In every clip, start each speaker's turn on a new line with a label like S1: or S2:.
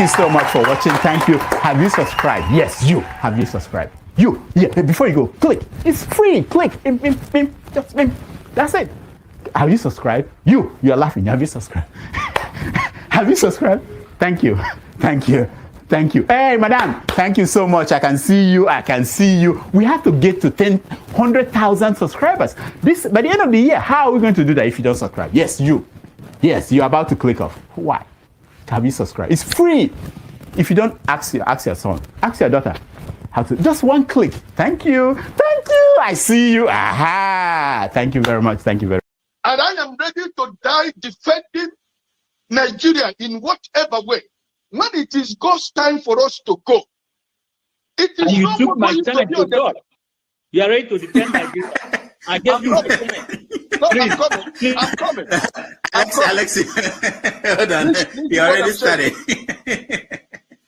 S1: you so much for watching. Thank you. Have you subscribed? Yes, you. Have you subscribed? You. Yeah, before you go, click. It's free. Click. Just that's it. Have you subscribed? You're laughing. Have you subscribed? Have you subscribed? Thank you. Thank you. Thank you. Hey, madam, thank you so much. I can see you. I can see you. We have to get to 100,000 subscribers. This by the end of the year. How are we going to do that if you don't subscribe? Yes, you. Yes, you're about to click off. Why? Have you subscribed? It's free. If you don't, ask your son, ask your daughter how to. Just one click. Thank you. Thank you. I see you. Aha. Thank you very much. Thank you very much.
S2: And I am ready to die defending Nigeria in whatever way. When it is God's time for us to go, it is
S3: and you
S2: no
S3: took
S2: more
S3: my time to God. You are ready to defend Nigeria. I gave you my time.
S2: No, I'm coming.
S4: Alexi, hold on. You already started.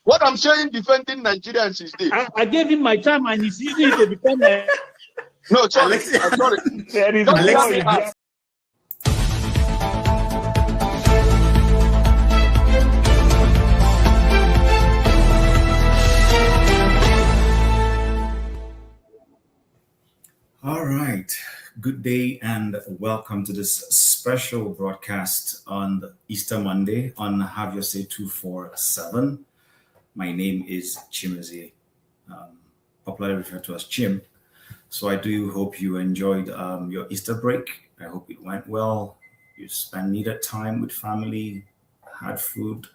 S2: What I'm saying, defending Nigerians is this.
S3: I gave him my time and he's using it to defend me.
S2: No, sorry.
S4: Alexi.
S2: I'm sorry.
S4: Alexi. All right. Good day and welcome to this special broadcast on the Easter Monday on Have Your Say 247. My name is Chimezie, popularly referred to as Chim. So I do hope you enjoyed your Easter break. I hope it went well. You spent needed time with family, had food,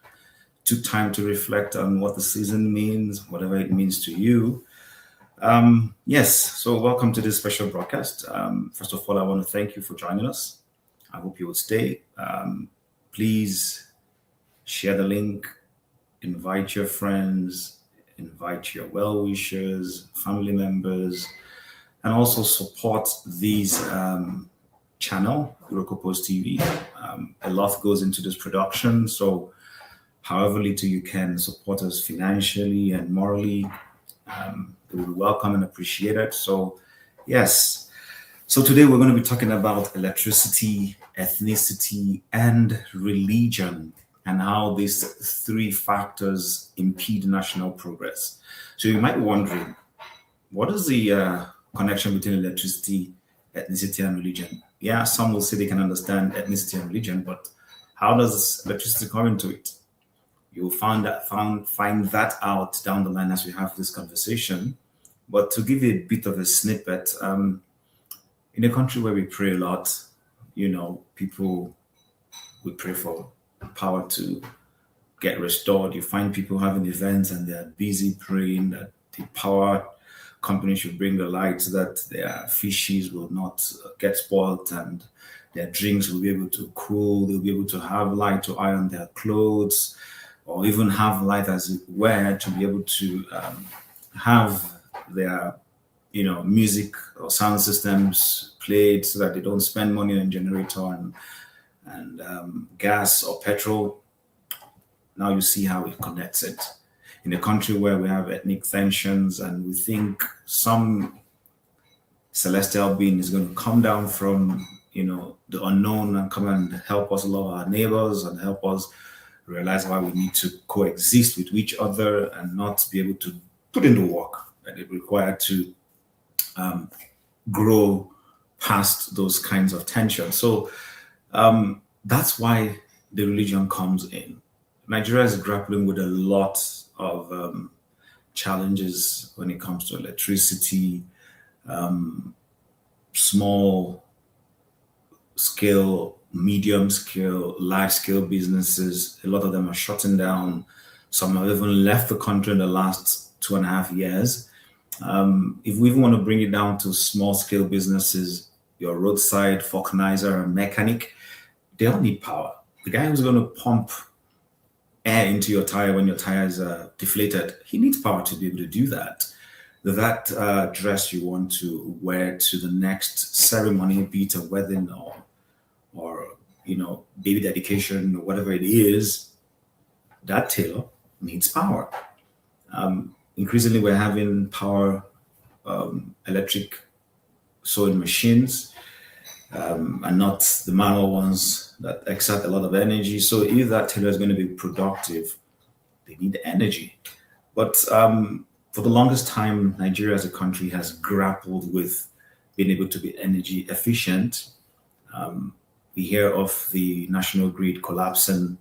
S4: took time to reflect on what the season means, whatever it means to you. Yes, so welcome to this special broadcast. First of all, I want to thank you for joining us. I hope you will stay. Please share the link, invite your friends, invite your well-wishers, family members, and also support these channel, IrokopostTV. A lot goes into this production, so however little you can support us financially and morally, we will welcome and appreciate it. So, yes. So today we're going to be talking about electricity, ethnicity, and religion, and how these three factors impede national progress. So you might be wondering, what is the connection between electricity, ethnicity, and religion? Yeah, some will say they can understand ethnicity and religion, but how does electricity come into it? You'll find that out down the line as we have this conversation. But to give you a bit of a snippet, in a country where we pray a lot, people would pray for power to get restored. You find people having events and they're busy praying that the power company should bring the light so that their fishes will not get spoiled and their drinks will be able to cool. They'll be able to have light to iron their clothes, or even have light as it were to be able to have their, music or sound systems played so that they don't spend money on generator and gas or petrol. Now you see how it connects it. In a country where we have ethnic tensions and we think some celestial being is going to come down from, the unknown and come and help us love our neighbors and help us realize why we need to coexist with each other and not be able to put in the work that it required to grow past those kinds of tensions. So that's why the religion comes in. Nigeria is grappling with a lot of challenges when it comes to electricity, small scale, medium scale, large scale businesses. A lot of them are shutting down. Some have even left the country in the last 2.5 years. If we even want to bring it down to small scale businesses, your roadside vulcanizer and mechanic, they all need power. The guy who's going to pump air into your tire when your tires are deflated, he needs power to be able to do that. That dress you want to wear to the next ceremony, be it a wedding or baby dedication or whatever it is, that tailor needs power. Increasingly, we're having power electric sewing machines and not the manual ones that exert a lot of energy. So if that tailor is going to be productive, they need energy. But for the longest time, Nigeria as a country has grappled with being able to be energy efficient. We hear of the national grid collapsing.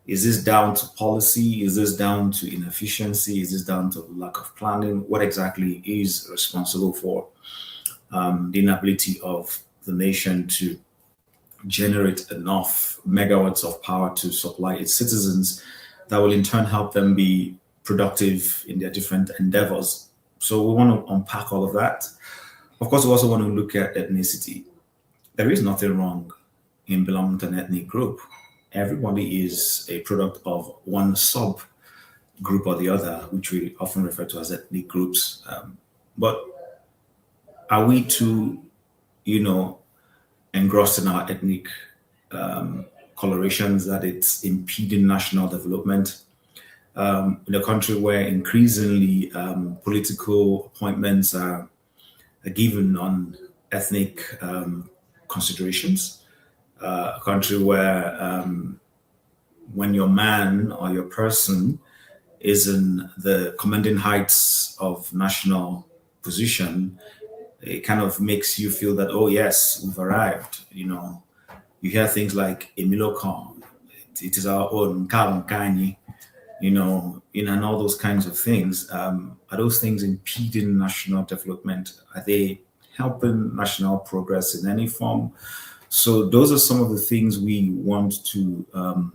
S4: Is this down to policy? Is this down to inefficiency? Is this down to lack of planning? What exactly is responsible for the inability of the nation to generate enough megawatts of power to supply its citizens that will in turn help them be productive in their different endeavors? So we want to unpack all of that. Of course, we also want to look at ethnicity. There is nothing wrong in belonging to an ethnic group. Everybody is a product of one sub group or the other, which we often refer to as ethnic groups. But are we too, engrossed in our ethnic colorations that it's impeding national development? In a country where increasingly political appointments are given on ethnic considerations, a country where when your man or your person is in the commanding heights of national position, it kind of makes you feel that, oh yes, we've arrived. You hear things like Emiloko, it is our own Kani, and all those kinds of things. Are those things impeding national development? Are they helping national progress in any form? So those are some of the things we want to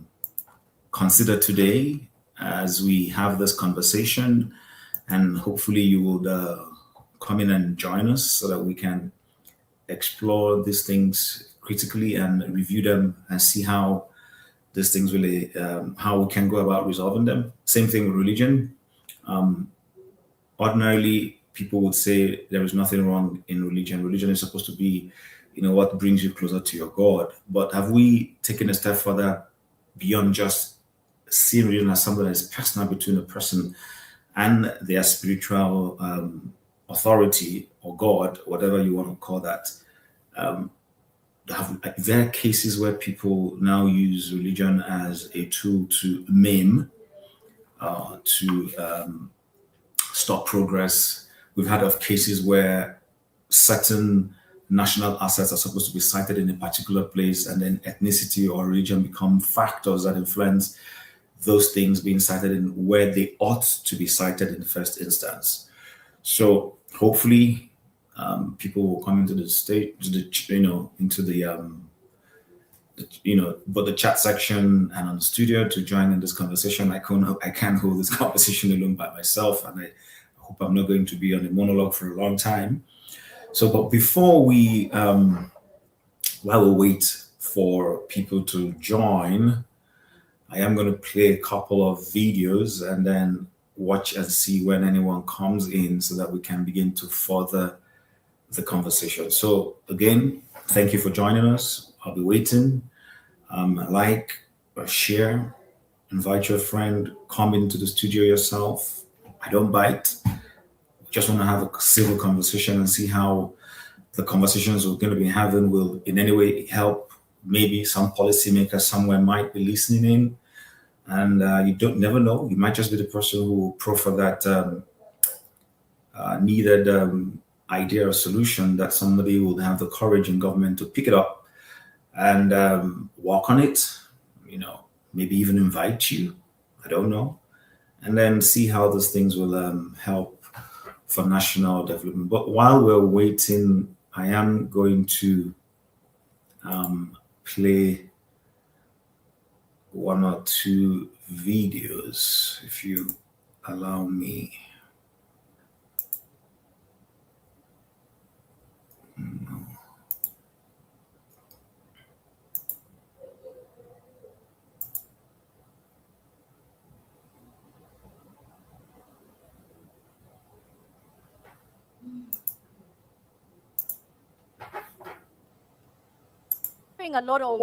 S4: consider today as we have this conversation, and hopefully you will come in and join us so that we can explore these things critically and review them and see how these things really, how we can go about resolving them. Same thing with religion. Ordinarily, people would say there is nothing wrong in religion. Religion is supposed to be, what brings you closer to your God. But have we taken a step further beyond just seeing religion as something that is personal between a person and their spiritual authority or God, whatever you want to call that? There are cases where people now use religion as a tool to maim, to stop progress. We've heard of cases where certain national assets are supposed to be cited in a particular place, and then ethnicity or religion become factors that influence those things being cited in where they ought to be cited in the first instance. So hopefully people will come into the state, into both the chat section and on the studio to join in this conversation. I can't hold this conversation alone by myself, and I hope I'm not going to be on a monologue for a long time. So, but before we, while we wait for people to join, I am going to play a couple of videos and then watch and see when anyone comes in so that we can begin to further the conversation. So again, thank you for joining us. I'll be waiting. Like, share, invite your friend, come into the studio yourself. I don't bite. Just want to have a civil conversation and see how the conversations we're going to be having will in any way help. Maybe some policymakers somewhere might be listening in, and you never know. You might just be the person who will proffer that needed idea or solution that somebody will have the courage in government to pick it up and work on it. Maybe even invite you. I don't know, and then see how those things will help for national development. But while we're waiting, I am going to play one or two videos, if you allow me. No.
S5: A lot of,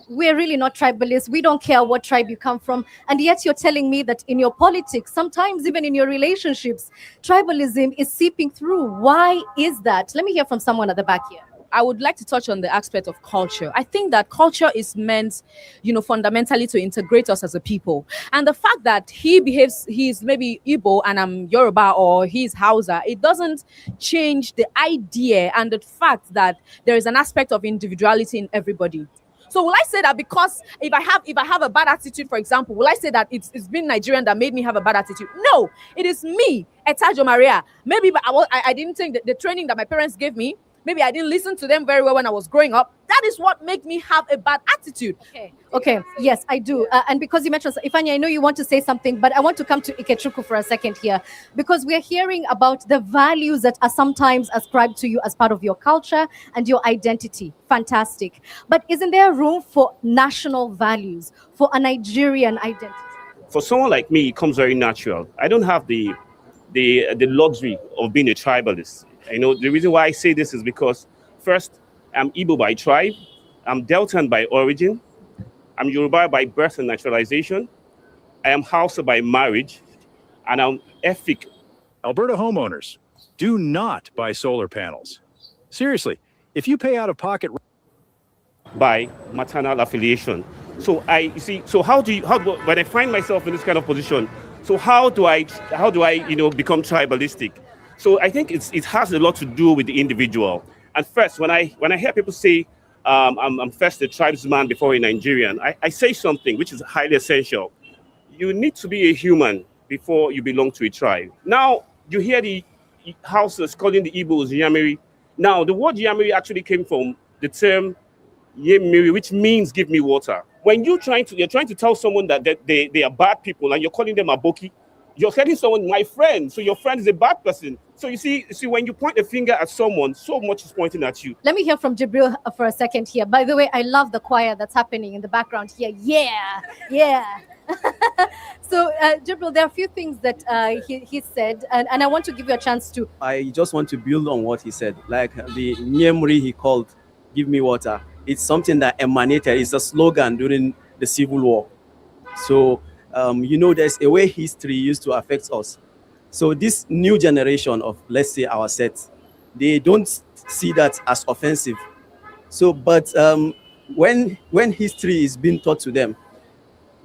S5: we're really not tribalists, we don't care what tribe you come from, and yet you're telling me that in your politics, sometimes even in your relationships, tribalism is seeping through. Why is that? Let me hear from someone at the back here.
S6: I would like to touch on the aspect of culture. I think that culture is meant, fundamentally to integrate us as a people. And the fact that he's maybe Igbo and I'm Yoruba, or he's Hausa, it doesn't change the idea and the fact that there is an aspect of individuality in everybody. So will I say that because if I have a bad attitude, for example, will I say that it's being Nigerian that made me have a bad attitude? No, it is me, Etajo Maria. Maybe I didn't think that the training that my parents gave me, maybe I didn't listen to them very well when I was growing up. That is what made me have a bad attitude.
S5: Okay. Yes, I do. And because you mentioned Ifeanyi, I know you want to say something, but I want to come to Ikechukwu for a second here, because we're hearing about the values that are sometimes ascribed to you as part of your culture and your identity. Fantastic. But isn't there room for national values, for a Nigerian identity?
S7: For someone like me, it comes very natural. I don't have the luxury of being a tribalist. The reason why I say this is because, first, I'm Igbo by tribe, I'm Deltan by origin, I'm Yoruba by birth and naturalization, I am Hausa by marriage, and I'm Efik.
S8: Alberta homeowners, do not buy solar panels. Seriously, if you pay out of pocket
S7: by maternal affiliation. So when I find myself in this kind of position, so how do I become tribalistic? So I think it has a lot to do with the individual. And first, when I hear people say, I'm first a tribesman before a Nigerian, I say something which is highly essential. You need to be a human before you belong to a tribe. Now, you hear the Hausas calling the Igbos Yamiri. Now, the word Yamiri actually came from the term Yemiri, which means give me water. When you're trying to tell someone that they are bad people and you're calling them Aboki, you're telling someone my friend, so your friend is a bad person. So you see, when you point a finger at someone, so much is pointing at you.
S5: Let me hear from Jibril for a second here. By the way, I love the choir that's happening in the background here. Yeah. So, Jibril, there are a few things that he said, and I want to give you a chance to.
S9: I just want to build on what he said. Like the Nyemri he called, give me water. It's something that emanated. It's a slogan during the Civil War. So, there's a way history used to affect us. So this new generation of, let's say, our set, they don't see that as offensive. So, but when history is being taught to them,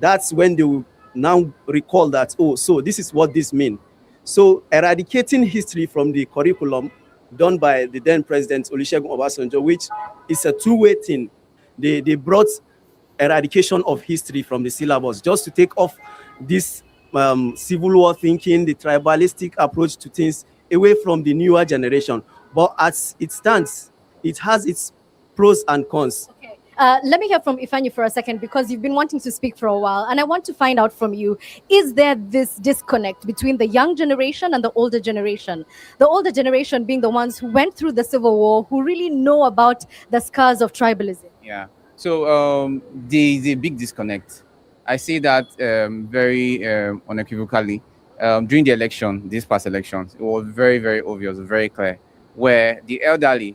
S9: that's when they will now recall that, so this is what this means. So eradicating history from the curriculum done by the then President Olusegun Obasanjo, which is a two-way thing. They brought eradication of history from the syllabus just to take off this civil war thinking, the tribalistic approach to things away from the newer generation. But as it stands, it has its pros and cons.
S5: Okay. Let me hear from Ifeanyi for a second, because you've been wanting to speak for a while, and I want to find out from you, is there this disconnect between the young generation and the older generation? The older generation being the ones who went through the Civil War, who really know about the scars of tribalism.
S10: Yeah. So the big disconnect, I say that very unequivocally. During the election, this past elections, it was very, very obvious, very clear, where the elder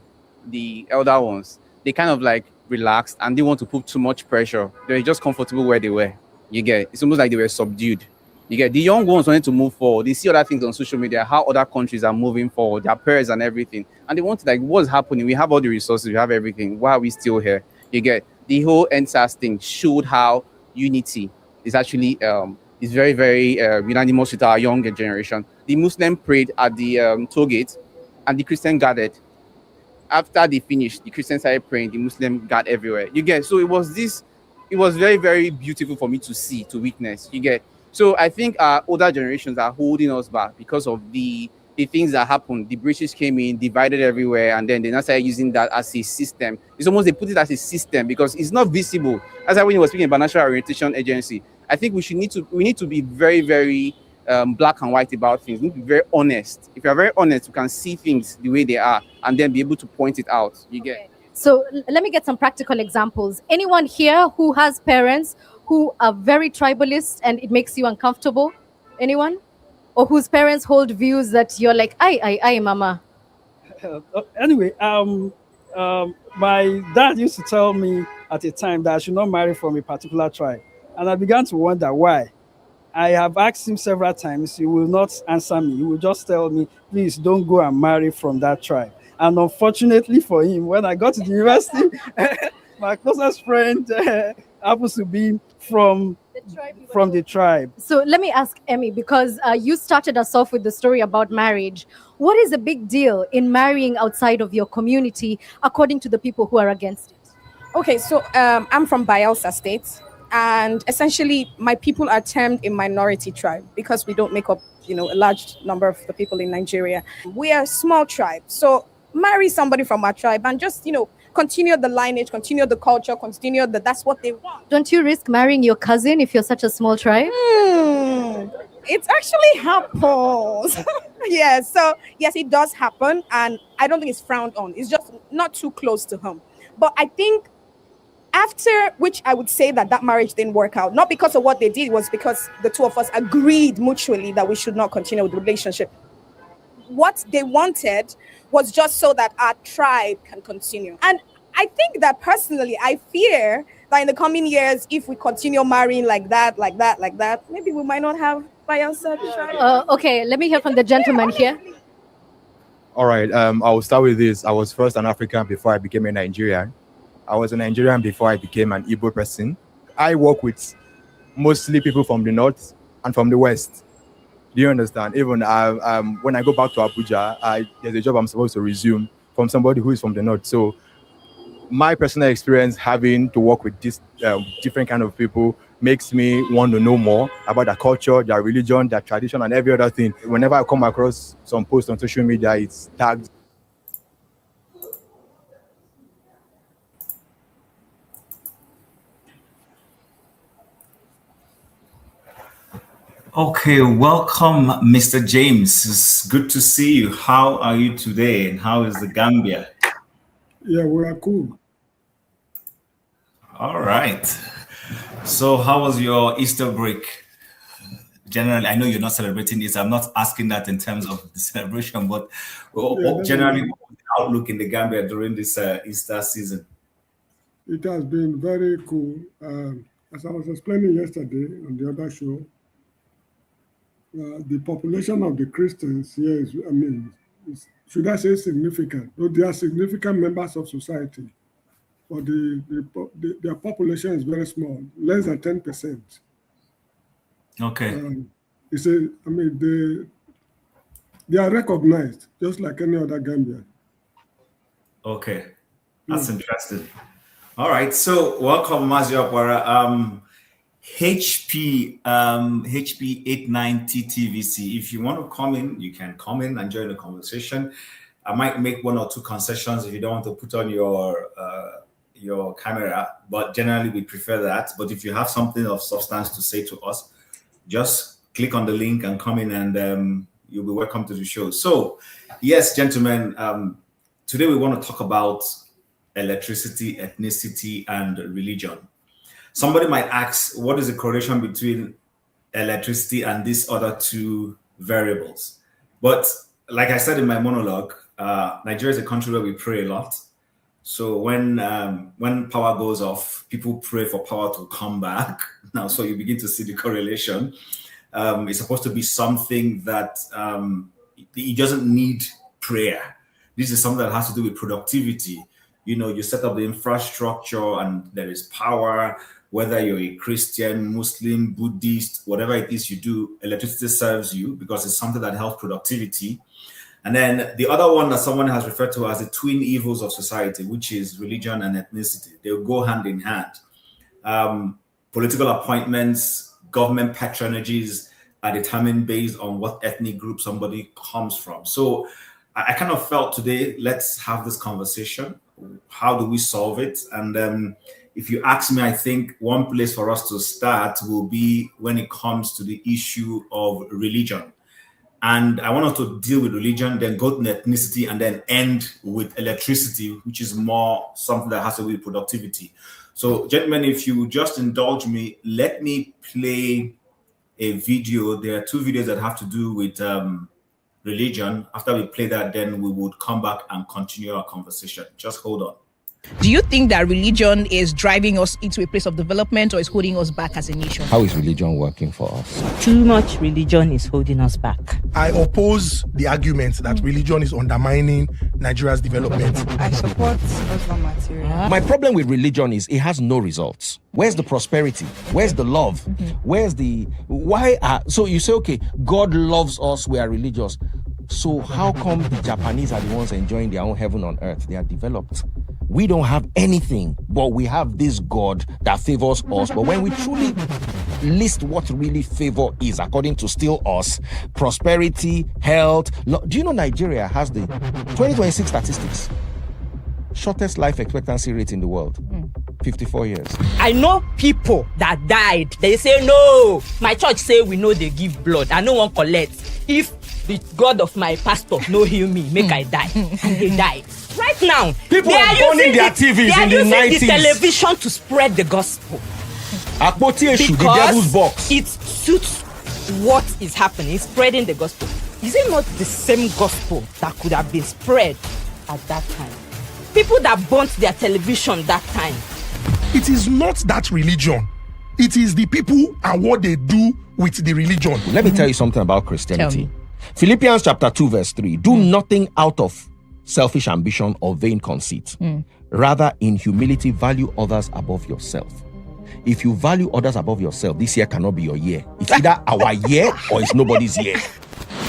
S10: ones, they kind of like relaxed and didn't want to put too much pressure. They were just comfortable where they were. You get, it's almost like they were subdued. You get, the young ones wanted to move forward. They see other things on social media, how other countries are moving forward, their peers and everything. And they want to, like, what's happening? We have all the resources, we have everything. Why are we still here? You get, the whole NSAS thing showed how unity is actually is very, very unanimous with our younger generation. The Muslim prayed at the toll gate and the Christian gathered. After they finished, the Christians started praying, the Muslim got everywhere. You get, so it was very, very beautiful for me to see, to witness. You get, so I think our older generations are holding us back because of the things that happened. The British came in, divided everywhere, and then they now started using that as a system. It's almost, they put it as a system because it's not visible. As I when you were speaking about National Orientation Agency, I think we need to be very, very black and white about things. We need to be very honest. If you're very honest, you can see things the way they are and then be able to point it out. You get.
S5: So let me get some practical examples. Anyone here who has parents who are very tribalist and it makes you uncomfortable? Anyone? Or whose parents hold views that you're like, I, mama?
S11: Anyway, my dad used to tell me at a time that I should not marry from a particular tribe. And I began to wonder why. I have asked him several times. He will not answer me. He will just tell me, please don't go and marry from that tribe. And unfortunately for him, when I got to the university, my closest friend happens to be from the tribe.
S5: So let me ask Emmy, because you started us off with the story about marriage. What is a big deal in marrying outside of your community, according to the people who are against it?
S6: Okay, so I'm from Bayelsa State, and essentially my people are termed a minority tribe because we don't make up, a large number of the people in Nigeria. We are a small tribe, so marry somebody from our tribe and just, continue the lineage, continue the culture, continue that's what they want.
S5: Don't you risk marrying your cousin if you're such a small tribe?
S6: It actually happens. Yeah, so yes, it does happen, and I don't think it's frowned on. It's just not too close to home. But I think after which I would say that marriage didn't work out, not because of what they did, it was because the two of us agreed mutually that we should not continue with the relationship. What they wanted was just so that our tribe can continue. And I think that personally, I fear that in the coming years, if we continue marrying like that, maybe we might not have Bayelsa tribe.
S5: Okay, let me hear from the gentleman here.
S12: All right, I will start with this. I was first an African before I became a Nigerian. I was a Nigerian before I became an Igbo person. I work with mostly people from the north and from the west. Do you understand? Even when I go back to Abuja, there's a job I'm supposed to resume from somebody who is from the north. So my personal experience having to work with this different kind of people makes me want to know more about their culture, their religion, their tradition, and every other thing. Whenever I come across some post on social media, it's tagged.
S4: Okay, welcome, Mr. James. It's good to see you. How are you today, and how is the Gambia?
S13: Yeah, we are cool.
S4: All right. So how was your Easter break? Generally, I know you're not celebrating Easter. I'm not asking that in terms of the celebration, but generally, what was the outlook in the Gambia during this Easter season?
S13: It has been very cool. As I was explaining yesterday on the other show, the population of the Christians here is, should I say significant? Though they are significant members of society, but their population is very small, less than 10%.
S4: Okay.
S13: They are recognized just like any other Gambian.
S4: Okay, that's interesting. All right, so welcome, Mazio Akwara. HP 890 TVC. If you want to come in, you can come in and join the conversation. I might make one or two concessions if you don't want to put on your camera, but generally we prefer that. But if you have something of substance to say to us, just click on the link and come in, and you'll be welcome to the show. So, yes, gentlemen, today we want to talk about electricity, ethnicity, and religion. Somebody might ask, what is the correlation between electricity and these other two variables? But like I said in my monologue, Nigeria is a country where we pray a lot. So when power goes off, people pray for power to come back. Now, so you begin to see the correlation. It's supposed to be something that it doesn't need prayer. This is something that has to do with productivity. You set up the infrastructure and there is power. Whether you're a Christian, Muslim, Buddhist, whatever it is you do, electricity serves you because it's something that helps productivity. And then the other one that someone has referred to as the twin evils of society, which is religion and ethnicity. They'll go hand in hand. Political appointments, government patronages are determined based on what ethnic group somebody comes from. So I kind of felt today, let's have this conversation. How do we solve it? And if you ask me, I think one place for us to start will be when it comes to the issue of religion. And I want us to deal with religion, then go to ethnicity, and then end with electricity, which is more something that has to do with productivity. So, gentlemen, if you just indulge me, let me play a video. There are two videos that have to do with religion. After we play that, then we would come back and continue our conversation. Just hold on.
S14: Do you think that religion is driving us into a place of development or is holding us back as a nation?
S15: How is religion working for us?
S16: Too much religion is holding us back.
S17: I oppose the argument that religion is undermining Nigeria's development.
S18: I support Muslim material.
S15: My problem with religion is it has no results. Where's the prosperity? Where's the love? Where's the... So you say, okay, God loves us, we are religious. So how come the Japanese are the ones enjoying their own heaven on earth? They are developed. We don't have anything, but we have this God that favors us. But when we truly list what really favor is, according to still us, prosperity, health. Do you know Nigeria has the 2026 statistics? Shortest life expectancy rate in the world. 54 years.
S16: I know people that died. They say, no, my church say we know they give blood. I no one collect. If the God of my pastor no heal me, make I die. And they died. Right now,
S17: people are burning their TVs in the 90s.
S16: They are using the television to spread the gospel.
S15: The devil's box.
S16: It suits what is happening, spreading the gospel. Is it not the same gospel that could have been spread at that time? People that burnt their television that time.
S17: It is not that religion. It is the people and what they do with the religion.
S15: Let me tell you something about Christianity. Philippians chapter 2 verse 3. Do nothing out of selfish ambition or vain conceit. Rather, in humility, value others above yourself. If you value others above yourself, this year cannot be your year. It's either our year or it's nobody's year.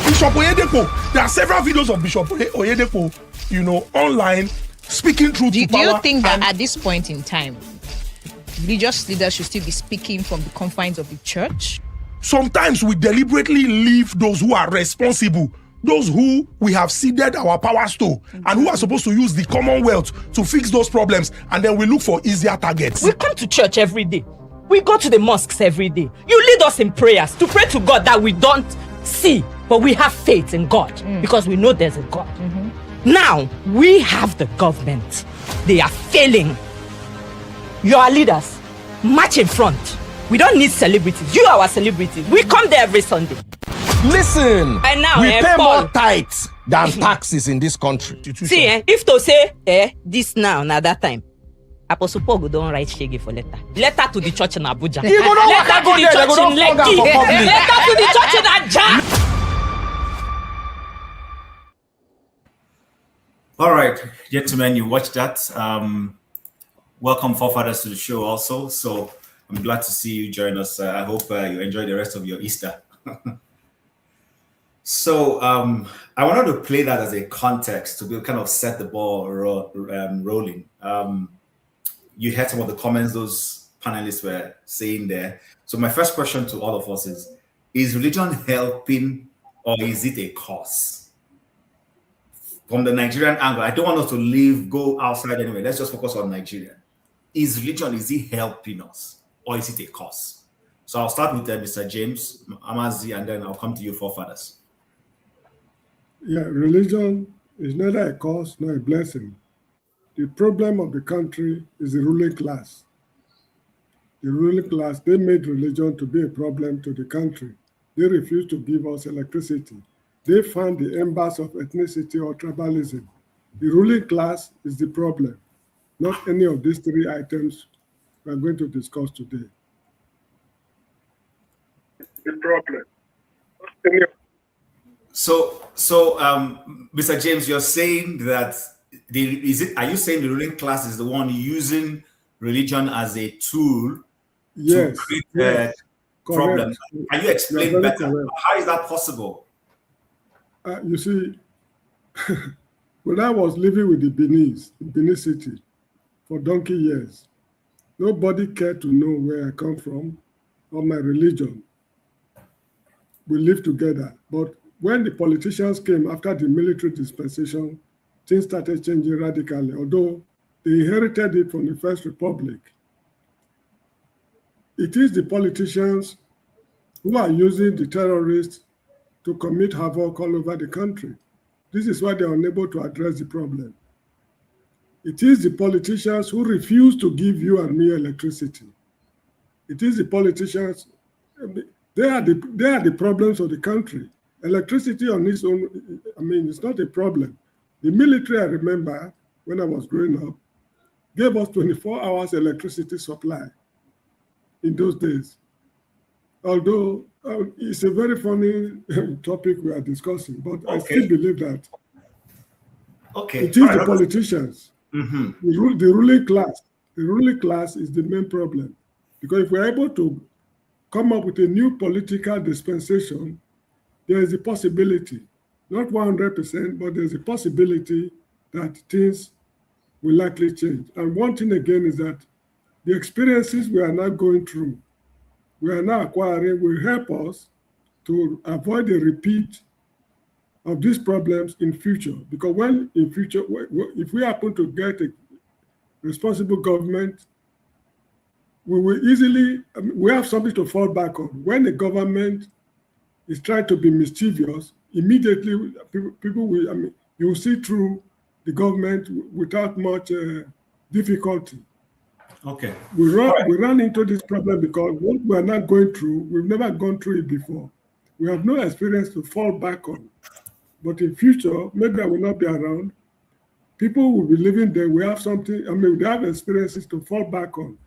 S17: Bishop Oyedepo, there are several videos of Bishop Oyedepo, online, speaking truth to power.
S14: Do you think that at this point in time, religious leaders should still be speaking from the confines of the church?
S17: Sometimes we deliberately leave those who are responsible, those who we have ceded our powers to, and who are supposed to use the Commonwealth to fix those problems, and then we look for easier targets.
S16: We come to church every day. We go to the mosques every day. You lead us in prayers to pray to God that we don't see, but we have faith in God because we know there's a God. Now, we have the government. They are failing. Your leaders, march in front. We don't need celebrities. You are our celebrities. We come there every Sunday.
S15: Listen,
S16: and now,
S15: we pay
S16: Paul,
S15: more tithes than taxes in this country.
S16: See, if to say this now that time, Apostle Paul don't write shege for letter. Letter to the church in Abuja. Letter to the church in Lekki. Letter to the church in Ajah.
S4: All right, gentlemen, you watched that. Welcome, forefathers, to the show also. So I'm glad to see you join us. I hope you enjoy the rest of your Easter. So I wanted to play that as a context to kind of set the ball rolling. You heard some of the comments those panelists were saying there. So my first question to all of us is religion helping or is it a cause? From the Nigerian angle, I don't want us to go outside anyway. Let's just focus on Nigeria. Is it helping us or is it a cause? So I'll start with Mr. James Amazi, and then I'll come to you, forefathers.
S13: Yeah, religion is neither a cause nor a blessing. The problem of the country is the ruling class. The ruling class, they made religion to be a problem to the country. They refused to give us electricity. They found the embers of ethnicity or tribalism. The ruling class is the problem, not any of these three items we are going to discuss today. The problem.
S4: So, Mr. James, you're saying that are you saying the ruling class is the one using religion as a tool to create problems? Can you explain better? Correct. How is that possible?
S13: You see, when I was living with the Benin City, for donkey years, nobody cared to know where I come from or my religion. We lived together. But when the politicians came after the military dispensation, things started changing radically, although they inherited it from the First Republic. It is the politicians who are using the terrorists to commit havoc all over the country. This is why they are unable to address the problem. It is the politicians who refuse to give you and me electricity. It is the politicians, they are the problems of the country. Electricity on its own, it's not a problem. The military, I remember when I was growing up, gave us 24 hours electricity supply in those days. Although it's a very funny topic we are discussing, but I still believe that it is the politicians, the ruling class. The ruling class is the main problem. Because if we're able to come up with a new political dispensation, there is a possibility, not 100%, but there's a possibility that things will likely change. And one thing again is that the experiences we are now going through, we are now acquiring, will help us to avoid a repeat of these problems in future. Because when in future, if we happen to get a responsible government, we will easily, we have something to fall back on. When the government is trying to be mischievous, immediately people will, you will see through the government without much difficulty.
S4: Okay.
S13: We run into this problem because what we are not going through, we've never gone through it before. We have no experience to fall back on. But in future, maybe I will not be around. People will be living there. We have something, they have experiences to fall back on.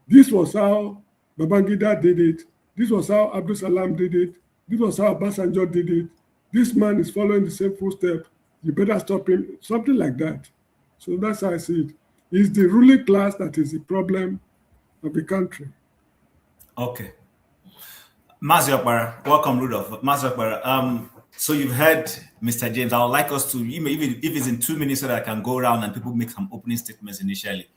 S13: This was how Babangida did it. This was how Abdul Salam did it. This was how Obasanjo did it. This man is following the same footstep. You better stop him. Something like that. So that's how I see it. It's the ruling class that is the problem of the country.
S4: Okay. Maziokbara, welcome, Rudolph. Maziokbara, so you've heard Mr. James. I would like us to, even if it's in 2 minutes, so that I can go around and people make some opening statements initially.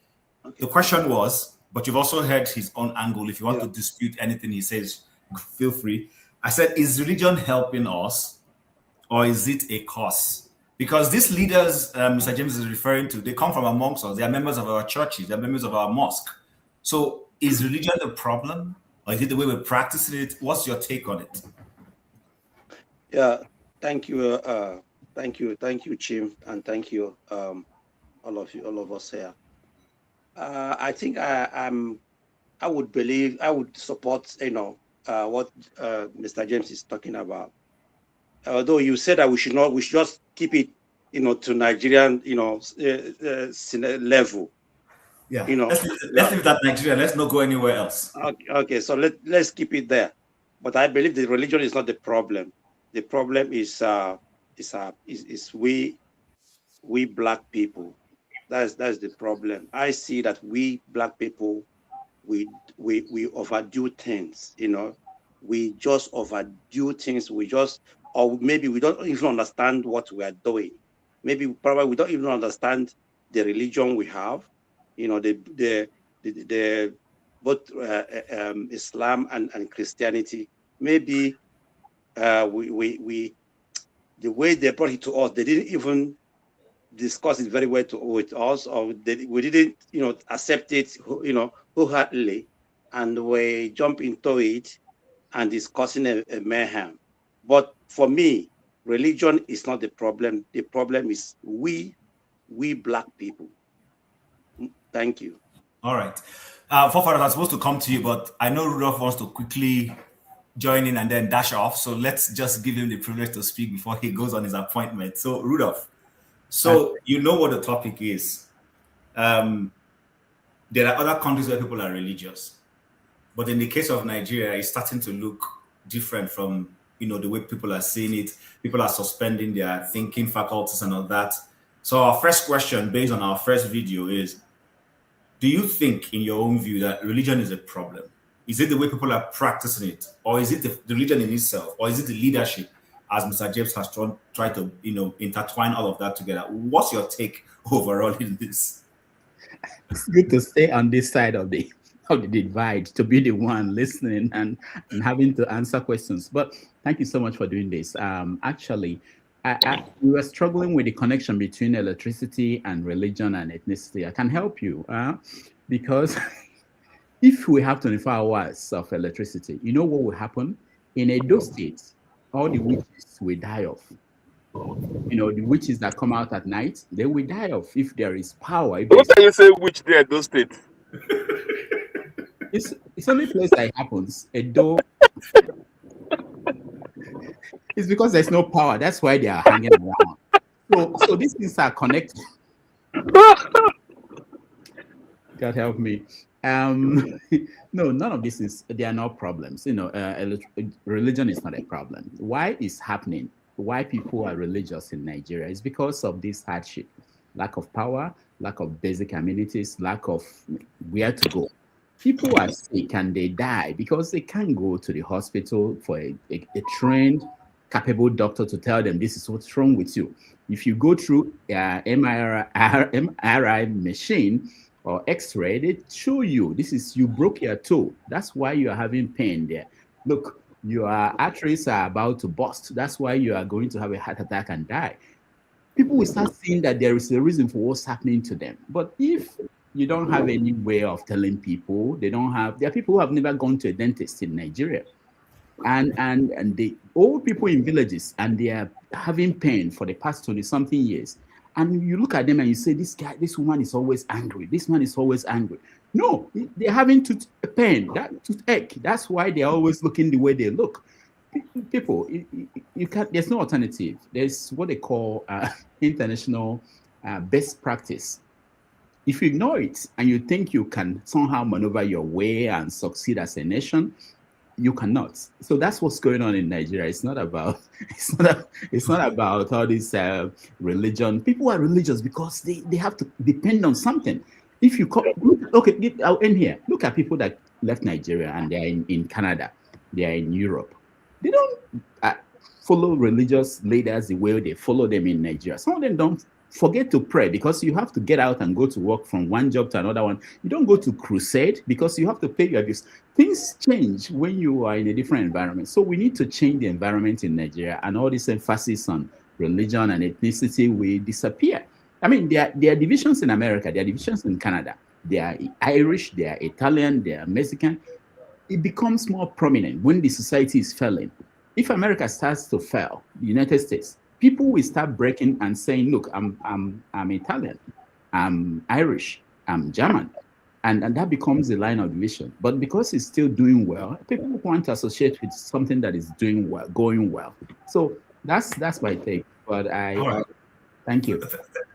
S4: Okay. The question was, but you've also heard his own angle. If you want to dispute anything he says, feel free. I said, is religion helping us or is it a cause? Because these leaders Mr. James is referring to, they come from amongst us. They are members of our churches. They are members of our mosque. So is religion the problem? Or is it the way we practice it? What's your take on it?
S19: Yeah, thank you, Chief, and thank you, all of us here. I think I would support, what Mr. James is talking about. Although you said that we should just keep it, to Nigerian, level.
S4: Yeah. Let's leave that Nigeria. Let's not go anywhere else.
S19: Okay. So let's keep it there. But I believe the religion is not the problem. The problem is we Black people. That's the problem. I see that we Black people, we overdo things. We just overdo things. Or maybe we don't even understand what we are doing. Probably we don't even understand the religion we have. The both Islam and Christianity. Maybe we the way they brought it to us, they didn't even discuss it very well with us, or we didn't accept it wholeheartedly, and we jump into it and discussing a mayhem. But for me, religion is not the problem. The problem is we Black people. Thank you.
S4: All right. Forefathers are supposed to come to you, but I know Rudolph wants to quickly join in and then dash off. So let's just give him the privilege to speak before he goes on his appointment. So Rudolph, you know what the topic is. There are other countries where people are religious, but in the case of Nigeria, it's starting to look different from the way people are seeing it. People are suspending their thinking faculties and all that. So our first question, based on our first video, is: do you think, in your own view, that religion is a problem? Is it the way people are practicing it, or is it the religion in itself, or is it the leadership, as Mr. James has tried to intertwine all of that together? What's your take overall in this?
S1: It's good to stay on this side of the divide, to be the one listening and having to answer questions. But thank you so much for doing this. Actually, we were struggling with the connection between electricity and religion and ethnicity. I can help you because if we have 24 hours of electricity, you know what will happen? In Edo State, all the witches will die off. The witches that come out at night, they will die off if there is power.
S20: What are you saying, witch there, Edo State?
S1: It's only place that it happens. Edo. It's because there's no power. That's why they are hanging around. So these things are connected. God help me. Um, no, none of this is. They are not problems. Religion is not a problem. Why is happening? Why people are religious in Nigeria is because of this hardship, lack of power, lack of basic amenities, lack of where to go. People are sick and they die because they can't go to the hospital for a trained, capable doctor to tell them this is what's wrong with you. If you go through MRI machine or X-ray, they show you this is you broke your toe. That's why you are having pain there. Look, your arteries are about to burst. That's why you are going to have a heart attack and die. People will start seeing that there is a reason for what's happening to them. But if you don't have any way of telling people, there are people who have never gone to a dentist in Nigeria. And the old people in villages, and they are having pain for the past 20-something years. And you look at them and you say, this woman is always angry. This man is always angry. No, they're having pain, that toothache. That's why they're always looking the way they look. People, you can't. There's no alternative. There's what they call international best practice. If you ignore it and you think you can somehow maneuver your way and succeed as a nation, you cannot. So that's what's going on in Nigeria. It's not about all this religion. People are religious because they have to depend on something. If you I'll end here. Look at people that left Nigeria and they're in Canada, they are in Europe. They don't follow religious leaders the way they follow them in Nigeria. Some of them don't forget to pray because you have to get out and go to work from one job to another one. You don't go to crusade because you have to pay your bills. Things change when you are in a different environment. So we need to change the environment in Nigeria, and all this emphasis on religion and ethnicity will disappear. I mean, there are divisions in America, there are divisions in Canada. They are Irish, they are Italian, they are Mexican. It becomes more prominent when the society is failing. If America starts to fail, the United States, people will start breaking and saying, look, I'm Italian, I'm Irish, I'm German. And that becomes the line of division. But because it's still doing well, people want to associate with something that is doing well, going well. So that's my take. But thank you.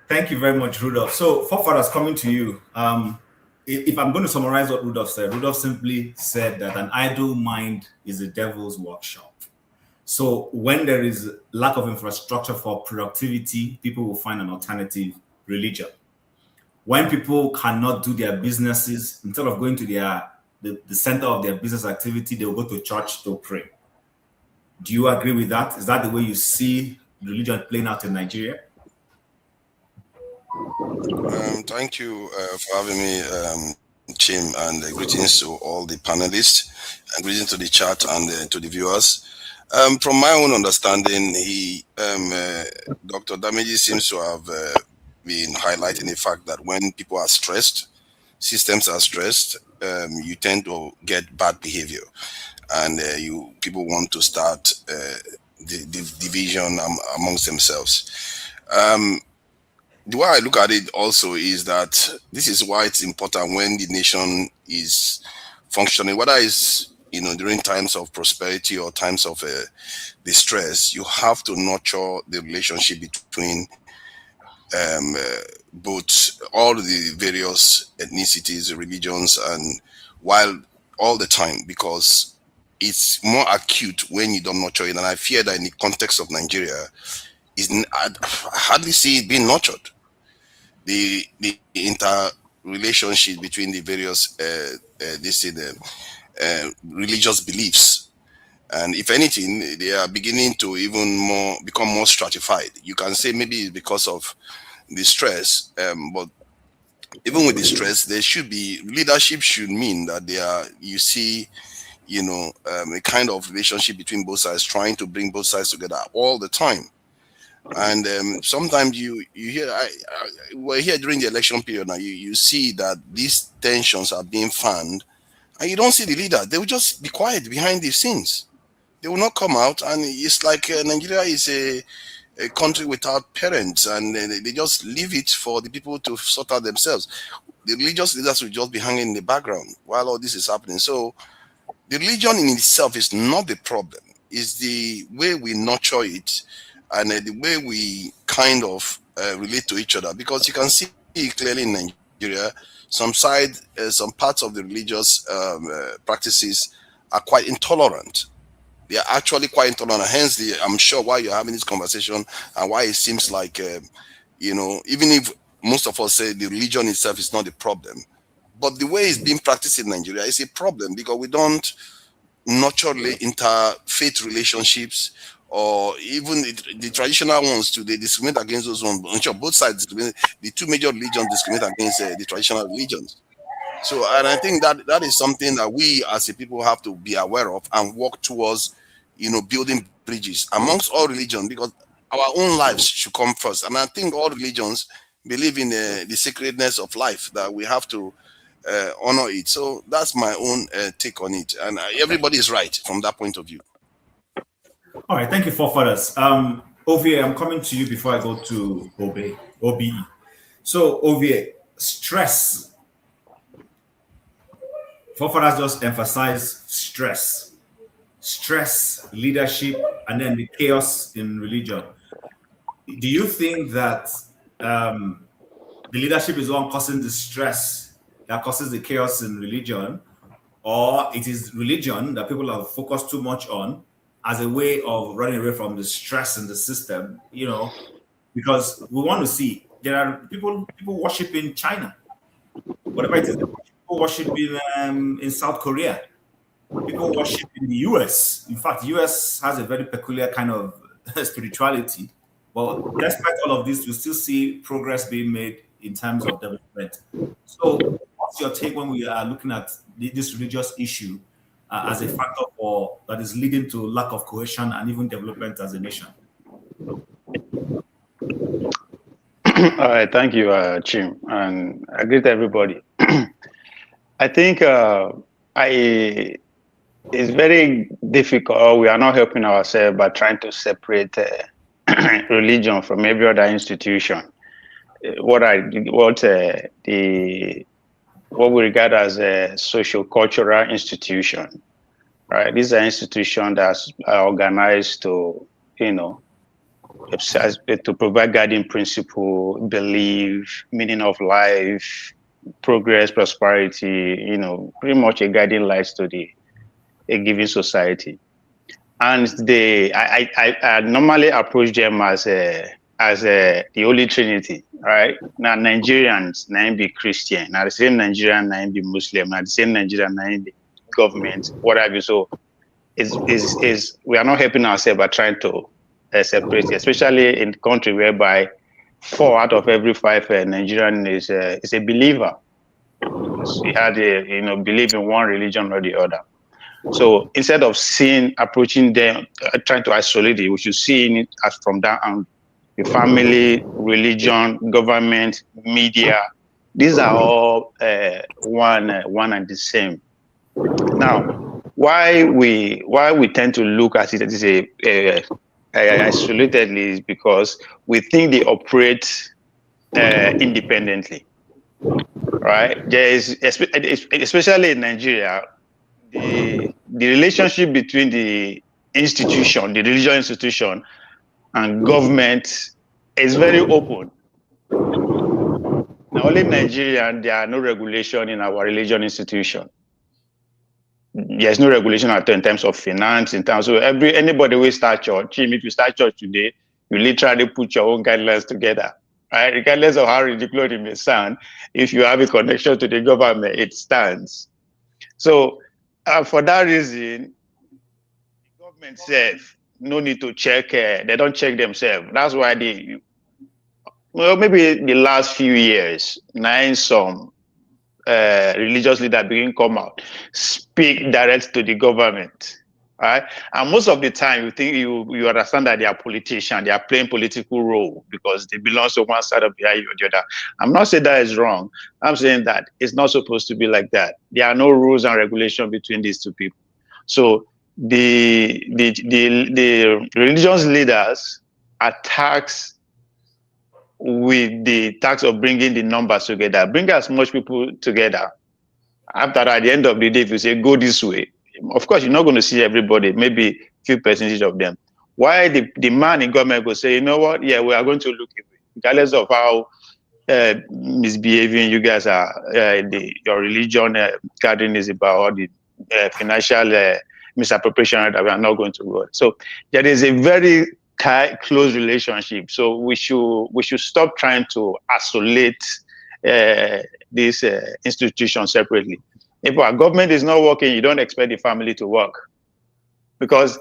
S4: Thank you very much, Rudolph. So, forefathers, coming to you. If I'm going to summarize what Rudolph said, Rudolph simply said that an idle mind is the devil's workshop. So when there is lack of infrastructure for productivity, people will find an alternative religion. When people cannot do their businesses, instead of going to the center of their business activity, they'll go to church to pray. Do you agree with that? Is that the way you see religion playing out in Nigeria?
S21: Thank you for having me, Chim, and greetings to all the panelists, and greetings to the chat and to the viewers. From my own understanding, Dr. Dameji seems to have been highlighting the fact that when people are stressed, systems are stressed, you tend to get bad behavior, and people want to start the division amongst themselves. The way I look at it also is that this is why it's important when the nation is functioning, whether it's during times of prosperity or times of distress, you have to nurture the relationship between both all the various ethnicities, religions, and while all the time, because it's more acute when you don't nurture it. And I fear that in the context of Nigeria, I hardly see it being nurtured. The interrelationship between the various religious beliefs, and if anything, they are beginning to become more stratified. You can say maybe it's because of the stress, but even with the stress, there should be leadership. Should mean that a kind of relationship between both sides, trying to bring both sides together all the time. And sometimes you hear, we're here during the election period now, you see that these tensions are being fanned, and you don't see the leader. They will just be quiet behind the scenes. They will not come out, and it's like Nigeria is a country without parents, and they just leave it for the people to sort out themselves. The religious leaders will just be hanging in the background while all this is happening. So the religion in itself is not the problem. It's the way we nurture it, and the way we kind of relate to each other, because you can see clearly in Nigeria, some parts of the religious practices are quite intolerant. They are actually quite intolerant. Hence, I'm sure why you're having this conversation and why it seems like, you know, even if most of us say the religion itself is not the problem, but the way it's being practiced in Nigeria is a problem because we don't naturally interfaith relationships, or even the traditional ones too. They discriminate against those ones. Both sides discriminate. The two major religions discriminate against the traditional religions. So, and I think that is something that we as a people have to be aware of and work towards, you know, building bridges amongst all religions, because our own lives should come first. And I think all religions believe in the sacredness of life, that we have to honor it. So that's my own take on it. And everybody is right from that point of view.
S4: All right, thank you, forefathers. Ovie, I'm coming to you before I go to OBE. So, Ovie, stress. Forefathers just emphasize stress, leadership, and then the chaos in religion. Do you think that the leadership is the one causing the stress that causes the chaos in religion, or it is religion that people have focused too much on as a way of running away from the stress in the system? You know, because we want to see there are people worship in China, whatever it is. People worship in South Korea. People worship in the US. In fact, the US has a very peculiar kind of spirituality. But despite all of this, we still see progress being made in terms of development. So what's your take when we are looking at this religious issue as a factor that is leading to lack of cohesion and even development as a nation?
S3: All right, thank you, Chim, and I greet everybody. I think it's very difficult. We are not helping ourselves by trying to separate religion from every other institution. What we regard as a social-cultural institution, right? These are institutions that are organized to, you know, to provide guiding principle, belief, meaning of life, progress, prosperity, you know, pretty much a guiding light to a given society. And I normally approach them as the Holy Trinity, right? Now Nigerians, now be Christian, now the same Nigerian, now be Muslim, now the same Nigerian, now be government, whatever. So we are not helping ourselves by trying to separate, especially in the country whereby 4 out of every 5 Nigerian is a believer. We had believe in one religion or the other. So instead of approaching them, trying to isolate it, we should see it as from that angle. The family, religion, government, media, these are all one and the same. Now, why we tend to look at it as isolatedly is because we think they operate independently, right? There is, especially in Nigeria, the relationship between the institution, the religious institution, and government is very open. Now, only in Nigeria, there are no regulation in our religious institution. There's no regulation at all in terms of finance, in terms of anybody will start church. If you start church today, you literally put your own guidelines together, right? Regardless of how ridiculous it may sound, if you have a connection to the government, it stands. So for that reason, the government itself no need to check. They don't check themselves. That's why maybe the last few years, some religious leaders begin come out, speak direct to the government, right? And most of the time, you think you understand that they are politicians, they are playing political role because they belong to one side of the eye or the other. I'm not saying that is wrong. I'm saying that it's not supposed to be like that. There are no rules and regulations between these two people. So the religious leaders are tasked with the task of bringing the numbers together, bring as much people together. After at the end of the day, if you say go this way, of course you're not going to see everybody, maybe few percentage of them. Why the man in government will say, you know what, yeah, we are going to look at it, regardless of how misbehaving. You guys are your religion gathering is about all the financial misappropriation that we are not going to go. So there is a very tight, close relationship. So we should stop trying to isolate these institutions separately. If our government is not working, you don't expect the family to work, because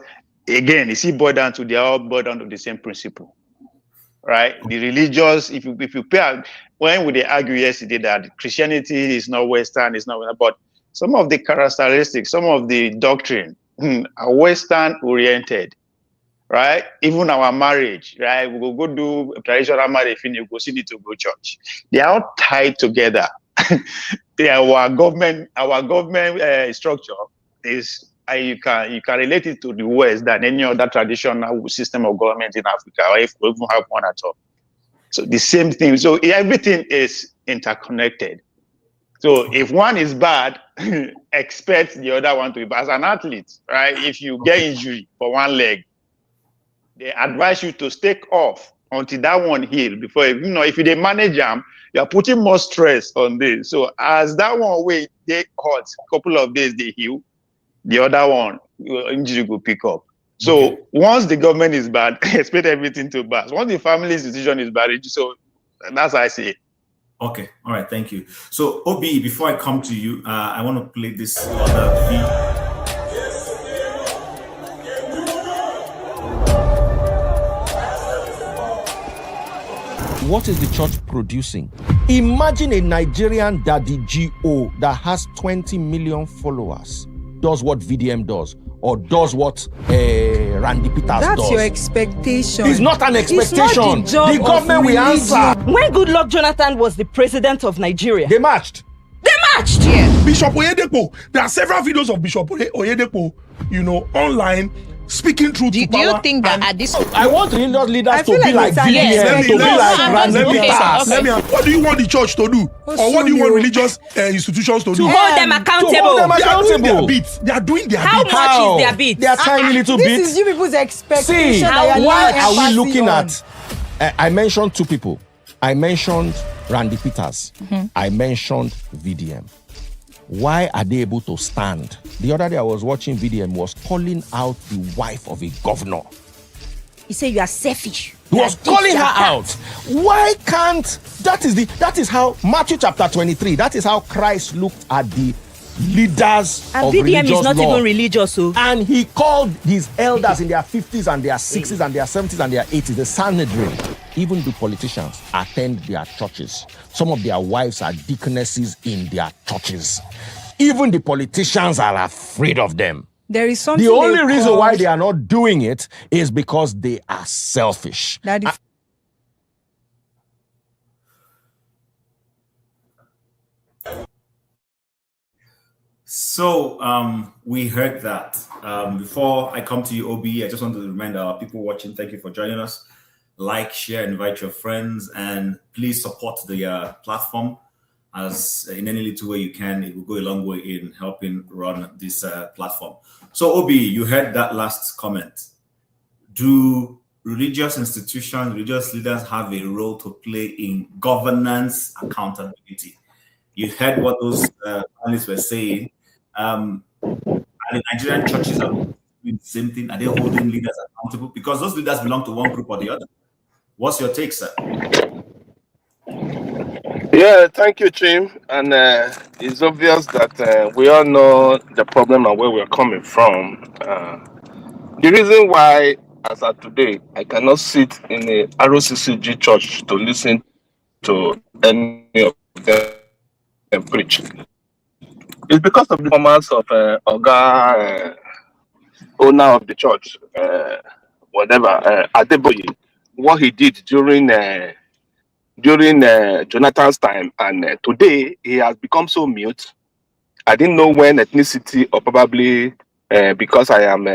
S3: again, it's boiled down to they are all boiled down to the same principle, right? The religious, if you pay, when we argue yesterday that Christianity is not Western, it's not, but some of the characteristics, some of the doctrine are Western oriented, right? Even our marriage, right? We will go do traditional marriage, we go see it to go church. They are all tied together. Our government structure is you can relate it to the West than any other traditional system of government in Africa, or if we even have one at all. So the same thing. So everything is interconnected. So if one is bad, expect the other one to be bad. As an athlete, right? If you get injury for one leg, they advise you to stay off until that one heals. Before, if you manage them, you are putting more stress on this. So as that one way they hurt, couple of days they heal, the other one injury will pick up. So once the government is bad, expect everything to bad. Once the family institution is bad, so that's how I see it.
S4: Okay, all right, thank you. So Obi, before I come to you, I want to play this other video.
S15: What is the church producing? Imagine a Nigerian daddy GO that has 20 million followers, does what VDM does, or does what Randy Peters does.
S18: That's your expectation.
S15: It's not an expectation.
S18: It's not the job
S15: the government will answer.
S16: When Goodluck Jonathan was the president of Nigeria,
S15: they marched.
S18: Yeah.
S17: Bishop Oyedepo, there are several videos of Bishop Oyedepo, online, speaking truth to power.
S14: Do you think that at this...
S15: I want religious leaders to be like
S17: Let me
S15: VDM,
S17: what do you want the church to do? Or what do you want religious institutions to do?
S16: to hold them accountable.
S17: They are doing their bit. They are doing their
S16: How
S17: bit.
S16: much is their bit?
S15: They are tiny little bits.
S18: This is you people's expectation.
S15: See,
S18: that
S15: what are we
S18: empathy
S15: looking
S18: on.
S15: at? I mentioned two people. I mentioned Randy Peters. I mentioned VDM. Why are they able to stand? The other day I was watching VDM was calling out the wife of a governor.
S16: He said you are selfish.
S15: He was calling her out. Why can't that is how Matthew chapter 23, that is how Christ looked at the leaders
S16: And
S15: of
S16: VDM
S15: religious
S16: is not
S15: law.
S16: even religious, so
S15: And he called his elders in their 50s and their 60s and their 70s and their 80s, the Sanhedrin. Even the politicians attend their churches. Some of their wives are deaconesses in their churches. Even the politicians are afraid of them.
S18: There is something.
S15: The only reason why they are not doing it is because they are selfish.
S4: So we heard that. Before I come to you, Obi, I just want to remind our people watching, thank you for joining us. Like, share, invite your friends, and please support the platform as in any little way you can. It will go a long way in helping run this platform. So Obi, you heard that last comment. Do religious institutions, religious leaders have a role to play in governance accountability? You heard what those analysts were saying. Are the Nigerian churches are doing the same thing? Are they holding leaders accountable? Because those leaders belong to one group or the other. What's your take, sir?
S20: Yeah, thank you, Jim. And it's obvious that we all know the problem and where we're coming from. The reason why, as of today, I cannot sit in a ROCCG church to listen to any of them preach is because of the performance of Oga, owner of the church, Adeboye, what he did during Jonathan's time, and today he has become so mute. I didn't know when ethnicity, or probably because I am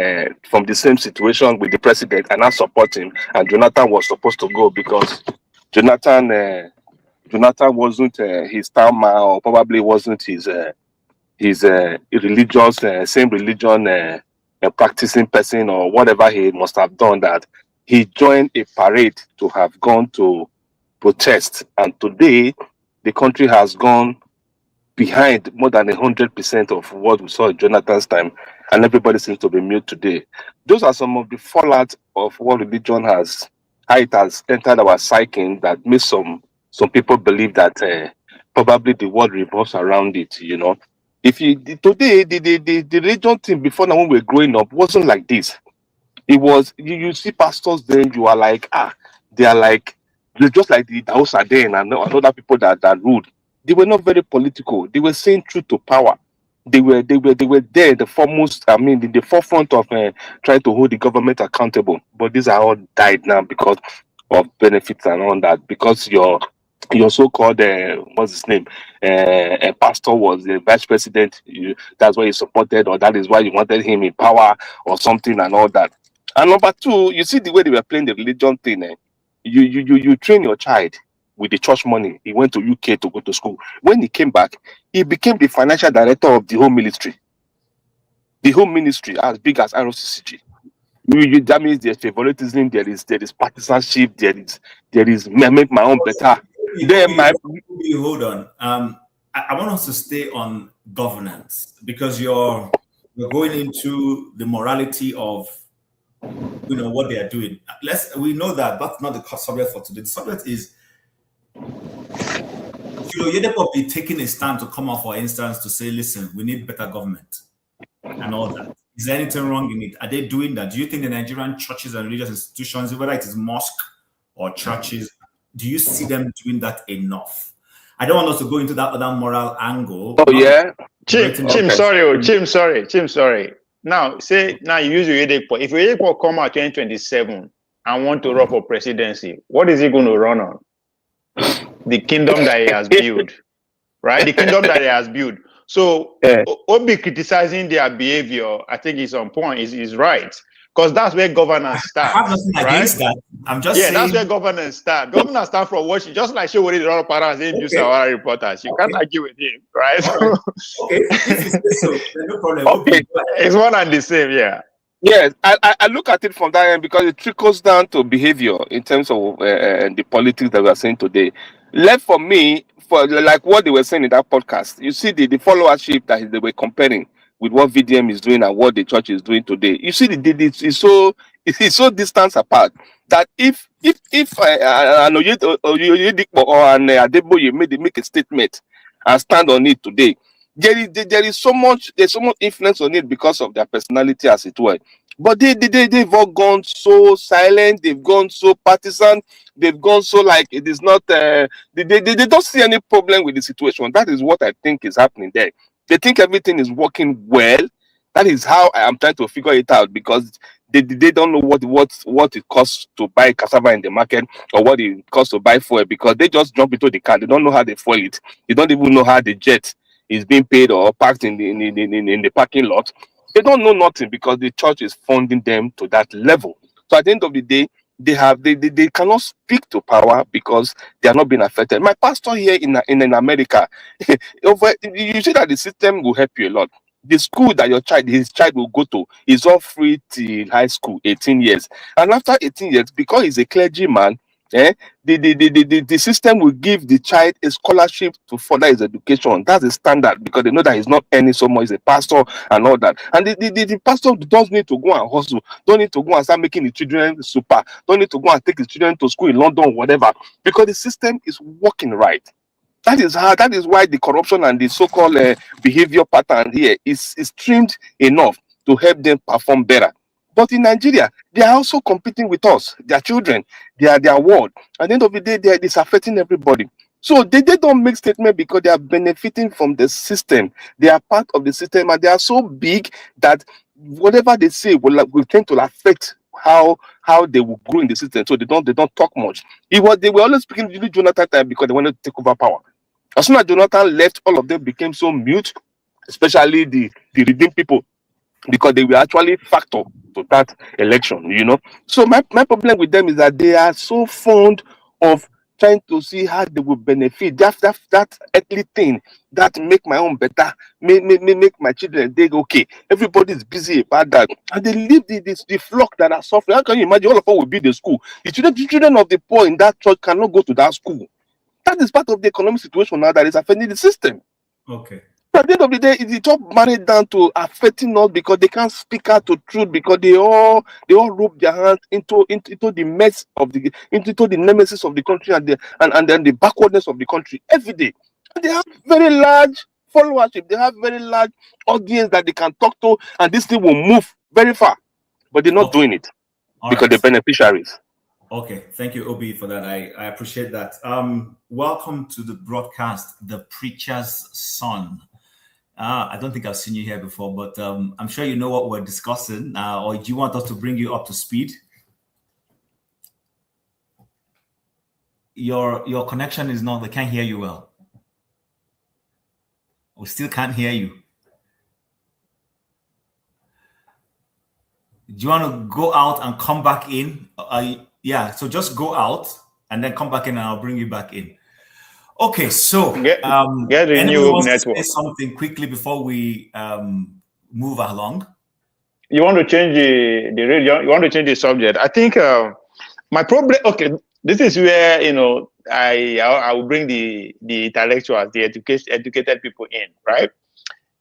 S20: from the same situation with the president and I support him, and Jonathan was supposed to go because Jonathan wasn't his town man, or probably wasn't his religious same religion practicing person, or whatever he must have done, that he joined a parade to have gone to protest, and today the country has gone behind more than 100% of what we saw in Jonathan's time, and everybody seems to be mute today. Those are some of the fallout of what religion has, how it has entered our psyche, that makes some people believe that probably the world revolves around it. You know, if you today the religion thing before now when we were growing up wasn't like this. It was you see pastors then you are like they are like they're just like the Hausa then and other people that ruled. They were not very political. They were saying truth to power. They were there, the foremost. I mean, in the forefront of trying to hold the government accountable. But these are all died now because of benefits and all that. Because your so-called what's his name, a pastor was the vice president. That's why you supported, or that is why you wanted him in power, or something and all that. And number two, you see the way they were playing the religion thing. You train your child with the church money. He went to UK to go to school. When he came back, he became the financial director of the home ministry. The home ministry, as big as ROCCG. That means there's favoritism, there is partisanship, there is make my own better.
S4: Hold on. I want us to stay on governance because you're going into the morality of what they are doing. We know that that's not the subject for today. The subject is Yedeko be taking a stand to come out, for instance, to say, listen, we need better government and all that. Is there anything wrong in it? Are they doing that? Do you think the Nigerian churches and religious institutions, whether it is mosque or churches, do you see them doing that enough? I don't want us to go into that other moral angle.
S20: Oh, yeah?
S3: Chim, sorry. Now you use your Yedeko. If your Yedeko come out 2027 and want to run for presidency, what is he going to run on? The kingdom that he has built, right? The kingdom that he has built. So, Obi criticizing their behavior, I think is on point, is right. Because that's where governance starts.
S4: I have nothing against that. I'm just saying.
S3: That's where governance starts. Governance starts from watching, just like Shewori the other parents introduced our reporters. You can't argue with him, right?
S4: Okay, so no problem.
S3: Okay. It's one and the same, yeah.
S20: Yes, I look at it from that end because it trickles down to behavior in terms of the politics that we are saying today. Left for me, for like what they were saying in that podcast, you see the followership that they were comparing with what VDM is doing and what the church is doing today. You see, it's so distant apart that if Oyedipo and Adeboye make a statement and stand on it today, there's so much influence on it because of their personality, as it were. But they've all gone so silent, they've gone so partisan, they've gone so like it is not they don't see any problem with the situation. That is what I think is happening there. They think everything is working well. That is how I am trying to figure it out, because they don't know what it costs to buy cassava in the market or what it costs to buy fuel, because they just jump into the car. They don't know how they fuel it. They don't even know how the jet is being paid or parked in the parking lot. They don't know nothing because the church is funding them to that level. So at the end of the day, they cannot speak to power because they are not being affected. My pastor here in America, you see that the system will help you a lot. The school that his child will go to is all free till high school, 18 years. And after 18 years, because he's a clergyman, the system will give the child a scholarship to further his education. That's the standard, because they know that he's not earning so much, he's a pastor and all that. And the pastor doesn't need to go and hustle, don't need to go and start making the children super, don't need to go and take his children to school in London or whatever, because the system is working right. That is why the corruption and the so-called behavior pattern here is trimmed enough to help them perform better. But in Nigeria, they are also competing with us, their children, their world. At the end of the day, it's affecting everybody. So they don't make statements because they are benefiting from the system. They are part of the system, and they are so big that whatever they say will tend to affect how they will grow in the system. So they don't talk much. They were always speaking to Jonathan time because they wanted to take over power. As soon as Jonathan left, all of them became so mute, especially the redeemed people, because they were actually factor to that election, So my problem with them is that they are so fond of trying to see how they will benefit. That earthly thing that make my own better, make my children they okay. Everybody is busy about that, and they leave the flock that are suffering. How can you imagine all of us will be the school? The children of the poor in that church cannot go to that school. That is part of the economic situation now that is affecting the system.
S4: Okay.
S20: So at the end of the day, it's just married down to affecting us because they can't speak out to truth because they all rope their hands into the mess of into the nemesis of the country and then the backwardness of the country every day. And they have very large followership. They have very large audience that they can talk to, and this thing will move very far. But they're not doing it because they're beneficiaries.
S4: Okay, thank you, Obi, for that. I appreciate that. Welcome to the broadcast, The Preacher's Son. I don't think I've seen you here before, but I'm sure you know what we're discussing. Or do you want us to bring you up to speed? Your connection is not, they can't hear you well. We still can't hear you. Do you want to go out and come back in? Yeah, so just go out and then come back in and I'll bring you back in. Okay, so
S3: get a
S4: anybody
S3: new
S4: wants
S3: network.
S4: to say something quickly before we move along?
S3: You want to change the radio? You want to change the subject? I think my problem. Okay, this is where I will bring the intellectuals, the educated people in, right?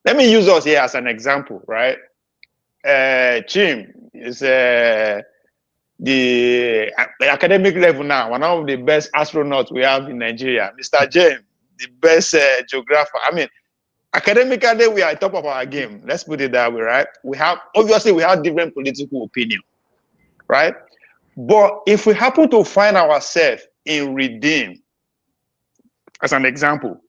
S3: Let me use us here as an example, right? Chim is the academic level now, one of the best astronauts we have in Nigeria. Mr. James, the best geographer. I mean, academically, we are at top of our game. Let's put it that way, right? We have different political opinion, right? But if we happen to find ourselves in Redeem, as an example,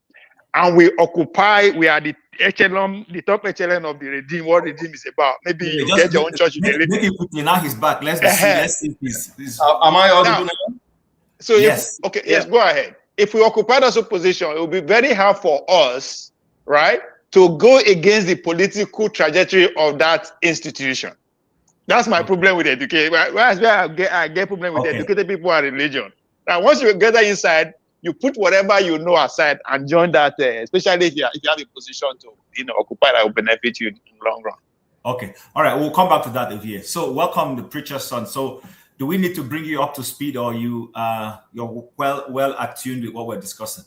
S3: and we are the echelon, the top echelon of the Redeem, what Redeem is about. Maybe you get your own church.
S4: Make it quickly. Now he's back. Let's see if he's
S20: Am I audible now?
S3: So
S4: yes.
S3: Yes, go ahead. If we occupy that position, it will be very hard for us, right, to go against the political trajectory of that institution. That's my problem with education. Whereas I get problem with educated people and religion. Now, once you get that inside, you put whatever you know aside and join that, especially if you have a position to occupy that will benefit you in the long run.
S4: Okay. All right. We'll come back to that over here. So welcome, the preacher's son. So do we need to bring you up to speed, or you're well attuned with what we're discussing?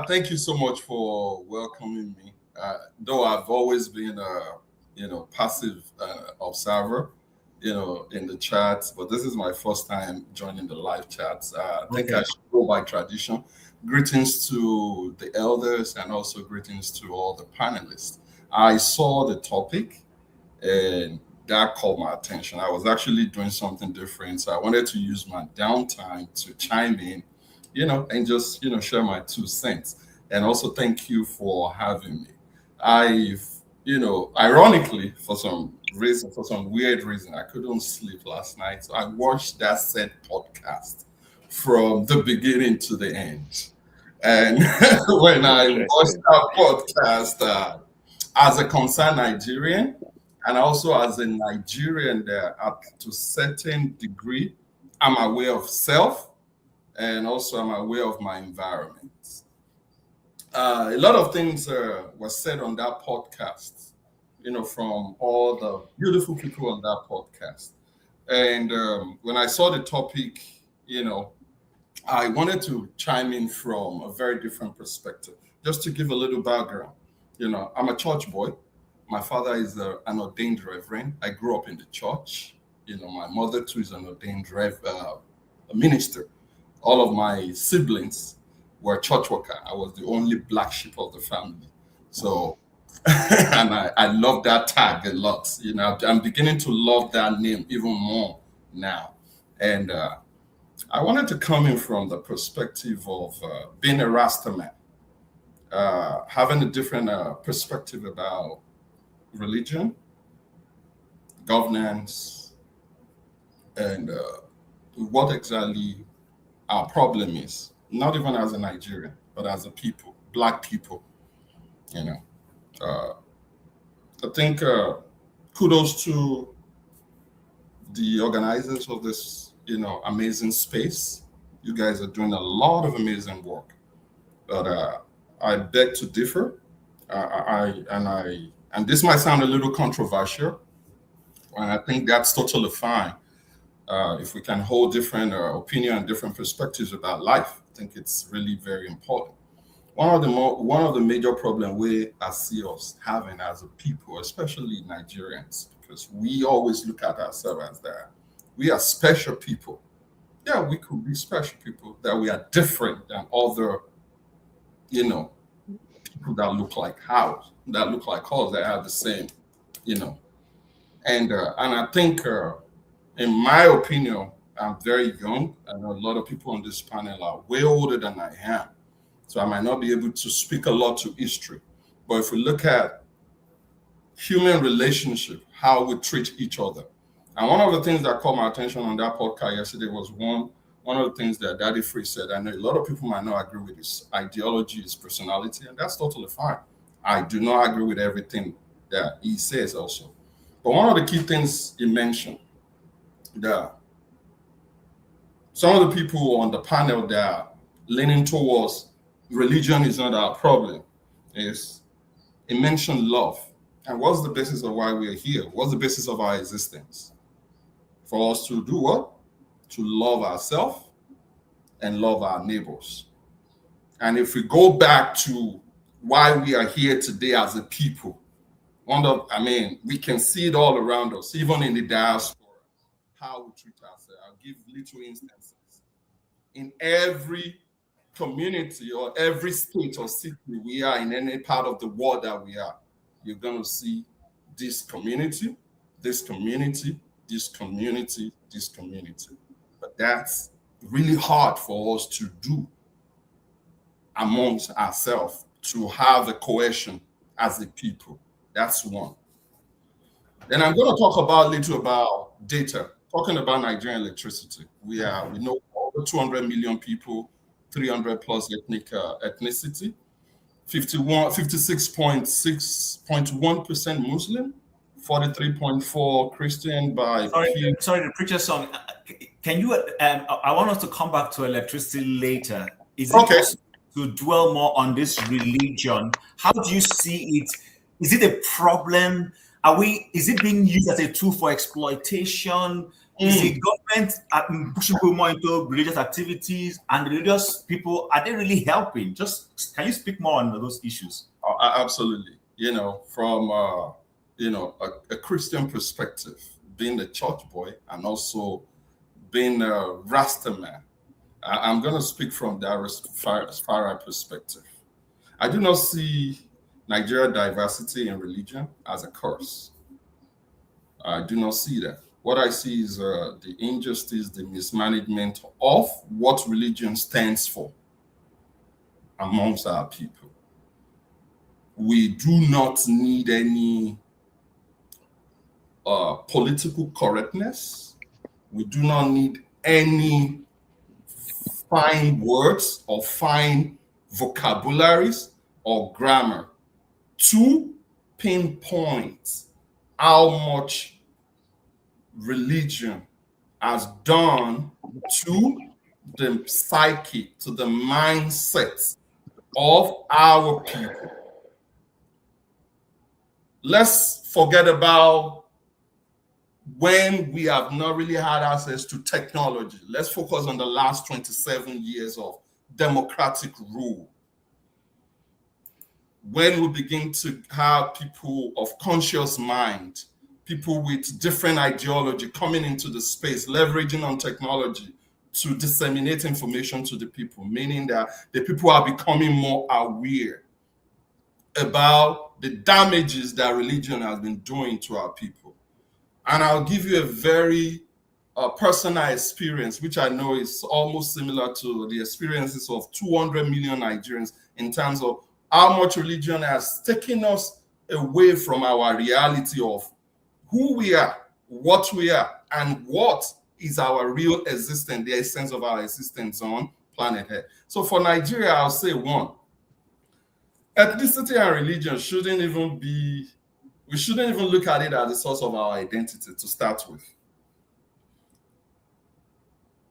S2: Thank you so much for welcoming me. Though I've always been a passive observer, in the chats, but this is my first time joining the live chats. I think I should go by tradition. Greetings to the elders and also greetings to all the panelists. I saw the topic and that caught my attention. I was actually doing something different, so I wanted to use my downtime to chime in, and just share my 2 cents. And also thank you for having me. I've ironically, for some weird reason, I couldn't sleep last night. So I watched that said podcast from the beginning to the end. And when I watched that podcast as a concerned Nigerian, and also as a Nigerian that up to a certain degree, I'm aware of self, and also I'm aware of my environment. A lot of things were said on that podcast, from all the beautiful people on that podcast. And when I saw the topic, I wanted to chime in from a very different perspective, just to give a little background. I'm a church boy. My father is an ordained reverend. I grew up in the church. My mother too is an ordained minister. All of my siblings were church worker. I was the only black sheep of the family. So, and I love that tag a lot. I'm beginning to love that name even more now. And I wanted to come in from the perspective of being a Rasta man, having a different perspective about religion, governance, and what exactly our problem is, not even as a Nigerian, but as a people, black people. I think kudos to the organizers of this, amazing space. You guys are doing a lot of amazing work, but I beg to differ. And this might sound a little controversial, and I think that's totally fine. If we can hold different opinion and different perspectives about life, I think it's really very important. One of the major problems we see us having as a people, especially Nigerians, because we always look at ourselves as that we are special people. Yeah, we could be special people, that we are different than other, people that look like us, that have the same, And I think, in my opinion, I'm very young, and a lot of people on this panel are way older than I am. So I might not be able to speak a lot to history. But if we look at human relationship, how we treat each other. And one of the things that caught my attention on that podcast yesterday was one of the things that Daddy Free said. I know a lot of people might not agree with his ideology, his personality, and that's totally fine. I do not agree with everything that he says also. But one of the key things he mentioned, that some of the people on the panel that are leaning towards religion is not our problem, is he mentioned love. And what's the basis of why we are here? What's the basis of our existence? For us to do what? To love ourselves and love our neighbors. And if we go back to why we are here today as a people, we can see it all around us, even in the diaspora, how we treat ourselves. I'll give little instances. In every community or every state or city we are, in any part of the world that we are, you're going to see this community, this community, this community, this community. But that's really hard for us to do amongst ourselves, to have a cohesion as a people. That's one. Then I'm going to talk a little about data, talking about Nigerian electricity. We know over 200 million people, 300 plus ethnicity, 56.1% Muslim, 43.4 Christian by.
S4: Sorry, the preacher song. Can you? I want us to come back to electricity later. Is it possible to dwell more on this religion? How do you see it? Is it a problem? Is it being used as a tool for exploitation? Is the government pushing people more into religious activities, and religious people, are they really helping? Can you speak more on those issues?
S2: Absolutely. From a Christian perspective, being a church boy and also being a Rasta man, I'm going to speak from that Rastafari perspective. I do not see Nigeria diversity in religion as a curse. I do not see that. What I see is the injustice, the mismanagement of what religion stands for amongst our people. We do not need any political correctness. We do not need any fine words or fine vocabularies or grammar to pinpoint how much religion has done to the psyche, to the mindset of our people. Let's forget about when we have not really had access to technology. Let's focus on the last 27 years of democratic rule. When we begin to have people of conscious mind, people with different ideology coming into the space, leveraging on technology to disseminate information to the people, meaning that the people are becoming more aware about the damages that religion has been doing to our people. And I'll give you a very personal experience, which I know is almost similar to the experiences of 200 million Nigerians in terms of how much religion has taken us away from our reality of who we are, what we are, and what is our real existence, the essence of our existence on planet Earth. So for Nigeria, I'll say one, ethnicity and religion we shouldn't even look at it as the source of our identity to start with.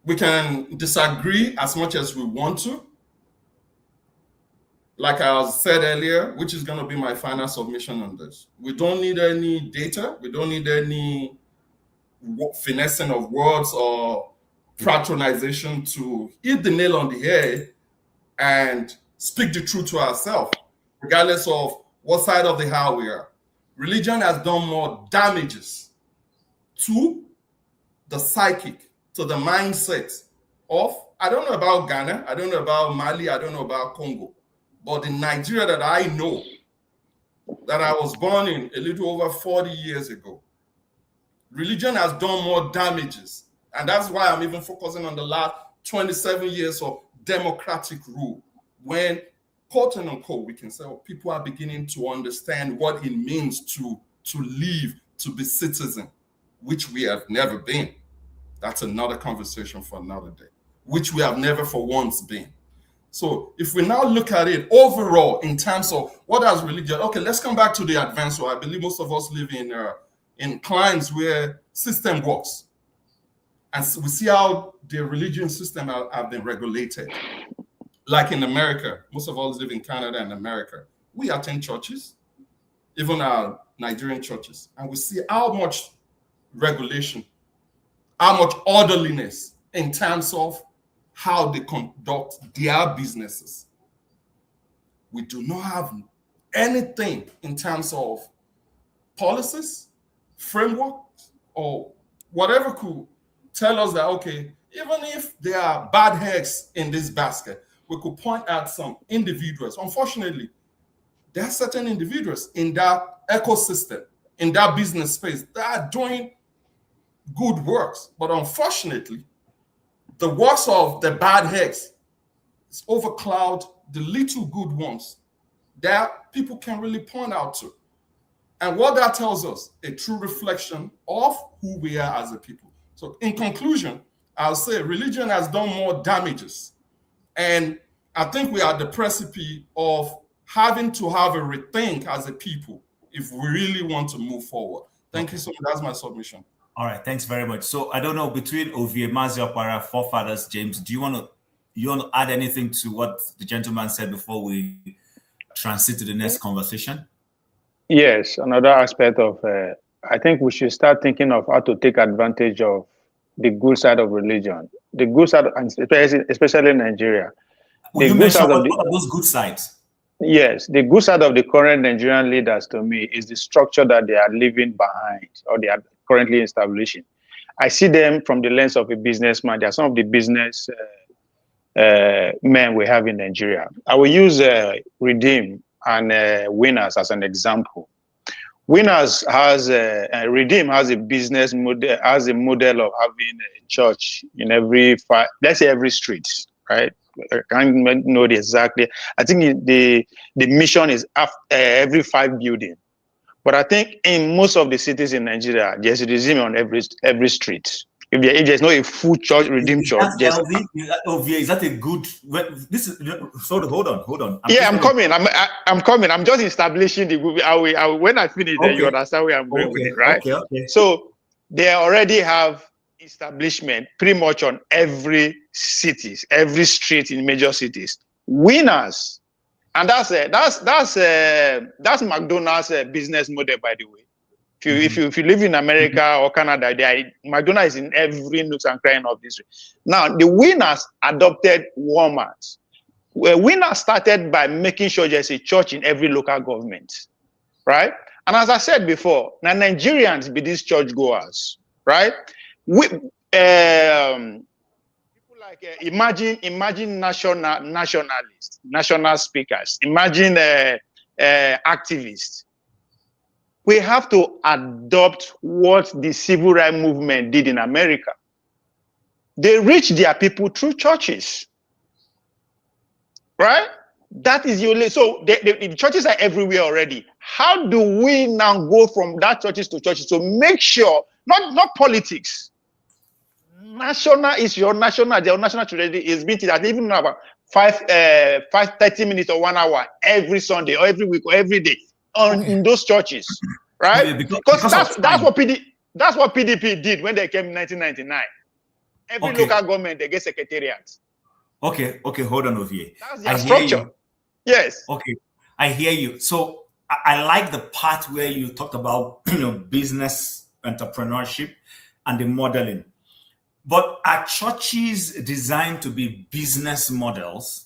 S2: We can disagree as much as we want to. Like I said earlier, which is going to be my final submission on this. We don't need any data. We don't need any finessing of words or patronization to hit the nail on the head and speak the truth to ourselves, regardless of what side of the house we are. Religion has done more damages to the psychic, to the mindset of, I don't know about Ghana, I don't know about Mali, I don't know about Congo, but in Nigeria that I know, that I was born in a little over 40 years ago, religion has done more damages. And that's why I'm even focusing on the last 27 years of democratic rule, when, quote unquote, we can say, well, people are beginning to understand what it means to live, to be citizen, which we have never been. That's another conversation for another day, which we have never for once been. So if we now look at it overall in terms of what has religion, okay, let's come back to the advanced world. I believe most of us live in climes where system works. And so we see how the religion system have been regulated. Like in America, most of us live in Canada and America. We attend churches, even our Nigerian churches, and we see how much regulation, how much orderliness in terms of how they conduct their businesses. We do not have anything in terms of policies, frameworks, or whatever could tell us that, okay, even if there are bad eggs in this basket, we could point out some individuals. Unfortunately, there are certain individuals in that ecosystem, in that business space, that are doing good works. But unfortunately, the works of the bad eggs is overcloud the little good ones that people can really point out to. And what that tells us, a true reflection of who we are as a people. So in conclusion, I'll say religion has done more damages. And I think we are at the precipice of having to have a rethink as a people if we really want to move forward. Thank you so much. That's my submission.
S4: All right, thanks very much. So I don't know, between Ovie, Maziopara, Forefathers, James, do you want to add anything to what the gentleman said before we transit to the next conversation?
S3: Yes, another aspect of, I think we should start thinking of how to take advantage of the good side of religion. The good side, especially in Nigeria.
S4: Well, you mentioned what are those good sides?
S3: Yes, the good side of the current Nigerian leaders to me is the structure that they are leaving behind or they are currently establishing. I see them from the lens of a businessman. They are some of the business men we have in Nigeria. I will use Redeem and Winners as an example. Winners has Redeem has a business model, has a model of having a church in every let's say every street, right? I can't know exactly. I think the mission is every 5 buildings. But I think in most of the cities in Nigeria, there's a Redeem on every street. If there's not a full church, Redeem church,
S4: is that a good? This is sorry. Hold on.
S3: I'm coming. I'm coming. I'm just establishing the movie. When I finish, then you understand where I'm going with it, right?
S4: Okay.
S3: So they already have establishment pretty much on every cities, every street in major cities. Winners, and that's McDonald's business model, by the way. If you live in America or Canada, McDonald's is in every nook and cranny of this. Now, the Winners adopted Walmart. Winners started by making sure there's a church in every local government, right? And as I said before, now Nigerians be these churchgoers, right? People like imagine nationalists, national speakers, imagine activists. We have to adopt what the civil rights movement did in America. They reach their people through churches, right? That is the only, so the churches are everywhere already. How do we now go from that churches to churches to make sure, not politics, national is your national tragedy is being at even about 30 minutes or 1 hour every Sunday or every week or every day in those churches, right? Because that's what PDP did when they came in 1999. Every
S4: Okay.
S3: local government, they get secretariats.
S4: Okay, hold on, Ovie.
S3: That's
S4: I
S3: their
S4: hear
S3: structure.
S4: you.
S3: Yes.
S4: Okay, I hear you. So I like the part where you talked about business entrepreneurship and the modeling. But are churches designed to be business models?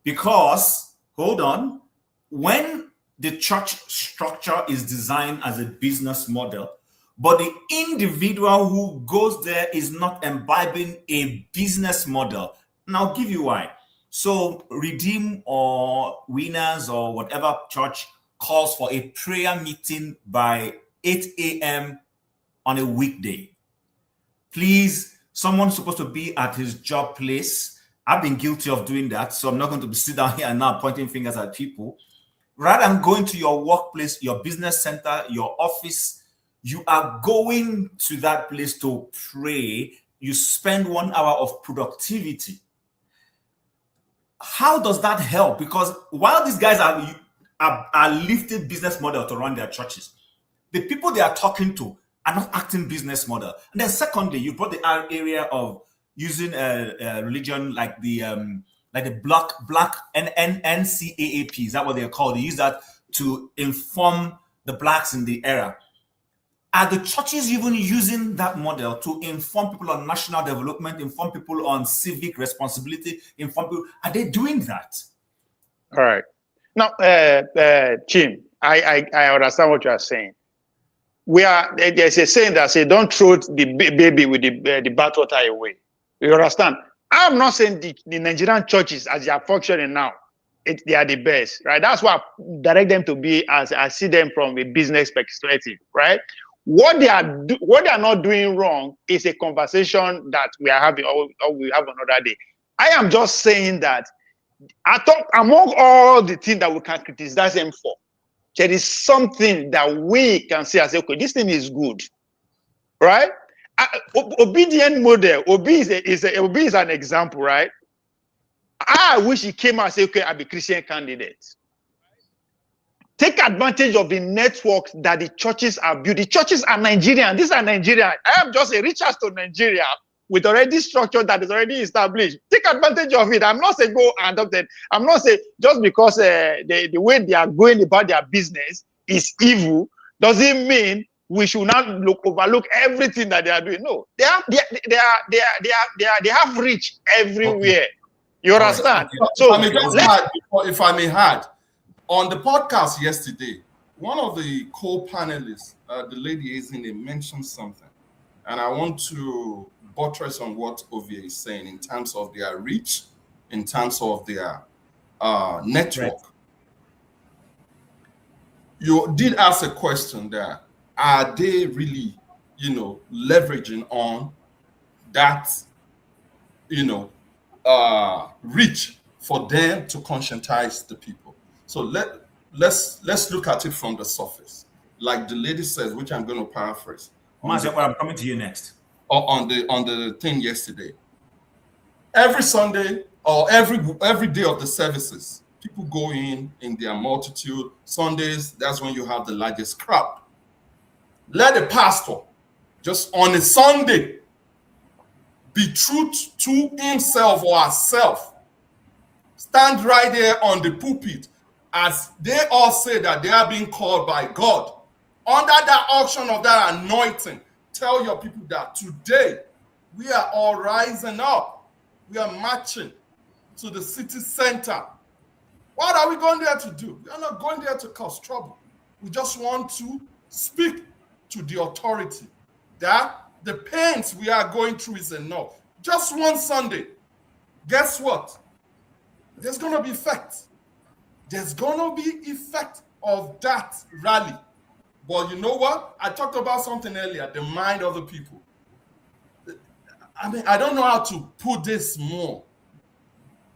S4: Because, hold on, when the church structure is designed as a business model, but the individual who goes there is not imbibing a business model. And I'll give you why. So Redeem or Winners or whatever church calls for a prayer meeting by 8 a.m. on a weekday. Please, someone's supposed to be at his job place. I've been guilty of doing that, so I'm not going to sit down here and now pointing fingers at people. Rather than going to your workplace, your business center, your office, you are going to that place to pray. You spend 1 hour of productivity. How does that help? Because while these guys are lifting business model to run their churches, the people they are talking to are not acting business model. And then secondly, you brought the area of using religion like the black NCAAP. Is that what they're called? They use that to inform the blacks in the era. Are the churches even using that model to inform people on national development, inform people on civic responsibility, inform people? Are they doing that?
S3: All right. Now, Chim, I understand what you are saying. There's a saying that says, don't throw the baby with the bathwater away. You understand? I'm not saying the Nigerian churches, as they are functioning now, they are the best, right? That's why I direct them to be as I see them from a business perspective, right? What they are not doing wrong is a conversation that we are having, or we have another day. I am just saying that I thought among all the things that we can criticize them for, there is something that we can say as okay, this thing is good, right? Obedient model. Obi is an example, right? I wish he came and said, okay, I'll be Christian candidate. Take advantage of the networks that the churches are built. The churches are Nigerian. These are Nigerian. I am just a reachers to Nigeria with already structure that is already established. Take advantage of it. I'm not saying go and adopt it. I'm not saying just because the way they are going about their business is evil doesn't mean we should not overlook everything that they are doing. No, they have reach everywhere. Okay. You understand?
S2: Okay. So if I may add, on the podcast yesterday, one of the co-panelists, the lady Ezine, mentioned something, and I want to buttress on what Ovie is saying in terms of their reach, in terms of their network. Right. You did ask a question there. Are they really, leveraging on that, reach for them to conscientize the people? So let's look at it from the surface, like the lady says, which I'm going to paraphrase.
S4: I'm coming to you next.
S2: On the thing yesterday. Every Sunday or every day of the services, people go in their multitude. Sundays, that's when you have the largest crowd. Let a pastor just on a Sunday be true to himself or herself. Stand right there on the pulpit as they all say that they are being called by God. Under that auction of that anointing, tell your people that today we are all rising up. We are marching to the city center. What are we going there to do? We are not going there to cause trouble. We just want to speak to the authority that the pains we are going through is enough. Just one Sunday. Guess what? There's going to be effect. There's going to be effect of that rally. But you know what? I talked about something earlier, the mind of the people. I mean, I don't know how to put this more.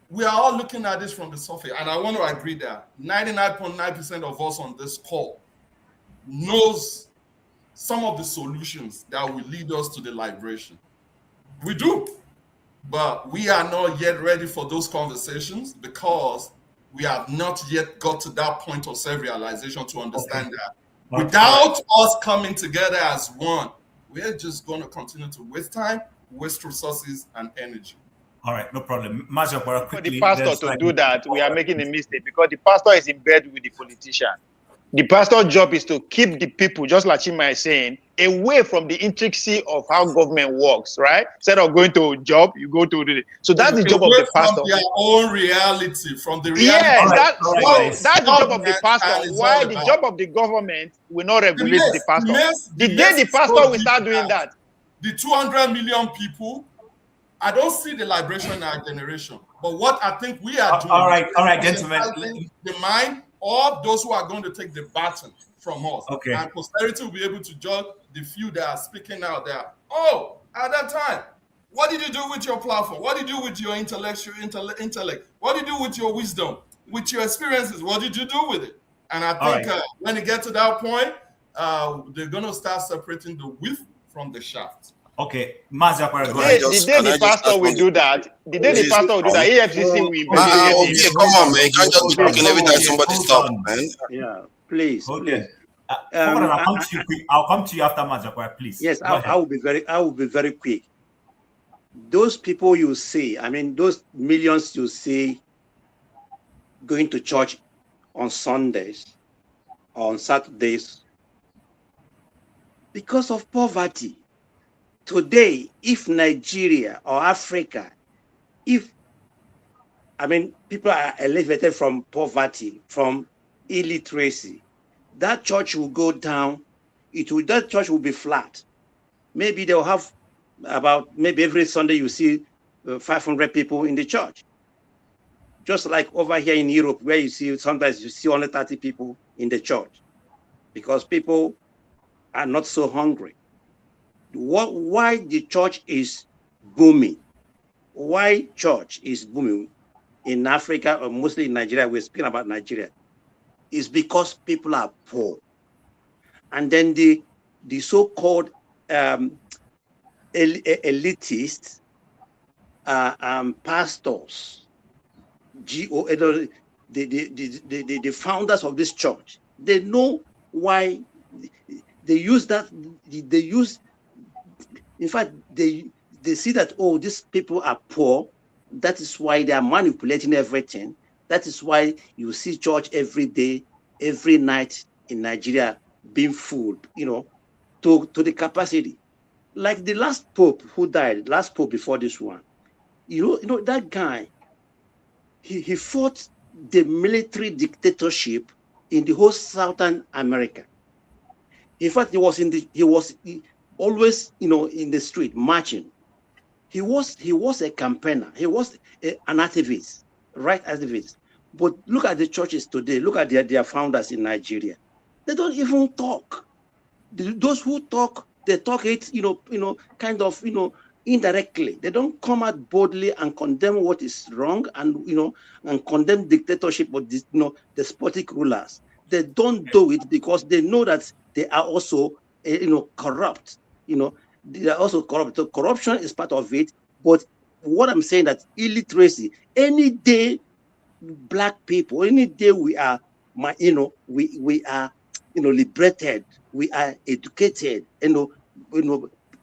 S2: We are all looking at this from the surface, and I want to agree that 99.9% of us on this call knows some of the solutions that will lead us to the liberation. We do, but we are not yet ready for those conversations because we have not yet got to that point of self-realization to understand that. Without us coming together as one, we're just going to continue to waste time waste resources and energy.
S4: All right, no problem. Majapara,
S3: For
S4: quickly.
S3: the pastor to do that, we are making a mistake because the pastor is in bed with the politician. The pastor's job is to keep the people, just like Chima is saying, away from the intricacy of how government works, right? Instead of going to a job, you go to the... So that's the job of the pastor.
S2: From their own reality, from the reality.
S3: Yes, that's the job of the
S2: And
S3: pastor.
S2: it's
S3: Why
S2: all
S3: the
S2: about-
S3: job of the government will not regulate the pastor? The day
S2: mess
S3: the
S2: is
S3: pastor
S2: so
S3: will start doing that.
S2: The 200 million people, I don't see the liberation in our generation. But what I think we are doing...
S4: all right,
S2: is
S4: gentlemen.
S2: sensitizing the mind of those who are going to take the baton from us.
S4: Okay.
S2: And posterity will be able to judge the few that are speaking out there. Oh, at that time, what did you do with your platform? What did you do with your intellectual intellect? What did you do with your wisdom? With your experiences? What did you do with it? And I think when it gets to that point, they're going to start separating the wheat from the shaft.
S4: Okay, Majapara, go
S3: The
S4: ahead.
S3: day the pastor will do that, EFCC will investigate him.
S21: Come on, man. You can't just be talking every time somebody stop, man.
S19: Yeah, please.
S4: Okay.
S19: Please.
S4: I'll come to you after Majapara, please.
S19: Yes,
S4: Go
S19: I
S4: ahead.
S19: will be very quick. Those people you see, I mean, those millions you see going to church on Sundays, on Saturdays, because of poverty. Today, if Nigeria or Africa, people are elevated from poverty, from illiteracy, that church will go down. That church will be flat. Maybe they'll have maybe every Sunday you see 500 people in the church. Just like over here in Europe, where sometimes you see only 30 people in the church because people are not so hungry. Why the church is booming? Why church is booming in Africa or mostly in Nigeria? We're speaking about Nigeria. Is because people are poor, and then the so-called elitists, pastors, the founders of this church, they know why they use that. In fact, they see that, oh, these people are poor. That is why they are manipulating everything. That is why you see church every day, every night in Nigeria being full, to the capacity. Like the last pope who died, last pope before this one, that guy, he fought the military dictatorship in the whole Southern America. In fact, he was always, in the street marching. He was a campaigner. He was an activist, right activist. But look at the churches today. Look at their founders in Nigeria. They don't even talk. Those who talk, they talk it, kind of, indirectly. They don't come out boldly and condemn what is wrong and condemn dictatorship or despotic rulers. They don't do it because they know that they are also, corrupt. They are also corrupt. So corruption is part of it. But what I'm saying that illiteracy, any day Black people, any day we are, we are, liberated, we are educated,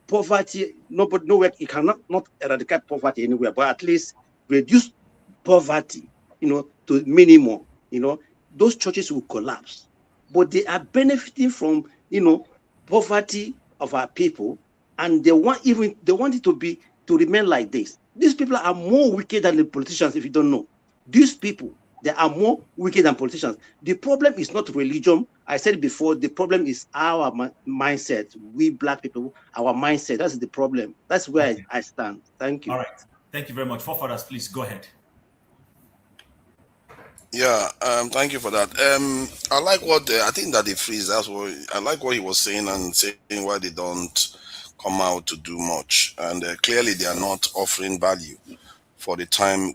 S19: poverty, nowhere, you cannot not eradicate poverty anywhere, but at least reduce poverty, to minimum, those churches will collapse. But they are benefiting from, poverty of our people, and they want it to remain like this. These people are more wicked than the politicians, if you don't know. These people, they are more wicked than politicians. The problem is not religion. I said before, the problem is our mindset. We Black people, our mindset. That's the problem. That's where I stand. Thank you.
S4: All right. Thank you very much. Forefathers, please go ahead.
S21: Yeah, thank you for that. I like I think that they freeze. That's what I like what he was saying and saying why they don't come out to do much. And clearly they are not offering value for the time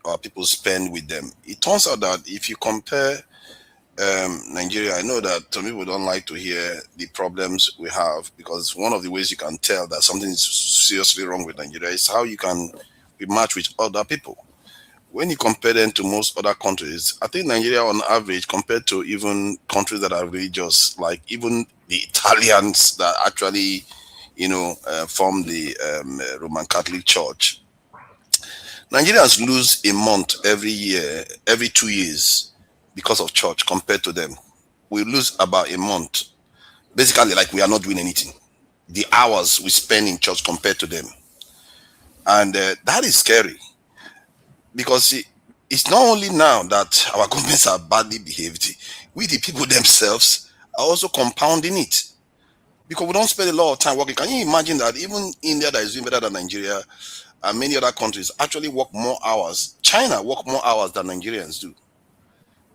S21: our people spend with them. It turns out that if you compare Nigeria, I know that some people don't like to hear the problems we have, because one of the ways you can tell that something is seriously wrong with Nigeria is how you can be matched with other people. When you compare them to most other countries, I think Nigeria on average, compared to even countries that are religious, like even the Italians that actually, formed the Roman Catholic Church. Nigerians lose a month every year, every 2 years, because of church compared to them. We lose about a month. Basically, like we are not doing anything. The hours we spend in church compared to them. And that is scary. Because it's not only now that our governments are badly behaved, we, the people themselves, are also compounding it. Because we don't spend a lot of time working. Can you imagine that even India, that is doing better than Nigeria, and many other countries actually work more hours? China work more hours than Nigerians do.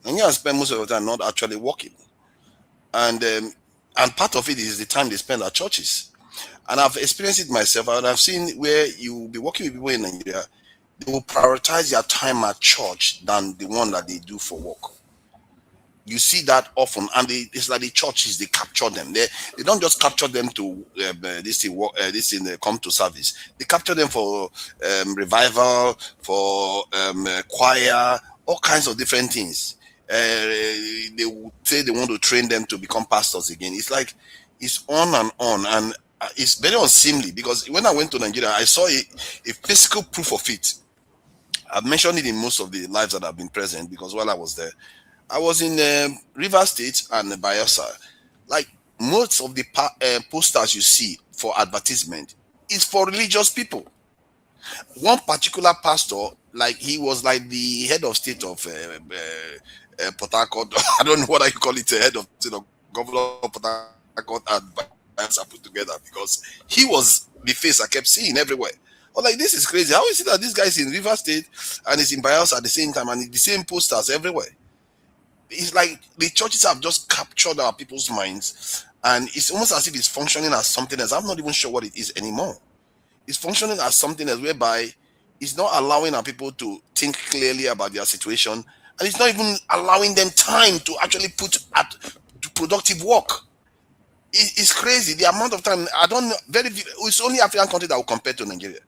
S21: Nigerians spend most of the time not actually working. And part of it is the time they spend at churches. And I've experienced it myself, and I've seen where you will be working with people in Nigeria, they will prioritize their time at church than the one that they do for work. You see that often, and it's like the churches, they capture them. They don't just capture them to come to service. They capture them for revival, for choir, all kinds of different things. They would say they want to train them to become pastors again. It's like it's on, and it's very unseemly, because when I went to Nigeria, I saw a physical proof of it. I've mentioned it in most of the lives that have been present, because while I was there, I was in River State and Bayelsa. Like most of the posters you see for advertisement is for religious people. One particular pastor, like he was like the head of state of Port Harcourt. I don't know what you call it, head of state of governor of Port Harcourt and Bayelsa put together, because he was the face I kept seeing everywhere. I was like, this is crazy. How is it that this guy is in River State and is in Bayelsa at the same time, and the same posters everywhere? It's like the churches have just captured our people's minds, and it's almost as if it's functioning as something else. I'm not even sure what it is anymore. It's functioning as something else, whereby it's not allowing our people to think clearly about their situation, and it's not even allowing them time to actually put at productive work. It's crazy the amount of time. It's only African country that will compare to Nigeria.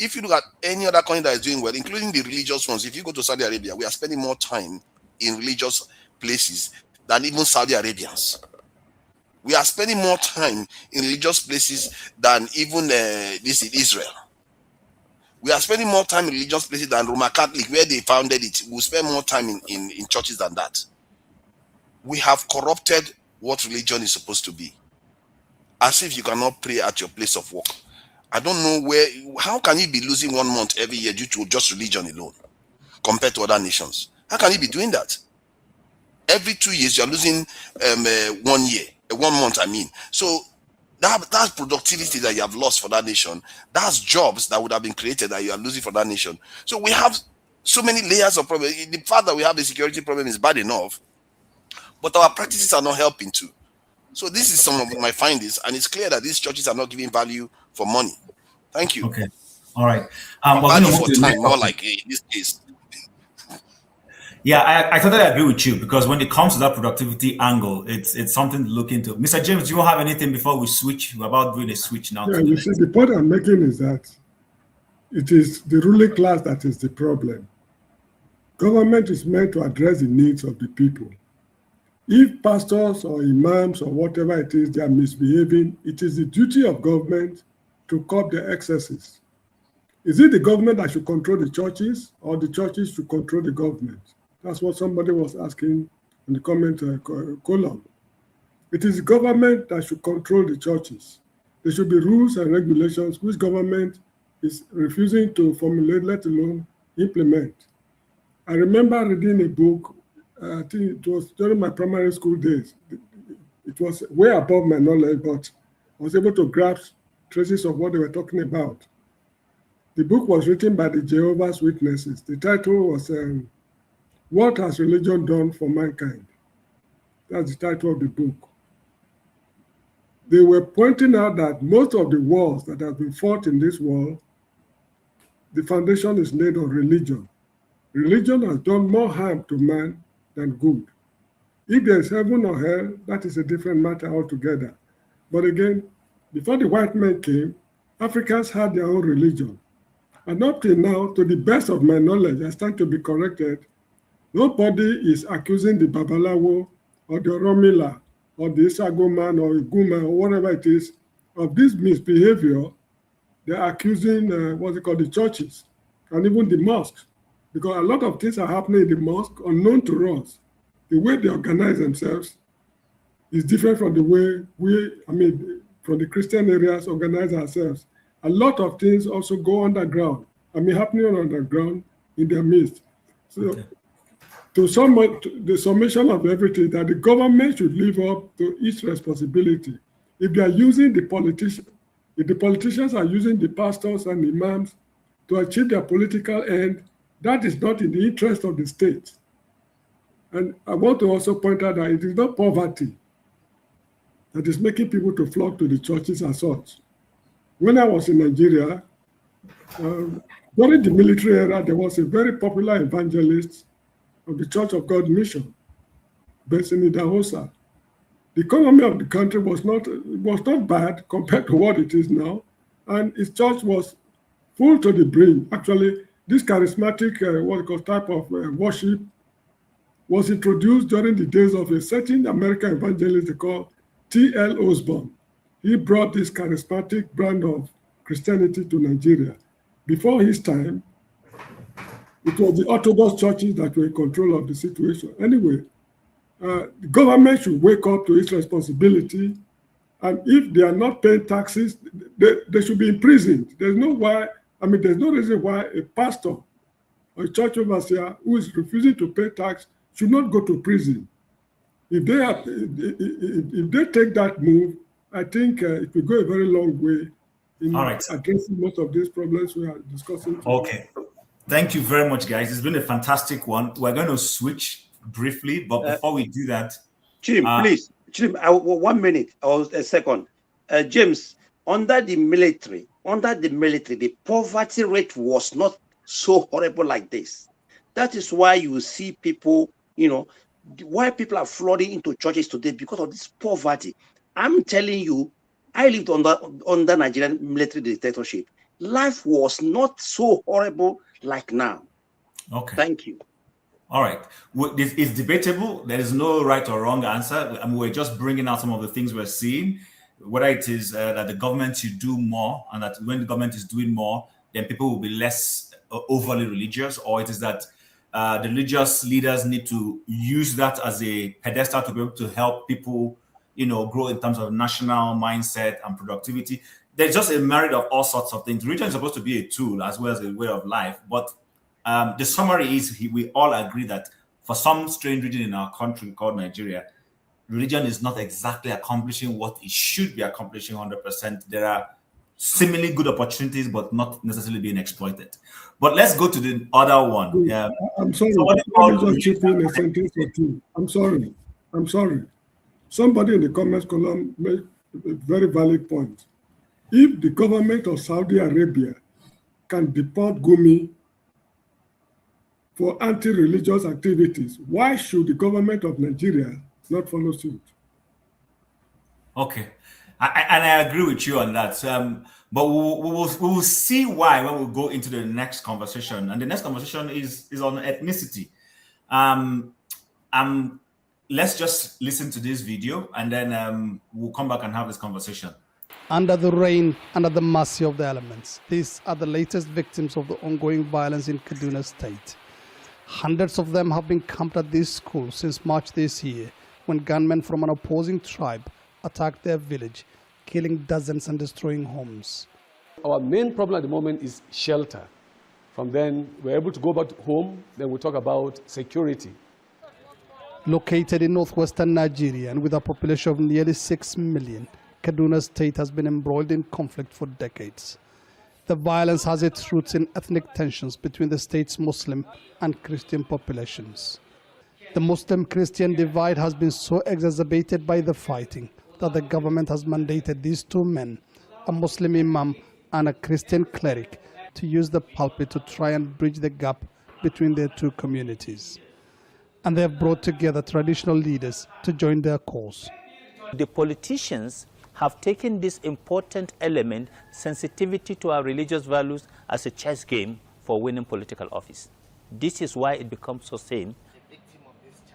S21: If you look at any other country that is doing well, including the religious ones, if you go to Saudi Arabia, we are spending more time in religious places than even Saudi Arabians. We are spending more time in religious places than even this in Israel. We are spending more time in religious places than Roman Catholic, where they founded it. We spend more time in churches than that. We have corrupted what religion is supposed to be. As if you cannot pray at your place of work. I don't know how can you be losing 1 month every year due to just religion alone compared to other nations? How can you be doing that? Every 2 years, you're losing 1 year, 1 month, I mean. So that's productivity that you have lost for that nation. That's jobs that would have been created that you are losing for that nation. So we have so many layers of problem. The fact that we have the security problem is bad enough, but our practices are not helping too. So this is some of my findings, and it's clear that these churches are not giving value for money. Thank you.
S4: Okay. All right.
S21: Value for time, more like in this case.
S4: Yeah, I totally agree with you, because when it comes to that productivity angle, it's something to look into. Mr. James, do you have anything before we switch? We're about doing a switch now.
S13: Yeah, you see, the point I'm making is that it is the ruling class that is the problem. Government is meant to address the needs of the people. If pastors or imams or whatever it is, they are misbehaving, it is the duty of government to curb their excesses. Is it the government that should control the churches, or the churches should control the government? That's what somebody was asking in the comment column. It is the government that should control the churches. There should be rules and regulations which government is refusing to formulate, let alone implement. I remember reading a book, I think it was during my primary school days. It was way above my knowledge, but I was able to grasp traces of what they were talking about. The book was written by the Jehovah's Witnesses. The title was, What Has Religion Done for Mankind? That's the title of the book. They were pointing out that most of the wars that have been fought in this world, the foundation is laid on religion. Religion has done more harm to man than good. If there's heaven or hell, that is a different matter altogether. But again, before the white men came, Africans had their own religion. And up till now, to the best of my knowledge, I stand to be corrected, nobody is accusing the Babalawo or the Romila or the Isago man or Iguma or whatever it is of this misbehavior, they're accusing the churches and even the mosques, because a lot of things are happening in the mosque unknown to us. The way they organize themselves is different from the way from the Christian areas organize ourselves. A lot of things also go underground. Happening on underground in their midst. So, the summation of everything, that the government should live up to its responsibility. If they are using the politicians, if the politicians are using the pastors and imams to achieve their political end, that is not in the interest of the state. And I want to also point out that it is not poverty that is making people to flock to the churches as such. When I was in Nigeria, during the military era, there was a very popular evangelist of the Church of God Mission, based in Idahosa. The economy of the country was not bad compared to what it is now, and his church was full to the brim. Actually, this charismatic type of worship was introduced during the days of a certain American evangelist called T.L. Osborne. He brought this charismatic brand of Christianity to Nigeria. Before his time, it was the Orthodox churches that were in control of the situation. Anyway, the government should wake up to its responsibility, and if they are not paying taxes, they should be imprisoned. There's no reason why a pastor or a church overseer who is refusing to pay tax should not go to prison. If they take that move, I think it will go a very long way in addressing most of these problems we are discussing today.
S4: Okay. Thank you very much, guys. It's been a fantastic one. We're going to switch briefly, but before we do that...
S19: Chim, please. Chim, 1 minute or a second. James, under the military, the poverty rate was not so horrible like this. That is why you see people, why people are flooding into churches today, because of this poverty. I'm telling you, I lived under Nigerian military dictatorship. Life was not so horrible like now.
S4: Okay.
S19: Thank you.
S4: All right. This is debatable. There is no right or wrong answer. We're just bringing out some of the things we're seeing, whether it is that the government should do more, and that when the government is doing more, then people will be less overly religious, or it is that the religious leaders need to use that as a pedestal to be able to help people, grow in terms of national mindset and productivity. There's just a myriad of all sorts of things. Religion is supposed to be a tool as well as a way of life. But the summary is we all agree that for some strange reason in our country called Nigeria, religion is not exactly accomplishing what it should be accomplishing 100%. There are seemingly good opportunities, but not necessarily being exploited. But let's go to the other one.
S13: I'm sorry. Let me just chip in a sentence or two. I'm sorry. Somebody in the comments column made a very valid point. If the government of Saudi Arabia can deport Gumi for anti-religious activities, why should the government of Nigeria not follow suit?
S4: Okay. I agree with you on that. But we will see why when we go into the next conversation. And the next conversation is on ethnicity. Let's just listen to this video, and then we'll come back and have this conversation.
S8: Under the rain, under the mercy of the elements, these are the latest victims of the ongoing violence in Kaduna State. Hundreds of them have been camped at this school since March this year, when gunmen from an opposing tribe attacked their village, killing dozens and destroying homes.
S22: Our main problem at the moment is shelter. From then, we're able to go back home, then we talk about security.
S8: Located in northwestern Nigeria and with a population of nearly 6 million, Kaduna State has been embroiled in conflict for decades. The violence has its roots in ethnic tensions between the state's Muslim and Christian populations. The Muslim-Christian divide has been so exacerbated by the fighting that the government has mandated these two men, a Muslim imam and a Christian cleric, to use the pulpit to try and bridge the gap between their two communities. And they have brought together traditional leaders to join their cause.
S23: The politicians have taken this important element, sensitivity to our religious values, as a chess game for winning political office. This is why it becomes so sane.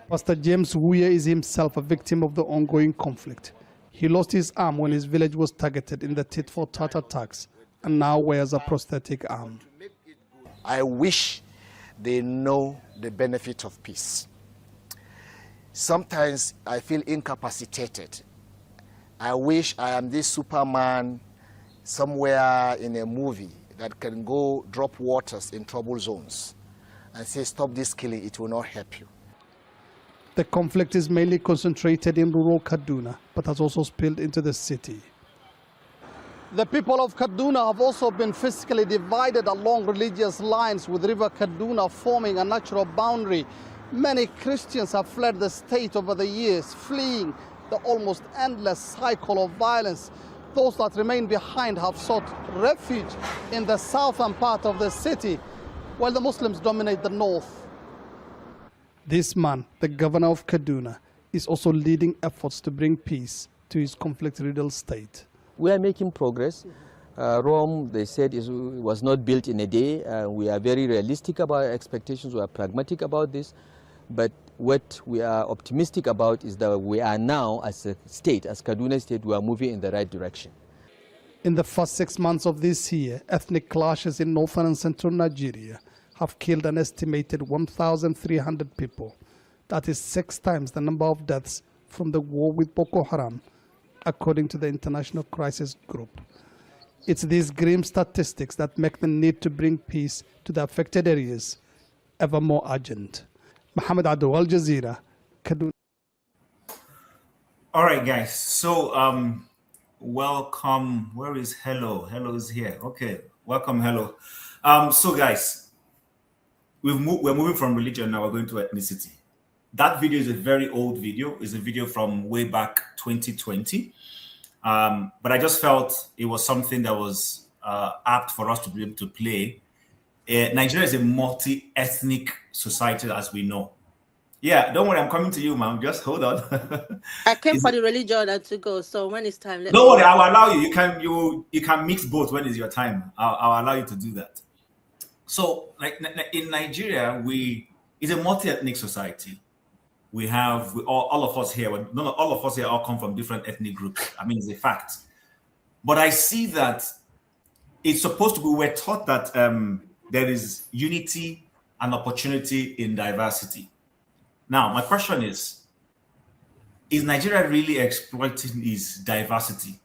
S8: Pastor James Wuye is himself a victim of the ongoing conflict. He lost his arm when his village was targeted in the tit-for-tat attacks and now wears a prosthetic arm.
S7: I wish they know the benefit of peace. Sometimes I feel incapacitated. I wish I am this Superman somewhere in a movie that can go drop waters in trouble zones and say, stop this killing, it will not help you.
S8: The conflict is mainly concentrated in rural Kaduna, but has also spilled into the city. The people of Kaduna have also been physically divided along religious lines, with River Kaduna forming a natural boundary. Many Christians have fled the state over the years, fleeing the almost endless cycle of violence. Those that remain behind have sought refuge in the southern part of the city, while the Muslims dominate the north. This man, the governor of Kaduna, is also leading efforts to bring peace to his conflict-riddled state.
S9: We are making progress. Rome, they said, was not built in a day. We are very realistic about our expectations. We are pragmatic about this. But what we are optimistic about is that we are now, as a state, as Kaduna State, we are moving in the right direction.
S8: In the first 6 months of this year, ethnic clashes in northern and central Nigeria have killed an estimated 1,300 people. That is 6 times the number of deaths from the war with Boko Haram, according to the International Crisis Group. It's these grim statistics that make the need to bring peace to the affected areas ever more urgent. Mohammed Ado, Al Jazeera, Kaduna.
S4: All right, guys. So, welcome. Where is Hello? Hello is here. Okay, welcome, Hello. So, guys, we're moving from religion now. We're going to ethnicity. That video is a very old video. It's a video from way back 2020. But I just felt it was something that was apt for us to be able to play. Nigeria is a multi-ethnic society, as we know. Yeah, don't worry, I'm coming to you, ma'am. Just hold on.
S10: I came for the religion and to go. So when it's time,
S4: don't worry, I'll allow you. You can mix both when it's your time. I'll allow you to do that. So, like in Nigeria, it's a multi-ethnic society. We have all of us here. All of us here all come from different ethnic groups. I mean, it's a fact. But I see that it's supposed to be. We're taught that there is unity and opportunity in diversity. Now, my question is Nigeria really exploiting its diversity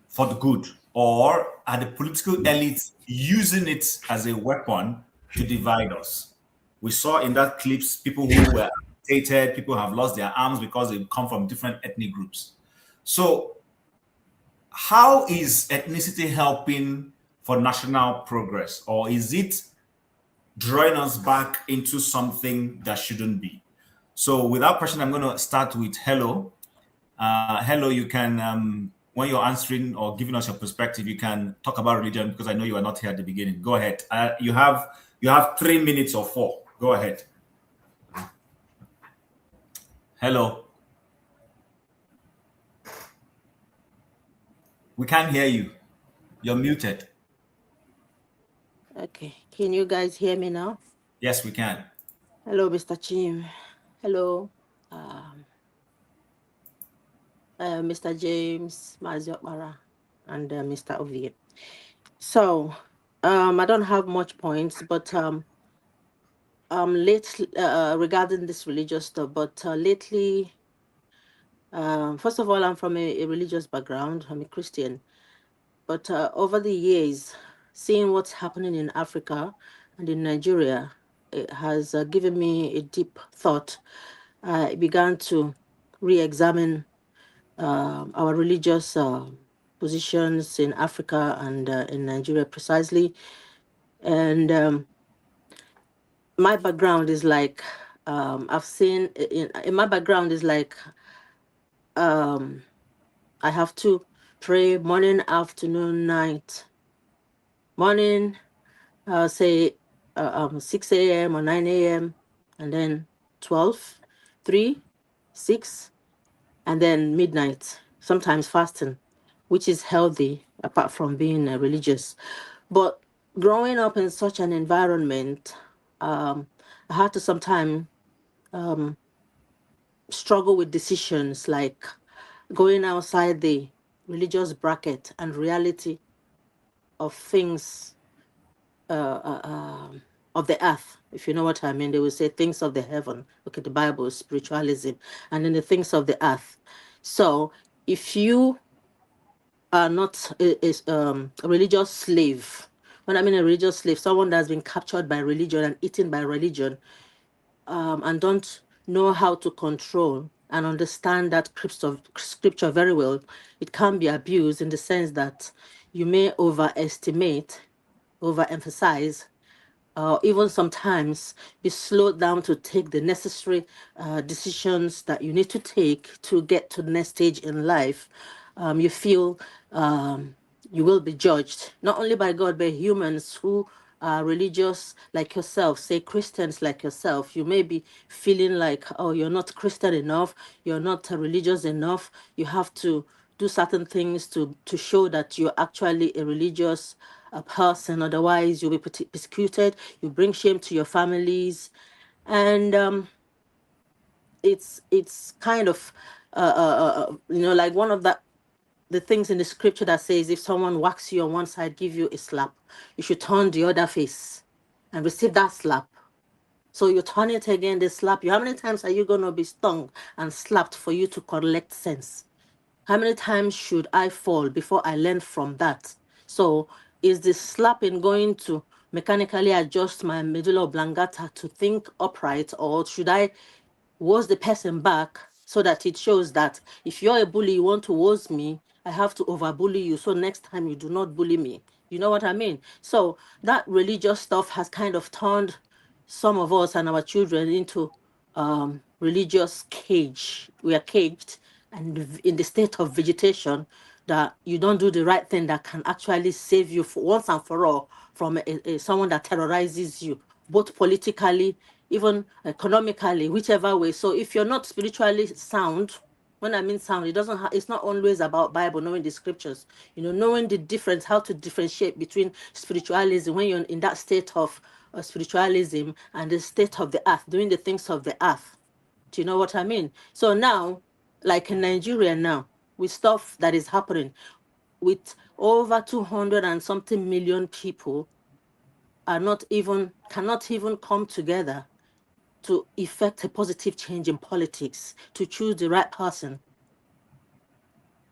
S4: for the good, or are the political elites using it as a weapon to divide us? We saw in that clips people who were amputated, people have lost their arms because they come from different ethnic groups. So how is ethnicity helping for national progress, or is it drawing us back into something that shouldn't be? So without question, I'm going to start with Hello. Hello, you can, when you're answering or giving us your perspective, you can talk about religion, because I know you are not here at the beginning. Go ahead. You have 3 minutes or 4. Go ahead. Hello. We can't hear you. You're muted.
S10: Okay. Can you guys hear me now?
S4: Yes, we can.
S10: Hello, Mr. Chim. Hello. Mr. James, Maziokbara, and Mr. Ovie. So, I don't have much points, but lately, regarding this religious stuff, but lately, first of all, I'm from a religious background. I'm a Christian. But over the years, seeing what's happening in Africa and in Nigeria, it has given me a deep thought. I began to re-examine our religious positions in Africa and in Nigeria precisely. And my background is like, I've seen, in my background is like, I have to pray morning, afternoon, night. Morning, say 6 a.m. or 9 a.m. and then 12, 3, 6, and then midnight, sometimes fasting, which is healthy apart from being religious. But growing up in such an environment, I had to sometimes struggle with decisions like going outside the religious bracket and reality of things of the earth, if you know what I mean. They will say things of the heaven. Look at the Bible, spiritualism, and then the things of the earth. So if you are not a religious slave, when I mean a religious slave, someone that's been captured by religion and eaten by religion, and don't know how to control and understand that scripture very well, it can be abused in the sense that you may overestimate, overemphasize, even sometimes be slowed down to take the necessary decisions that you need to take to get to the next stage in life. You feel you will be judged, not only by God, but humans who are religious like yourself, say Christians like yourself. You may be feeling like, oh, you're not Christian enough, you're not religious enough, you have to do certain things to show that you're actually a religious person. Otherwise, you'll be persecuted. You bring shame to your families, and it's kind of like one of the things in the scripture that says, if someone whacks you on one side, give you a slap, you should turn the other face and receive that slap. So you turn it again, they slap you. How many times are you going to be stung and slapped for you to collect sense? How many times should I fall before I learn from that? So is the slapping going to mechanically adjust my medulla oblongata to think upright, or should I woz the person back so that it shows that if you're a bully, you want to woz me, I have to over-bully you, so next time you do not bully me. You know what I mean? So that religious stuff has kind of turned some of us and our children into religious cage. We are caged and in the state of vegetation, that you don't do the right thing that can actually save you for once and for all from someone that terrorizes you, both politically, even economically, whichever way. So if you're not spiritually sound, when I mean sound, it's not always about Bible, knowing the scriptures, knowing the difference, how to differentiate between spiritualism when you're in that state of spiritualism and the state of the earth, doing the things of the earth. Do you know what I mean? So now, like in Nigeria now, with stuff that is happening, with over 200 and something million people cannot even come together to effect a positive change in politics, to choose the right person.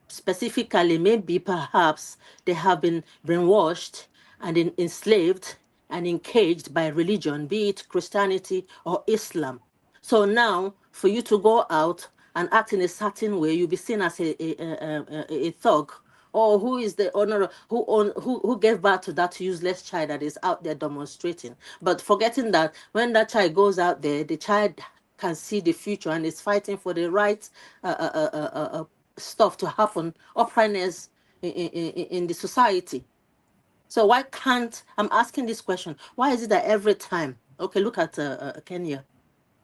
S10: Specifically, maybe perhaps they have been brainwashed and enslaved and encaged by religion, be it Christianity or Islam. So now, for you to go out and act in a certain way, you'll be seen as a thug. Or who is the owner, who gave birth to that useless child that is out there demonstrating? But forgetting that when that child goes out there, the child can see the future and is fighting for the right stuff to happen, uprightness in the society. So why can't, I'm asking this question, why is it that every time, okay, look at Kenya,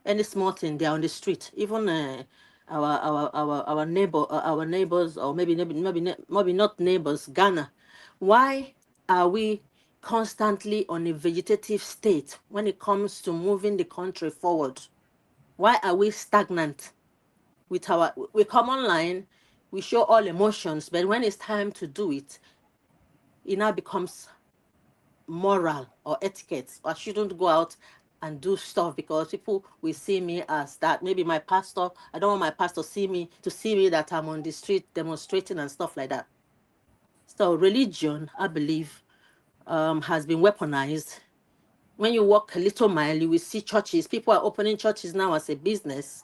S10: any small thing, they're on the street, even our neighbors, or maybe not neighbors, Ghana. Why are we constantly on a vegetative state when it comes to moving the country forward? Why are we stagnant? We come online, we show all emotions, but when it's time to do it, it now becomes moral or etiquette. I shouldn't go out and do stuff because people will see me as that. Maybe my pastor, I don't want my pastor to see me that I'm on the street demonstrating and stuff like that. So religion, I believe, has been weaponized. When you walk a little mile, you will see churches. People are opening churches now as a business,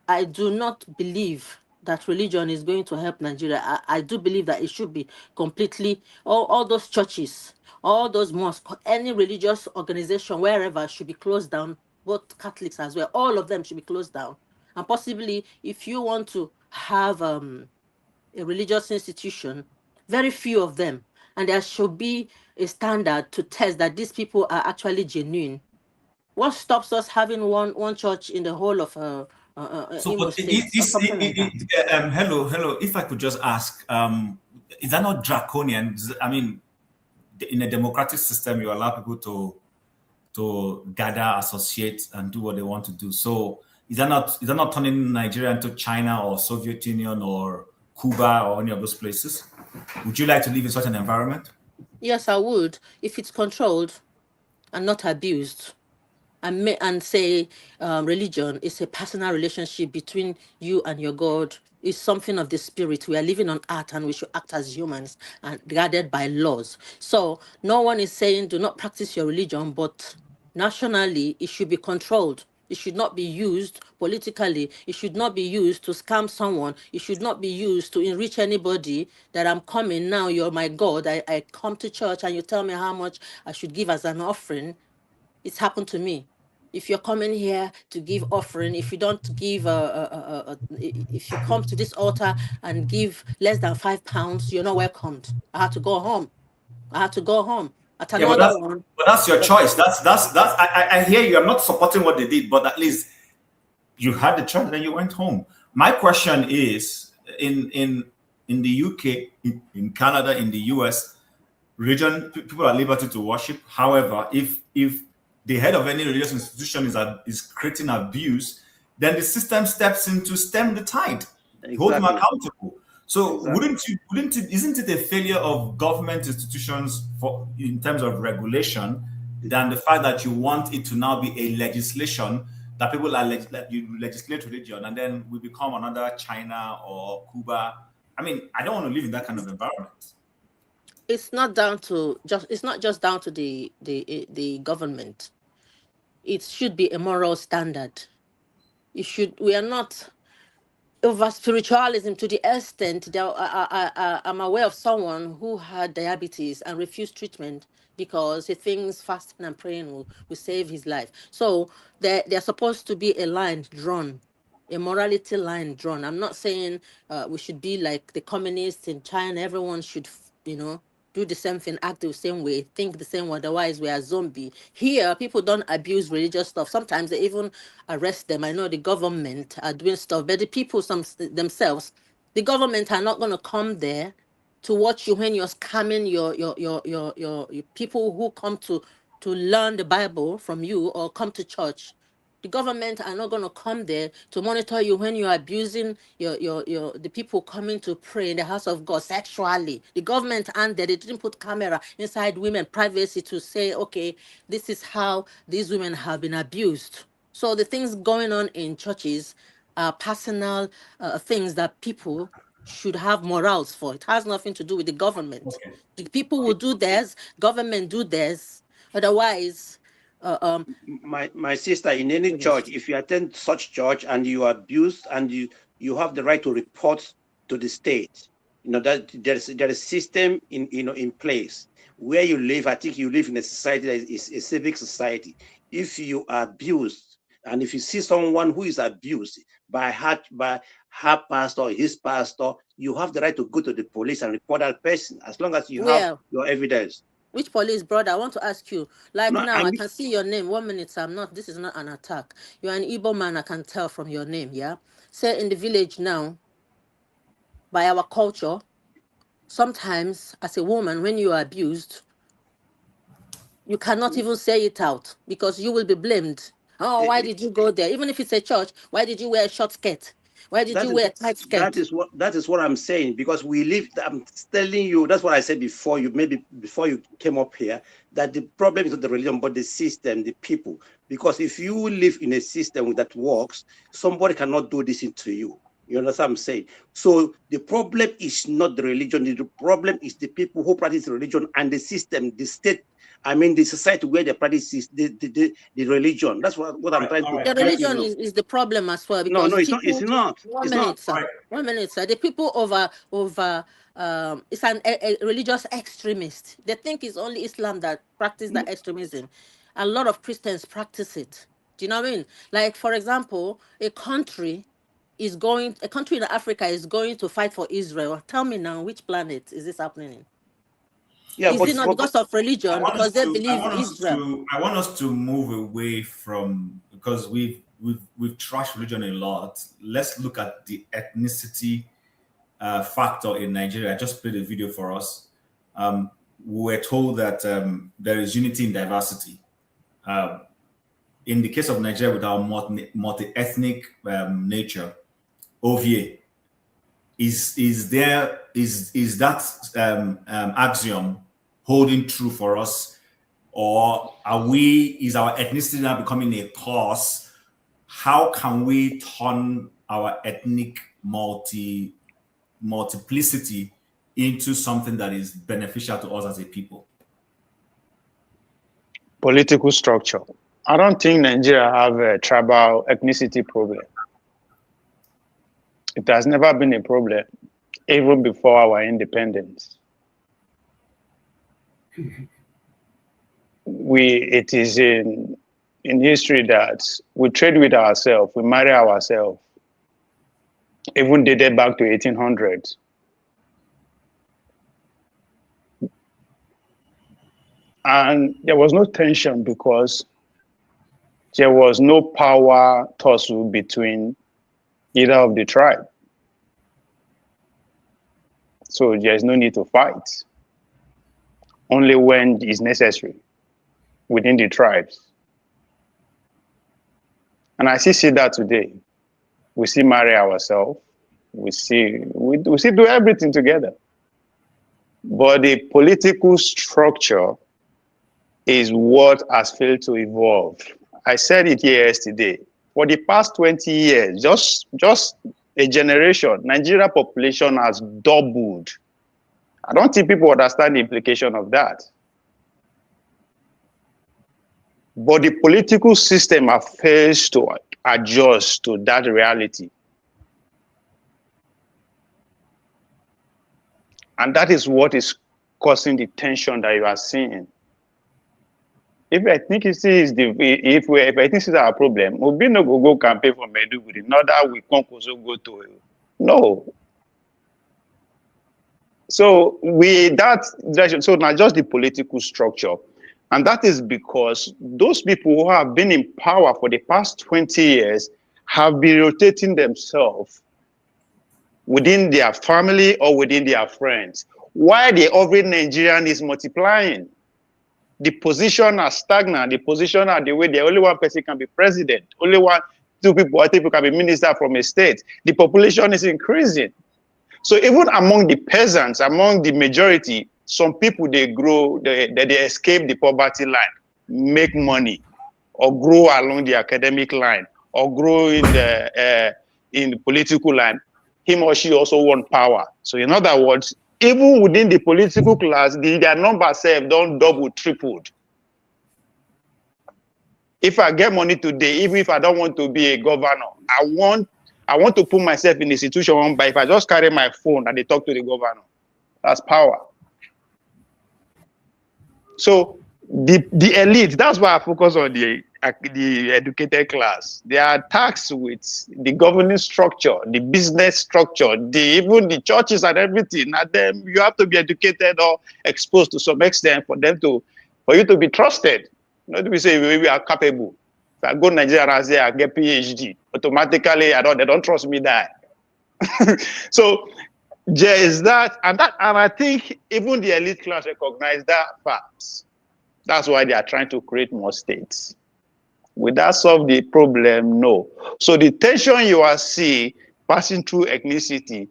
S10: I do not believe that religion is going to help Nigeria. I do believe that it should be completely, all those churches, all those mosques, any religious organization, wherever, should be closed down, both Catholics as well. All of them should be closed down. And possibly, if you want to have a religious institution, very few of them, and there should be a standard to test that these people are actually genuine. What stops us having one church in the whole of Imo State or something like that?
S4: Hello. If I could just ask, is that not draconian? I mean, in a democratic system, you allow people to gather, associate, and do what they want to do. So is that not turning Nigeria into China or Soviet Union or Cuba or any of those places? Would you like to live in such an environment?
S10: Yes, I would, if it's controlled and not abused. And say religion is a personal relationship between you and your God. It's something of the spirit. We are living on earth and we should act as humans and guided by laws. So no one is saying do not practice your religion, but nationally it should be controlled. It should not be used politically. It should not be used to scam someone. It should not be used to enrich anybody that I'm coming now. You're my God. I come to church and you tell me how much I should give as an offering. It's happened to me. If you're coming here to give offering, if you don't give, if you come to this altar and give less than £5, you're not welcomed. I had to go home. At
S4: Yeah,
S10: another one.
S4: but that's your choice. That's. I hear you. I'm not supporting what they did, but at least you had the choice, and you went home. My question is, in the UK, in Canada, in the US, religion, people are liberty to worship. However, if the head of any religious institution is creating abuse, then the system steps in to stem the tide, hold them accountable. So isn't it a failure of government institutions in terms of regulation than the fact that you want it to now be a legislation that people are you legislate religion and then we become another China or Cuba? I mean, I don't want to live in that kind of environment.
S10: It's not just down to the government. It should be a moral standard. We are not over spiritualism to the extent that I'm aware of someone who had diabetes and refused treatment because he thinks fasting and praying will save his life. So there's supposed to be a line drawn, a morality line drawn. I'm not saying we should be like the communists in China. Everyone should, do the same thing, act the same way, think the same way, otherwise we are zombie. Here, people don't abuse religious stuff. Sometimes they even arrest them. I know the government are doing stuff, but the people themselves, the government are not going to come there to watch you when you're scamming your people who come to learn the Bible from you or come to church. The government are not going to come there to monitor you when you're abusing the people coming to pray in the house of God sexually. The government and they didn't put camera inside women privacy to say, okay, this is how these women have been abused. So the things going on in churches are personal things that people should have morals for. It has nothing to do with the government. Okay. The people will do theirs, government do theirs. Otherwise,
S19: my sister, in any church, if you attend such church and you are abused and you have the right to report to the state, that there is a system in place where you live. I think you live in a society that is a civic society. If you are abused and if you see someone who is abused by her pastor or his pastor, you have the right to go to the police and report that person as long as you have your evidence.
S10: Which police, brother? I want to ask you. Like no, now, I can see your name. 1 minute, I'm not. This is not an attack. You're an Igbo man. I can tell from your name. Yeah. Say in the village now, by our culture, sometimes as a woman, when you are abused, you cannot even say it out because you will be blamed. Oh, why did you go there? Even if it's a church, why did you wear a short skirt? Why did you wear a tight skirt?
S19: That is what I'm saying, because we live. I'm telling you, that's what I said before before you came up here, that the problem is not the religion, but the system, the people. Because if you live in a system that works, somebody cannot do this to you. You understand what I'm saying? So the problem is not the religion. The problem is the people who practice religion and the system, the state. I mean, the society where they practice the religion. That's what I'm trying to.
S10: The religion is the problem as well.
S19: No, it's not. It's not.
S10: 1 minute, sir. 1 minute, sir. The people it's a religious extremist. They think it's only Islam that practice that extremism. A lot of Christians practice it. Do you know what I mean? Like, for example, a country in Africa is going to fight for Israel. Tell me now, which planet is this happening in?
S19: Yeah,
S10: is it not because of religion? Because they believe Israel.
S4: I want us to move away from, because we've trashed religion a lot. Let's look at the ethnicity factor in Nigeria. I just played a video for us. We were told that there is unity in diversity. in the case of Nigeria with our multi-ethnic nature, OVA, is that axiom holding true for us, or is our ethnicity now becoming a cause? How can we turn our ethnic multiplicity into something that is beneficial to us as a people?
S3: Political structure. I don't think Nigeria have a tribal ethnicity problem. It has never been a problem, even before our independence. It is in history that we trade with ourselves, we marry ourselves, even dated back to 1800s. And there was no tension because there was no power tussle between either of the tribe. So there's no need to fight, only when it's necessary within the tribes. And I still see that today. We still marry ourselves. We still do everything together. But the political structure is what has failed to evolve. I said it here yesterday. For the past 20 years, just a generation, Nigeria population has doubled. I don't think people understand the implication of that. But the political system has failed to adjust to that reality. And that is what is causing the tension that you are seeing. If ethnicity is if ethnicity is our problem, we'll be no go campaign for Maiduguri, not that we can't also go to no. So so not just the political structure. And that is because those people who have been in power for the past 20 years have been rotating themselves within their family or within their friends. While the average Nigerian is multiplying. The position are stagnant. The position are the way the only one person can be president. Only two people or three people can be minister from a state. The population is increasing. So even among the peasants, among the majority, some people they escape the poverty line, make money, or grow along the academic line, or grow in the political line. Him or she also want power. So in other words, even within the political class, their number don't double, tripled. If I get money today, even if I don't want to be a governor, I want to put myself in a situation where if I just carry my phone and they talk to the governor, that's power. So the elite, that's why I focus on the educated class. They are taxed with the governing structure, the business structure, even the churches and everything. And then you have to be educated or exposed to some extent for you to be trusted. Not we say we are capable. If I go to Nigeria and say I get PhD, automatically they don't trust me that. So there is that, and I think even the elite class recognize that fact. That's why they are trying to create more states. Will that solve the problem? No. So the tension you are seeing passing through ethnicity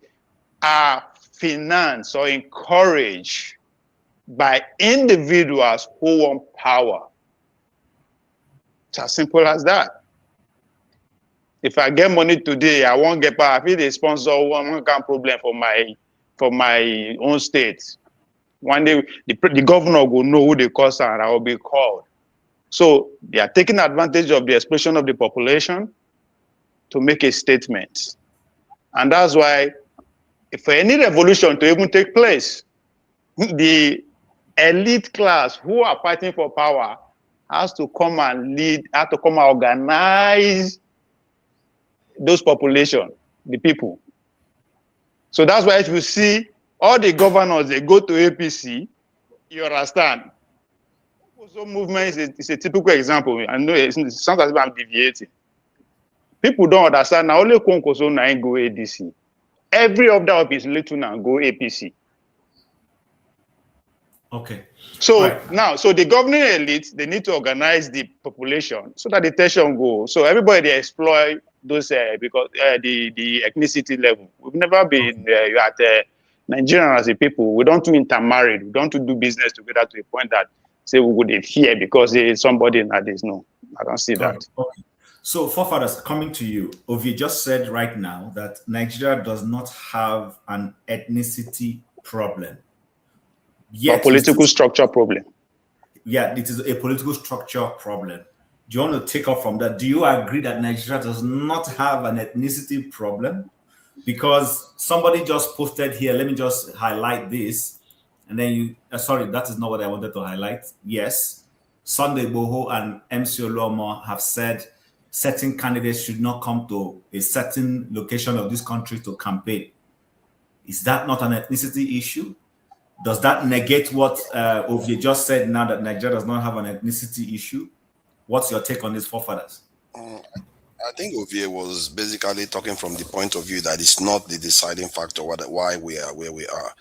S3: are financed or encouraged by individuals who want power. It's as simple as that. If I get money today, I won't get power. If they sponsor one kind of problem for my own state, one day the governor will know who they call and I will be called. So they are taking advantage of the explosion of the population to make a statement. And that's why for any revolution to even take place, the elite class who are fighting for power has to come and lead, has to come and organize those population, the people. So that's why if you see all the governors, they go to APC, you understand. So movement is a typical example. I know it sounds as if I'm deviating. People don't understand. Now only Konkoso now go ADC. Every of that is little now go APC.
S4: Okay.
S3: So now, so the governing elite, they need to organize the population so that the tension goes. So everybody they exploit those because the ethnicity level. We've never been at Nigerian as a people. We don't do intermarried. We don't do business together to a point that say we would fear because somebody in this. No, I don't see that.
S4: Okay. So, forefathers, coming to you, Ovie just said right now that Nigeria does not have an ethnicity problem.
S3: Yet, a political structure problem.
S4: Yeah, it is a political structure problem. Do you want to take off from that? Do you agree that Nigeria does not have an ethnicity problem? Because somebody just posted here, let me just highlight this. And then you, sorry, that is not what I wanted to highlight. Yes, Sunday Boho and MC Oluomo have said certain candidates should not come to a certain location of this country to campaign. Is that not an ethnicity issue? Does that negate what Ovie just said now that Nigeria does not have an ethnicity issue? What's your take on these forefathers?
S21: I think Ovie was basically talking from the point of view that it's not the deciding factor why we are where we are.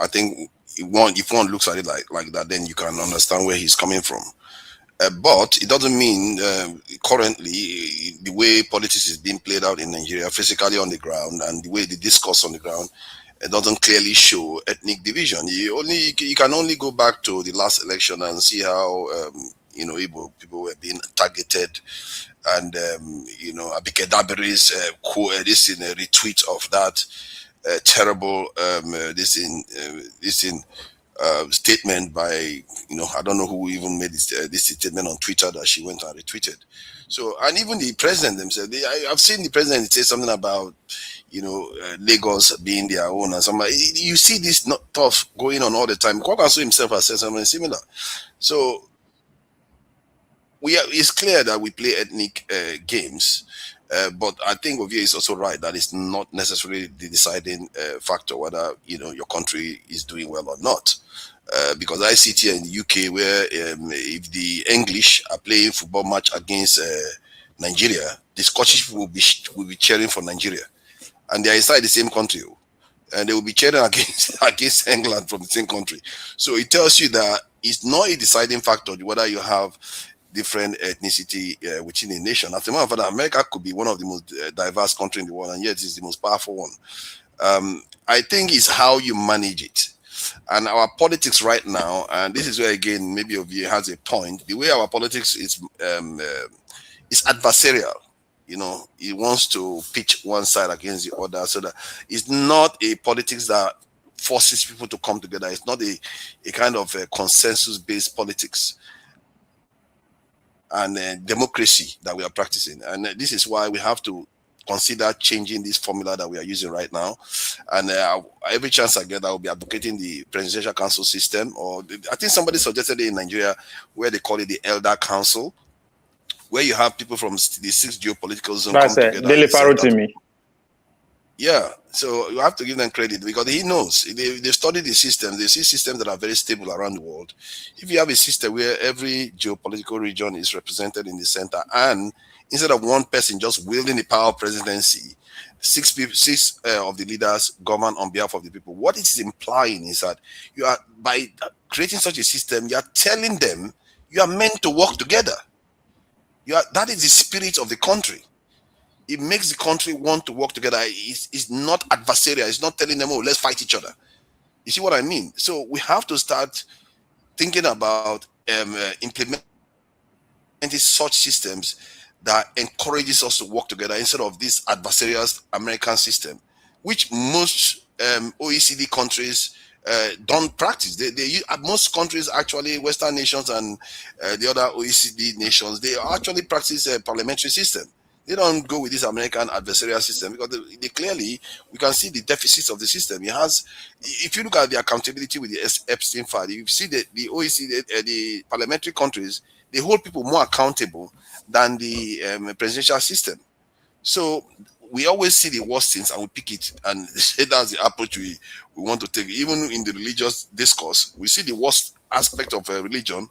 S21: I think if one looks at it like that, then you can understand where he's coming from. But it doesn't mean currently the way politics is being played out in Nigeria, physically on the ground, and the way the discourse on the ground, it doesn't clearly show ethnic division. You can only go back to the last election and see how Igbo people were being targeted, and Abike Dabiri's retweet of that terrible statement by I don't know who even made this statement on Twitter that she went and retweeted. So, and even the president themselves, I've seen the president say something about Lagos being their own and something. You see this stuff going on all the time. Kwankwaso himself has said something similar. So it's clear that we play ethnic games. But I think Ovie is also right that it's not necessarily the deciding factor whether your country is doing well or not. Because I see it here in the UK where if the English are playing football match against Nigeria, the Scottish will be cheering for Nigeria, and they are inside the same country, and they will be cheering against England from the same country. So it tells you that it's not a deciding factor whether you have different ethnicity within a nation. As a matter of fact, America could be one of the most diverse countries in the world, and yet it's the most powerful one. I think it's how you manage it. And our politics right now, and this is where again maybe Ovie has a point. The way our politics is adversarial. It wants to pitch one side against the other, so that it's not a politics that forces people to come together. It's not a kind of consensus-based politics and democracy that we are practicing. And this is why we have to consider changing this formula that we are using right now. And every chance I get, I will be advocating the presidential council system, or I think somebody suggested it in Nigeria where they call it the elder council, where you have people from the 6 geopolitical zones come together. Yeah, so you have to give them credit because he knows. They've studied the system. They see systems that are very stable around the world. If you have a system where every geopolitical region is represented in the center, and instead of one person just wielding the power of presidency, six of the leaders govern on behalf of the people, what it is implying is that you are, by creating such a system, you are telling them you are meant to work together. That is the spirit of the country. It makes the country want to work together. It's not adversarial. It's not telling them, oh, let's fight each other. You see what I mean? So we have to start thinking about implementing such systems that encourages us to work together instead of this adversarial American system, which most OECD countries don't practice. Most countries, actually, Western nations and the other OECD nations, they actually practice a parliamentary system. They don't go with this American adversarial system because they clearly, we can see the deficits of the system. It has, if you look at the accountability with the Epstein file, you see that the OECD, the parliamentary countries, they hold people more accountable than the presidential system. So we always see the worst things and we pick it and say that's the approach we want to take. Even in the religious discourse, we see the worst aspect of religion,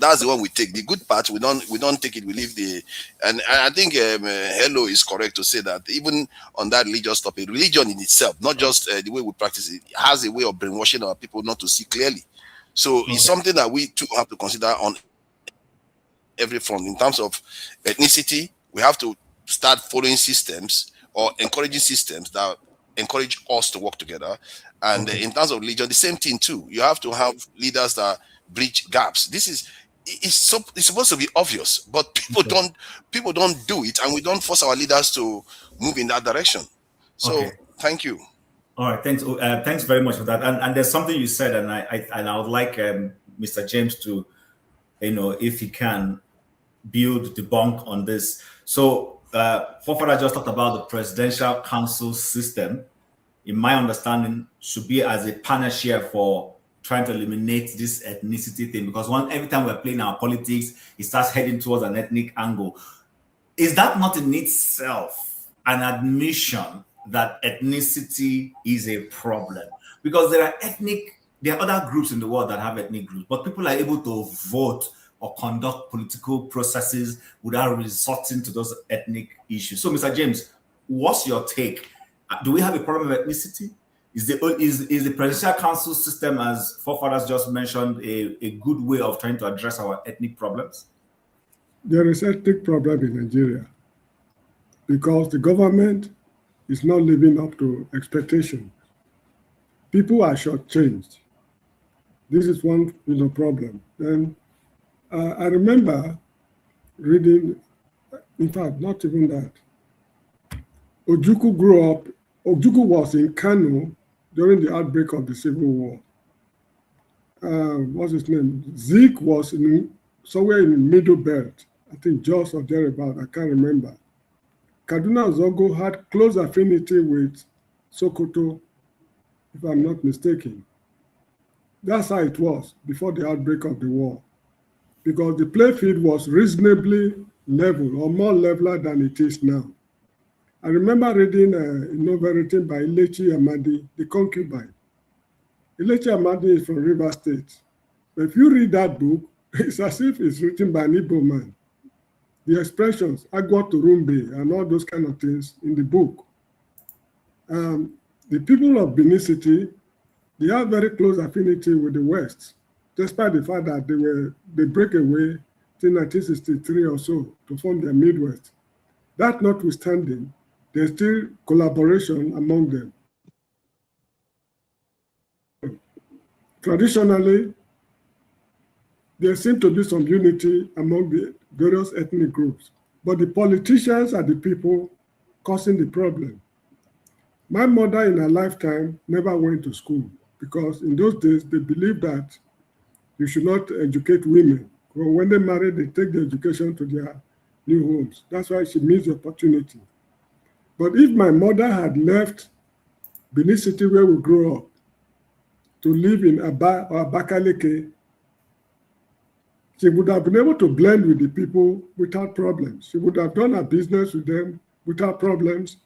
S21: That's the one we take. The good part, we don't take it. We leave the. And I think Hello is correct to say that even on that religious topic, religion in itself, not just the way we practice it, has a way of brainwashing our people not to see clearly. So it's something that we too have to consider on every front. In terms of ethnicity, we have to start following systems or encouraging systems that encourage us to work together. And in terms of religion, the same thing too. You have to have leaders that bridge gaps. It's supposed to be obvious, but people don't do it, and we don't force our leaders to move in that direction. So thank you.
S4: All right, thanks. Thanks very much for that. And there's something you said, and I would like Mr. James to, if he can, build debunk on this. So, Forefather just talked about the presidential council system. In my understanding, should be as a panacea for trying to eliminate this ethnicity thing, because every time we're playing our politics, it starts heading towards an ethnic angle. Is that not in itself an admission that ethnicity is a problem? Because there are other groups in the world that have ethnic groups, but people are able to vote or conduct political processes without resorting to those ethnic issues. So, Mr. James, what's your take? Do we have a problem with ethnicity? Is the presidential council system, as forefathers just mentioned, a good way of trying to address our ethnic problems?
S13: There is an ethnic problem in Nigeria because the government is not living up to expectation. People are shortchanged. This is one problem. And I remember reading, in fact, not even that. Ojukwu was in Kano during the outbreak of the Civil War. What's his name? Zeke was somewhere in the Middle Belt, I think Jos or thereabout, I can't remember. Kaduna Zogo had close affinity with Sokoto, if I'm not mistaken. That's how it was before the outbreak of the war, because the playfield was reasonably level or more leveler than it is now. I remember reading a novel written by Ilechi Amadi, The Concubine. Ilechi Amadi is from River State. But if you read that book, it's as if it's written by an Igbo man. The expressions, Agwa Turumbe, and all those kind of things in the book. The people of Benin City, they have very close affinity with the West, despite the fact that they break away in 1963 or so to form their Midwest. That notwithstanding, there's still collaboration among them. Traditionally, there seems to be some unity among the various ethnic groups, but the politicians are the people causing the problem. My mother in her lifetime never went to school because in those days they believed that you should not educate women. When they marry, they take the education to their new homes. That's why she missed the opportunity. But if my mother had left Benin City, where we grew up, to live in Aba or Abakaleke, she would have been able to blend with the people without problems. She would have done her business with them without problems.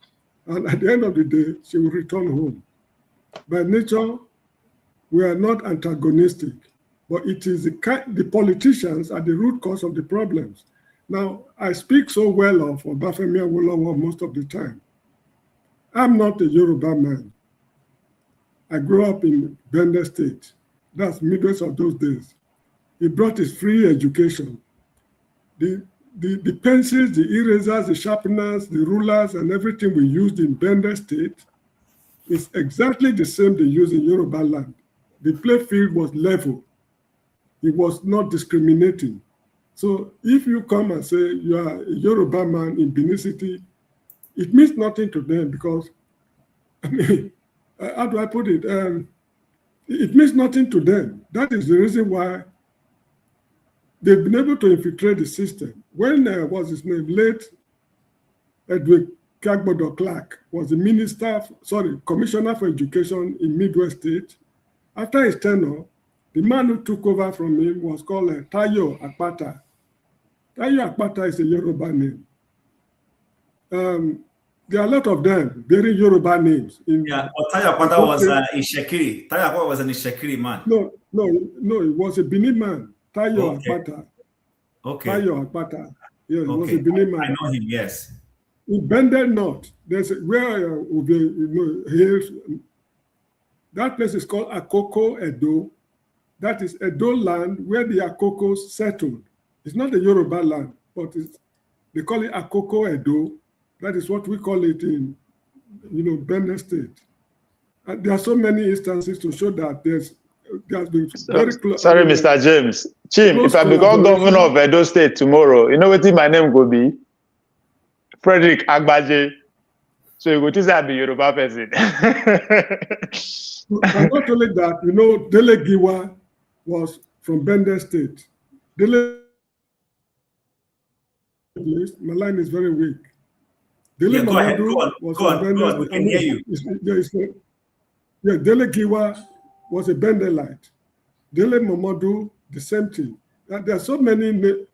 S13: And at the end of the day, she would return home. By nature, we are not antagonistic, but it is the politicians are the root cause of the problems. Now, I speak so well of Obafemi Awolowo most of the time. I'm not a Yoruba man. I grew up in Bender State. That's Midwest of those days. He brought his free education. The pencils, the erasers, the sharpeners, the rulers, and everything we used in Bender State is exactly the same they use in Yoruba land. The playfield was level. It was not discriminating. So if you come and say you are a Yoruba man in Benin City, it means nothing to them because, I mean, how do I put it? It means nothing to them. That is the reason why they've been able to infiltrate the system. When, what's his name, late Edwin Kagbodo Clark was the commissioner for education in Midwest State. After his tenure, the man who took over from him was called Tayo Akpata. Tayo Akpata is a Yoruba name. There are a lot of them, very Yoruba names.
S4: Tayo Akpata was in Shekiri. Tayo Akpata was an Ishekiri man.
S13: No, he was a Benin man. Tayo
S4: Okay.
S13: Akpata.
S4: Okay.
S13: Tayo Akpata. Yes,
S4: Okay.
S13: was a Benin man.
S4: I know him, yes.
S13: In Bendel North, there's where hails. That place is called Akoko Edo. That is Edo land where the Akokos settled. It's not the Yoruba land, but they call it Akoko Edo. That is what we call it in, Benin State. And there are so many instances to show that there's been very close.
S3: Sorry, Mr. James. Chim, if I become governor of Edo State tomorrow, you know what my name will be? Frederick Agbaje. So you go to say I be Yoruba person.
S13: And not only that, Dele Giwa was from Bendel State. Dele, my line is very weak. Dele Mamadou was from Bendel State.
S4: We can hear you.
S13: Dele Giwa was a Bendelite. Dele Mamadou, the same thing. And there are so many, in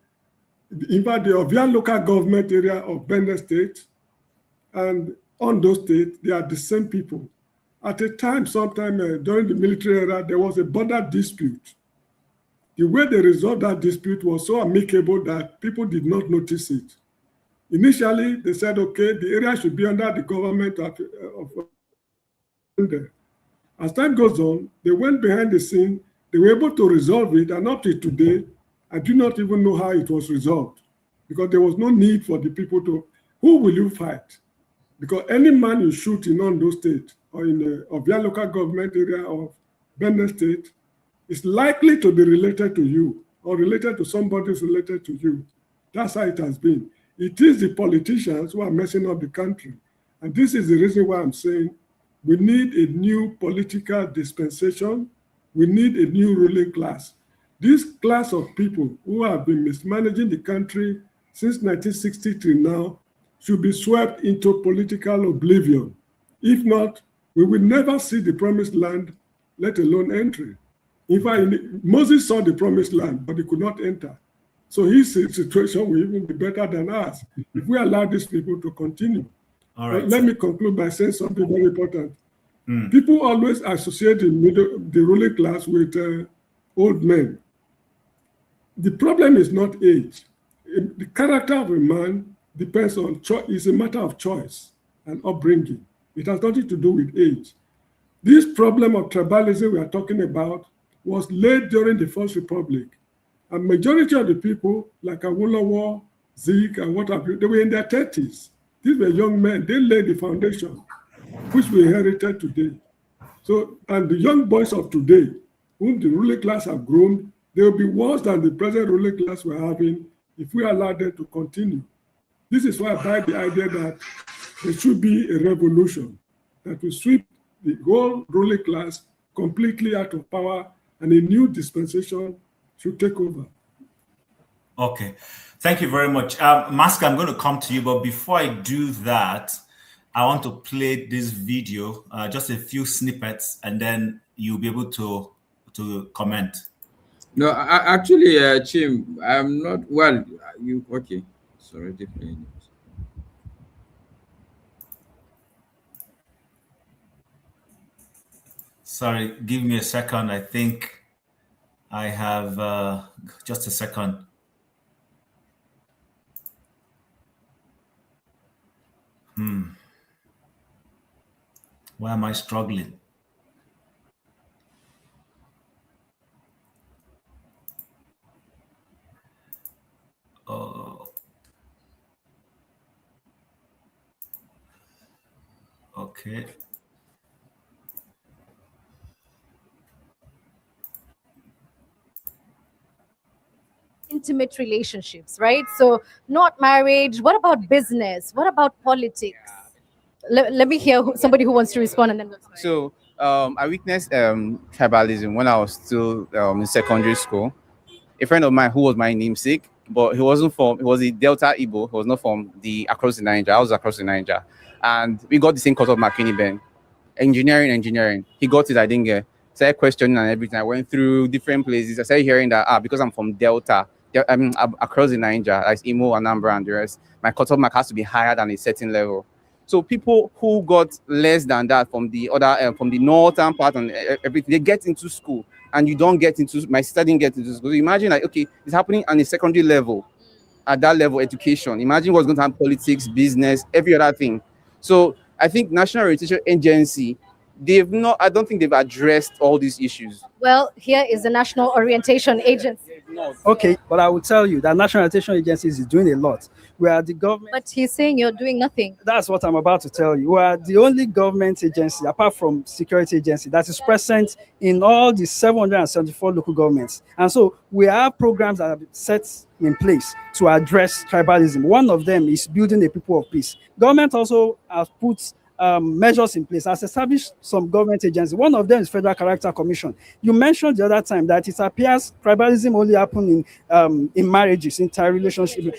S13: fact, the Ovia local government area of Bendel State and Ondo State, they are the same people. At a time, sometime during the military era, there was a border dispute. The way they resolved that dispute was so amicable that people did not notice it. Initially, they said, okay, the area should be under the government of As time goes on, they went behind the scene, they were able to resolve it, and up to today, I do not even know how it was resolved, because there was no need for the people to, who will you fight? Because any man you shoot in Ondo State or in the Ovia local government area of Benin State is likely to be related to you or related to somebody who's related to you. That's how it has been. It is the politicians who are messing up the country. And this is the reason why I'm saying we need a new political dispensation. We need a new ruling class. This class of people who have been mismanaging the country since 1960 till now should be swept into political oblivion. If not, we will never see the promised land, let alone entry. In fact, Moses saw the promised land, but he could not enter. So his situation will even be better than ours if we allow these people to continue.
S4: All right.
S13: Let me conclude by saying something very important. People always associate the ruling class with old men. The problem is not age. The character of a man depends on choice. It's a matter of choice and upbringing. It has nothing to do with age. This problem of tribalism we are talking about was laid during the First Republic. A majority of the people, like Awolowo, Zeke, and what have you, they were in their 30s. These were young men. They laid the foundation, which we inherited today. So, and the young boys of today, whom the ruling class have grown, they will be worse than the present ruling class we're having if we allow them to continue. This is why I buy the idea that there should be a revolution that will sweep the whole ruling class completely out of power, and a new dispensation should take over.
S4: Okay, thank you very much. Maska, I'm going to come to you, but before I do that, I want to play this video, just a few snippets, and then you'll be able to comment.
S5: No, actually, Chim, I'm not, well, you, okay, sorry, definitely.
S4: Sorry, give me a second. I think I have just a second. Why am I struggling? Okay.
S6: Intimate relationships, right? So not marriage. What about business? What about politics? Let me hear somebody who wants to respond, and then
S11: So I witnessed tribalism when I was still in secondary school. A friend of mine who was my namesake, but he wasn't from, he was a Delta Igbo, he was not from the across the Niger. I was across the Niger. And we got the same course of McKinney Ben. Engineering. He got it, I didn't get. Started questioning and everything. I went through different places. I started hearing that because I'm from Delta, I mean across the Niger, like Imo, Anambra, and the rest, my cut-off mark has to be higher than a certain level. So people who got less than that from the other, from the northern part and everything, they get into school and you don't get into, my sister didn't get into school. Imagine, like, okay, it's happening on a secondary level, at that level, education. Imagine what's going to happen, politics, business, every other thing. So I think National Orientation Agency, I don't think they've addressed all these issues.
S6: Well, here is the National Orientation Agency.
S1: Okay, but I will tell you that National Orientation Agency is doing a lot. We are the government.
S6: But he's saying you're doing nothing.
S1: That's what I'm about to tell you. We are the only government agency, apart from security agency, that is present in all the 774 local governments. And so we have programs that are set in place to address tribalism. One of them is building a people of peace. Government also has put measures in place, has established some government agencies. One of them is Federal Character Commission. You mentioned the other time that it appears tribalism only happen in marriages, interrelationship.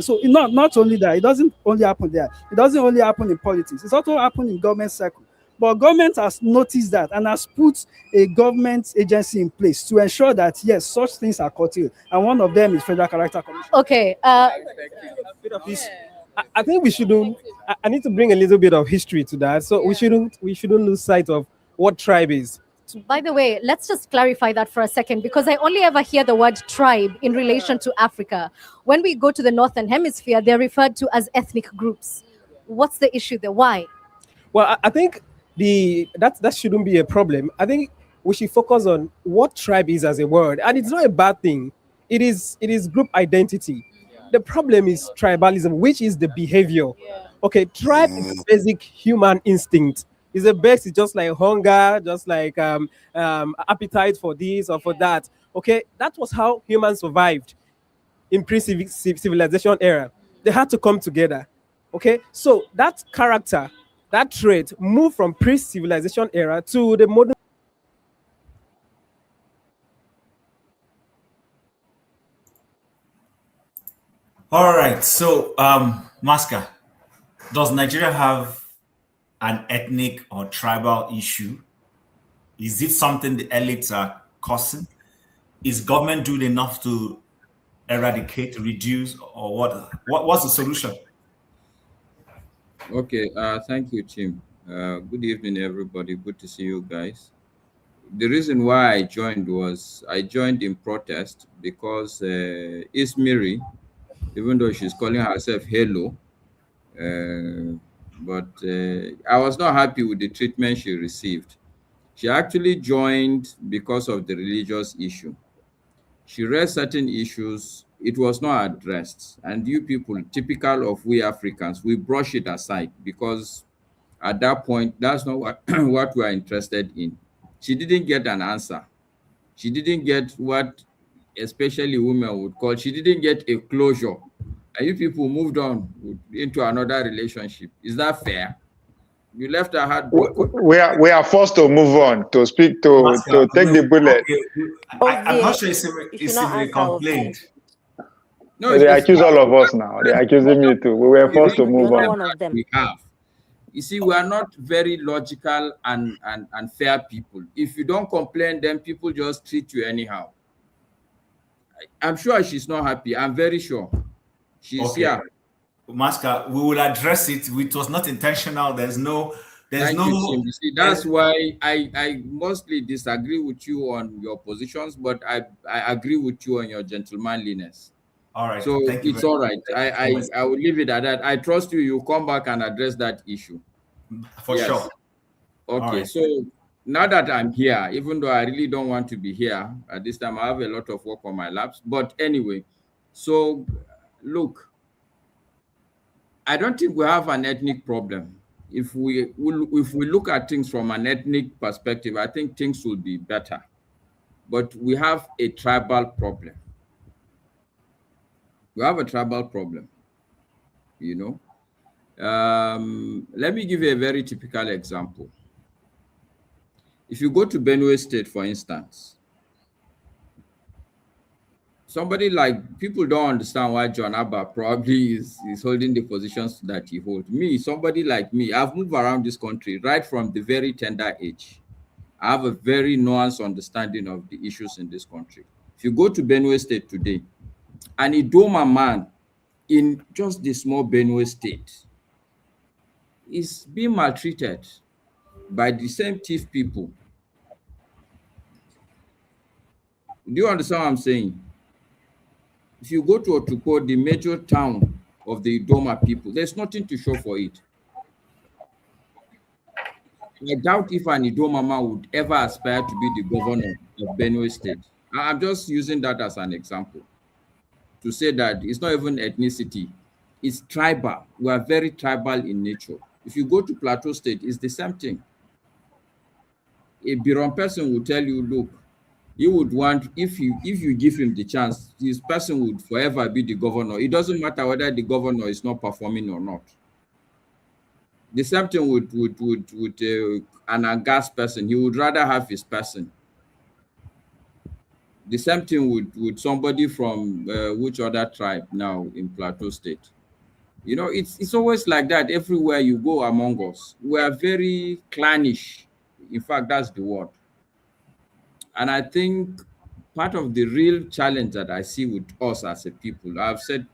S1: So not only that, it doesn't only happen there. It doesn't only happen in politics. It's also happen in government circle. But government has noticed that and has put a government agency in place to ensure that, yes, such things are curtailed. And one of them is Federal Character Commission.
S6: Okay.
S12: I think we shouldn't. I need to bring a little bit of history to that. So we shouldn't lose sight of what tribe is.
S6: By the way, let's just clarify that for a second, because I only ever hear the word tribe in relation to Africa. When we go to the Northern Hemisphere, they're referred to as ethnic groups. What's the issue there? Why?
S12: Well, I think that shouldn't be a problem. I think we should focus on what tribe is as a word, and it's not a bad thing. It is group identity. The problem is tribalism, which is the behavior. Okay, tribe is a basic human instinct. It's a basic, just like hunger, just like appetite for this or for that. Okay, that was how humans survived in pre-civilization era. They had to come together. Okay, so that character, that trait moved from pre-civilization era to the modern.
S4: All right. So, Maska, does Nigeria have an ethnic or tribal issue? Is it something the elites are causing? Is government doing enough to eradicate, reduce, or what? What's the solution?
S5: Okay. Thank you, Tim. Good evening, everybody. Good to see you guys. The reason why I joined was I joined in protest because Ismiri, even though she's calling herself Hello, but I was not happy with the treatment she received. She actually joined because of the religious issue. She raised certain issues, it was not addressed. And you people, typical of we Africans, we brush it aside because at that point, that's not what, what we are interested in. She didn't get an answer. She didn't get what especially women would call, she didn't get a closure. And you people moved on into another relationship. Is that fair? You left her heartbroken.
S3: We are forced to move on, to speak, to take the bullet.
S4: I'm not sure it's a complaint.
S5: No,
S3: they accuse all of us now. They're accusing me too. We were forced to move on.
S5: We have. You see, we are not very logical and fair people. If you don't complain, then people just treat you anyhow. I'm sure she's not happy. I'm very sure. She's here.
S4: Maska, we will address it. It was not intentional. There's no.
S5: You see, that's why I mostly disagree with you on your positions, but I agree with you on your gentlemanliness.
S4: All right.
S5: So it's all right. I will leave it at that. I trust you. You come back and address that issue.
S4: For sure.
S5: Okay. Right. So now that I'm here, even though I really don't want to be here at this time, I have a lot of work on my laps. But anyway, so look, I don't think we have an ethnic problem. If we look at things from an ethnic perspective, I think things will be better. But we have a tribal problem. We have a tribal problem, you know. Let me give you a very typical example. If you go to Benue State, for instance, somebody like, people don't understand why John Abba probably is holding the positions that he holds. Me, somebody like me, I've moved around this country right from the very tender age. I have a very nuanced understanding of the issues in this country. If you go to Benue State today, an Idoma man in just the small Benue State is being maltreated by the same thief people. Do you understand what I'm saying? If you go to Otukpo, the major town of the Idoma people, there's nothing to show for it. I doubt if an Idoma man would ever aspire to be the governor of Benue State. I'm just using that as an example to say that it's not even ethnicity, it's tribal. We are very tribal in nature. If you go to Plateau State, it's the same thing. A Biron person will tell you, look, you would want, if you give him the chance, this person would forever be the governor. It doesn't matter whether the governor is not performing or not. The same thing with an Angas person. He would rather have his person. The same thing with somebody from which other tribe now in Plateau State. You know, it's always like that everywhere you go among us. We are very clannish. In fact, that's the word. And I think part of the real challenge that I see with us as a people, I've said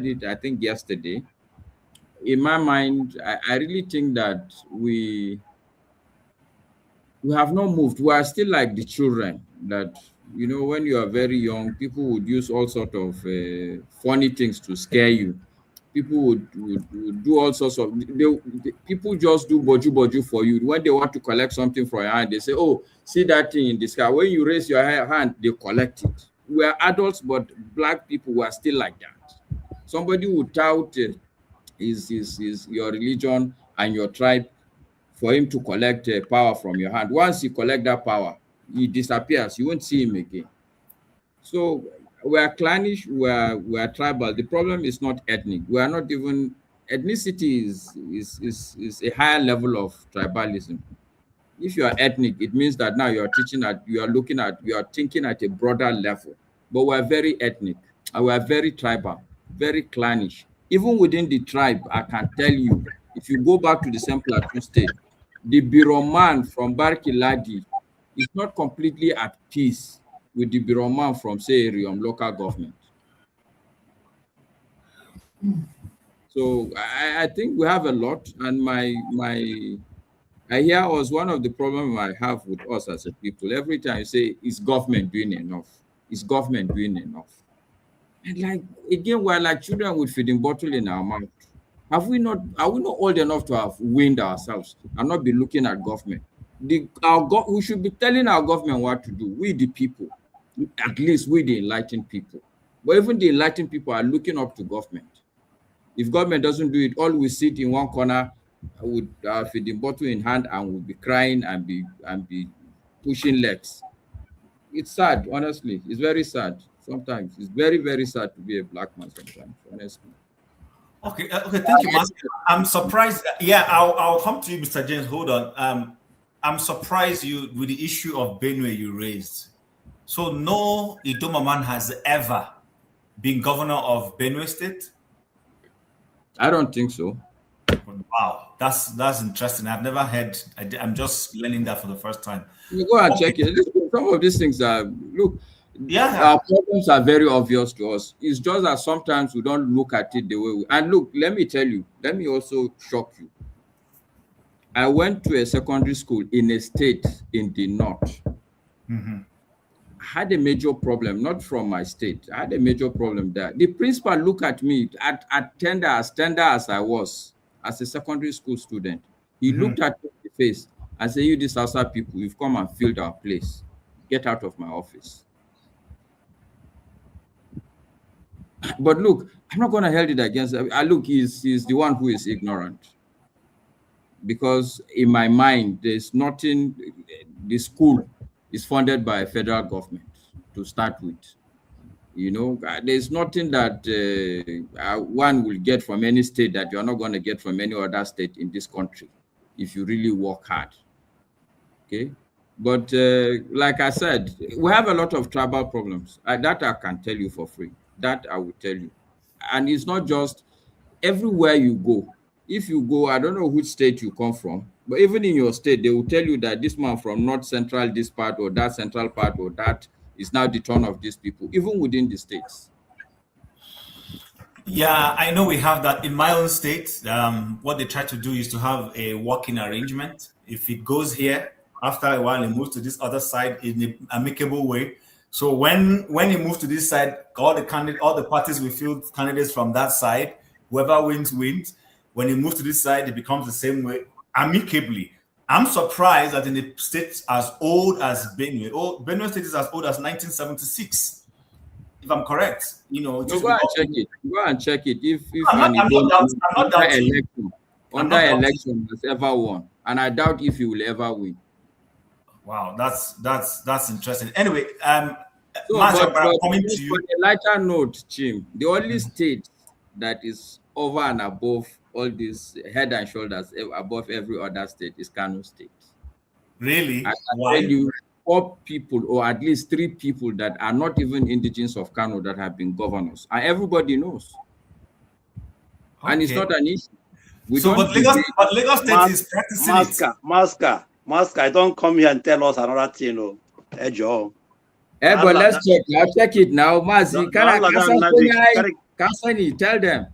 S5: it, I think yesterday, in my mind, I really think that we have not moved. We are still like the children that, you know, when you are very young, people would use all sort of funny things to scare you. People would do all sorts of, people just do boju for you. When they want to collect something from your hand, they say, oh, see that thing in the sky. When you raise your hand, they collect it. We are adults, but black people were still like that. Somebody would tout is your religion and your tribe for him to collect power from your hand. Once you collect that power, he disappears. You won't see him again. So we are clannish, we are tribal. The problem is not ethnic. We are not even, ethnicity is a higher level of tribalism. If you are ethnic, it means that now you are thinking at a broader level. But we are very ethnic and we are very tribal, very clannish. Even within the tribe, I can tell you, if you go back to the same Plateau State, the Biroman from Barkiladi is not completely at peace with the Biroman from, say, Riom local government. So I think we have a lot, and I hear us, one of the problems I have with us as a people, every time you say, is government doing enough? Is government doing enough? And like, again, we're like children with feeding bottle in our mouth. Are we not old enough to have weaned ourselves and not be looking at government? We should be telling our government what to do. We the people, at least we the enlightened people. But even the enlightened people are looking up to government. If government doesn't do it, all we sit in one corner with our feeding bottle in hand and we'll be crying and be pushing legs. It's sad, honestly. It's very sad. Sometimes it's very, very sad to be a black man sometimes, honestly.
S4: Okay, thank you, Master. I'm surprised. Yeah, I'll come to you, Mr. James. Hold on. I'm surprised with the issue of Benue you raised. So no Idoma man has ever been governor of Benue State?
S5: I don't think so.
S4: Wow, that's interesting. I've never heard. I'm just learning that for the first time.
S5: You go and check it. Some of these things are, look,
S4: yeah,
S5: our problems are very obvious to us. It's just that sometimes we don't look at it the way we. And look, let me tell you. Let me also shock you. I went to a secondary school in a state in the north.
S4: Mm-hmm.
S5: I had a major problem, not from my state. I had a major problem there. The principal looked at me as tender as I was, as a secondary school student. He looked at me in the face and said, you these Hausa people, you've come and filled our place. Get out of my office. But look, I'm not going to hold it against him. Look, he's the one who is ignorant. Because in my mind, there's nothing, the school is funded by federal government to start with. You know, there's nothing that one will get from any state that you're not going to get from any other state in this country if you really work hard. Okay? But like I said, we have a lot of tribal problems. That I can tell you for free. That I will tell you. And it's not just everywhere you go. If you go, I don't know which state you come from, but even in your state, they will tell you that this man from North Central, this part, or that central part, or that is now the turn of these people, even within the states.
S4: Yeah, I know we have that in my own state. What they try to do is to have a working arrangement. If it goes here, after a while it moves to this other side in an amicable way. So when he moved to this side, all the parties will field candidates from that side. Whoever wins, wins. When he moves to this side, it becomes the same way, amicably. I'm surprised that in a state as old as Benue, Benue State is as old as 1976, if I'm correct. You know, just
S5: go and check it. Go and check it. If
S4: I'm not doubting.
S5: Under election has ever won, and I doubt if he will ever win.
S4: Wow, that's interesting. Anyway,
S5: but coming to you. On a lighter note, Chim, the only state that is over and above all this, head and shoulders above every other state, is Kano State.
S4: Really?
S5: I can tell you 4 people, or at least 3 people that are not even indigenous of Kano that have been governors, and everybody knows. Okay. And it's not an issue.
S4: But Lagos State is practicing it.
S19: Masker, don't come here and tell us another thing, Hey, Joe.
S5: Hey, but let's check. I'll check it now. Mazi, tell them.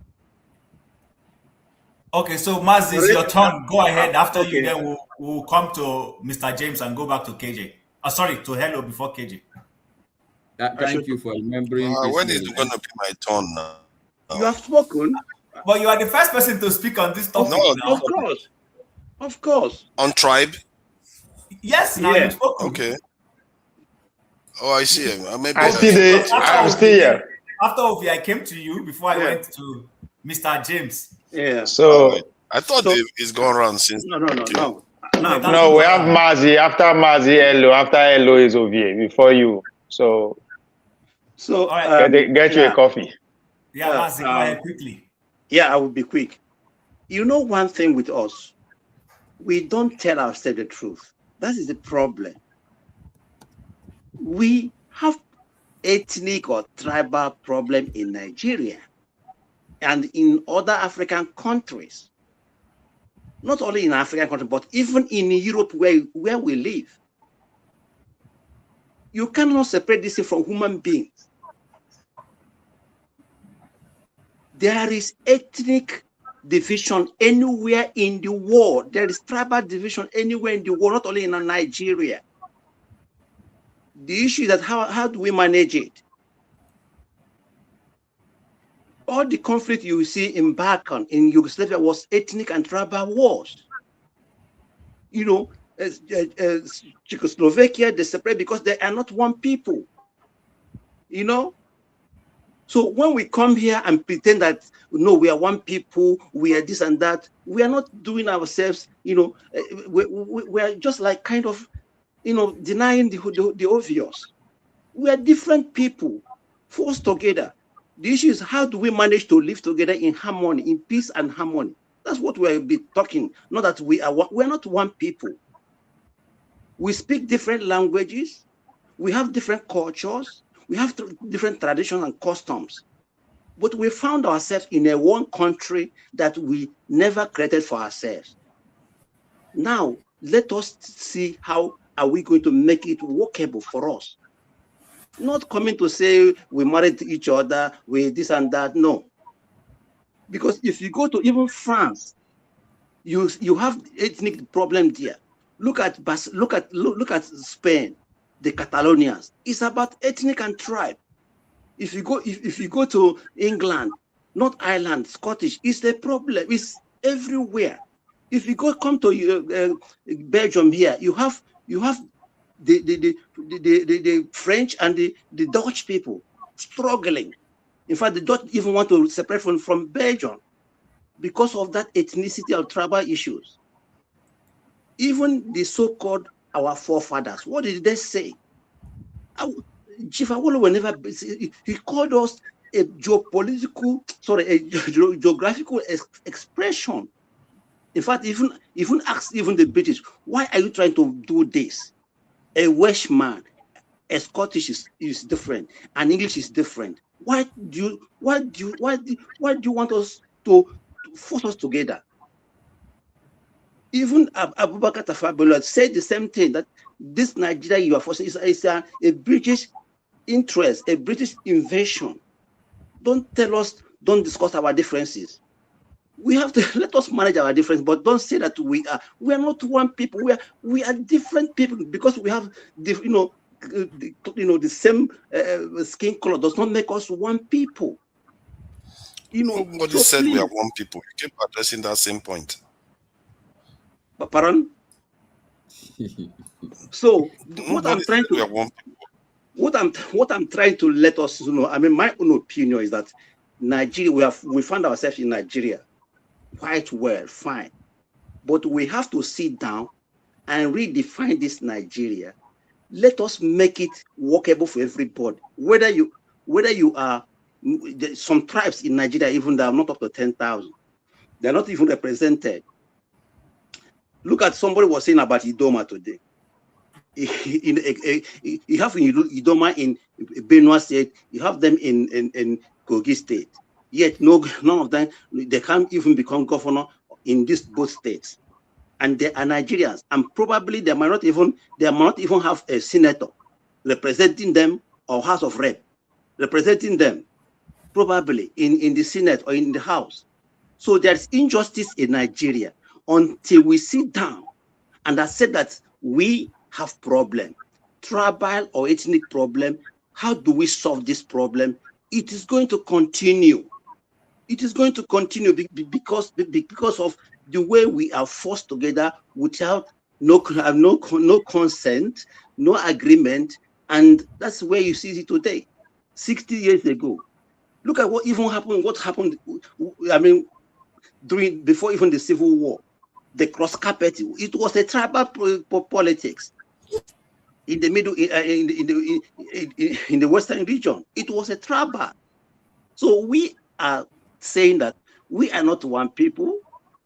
S4: Okay, so Mazi, it's your turn. Go ahead. After you, then we'll come to Mr. James and go back to KJ. Sorry, to Hello before KJ.
S5: Thank you for remembering.
S21: When is it going to be my turn now?
S19: You have spoken.
S4: But you are the first person to speak on this topic.
S21: No,
S19: of course.
S21: On tribe?
S4: Yes, now you've spoken.
S21: Okay. Oh, I see him.
S3: I'm still here.
S4: After Ovi, I came to you before I went to Mr. James.
S19: Yeah.
S21: So I thought it's gone around since.
S19: No.
S3: We have Mazi. After Mazi, Elo. After Elo is Ovi before you. So get you a coffee.
S4: Yeah, Mazi, go ahead quickly.
S19: Yeah, I will be quick. You know one thing with us, we don't tell ourselves the truth. That is the problem. We have ethnic or tribal problem in Nigeria and in other African countries. Not only in African countries, but even in Europe where we live. You cannot separate this from human beings. There is ethnic division anywhere in the world. There is tribal division anywhere in the world, not only in Nigeria. The issue is that how do we manage it? All the conflict you see in Balkan, in Yugoslavia, was ethnic and tribal wars. You know, Czechoslovakia, they separate because they are not one people. You know? So when we come here and pretend that, no, we are one people, we are this and that, we are not doing ourselves, you know, we are just like kind of, you know, denying the obvious. We are different people forced together. The issue is how do we manage to live together in harmony, in peace and harmony? That's what we'll be talking, not that we're not one people. We speak different languages, we have different cultures, we have different traditions and customs, but we found ourselves in a one country that we never created for ourselves. Now, let us see how are we going to make it workable for us. Not coming to say we married each other, we this and that, no. Because if you go to even France, you have ethnic problem there. Look at Spain. The Catalonians. It's about ethnic and tribe. If you go to England, not Ireland, Scottish, it's a problem. It's everywhere. If you come to Belgium here, you have the French and the Dutch people struggling. In fact, they don't even want to separate from Belgium because of that ethnicity or tribal issues. Even the so-called our forefathers, what did they say? Chief Awolowo never, he called us a geographical expression. In fact, even asked the British, why are you trying to do this? A Welshman, a Scottish is different, and English is different. Why do you want us to force us together? Even Abubakar Tafawa said the same thing, that this Nigeria you are forcing is a British interest, a British invasion. Don't tell us, don't discuss our differences. We have to let us manage our differences, but don't say that we are not one people. We are different people because we have the same skin color does not make us one people.
S21: Nobody said we are one people. You keep addressing that same point.
S19: Pardon? So what I'm trying
S21: we are one
S19: people. What I'm trying to let us know, I mean, my own opinion is that Nigeria, we find ourselves in Nigeria quite well, fine, but we have to sit down and redefine this Nigeria. Let us make it workable for everybody. Whether you are some tribes in Nigeria, even they are not up to 10,000, they're not even represented. Look at somebody was saying about Idoma today. You have Idoma in Benue State, you have them in Kogi State. Yet none of them, they can't even become governor in these both states. And they are Nigerians, and probably they might not even have a senator representing them or House of Rep representing them, probably in the Senate or in the House. So there's injustice in Nigeria until we sit down and accept that we have problem, tribal or ethnic problem. How do we solve this problem? It is going to continue. It is going to continue because of the way we are forced together without no consent, no agreement, and that's where you see it today. 60 years ago, look at what happened. What happened? I mean, before even the Civil War, the cross carpet. It was a tribal politics in the middle, in the Western region. It was a tribal. So we are saying that we are not one people.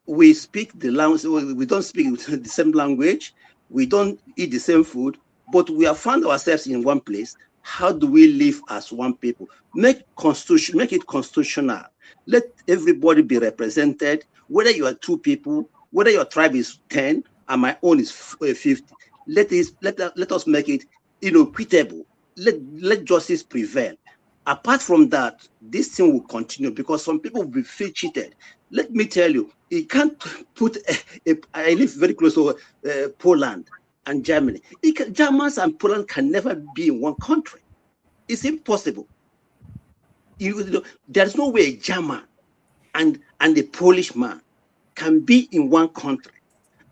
S19: We speak the language. We don't speak the same language. We don't eat the same food, but we have found ourselves in one place. How do we live as one people? Make it constitutional. Let everybody be represented. Whether you are 2 people, whether your tribe is 10 and my own is 50. Let us make it equitable. Let justice prevail. Apart from that, this thing will continue because some people will feel cheated. Let me tell you, you can't put I live very close to Poland and Germany. Germans and Poland can never be in one country. It's impossible. There's no way a German and a Polish man can be in one country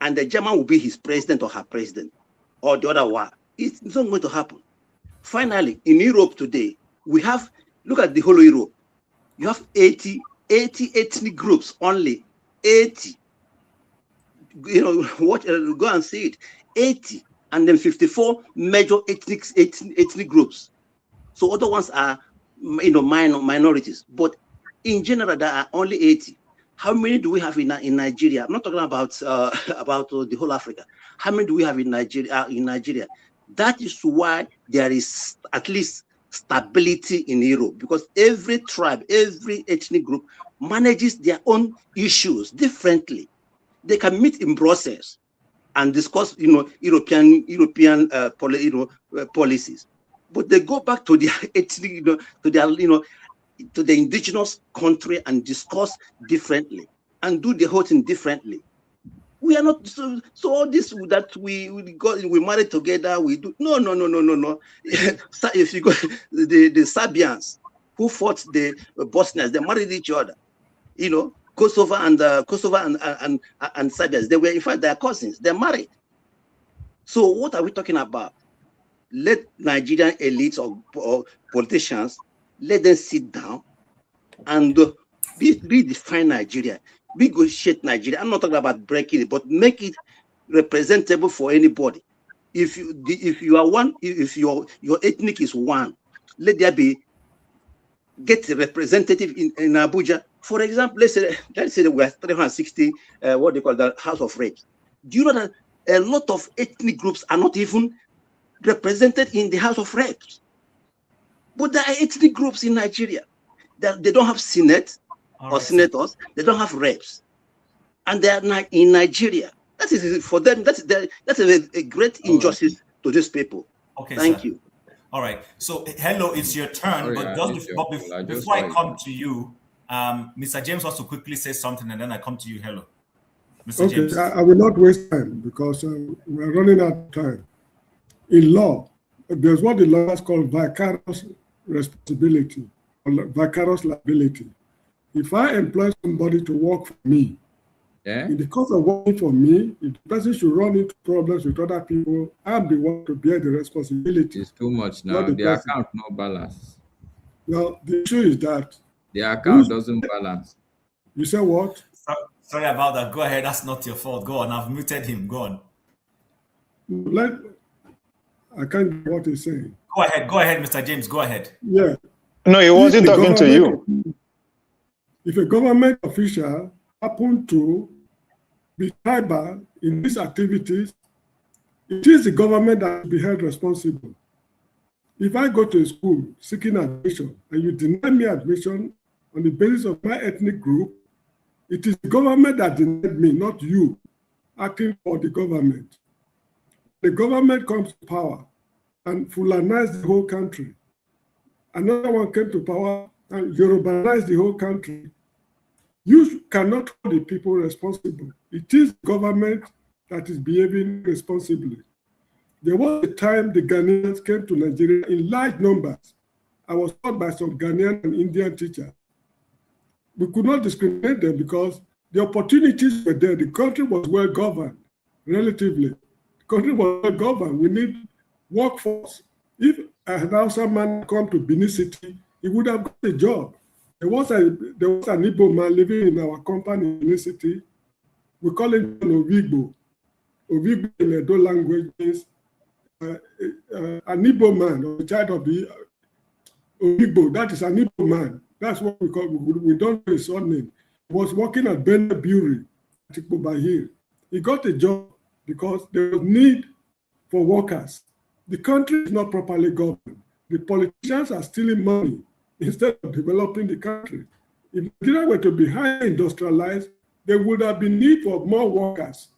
S19: and the German will be his president or her president or the other one. It's not going to happen. Finally, in Europe today, we have, look at the whole Europe. You have 80 ethnic groups, only 80. Go and see it. 80, and then 54 major ethnic groups. So other ones are, minorities. But in general, there are only 80. How many do we have in Nigeria? I'm not talking about the whole Africa. How many do we have in Nigeria? That is why there is at least stability in Europe, because every tribe, every ethnic group manages their own issues differently. They can meet in Brussels and discuss, European policies, but they go back to their ethnic, to the indigenous country and discuss differently and do the whole thing differently. We are not so all this that we married together. We do no. If you go the Serbians who fought the Bosnians, they married each other. Kosovo and Serbians, they were in fact their cousins. They're married. So what are we talking about? Let Nigerian elites or politicians, let them sit down and redefine Nigeria. Negotiate Nigeria. I'm not talking about breaking it, but make it representable for anybody. If you are one, if your ethnic is one, let there get a representative in Abuja. For example, let's say that we are 360 what they call the House of Reps. Do you know that a lot of ethnic groups are not even represented in the House of Reps? But there are ethnic groups in Nigeria that they don't have Senate or senators, they don't have reps, and they are in Nigeria. That is for them. That's a great injustice to these people.
S14: Okay,
S19: thank
S14: sir.
S19: you.
S14: All right. So, hello, it's your turn. But before I come to you, Mr. James wants to quickly say something, and then I come to you. Hello, Mr. James.
S13: I will not waste time because we are running out of time. In law, there's what the lawyers call vicarious responsibility or vicarious liability. If I employ somebody to work for me, in the course of working for me, if the person should run into problems with other people, I'm the one to bear the responsibility.
S5: It's too much now. The account no balance.
S13: Well, the issue is that
S5: the account doesn't balance.
S13: You say what?
S14: Sorry about that. Go ahead. That's not your fault. Go on. I've muted him. Go on.
S13: I can't get what he's saying.
S14: Go ahead. Go ahead, Mr. James. Go ahead.
S13: Yeah.
S3: No, he wasn't talking to you.
S13: If a government official happened to be tribal in these activities, it is the government that will be held responsible. If I go to a school seeking admission and you deny me admission on the basis of my ethnic group, it is the government that denied me, not you, acting for the government. The government comes to power and Fulanized the whole country. Another one came to power and Yorubanized the whole country. You cannot hold the people responsible. It is government that is behaving responsibly. There was a time the Ghanaians came to Nigeria in large numbers. I was taught by some Ghanaian and Indian teachers. We could not discriminate them because the opportunities were there. The country was well governed, relatively. The country was well governed. We need workforce. If a Hausa man come to Benin City, he would have got a job. There was an Igbo man living in our company in Benin City. We call him Ovigbo. Ovigbo in Edo language means an Igbo man, or a child of the Ovigbo. That is an Igbo man. That's what we call. We don't know his surname. He was working at Ben Brewery at Ikpoba. He got a job because there was need for workers. The country is not properly governed. The politicians are stealing money instead of developing the country. If Nigeria were to be highly industrialized, there would have been need for more workers.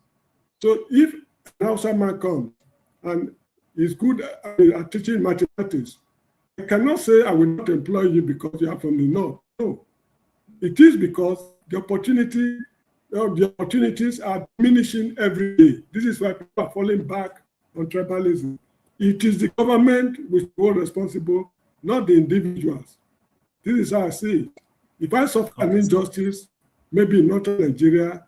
S13: So if an Hausa man comes and is good at teaching mathematics, I cannot say I will not employ you because you are from the north. No, it is because the opportunities are diminishing every day. This is why people are falling back on tribalism. It is the government which is responsible, not the individuals. This is how I see it. If I suffer an injustice, maybe in northern Nigeria,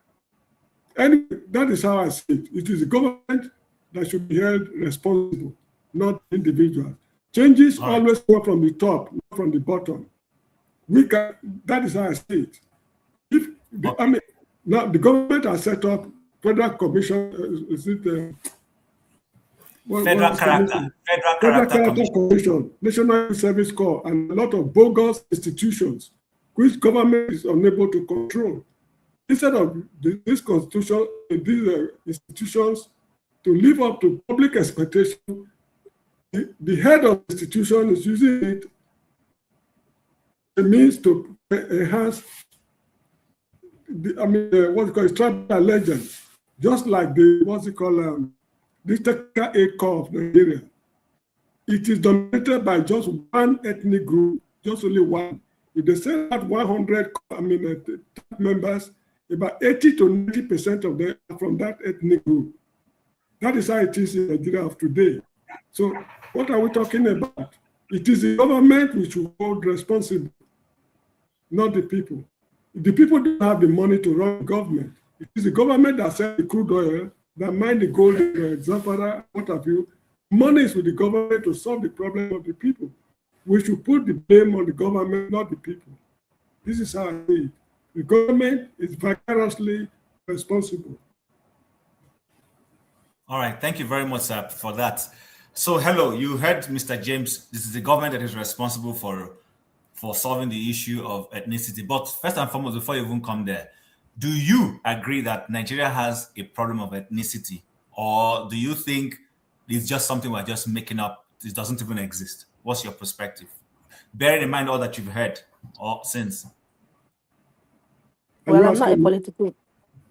S13: and that is how I see it. It is the government that should be held responsible, not individuals. Changes always come from the top, not from the bottom. That is how I see it. Now the government has set up Federal Commission.
S14: Federal Character
S13: Commission, National Service Corps, and a lot of bogus institutions which government is unable to control. Instead of this constitution, these institutions to live up to public expectation, the head of the institution is using it a means to enhance what's called tribal allegiance, just like the Technical Aid Corps of Nigeria. It is dominated by just one ethnic group, just only one. If they say that 100 members, about 80 to 90% of them are from that ethnic group. That is how it is in Nigeria of today. So what are we talking about? It is the government which will hold responsible, not the people. The people don't have the money to run the government. It is the government that sells the crude oil, that mine the gold in Zamfara, what have you. Money is with the government to solve the problem of the people. We should put the blame on the government, not the people. This is how I see it. The government is vicariously responsible.
S14: All right, thank you very much, sir, for that. So, hello, you heard Mr. James. This is the government that is responsible for solving the issue of ethnicity. But first and foremost, before you even come there, do you agree that Nigeria has a problem of ethnicity? Or do you think it's just something we're just making up? It doesn't even exist. What's your perspective? Bearing in mind all that you've heard or since.
S10: Well, I'm not a political.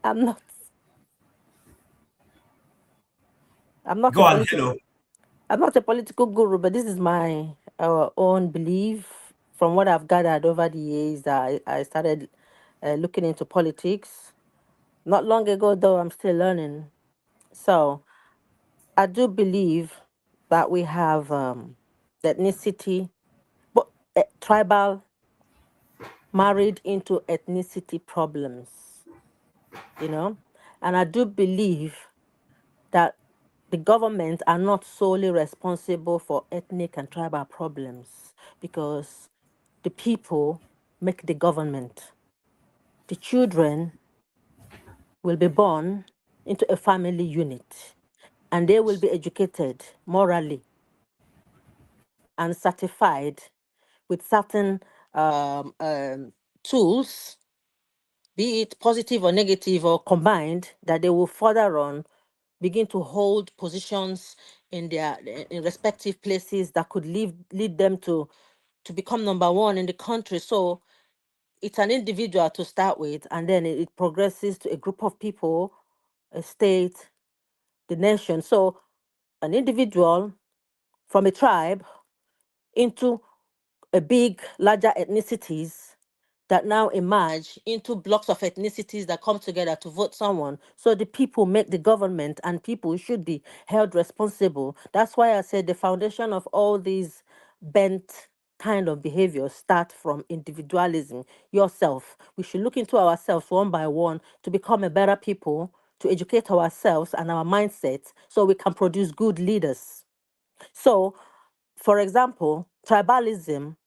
S10: I'm not
S14: Go on, hello.
S10: I'm not a political guru, but this is my own belief from what I've gathered over the years. That I started looking into politics not long ago, though I'm still learning. So I do believe that we have the ethnicity, but tribal married into ethnicity problems, you know. And I do believe that the government are not solely responsible for ethnic and tribal problems, because the people make the government. The children will be born into a family unit, and they will be educated morally and certified with certain tools, be it positive or negative or combined, that they will further on begin to hold positions in their in respective places that could lead them to become number one in the country. So it's an individual to start with, and then it progresses to a group of people, a state, the nation. So an individual from a tribe into a big, larger ethnicities that now emerge into blocks of ethnicities that come together to vote someone. So the people make the government, and people should be held responsible. That's why I said the foundation of all these bent kind of behaviors start from individualism, yourself. We should look into ourselves one by one to become a better people, to educate ourselves and our mindset so we can produce good leaders. So, for example, tribalism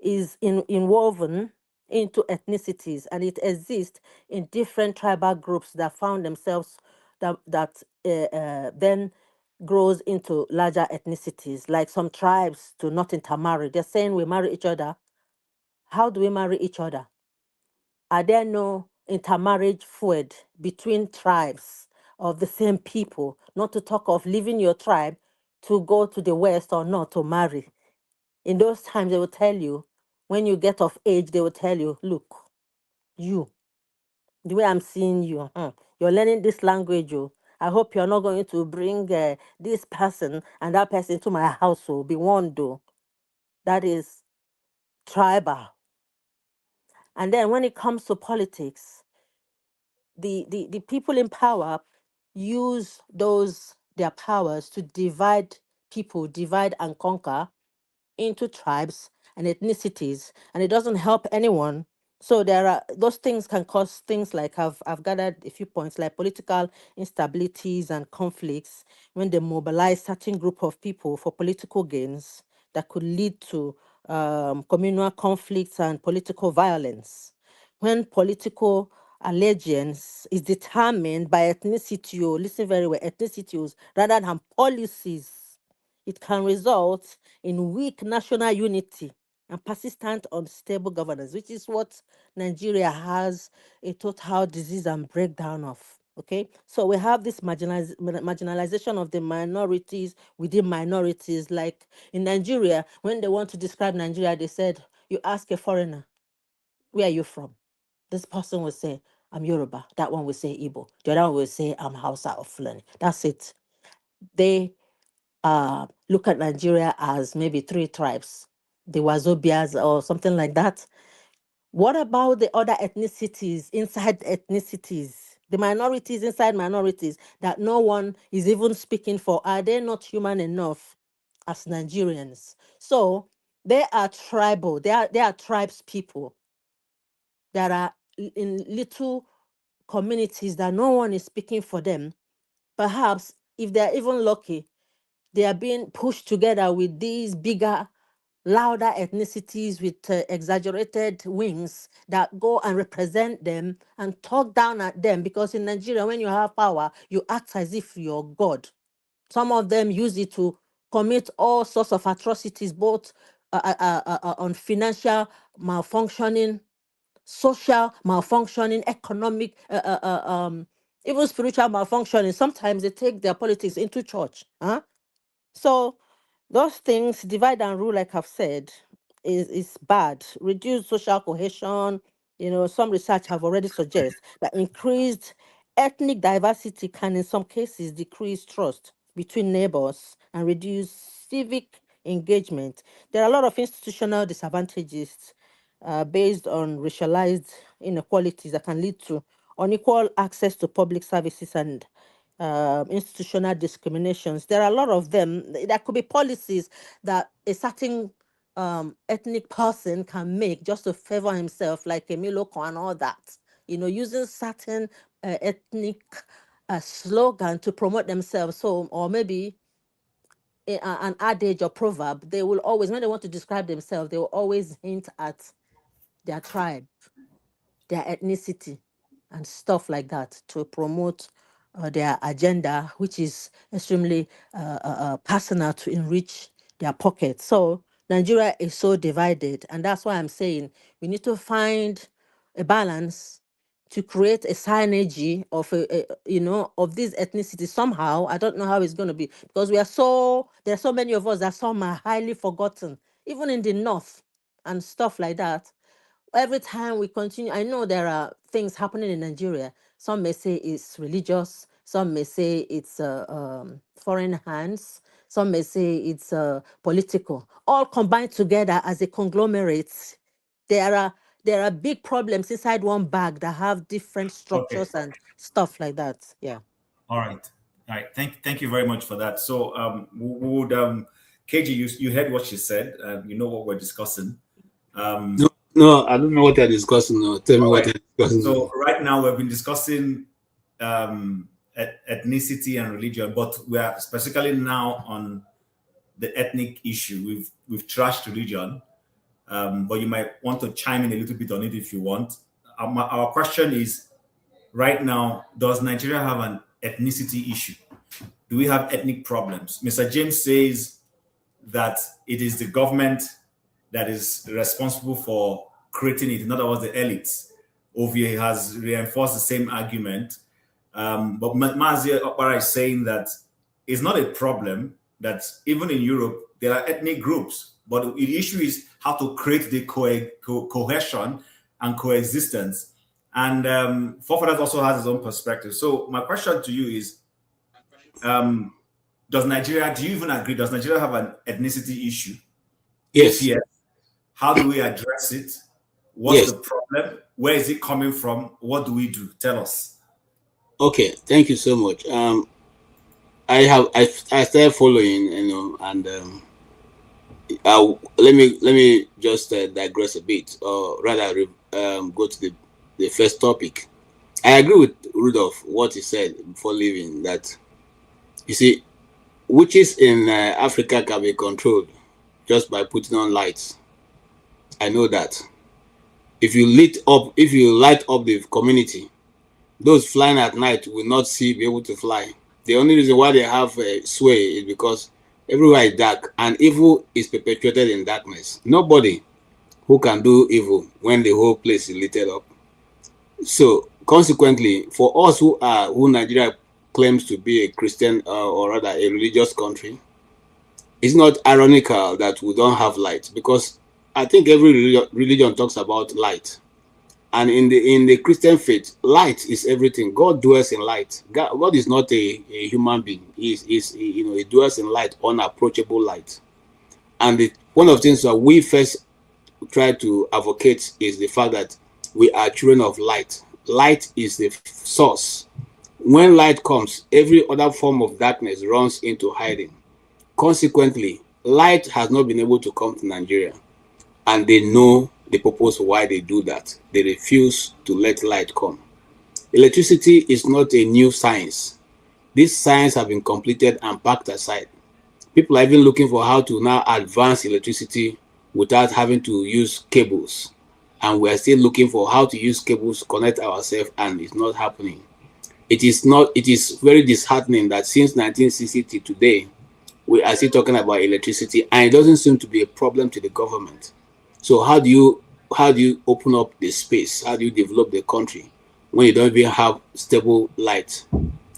S10: is inwoven into ethnicities, and it exists in different tribal groups that found themselves then grows into larger ethnicities. Like some tribes do not intermarry. They're saying we marry each other. How do we marry each other? Are there no intermarriage fluid between tribes of the same people? Not to talk of leaving your tribe to go to the West or not to marry. In those times, they will tell you, when you get of age, they will tell you, look, you, the way I'm seeing you, you're learning this language. I hope you're not going to bring this person and that person to my household. Be warned, though. That is tribal. And then when it comes to politics, the people in power use their powers to divide people, divide and conquer into tribes and ethnicities, and it doesn't help anyone. So there are those things can cause things like I've gathered a few points, like political instabilities and conflicts when they mobilize certain group of people for political gains that could lead to communal conflicts and political violence. When political allegiance is determined by ethnicity, listen very well, ethnicities rather than policies, it can result in weak national unity and persistent unstable governance, which is what Nigeria has a total disease and breakdown of. Okay, so we have this marginalization of the minorities within minorities. Like in Nigeria, when they want to describe Nigeria, they said, you ask a foreigner, where are you from? This person will say, I'm Yoruba. That one will say Igbo. The other one will say, I'm Hausa or Fulani. That's it. They look at Nigeria as maybe 3 tribes, the Wazobias or something like that. What about the other ethnicities inside ethnicities? The minorities inside minorities that no one is even speaking for. Are they not human enough as Nigerians? So they are tribal. They are tribes people that are in little communities that no one is speaking for them. Perhaps if they're even lucky, they are being pushed together with these bigger, louder ethnicities with exaggerated wings that go and represent them and talk down at them. Because in Nigeria, when you have power, you act as if you're God. Some of them use it to commit all sorts of atrocities, both on financial malfunctioning, social malfunctioning, economic, even spiritual malfunctioning. Sometimes they take their politics into church. So those things, divide and rule, like I've said, is bad. Reduce social cohesion. Some research have already suggested that increased ethnic diversity can in some cases decrease trust between neighbors and reduce civic engagement. There are a lot of institutional disadvantages based on racialized inequalities that can lead to unequal access to public services and institutional discriminations. There are a lot of them. There could be policies that a certain ethnic person can make just to favor himself, like Emiloko and all that. You know, using certain ethnic slogan to promote themselves. So, or maybe an adage or proverb, they will always, when they want to describe themselves, they will always hint at their tribe, their ethnicity, and stuff like that to promote their agenda, which is extremely personal to enrich their pockets. So Nigeria is so divided, and that's why I'm saying we need to find a balance to create a synergy of of these ethnicities somehow. I don't know how it's going to be, because there are so many of us that some are highly forgotten, even in the north and stuff like that. Every time we continue, I know there are things happening in Nigeria. Some may say it's religious, some may say it's foreign hands, some may say it's political, all combined together as a conglomerate. There are big problems inside one bag that have different structures and stuff like that. Yeah.
S14: All right. All right. Thank you very much for that. So we would KG, you heard what she said. You know what we're discussing.
S16: No, I don't know what you're discussing. No. Tell me what you're discussing.
S14: So right now we've been discussing ethnicity and religion, but we are specifically now on the ethnic issue. We've trashed religion, but you might want to chime in a little bit on it if you want. Our question is, right now, does Nigeria have an ethnicity issue? Do we have ethnic problems? Mr. James says that it is the government that is responsible for creating it. In other words, the elites. Ovie has reinforced the same argument. But Mazi Okpara is saying that it's not a problem, that even in Europe, there are ethnic groups. But the issue is how to create the cohesion and coexistence. And Fofadat also has his own perspective. So my question to you is, do you even agree, does Nigeria have an ethnicity issue?
S16: Yes.
S14: Yes. How do we address it? What's the problem? Where is it coming from? What do we do? Tell us.
S16: Okay, thank you so much. I started following, and let me just digress a bit, or rather go to the first topic. I agree with Rudolph what he said before leaving, that you see, witches in Africa can be controlled just by putting on lights. I know that. If you light up the community, those flying at night will not be able to fly. The only reason why they have a sway is because everywhere is dark, and evil is perpetuated in darkness. Nobody who can do evil when the whole place is lit up. So consequently, for us who Nigeria claims to be a Christian or rather a religious country, it's not ironical that we don't have light, because I think every religion talks about light. And in the Christian faith, light is everything. God dwells in light. God is not a human being. He dwells in light, unapproachable light. And one of the things that we first try to advocate is the fact that we are children of light. Light is the source. When light comes, every other form of darkness runs into hiding. Consequently, light has not been able to come to Nigeria, and they know the purpose why they do that. They refuse to let light come. Electricity is not a new science. This science has been completed and packed aside. People are even looking for how to now advance electricity without having to use cables. And we are still looking for how to use cables to connect ourselves, and it's not happening. It is very disheartening that since 1960 to today, we are still talking about electricity, and it doesn't seem to be a problem to the government. So how do you open up the space? How do you develop the country when you don't even have stable light?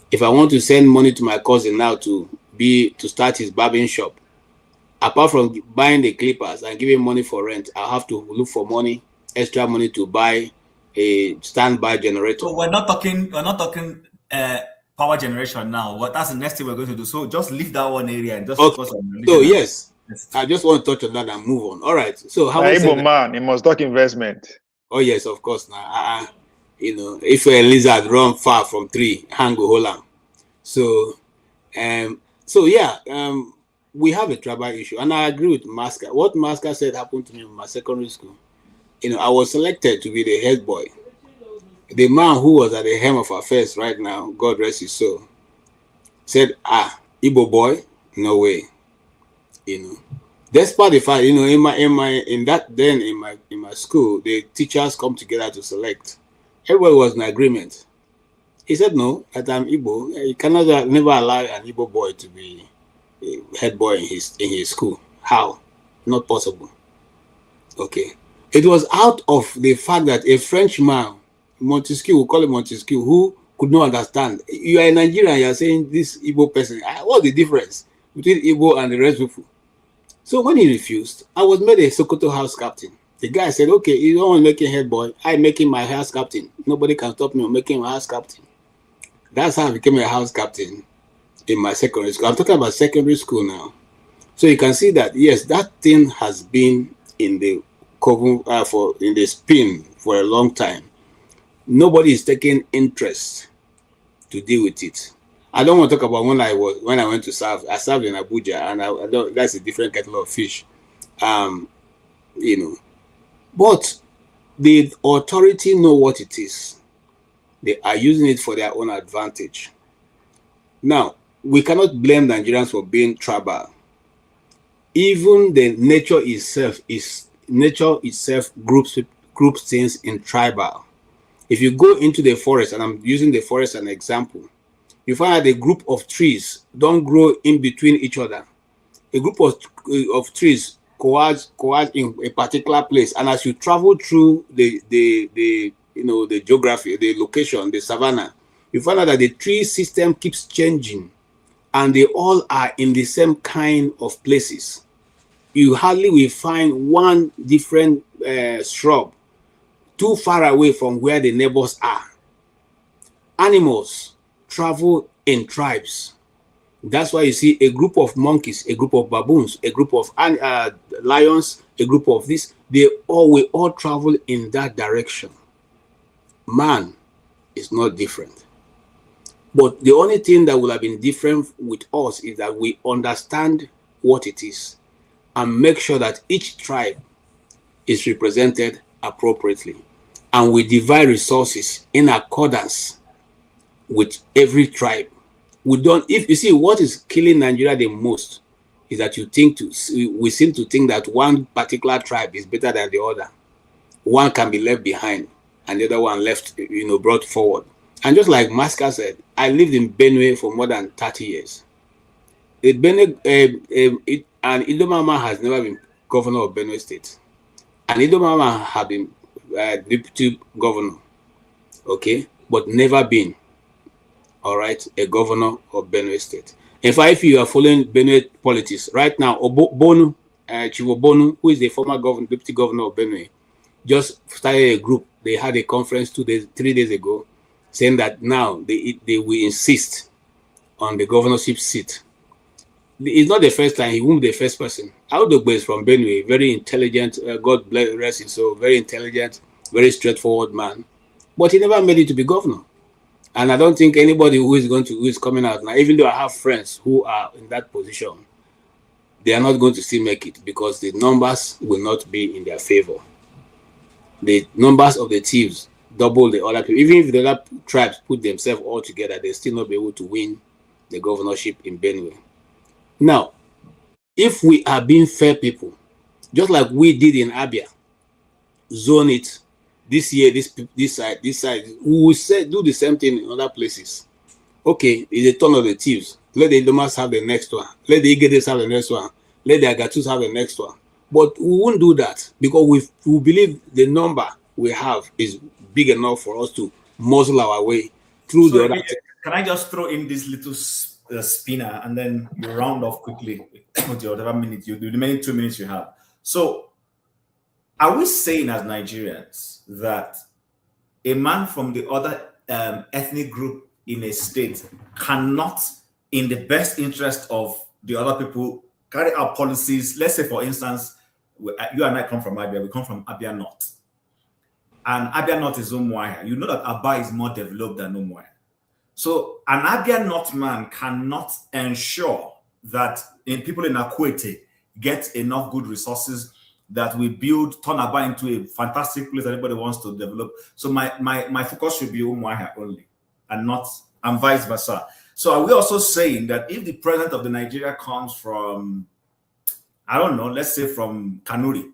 S16: If I want to send money to my cousin now to start his barbering shop, apart from buying the clippers and giving money for rent, I'll have to look for extra money to buy a standby generator.
S14: So we're not talking power generation now. That's the next thing we're going to do. So just leave that one area and just focus on religion.
S16: So yes, I just want to touch on that and move on. All right. So how
S3: man, you must talk investment.
S16: Oh yes, of course. Now, if a lizard run far from tree, hang go hold on. So, so yeah, we have a tribal issue, and I agree with Maska. What Maska said happened to me in my secondary school. You know, I was selected to be the head boy. The man who was at the helm of affairs right now, God rest his soul, said, Igbo boy, no way. You know, despite the fact, you know, in my school, the teachers come together to select. Everybody was in agreement. He said, no, that I'm Igbo. You cannot never allow an Igbo boy to be a head boy in his school. How? Not possible. Okay. It was out of the fact that a Frenchman, Montesquieu, we call him Montesquieu, who could not understand. You are in Nigeria, you are saying this Igbo person. What's the difference between Igbo and the rest of people? So when he refused, I was made a Sokoto house captain. The guy said, okay, you don't want to make him head boy. I'm making my house captain. Nobody can stop me from making my house captain. That's how I became a house captain in my secondary school. I'm talking about secondary school now. So you can see that, yes, that thing has been in the in the spin for a long time. Nobody is taking interest to deal with it. I don't want to talk about when I went to serve. I served in Abuja, and that's a different kettle of fish. You know, but the authority know what it is. They are using it for their own advantage. Now, we cannot blame Nigerians for being tribal. Even the nature itself groups things in tribal. If you go into the forest, and I'm using the forest as an example, you find that a group of trees don't grow in between each other. A group of trees coalesce in a particular place, and as you travel through the geography, the location, the savanna, you find out that the tree system keeps changing, and they all are in the same kind of places. You hardly will find one different shrub too far away from where the neighbors are. Animals travel in tribes. That's why you see a group of monkeys, a group of baboons, a group of lions, a group of this. They will all travel in that direction. Man is not different. But the only thing that will have been different with us is that we understand what it is and make sure that each tribe is represented appropriately. And we divide resources in accordance with every tribe. If you see what is killing Nigeria the most is that we seem to think that one particular tribe is better than the other. One can be left behind and the other one brought forward. And just like Maska said, I lived in Benue for more than 30 years. And Idomama has never been governor of Benue State. And Idomama have been deputy governor, okay, but never been, all right, a governor of Benue State. In fact, if you are following Benue politics right now, Bonu, Chivo Bonu, who is the former deputy governor of Benue, just started a group. They had a conference 3 days ago, saying that now they will insist on the governorship seat. It's not the first time. He won't be the first person. Audogbe is from Benue, very intelligent. God bless him, so very intelligent, very straightforward man. But he never made it to be governor. And I don't think anybody who is coming out now, even though I have friends who are in that position, they are not going to still make it because the numbers will not be in their favor. The numbers of the thieves double the other people. Even if the other tribes put themselves all together, they still not be able to win the governorship in Benue. Now, if we are being fair people, just like we did in Abia, zone it this year, this side, we will do the same thing in other places. Okay, it's a turn of the thieves. Let the Idomas have the next one. Let the Igedes have the next one. Let the Agatus have the next one. But we won't do that because we believe the number we have is big enough for us to muzzle our way through the other.
S14: Can I just throw in this little spinner and then you round off quickly with your whatever minute you do, the remaining 2 minutes you have. So are we saying as Nigerians that a man from the other ethnic group in a state cannot, in the best interest of the other people, carry out policies? Let's say, for instance, you and I come from Abia, we come from Abia North. And Abia North is Umuahia. You know that Aba is more developed than Umuahia.
S15: So an Abia Northman cannot ensure that people in Akwete get enough good resources that we build, turn Aba into a fantastic place that everybody wants to develop. So my focus should be Umuahia only, and vice versa. So are we also saying that if the president of the Nigeria comes from, I don't know, let's say from Kanuri,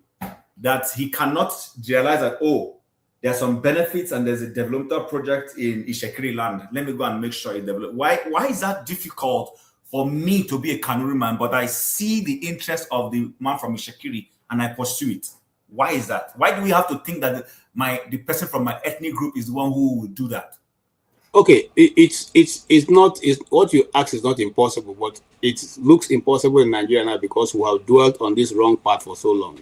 S15: that he cannot realize that, oh, there are some benefits and there's a developmental project in Ishekiri land. Let me go and make sure it develops. Why is that difficult for me to be a Kanuri man, but I see the interest of the man from Ishekiri and I pursue it? Why is that? Why do we have to think that the person from my ethnic group is the one who will do that?
S16: Okay, it's not what you ask is not impossible, but it looks impossible in Nigeria now because we have dwelt on this wrong path for so long.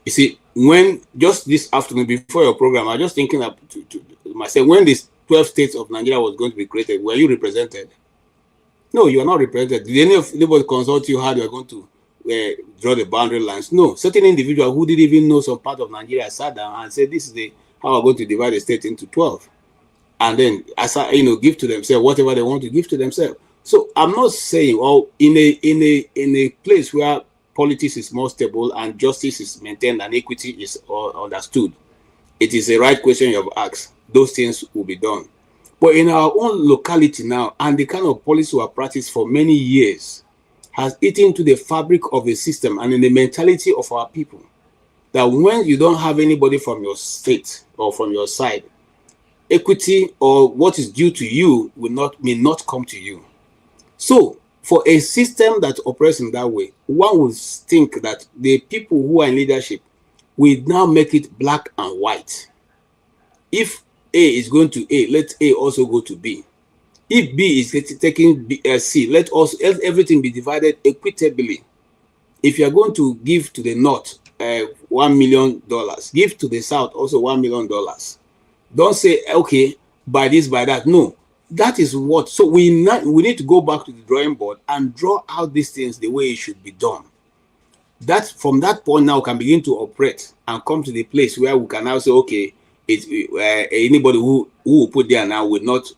S16: You see, when just this afternoon before your program, I was just thinking to myself, when this 12 states of Nigeria was going to be created, were you represented? No, you are not represented. Did anybody consult you how you are going to draw the boundary lines? No. Certain individual who didn't even know some part of Nigeria sat down and said, this is how we're going to divide the state into 12. And then, give to themselves whatever they want to give to themselves. So I'm not saying, in a place where politics is more stable and justice is maintained and equity is understood, it is a right question you have asked. Those things will be done. But in our own locality now, and the kind of policy we have practiced for many years has eaten into the fabric of the system and in the mentality of our people, that when you don't have anybody from your state or from your side, equity or what is due to you may not come to you. So for a system that operates in that way, one would think that the people who are in leadership will now make it black and white. If A is going to A, let A also go to B. If B is taking C, let everything be divided equitably. If you are going to give to the north $1 million, give to the south also $1 million. Don't say, okay, by this, by that. No, that is what. So we need to go back to the drawing board and draw out these things the way it should be done. That from that point now can begin to operate and come to the place where we can now say, okay, anybody who will put there now will not,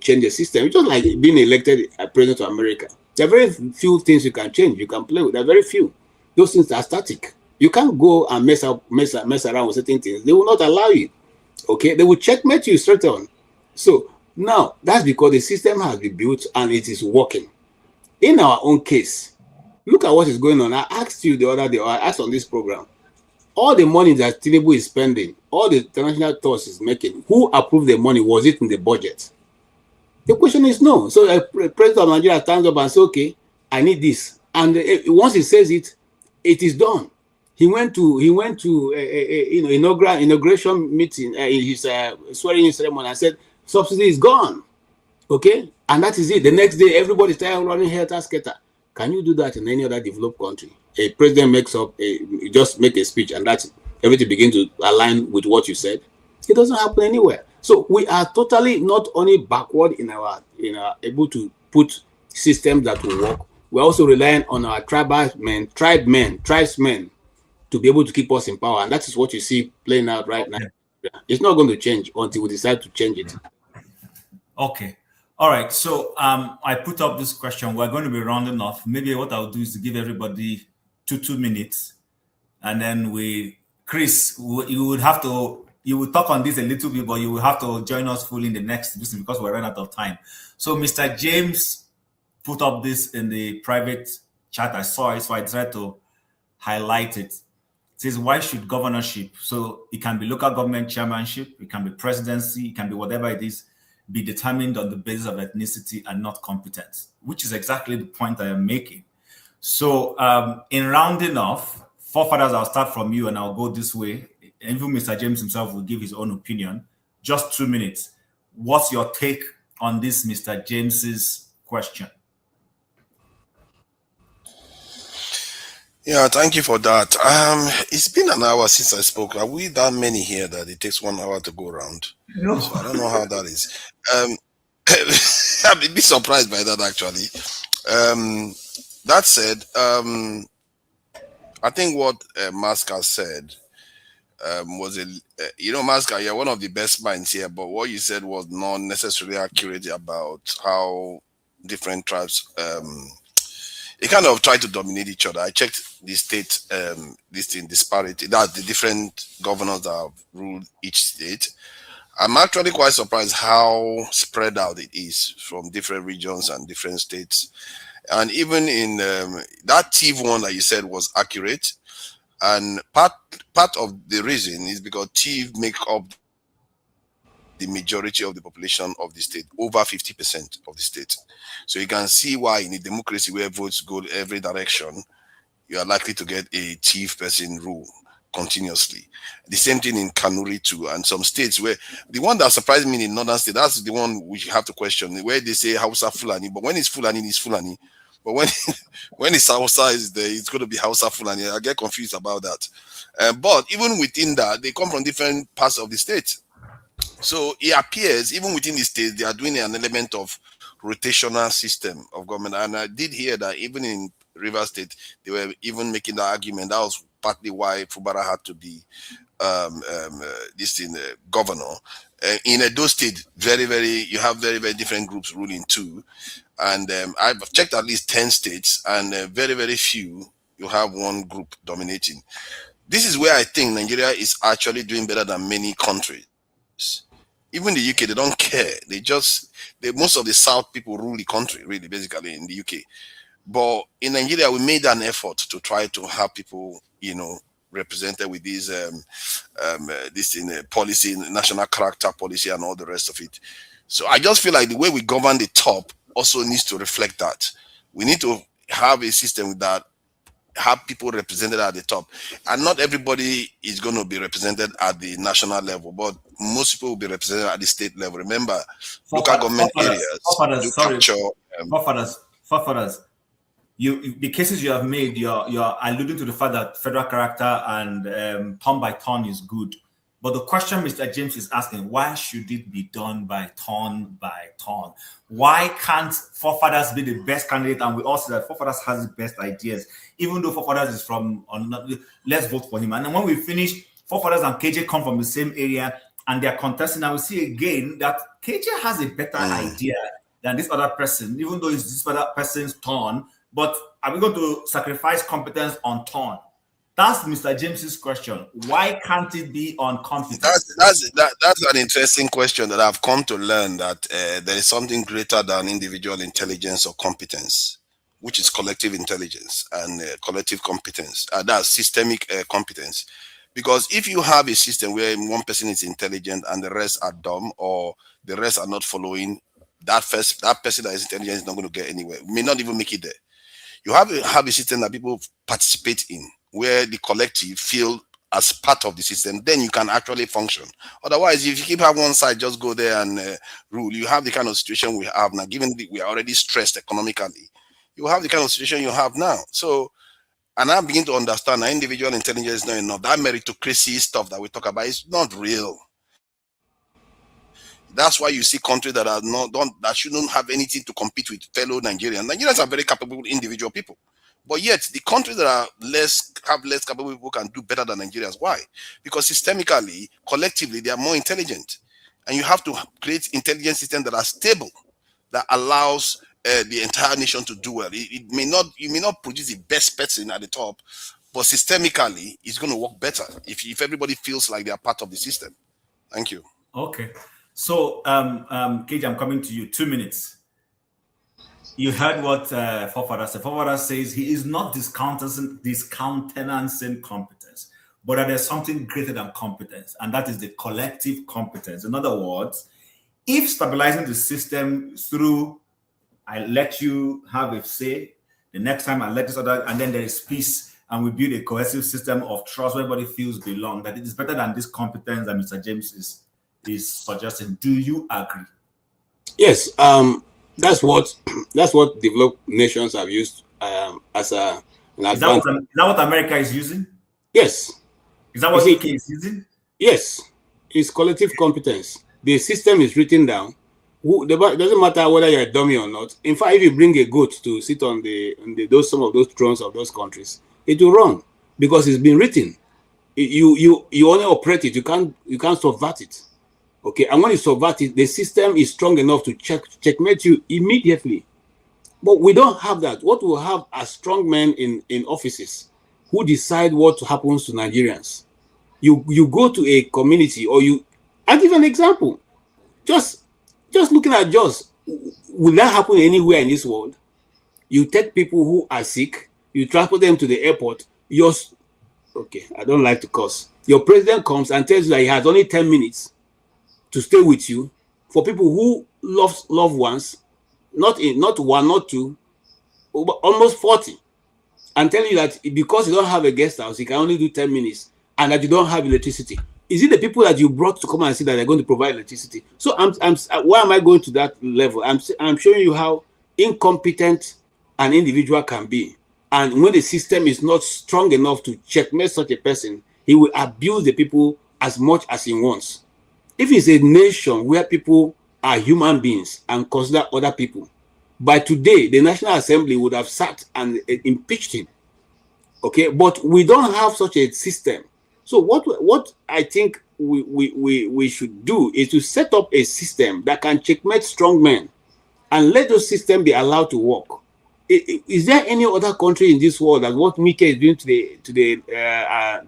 S16: change the system. It's just like being elected president of America. There are very few things you can change. You can play with. There are very few. Those things are static. You can't go and mess around with certain things. They will not allow you. Okay, they will checkmate you straight on. So now that's because the system has been built and it is working. In our own case, look at what is going on. I asked you the other day, or I asked on this program, all the money that Tinubu is spending, all the international tours is making, who approved the money? Was it in the budget? The question is no. So the president of Nigeria stands up and says, okay, I need this. And once he says it, it is done. He went to inauguration meeting, his swearing-in ceremony, and said subsidy is gone. Okay, and that is it. The next day, everybody started running helter-skelter. Can you do that in any other developed country? A president just make a speech, and that's everything begins to align with what you said. It doesn't happen anywhere. So we are totally not only backward in our able to put systems that will work. We're also relying on our tribesmen to be able to keep us in power. And that is what you see playing out right now. It's not going to change until we decide to change it.
S14: Okay. All right. So I put up this question. We're going to be rounding off. Maybe what I'll do is to give everybody 2 minutes. And then Chris, you would talk on this a little bit, but you will have to join us fully in the next visit because we're running out of time. So Mr. James put up this in the private chat. I saw it, so I tried to highlight it. It says, why should governorship, so it can be local government chairmanship, it can be presidency, it can be whatever it is, be determined on the basis of ethnicity and not competence, which is exactly the point I am making. So in rounding off, forefathers, I'll start from you and I'll go this way. Even Mr. James himself will give his own opinion. Just 2 minutes. What's your take on this, Mr. James's question?
S21: Yeah, thank you for that. It's been an hour since I spoke. Are we that many here that it takes 1 hour to go around?
S14: No.
S21: So I don't know how that is. I'd be surprised by that, actually. That said, I think what Mask has said was Masca, you're one of the best minds here, but what you said was not necessarily accurate about how different tribes they kind of try to dominate each other. I checked the state disparity, that's the different governors that have ruled each state. I'm actually quite surprised how spread out it is from different regions and different states. And even in that TIV one that you said was accurate. And part of the reason is because TIV make up the majority of the population of the state, over 50% of the state. So you can see why in a democracy where votes go every direction, you are likely to get a chief person rule continuously. The same thing in Kanuri too, and some states where the one that surprised me in northern state, that's the one we have to question, where they say Hausa Fulani, but when it's Fulani, it's Fulani. But when it's Hausa, it's going to be Hausa Fulani. I get confused about that. But even within that, they come from different parts of the state. So it appears even within the state, they are doing an element of rotational system of government. And I did hear that even in River State, they were even making the argument. That was partly why Fubara had to be governor. In Edo State, you have very, very different groups ruling too. And I've checked at least 10 states, and very, very few, you have one group dominating. This is where I think Nigeria is actually doing better than many countries. Even the UK, they don't care. Most of the South people rule the country, really, basically, in the UK. But in Nigeria, we made an effort to try to have people, represented with these policy, national character policy, and all the rest of it. So I just feel like the way we govern the top also needs to reflect that. We need to have a system that have people represented at the top, and not everybody is going to be represented at the national level, but most people will be represented at the state level. Remember, local government areas do capture.
S14: Forefathers, the cases you have made, you're alluding to the fact that federal character and turn by turn is good. But the question Mr. James is asking, why should it be done by turn by turn? Why can't Forefathers be the best candidate? And we all say that Forefathers has the best ideas, even though Forefathers is from, let's vote for him. And then when we finish, Forefathers and KJ come from the same area and they're contesting. And we see again that KJ has a better idea than this other person, even though it's this other person's turn. But are we going to sacrifice competence on turn? That's Mr. James's question. Why can't it be on competence?
S21: That's an interesting question that I've come to learn, that there is something greater than individual intelligence or competence, which is collective intelligence and collective competence. That's systemic competence. Because if you have a system where one person is intelligent and the rest are dumb, or the rest are not following, that person that is intelligent is not going to get anywhere. May not even make it there. You have a system that people participate in, where the collective feel as part of the system, then you can actually function. Otherwise, if you keep having one side just go there and rule, you have the kind of situation we have now. Given we are already stressed economically, you have the kind of situation you have now. So, and I begin to understand that individual intelligence is not enough. That meritocracy stuff that we talk about is not real. That's why you see countries that are that shouldn't have anything to compete with fellow Nigerians. Nigerians are very capable individual people. But yet, the countries that are less capable people can do better than Nigerians. Why? Because systemically, collectively, they are more intelligent. And you have to create intelligent systems that are stable, that allows the entire nation to do well. You may not produce the best person at the top, but systemically, it's going to work better if everybody feels like they are part of the system. Thank you.
S14: Okay. So, KJ, I'm coming to you. 2 minutes. You heard what Forefather said. Forefather says he is not discountenancing competence, but that there's something greater than competence, and that is the collective competence. In other words, if stabilizing the system through, I let you have a say, the next time I let this other, and then there is peace, and we build a cohesive system of trust where everybody feels belong, that it is better than this competence that Mr. James is suggesting. Do you agree?
S16: Yes. That's what developed nations have used as an advantage.
S14: Is that what America is using?
S16: Yes.
S14: Is that what UK is using?
S16: Yes. It's collective competence. The system is written down. It doesn't matter whether you're a dummy or not. In fact, if you bring a goat to sit on some of those thrones of those countries, it will run because it's been written. you only operate it. You can't subvert it. Okay, and when you subvert it, the system is strong enough to checkmate you immediately. But we don't have that. What we have are strong men in offices who decide what happens to Nigerians. You go to a community, or I'll give an example. Just looking at Jos, will that happen anywhere in this world? You take people who are sick, you transport them to the airport. Okay, I don't like to curse. Your president comes and tells you that he has only 10 minutes to stay with you. For people who love loved ones, not one, not two, but almost 40, and telling you that because you don't have a guest house, you can only do 10 minutes, and that you don't have electricity. Is it the people that you brought to come and see that they're going to provide electricity? So why am I going to that level? I'm showing you how incompetent an individual can be. And when the system is not strong enough to checkmate such a person, he will abuse the people as much as he wants. If it's a nation where people are human beings and consider other people, by today, the National Assembly would have sat and impeached him. Okay, but we don't have such a system. So what I think we should do is to set up a system that can checkmate strong men and let those systems be allowed to work. Is there any other country in this world that what Mike is doing to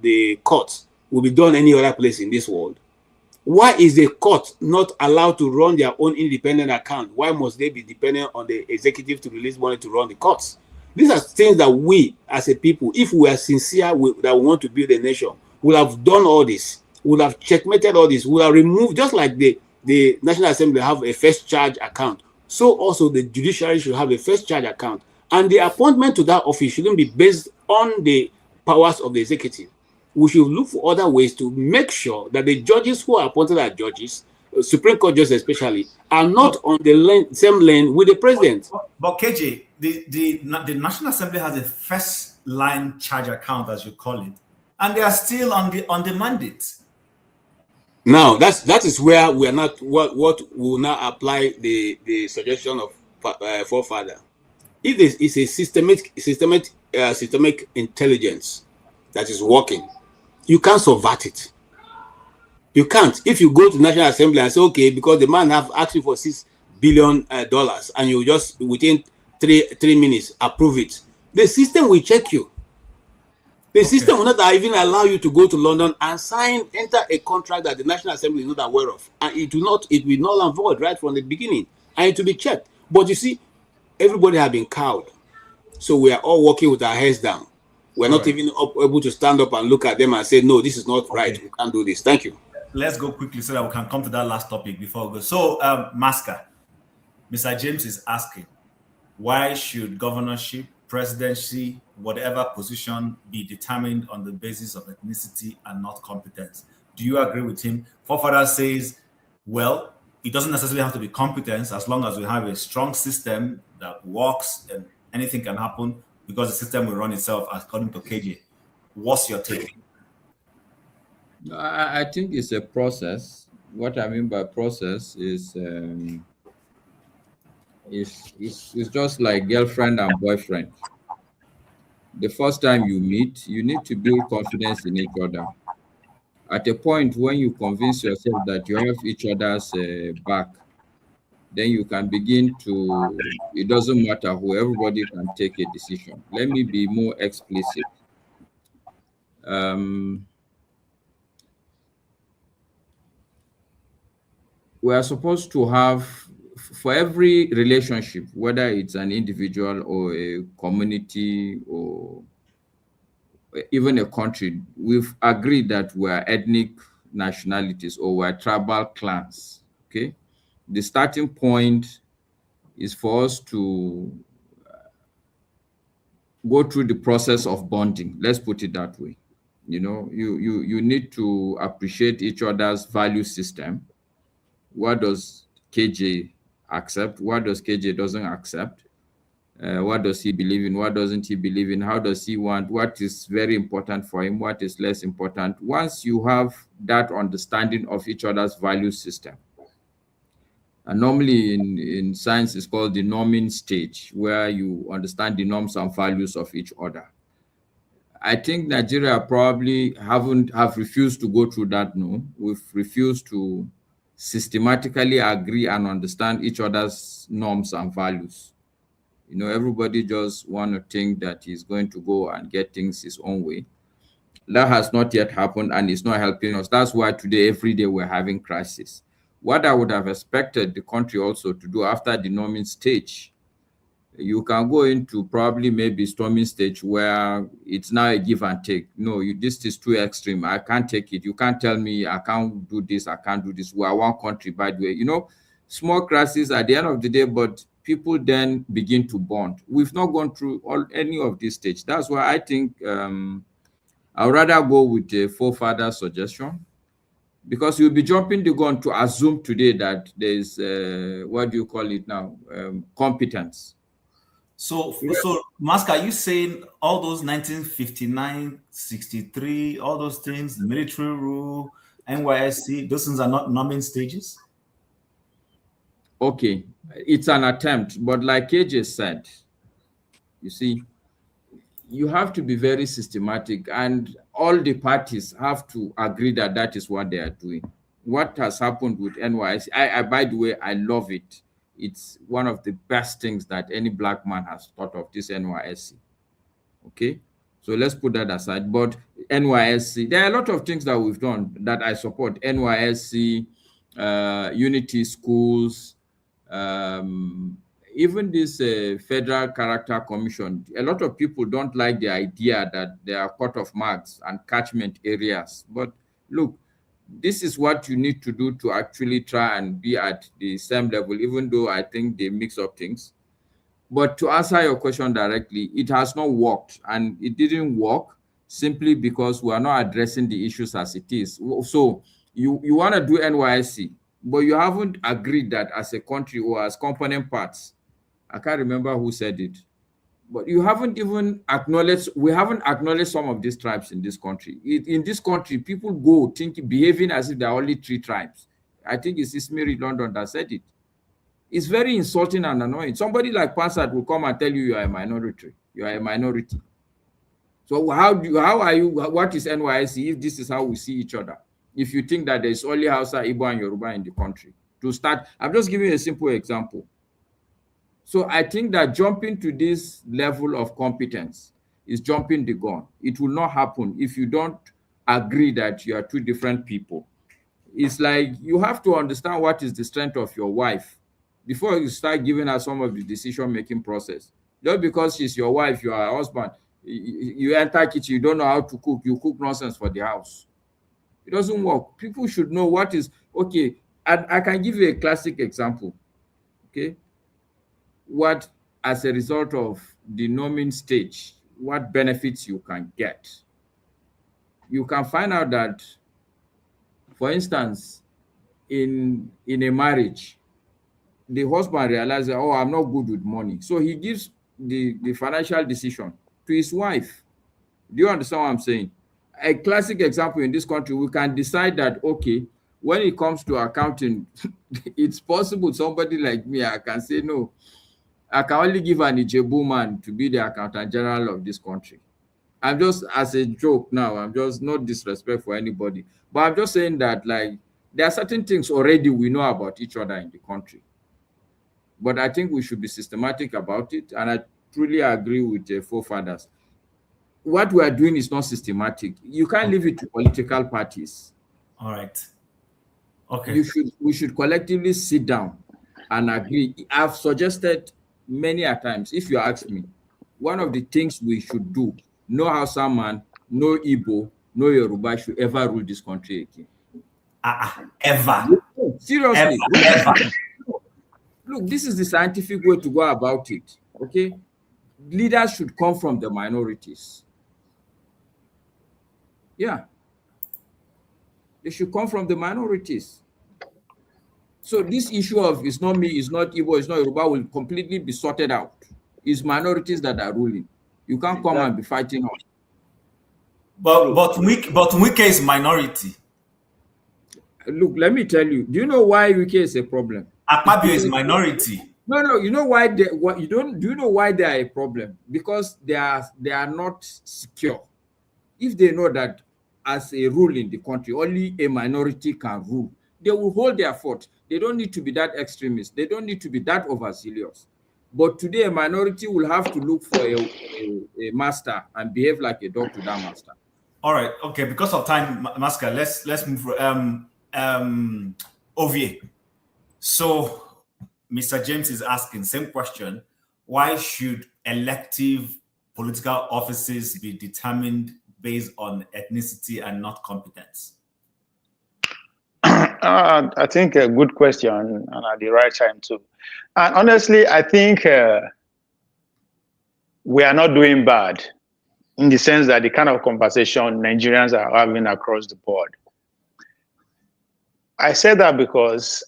S16: the courts will be done any other place in this world? Why is the court not allowed to run their own independent account? Why must they be dependent on the executive to release money to run the courts? These are things that we, as a people, if we are sincere that we want to build a nation, will have done all this, will have checkmated all this, will have removed, just like the National Assembly have a first charge account, so also the judiciary should have a first charge account. And the appointment to that office shouldn't be based on the powers of the executive. We should look for other ways to make sure that the judges who are appointed as judges, Supreme Court judges especially, are not on the same lane with the president.
S14: But KJ, the National Assembly has a first line charge account, as you call it, and they are still on the mandate.
S16: Now that is where we are not what will now apply the suggestion of forefather. If there is a systemic intelligence that is working, you can't subvert it. You can't. If you go to National Assembly and say, okay, because the man have asked you for $6 billion and you just within three minutes approve it, the system will check you. The system will not even allow you to go to London and enter a contract that the National Assembly is not aware of, and it will null and void right from the beginning, and it will be checked. But you see, everybody have been cowed, so we are all working with our heads down. We're not even able to stand up and look at them and say, no, this is not right. We can't do this. Thank you.
S14: Let's go quickly so that we can come to that last topic before we go. So, Masker, Mr. James is asking, why should governorship, presidency, whatever position be determined on the basis of ethnicity and not competence? Do you agree with him? Forefather says, well, it doesn't necessarily have to be competence as long as we have a strong system that works and anything can happen because the system will run itself according to KJ. What's your take?
S5: I think it's a process. What I mean by process is it's just like girlfriend and boyfriend. The first time you meet, you need to build confidence in each other. At a point when you convince yourself that you have each other's back, then you can begin to, it doesn't matter who, everybody can take a decision. Let me be more explicit. We are supposed to have, for every relationship, whether it's an individual or a community or even a country, we've agreed that we're ethnic nationalities or we're tribal clans, okay? The starting point is for us to go through the process of bonding. Let's put it that way. You know, you need to appreciate each other's value system. What does KJ accept? What does KJ doesn't accept? What does he believe in? What doesn't he believe in? How does he want? What is very important for him? What is less important? Once you have that understanding of each other's value system, and normally in science it's called the norming stage, where you understand the norms and values of each other. I think Nigeria probably have refused to go through that. No, we've refused to systematically agree and understand each other's norms and values. You know, everybody just want to think that he's going to go and get things his own way. That has not yet happened, and it's not helping us. That's why today, every day, we're having crisis. What I would have expected the country also to do after the norming stage, you can go into probably maybe storming stage where it's now a give and take. No, this is too extreme. I can't take it. You can't tell me I can't do this, I can't do this. We are one country, by the way. You know, small crisis at the end of the day, but people then begin to bond. We've not gone through any of this stage. That's why I think I'd rather go with the forefather suggestion, because you'll be jumping the gun to assume today that there's what do you call it now, competence.
S14: So Mask, are you saying all those 1959, 63, all those things, military rule, NYSC, those things are not norming stages?
S5: Okay, it's an attempt, but like AJ said, you see, you have to be very systematic, and all the parties have to agree that that is what they are doing. What has happened with NYSC, I by the way, I love it. It's one of the best things that any black man has thought of, this NYSC. Okay, so let's put that aside. But NYSC, there are a lot of things that we've done that I support. NYSC, unity schools, even this Federal Character Commission. A lot of people don't like the idea that there are cut off marks and catchment areas. But look, this is what you need to do to actually try and be at the same level, even though I think they mix up things. But to answer your question directly, it has not worked, and it didn't work simply because we are not addressing the issues as it is. So you want to do NYSC, but you haven't agreed that as a country or as component parts. I can't remember who said it, but you haven't even acknowledged, we haven't acknowledged some of these tribes in this country. In this country, people go behaving as if there are only 3 tribes. I think it's Ismiri London that said it. It's very insulting and annoying. Somebody like Pansat will come and tell you are a minority. You are a minority. So how are you, what is NYSC if this is how we see each other? If you think that there's only Hausa, Igbo, and Yoruba in the country. To start, I'm just giving you a simple example. So I think that jumping to this level of competence is jumping the gun. It will not happen if you don't agree that you are 2 different people. It's like you have to understand what is the strength of your wife before you start giving her some of the decision-making process. Just because she's your wife, you are her husband, you enter kitchen, you don't know how to cook, you cook nonsense for the house. It doesn't work. People should know what is, okay, and I can give you a classic example, okay? What, as a result of the norming stage, what benefits you can get. You can find out that, for instance, in a marriage, the husband realizes, oh, I'm not good with money. So he gives the financial decision to his wife. Do you understand what I'm saying? A classic example in this country, we can decide that, okay, when it comes to accounting, it's possible somebody like me, I can say, no, I can only give an Ijebu man to be the accountant general of this country. I'm just, as a joke now, I'm just not disrespect for anybody, but I'm just saying that, like, there are certain things already we know about each other in the country. But I think we should be systematic about it, and I truly agree with the forefathers. What we are doing is not systematic. You can't leave it to political parties.
S14: All right. Okay.
S5: We should collectively sit down and agree. I've suggested many a times, if you ask me, one of the things we should do, no Hausa man, no Igbo, no Yoruba should ever rule this country again.
S14: Ever.
S5: Seriously.
S14: Ever.
S5: Look, this is the scientific way to go about it, okay? Leaders should come from the minorities. Yeah. They should come from the minorities. So this issue of it's not me, it's not Igbo, it's not Yoruba will completely be sorted out. It's minorities that are ruling. You can't come and be fighting on.
S14: But Wike is minority.
S5: Look, let me tell you. Do you know why Wike is a problem?
S14: Akpabio is minority.
S5: No. You know why do you know why they are a problem? Because they are not secure. if they know that as a rule in the country, only a minority can rule, they will hold their fort. They don't need to be that extremist. They don't need to be that overzealous. But today, a minority will have to look for a master and behave like a dog to that master.
S14: All right. Okay. Because of time, Maska, let's move. Ovie. So, Mr. James is asking same question: why should elective political offices be determined based on ethnicity and not competence?
S3: I think a good question, and at the right time too. And honestly, I think we are not doing bad in the sense that the kind of conversation Nigerians are having across the board. I said that because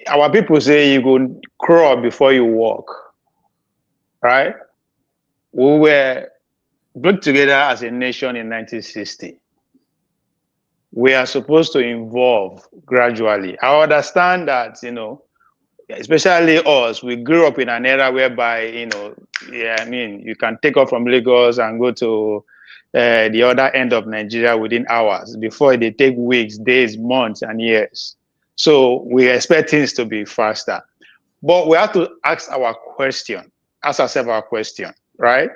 S3: our people say you go crawl before you walk, right? We were put together as a nation in 1960. We are supposed to evolve gradually. I understand that, you know, especially us, we grew up in an era whereby, you know, you can take off from Lagos and go to the other end of Nigeria within hours. Before, they take weeks, days, months, and years. So we expect things to be faster. But we have to ask ourselves our question, right?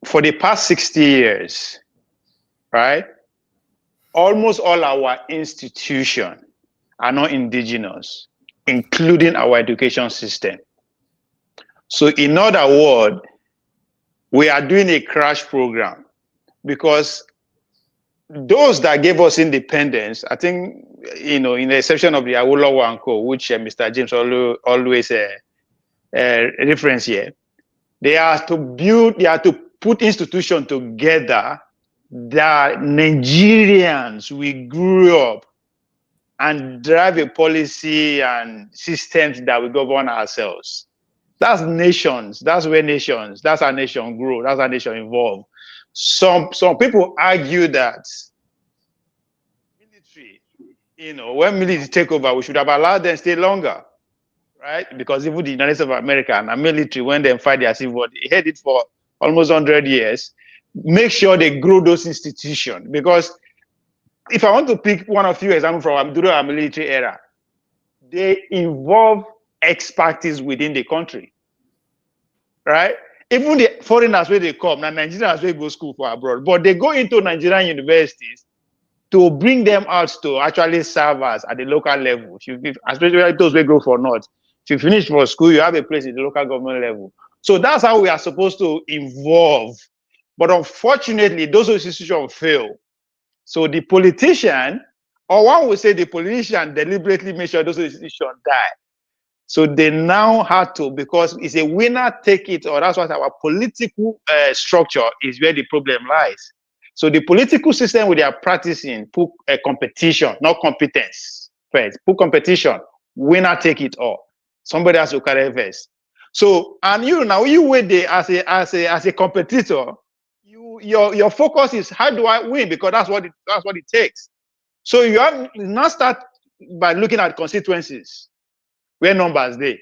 S3: For the past 60 years, right? Almost all our institutions are not indigenous, including our education system. So in other words, we are doing a crash program because those that gave us independence, I think, you know, in the exception of the Awolowo and Co., which Mr. James always reference here, they are to put institutions together that Nigerians, we grew up and drive a policy and systems that we govern ourselves. That's nations. That's where nations. That's how nation grow. That's how nation evolve. Some people argue that military, you know, when military take over, we should have allowed them to stay longer, right? Because even the United States of America and the military, when they fight their civil war, they had it for almost 100 years. Make sure they grow those institutions. Because if I want to pick one of few examples from during our military era, they involve expertise within the country, right? Even the foreigners where they come, now Nigerians where go school for abroad, but they go into Nigerian universities to bring them out to actually serve us at the local level. Especially those who go for North. If you finish for school, you have a place at the local government level. So that's how we are supposed to evolve. But unfortunately, those institutions fail. So the politician, or one would say the politician deliberately make sure those institutions die. So they now have to, because it's a winner take it, or that's what our political structure is where the problem lies. So the political system we are practicing put a competition, not competence first. Put competition, winner take it all. Somebody has to carry first. So, and you wait there as a competitor. Your focus is how do I win, because that's what it takes. So you have not start by looking at constituencies where numbers they.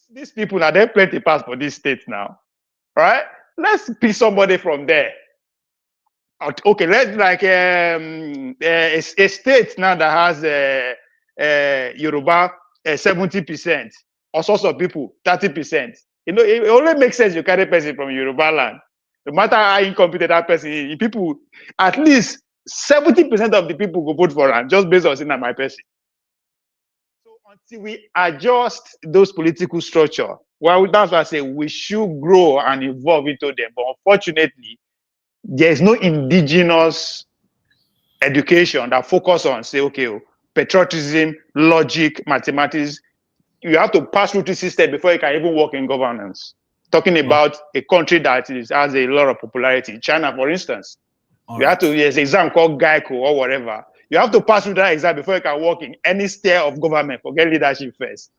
S3: These people are there plenty pass for this state now, right? Let's pick somebody from there. Okay, let's like a state now that has Yoruba 70%, or sorts of people 30%. You know, it only makes sense you carry a person from Yoruba land. No matter how incompetent that person is, people, at least 70% of the people go vote for him just based on seeing my person. So until we adjust those political structure, well, that's why I say we should grow and evolve into them. But unfortunately, there is no indigenous education that focus on, say, okay, patriotism, logic, mathematics. You have to pass through the system before you can even work in governance. Talking about a country that has a lot of popularity, China, for instance. There's an exam called Geico or whatever. You have to pass through that exam before you can work in any sphere of government. Forget leadership first.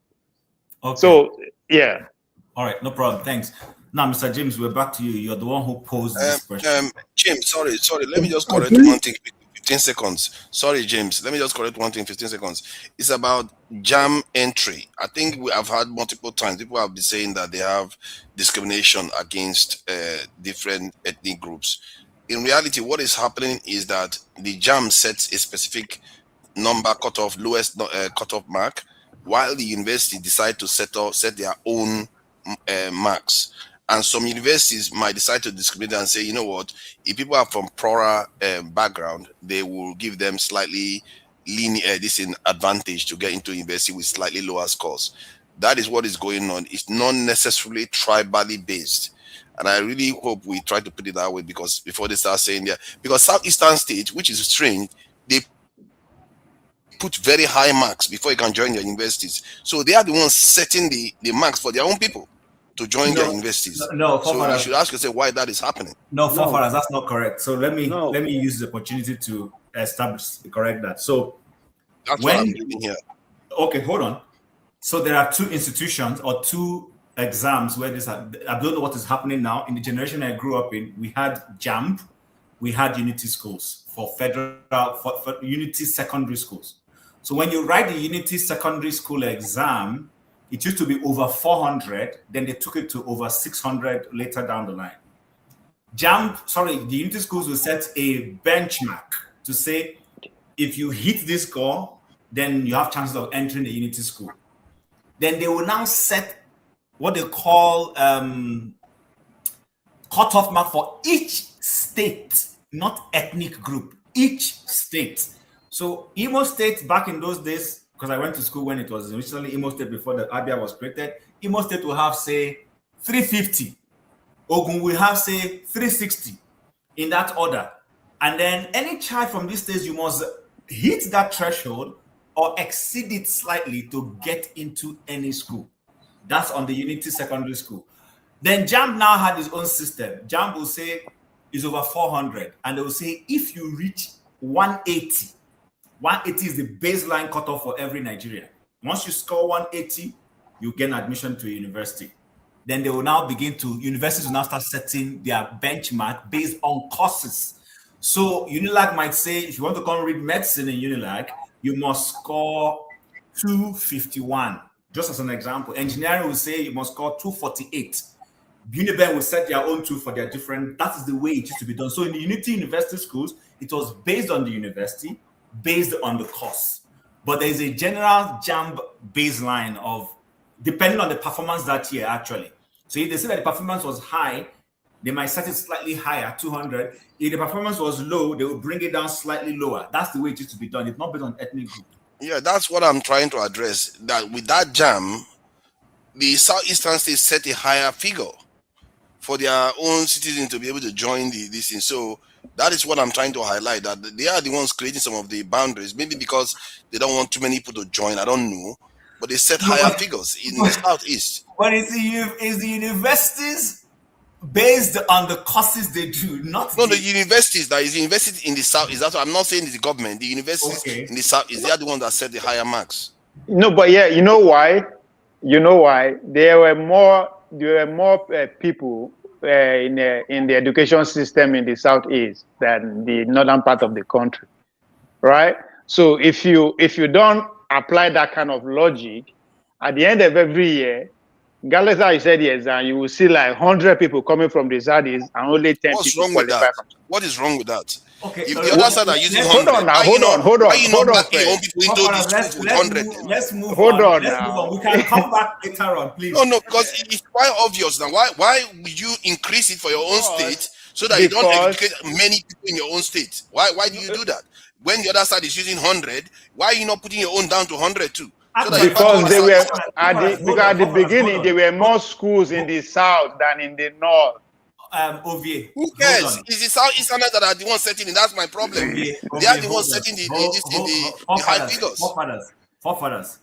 S14: Okay.
S3: So, yeah.
S14: All right, no problem. Thanks. Now, Mr. James, we're back to you. You're the one who posed this question.
S21: James, sorry. Let me just correct one thing 15 seconds. Sorry, James. Let me just correct one thing. 15 seconds. It's about jam entry. I think we have had multiple times people have been saying that they have discrimination against different ethnic groups. In reality, what is happening is that the jam sets a specific number cutoff, lowest cutoff mark, while the university decide to set their own marks. And some universities might decide to discriminate and say, you know what, if people are from poorer background, they will give them slightly advantage to get into university with slightly lower scores. That is what is going on. It's not necessarily tribally based. And I really hope we try to put it that way, because before they start saying that, because Southeastern states, which is strange, they put very high marks before you can join their universities. So they are the ones setting the marks for their own people to join their universities.
S15: No,
S21: so you should ask yourself why that is happening.
S15: No, Fofaras, that's not correct. So let me use the opportunity to correct that. So
S21: that's what I'm doing here.
S15: Okay, hold on. So there are two institutions or two exams where this. I don't know what is happening now. In the generation I grew up in, we had JAMB, we had Unity schools for Unity secondary schools. So when you write the Unity secondary school exam, it used to be over 400, then they took it to over 600 later down the line. The Unity schools will set a benchmark to say, if you hit this score, then you have chances of entering the Unity school. Then they will now set what they call cutoff mark for each state, not ethnic group, each state. So Imo State back in those days, because I went to school when it was originally Imo State before the Abia was created, Imo State will have, say, 350. Ogun will have, say, 360 in that order. And then any child from these states, you must hit that threshold or exceed it slightly to get into any school. That's on the Unity Secondary School. Then JAMB now had its own system. JAMB will say it's over 400. And they will say if you reach 180, 180 is the baseline cutoff for every Nigerian. Once you score 180, you gain admission to a university. Then they will now universities will now start setting their benchmark based on courses. So UNILAG might say, if you want to come read medicine in UNILAG, you must score 251. Just as an example, engineering will say you must score 248. Uniben will set their own two for their different. That is the way it used to be done. So in the Unity University schools, it was based on the university, based on the course. But there is a general JAMB baseline of depending on the performance that year, actually. So if they say that the performance was high, they might set it slightly higher, 200. If the performance was low, they will bring it down slightly lower. That's the way it used to be done. It's not based on ethnic group.
S21: Yeah, that's what I'm trying to address. That with that jam, the Southeastern states set a higher figure for their own citizens to be able to join this thing. So that is what I'm trying to highlight, that they are the ones creating some of the boundaries, maybe because they don't want too many people to join. I don't know. But they set higher figures in the Southeast.
S15: But is the universities based on the courses they do,
S21: the universities. That is universities in the South. Is that what I'm not saying? It's the government. The universities in the South is they are the ones that set the higher marks.
S3: No, but yeah, you know why? There were more people in the education system in the Southeast than the northern part of the country, right? So if you don't apply that kind of logic, at the end of every year, regardless how you said the exam, you will see like 100 people coming from the Southeast and only 10 people qualify.
S21: What is wrong with that?
S15: Okay,
S21: if the other side are using 100,
S3: hold on.
S15: Let's move on.
S3: Hold on.
S15: We can come back later on, please.
S21: No, because it's quite obvious now. Why would you increase it for your own state so that you don't educate many people in your own state? Why do you do that? When the other side is using 100, why are you not putting your own down to 100 too? So
S3: because they were at the beginning, there were more schools in the south than in the north.
S15: Ovier,
S21: who cares? It's the Southeasterners that are the ones setting it. That's my problem. They are the ones setting the high figures.
S15: Forefathers.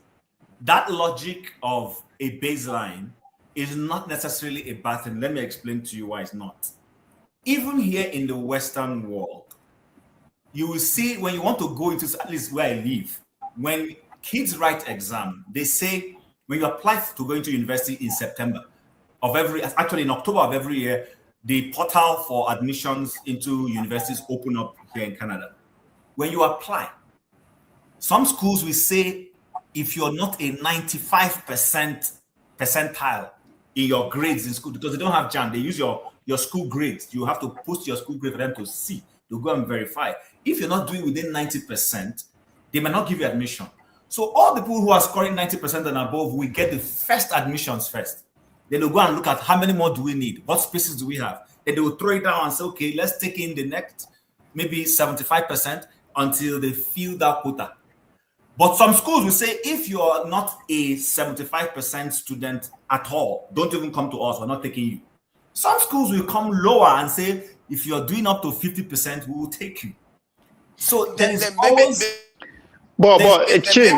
S15: That logic of a baseline is not necessarily a bad thing. Let me explain to you why it's not. Even here in the Western world, you will see when you want to go into, at least where I live, when kids write exam, they say when you apply to go into university in September of in October of every year, the portal for admissions into universities open up here in Canada.
S14: when you apply, some schools will say if you're not a 95% percentile in your grades in school, because they don't have JAM, they use your school grades. You have to post your school grade for them to see. They'll go and verify. If you're not doing within 90%, they might not give you admission. So all the people who are scoring 90% and above will get the first admissions first. Then they'll go and look at how many more do we need? What spaces do we have? Then they will throw it down and say, okay, let's take in the next maybe 75% until they fill that quota. But some schools will say, if you're not a 75% student at all, don't even come to us, we're not taking you. Some schools will come lower and say, if you're doing up to 50%, we will take you. So there is always...
S21: Nobody should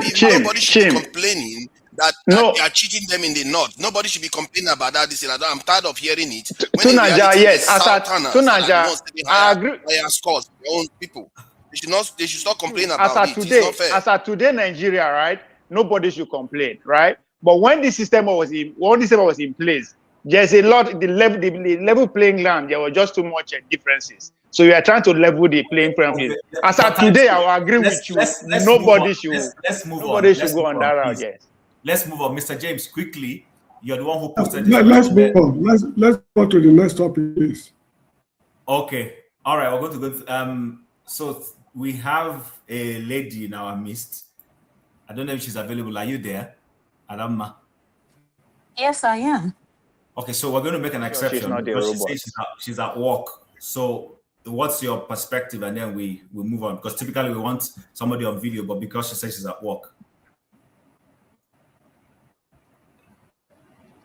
S21: be complaining that they are cheating them in the north. Nobody should be complaining about that. I'm tired of hearing it.
S3: To Nigeria, yes. To Nigeria, I agree.
S21: Higher scores, their own people. They should stop complaining about it. It's not fair.
S3: As of today, Nigeria, right? Nobody should complain, right? But when this system was in place, there's a lot. The level playing ground. There were just too much differences. So we are trying to level the playing field. As of today, I will agree with you. Nobody should go on that route. Yes.
S14: Let's move on, Mr. James. Quickly, you're the one who posted.
S13: Let's move on. Let's go to the next topic, please.
S14: Okay. All right. We're going to go. So we have a lady in our midst. I don't know if she's available. Are you there, Adama?
S17: Yes, I am.
S14: Okay, so we're going to make an exception because she says she's at work. So what's your perspective? And then we move on, because typically we want somebody on video, but because she says she's at work.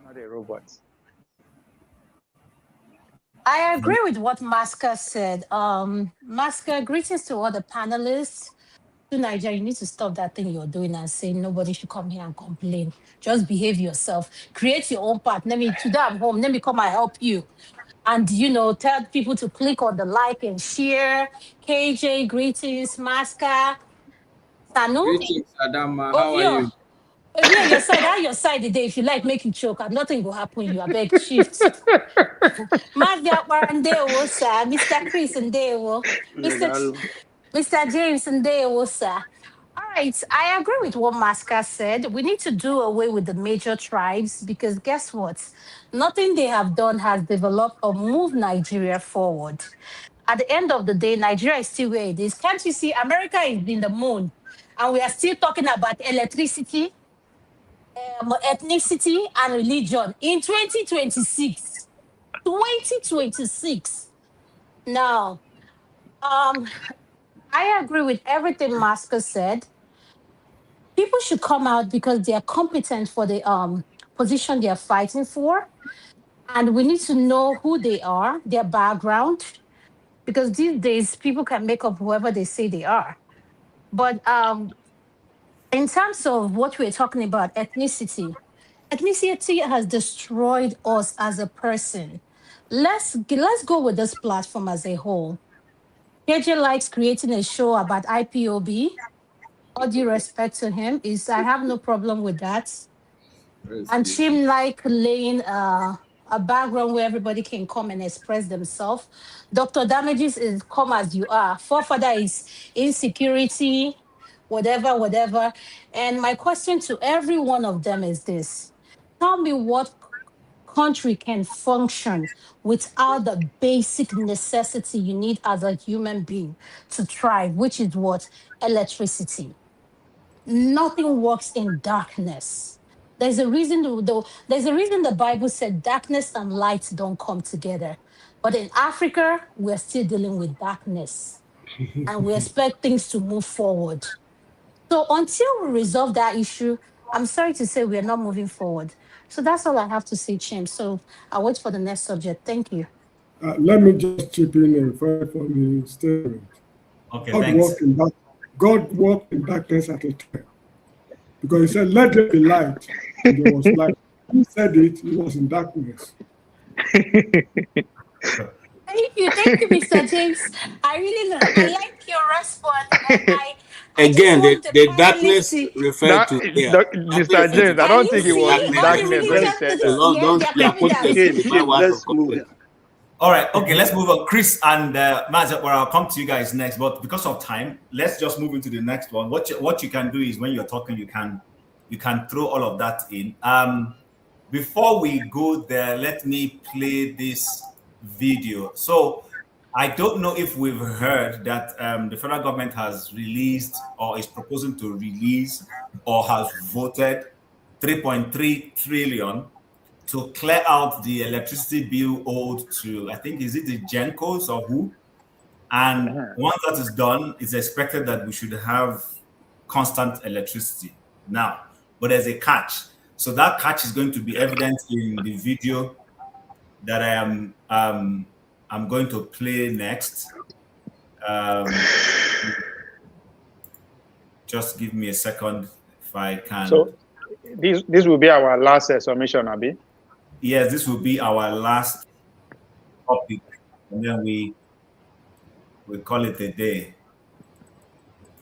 S3: Not a robot.
S17: I agree with what Maska said. Maska, greetings to all the panelists. To Nigeria, you need to stop that thing you're doing and say nobody should come here and complain. Just behave yourself. Create your own path. Today I'm home. Let me come and help you. And, tell people to click on the like and share. KJ, greetings. Maska. Sanu?
S5: Greetings, Adama. How are you?
S17: On your side, your side today. If you like, make you choke. Nothing will happen. You are beg shift. Maska Bandewo, sir. Mr. Chris and Dewo. Mr. James and Dewo, sir. All right, I agree with what Maska said. We need to do away with the major tribes, because guess what? Nothing they have done has developed or moved Nigeria forward. At the end of the day, Nigeria is still where it is. Can't you see? America is in the moon, and we are still talking about electricity, ethnicity, and religion in 2026. 2026. Now, I agree with everything Maska said. People should come out because they are competent for the position they are fighting for. And we need to know who they are, their background, because these days people can make up whoever they say they are. But in terms of what we're talking about, ethnicity has destroyed us as a person. Let's go with this platform as a whole. KJ likes creating a show about IPOB. All due respect to him, I have no problem with that. And Chim like laying a background where everybody can come and express themselves. Dr. Damages is come as you are. Forefather is insecurity, whatever. And my question to every one of them is this. Tell me what country can function without the basic necessity you need as a human being to thrive, which is what? Electricity. Nothing works in darkness. There's a reason the Bible said darkness and light don't come together. But in Africa, we're still dealing with darkness. And we expect things to move forward. So until we resolve that issue, I'm sorry to say we're not moving forward. So that's all I have to say, Chim. So I'll wait for the next subject. Thank you.
S13: Let me just chip in and refer for the statement.
S14: Okay, thanks.
S13: God walked in darkness at a time. Because he said, let there be light. And there was light. He said it, he was in darkness.
S17: Thank you, Mr. James. I like your response.
S16: Again, the darkness referred to here.
S3: Mr. James, I don't think it was darkness when he said that.
S16: Let's move.
S14: All right, okay, let's move on. Chris and Mazep, where I'll come to you guys next, but because of time, let's just move into the next one. What you can do is when you're talking, you can throw all of that in. Before we go there, let me play this video. So I don't know if we've heard that the federal government has released or is proposing to release or has voted 3.3 trillion to clear out the electricity bill owed to, I think, is it the Gencos or who? And once that is done, it's expected that we should have constant electricity now. But there's a catch. So that catch is going to be evident in the video that I'm going to play next. Just give me a second if I can.
S3: So this will be our last submission, Abi.
S14: Yes, this will be our last topic, and then we call it a day.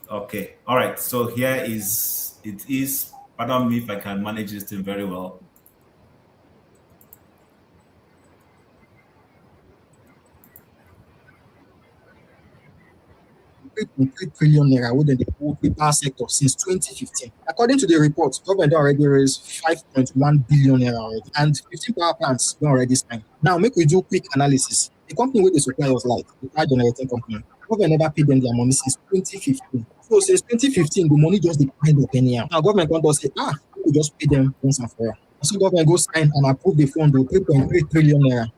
S14: Okay. All right. So here it is. Pardon me if I can manage this thing very well.
S2: $3.3 trillion within the whole power sector since 2015. According to the report, government already raised 5.1 billion naira already, and 15 power plants were already signed. Now, make we do quick analysis. The company with the supply was like the power generating company. Government never paid them their money since 2015. So since 2015, the money just declined up anyhow. Now government can't just say, we just pay them once and for all. So government go sign and approve the fund with 3.3 trillion naira.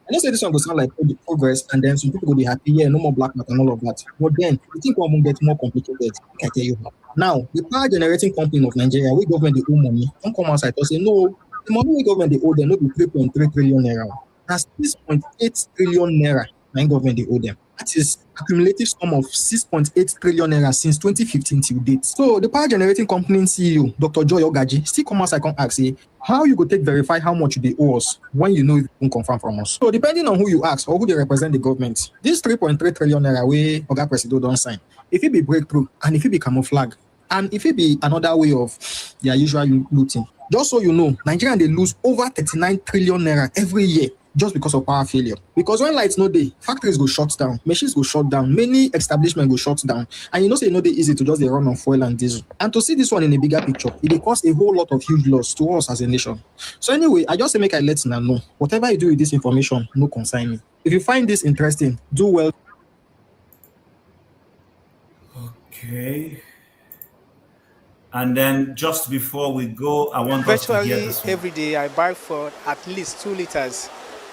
S2: I know say this one will sound like progress, and then some people will be happy, yeah, no more black market and all of that. But then you think one will get more complicated. I can tell you how. Now, the power generating company of Nigeria, we government the owe money, don't come outside and say, no, the money we government they owe them will be 3.3 trillion naira. That's 6.8 trillion naira. Nine government they owe them. That is accumulative sum of 6.8 trillion naira since 2015 till date. So the power generating company CEO, Dr. Joy Ogaji, still come outside and ask, say, how you go take verify how much they owe us when you know you can confirm from us? So depending on who you ask or who they represent the government, this 3.3 trillion naira way Oga Presido don't sign. If it be breakthrough and if it be camouflage and if it be another way of their usual looting, just so you know, Nigerian they lose over 39 trillion naira every year just because of power failure. Because when lights no day, factories go shut down, machines go shut down, many establishments go shut down, and you know say no dey easy to just dey run on fuel and diesel. And to see this one in a bigger picture, it dey cause a whole lot of huge loss to us as a nation. So anyway, I just say make I let una know. Whatever you do with this information, no concern me. If you find this interesting, do well.
S14: Okay. And then just before we go, I want us to hear this one.
S18: Every day I buy for at least 2 liters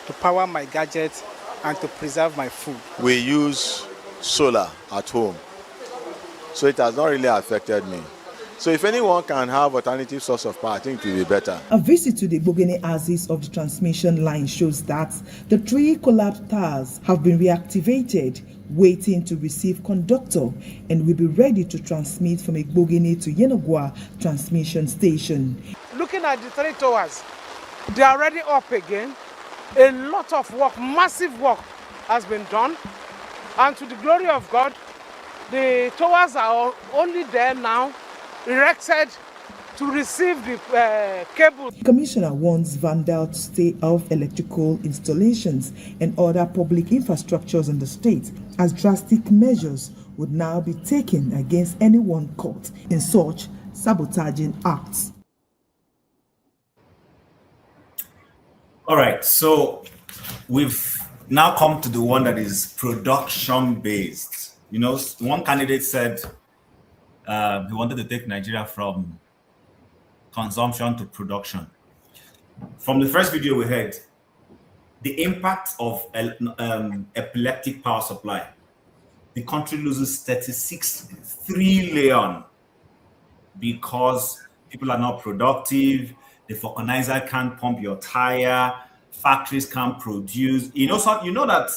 S18: to power my gadgets and to preserve my food.
S20: We use solar at home, so it has not really affected me. So if anyone can have alternative source of power, I think it will be better.
S24: A visit to the Bogene axis of the transmission line shows that the 3 collapsed towers have been reactivated, waiting to receive conductor, and will be ready to transmit from Bogene to Yenogwa transmission station.
S18: Looking at the 3 towers, they are already up again. A lot of work, massive work has been done, and to the glory of God, the towers are only there now, erected to receive the cable.
S24: The commissioner wants Vandal to stay off electrical installations and other public infrastructures in the state, as drastic measures would now be taken against anyone caught in such sabotaging acts.
S14: All right, so we've now come to the one that is production based. You know, one candidate said he wanted to take Nigeria from consumption to production. From the first video we heard, the impact of epileptic power supply, the country loses 36 trillion because people are not productive, the vulcanizer can't pump your tire, factories can't produce. You know that.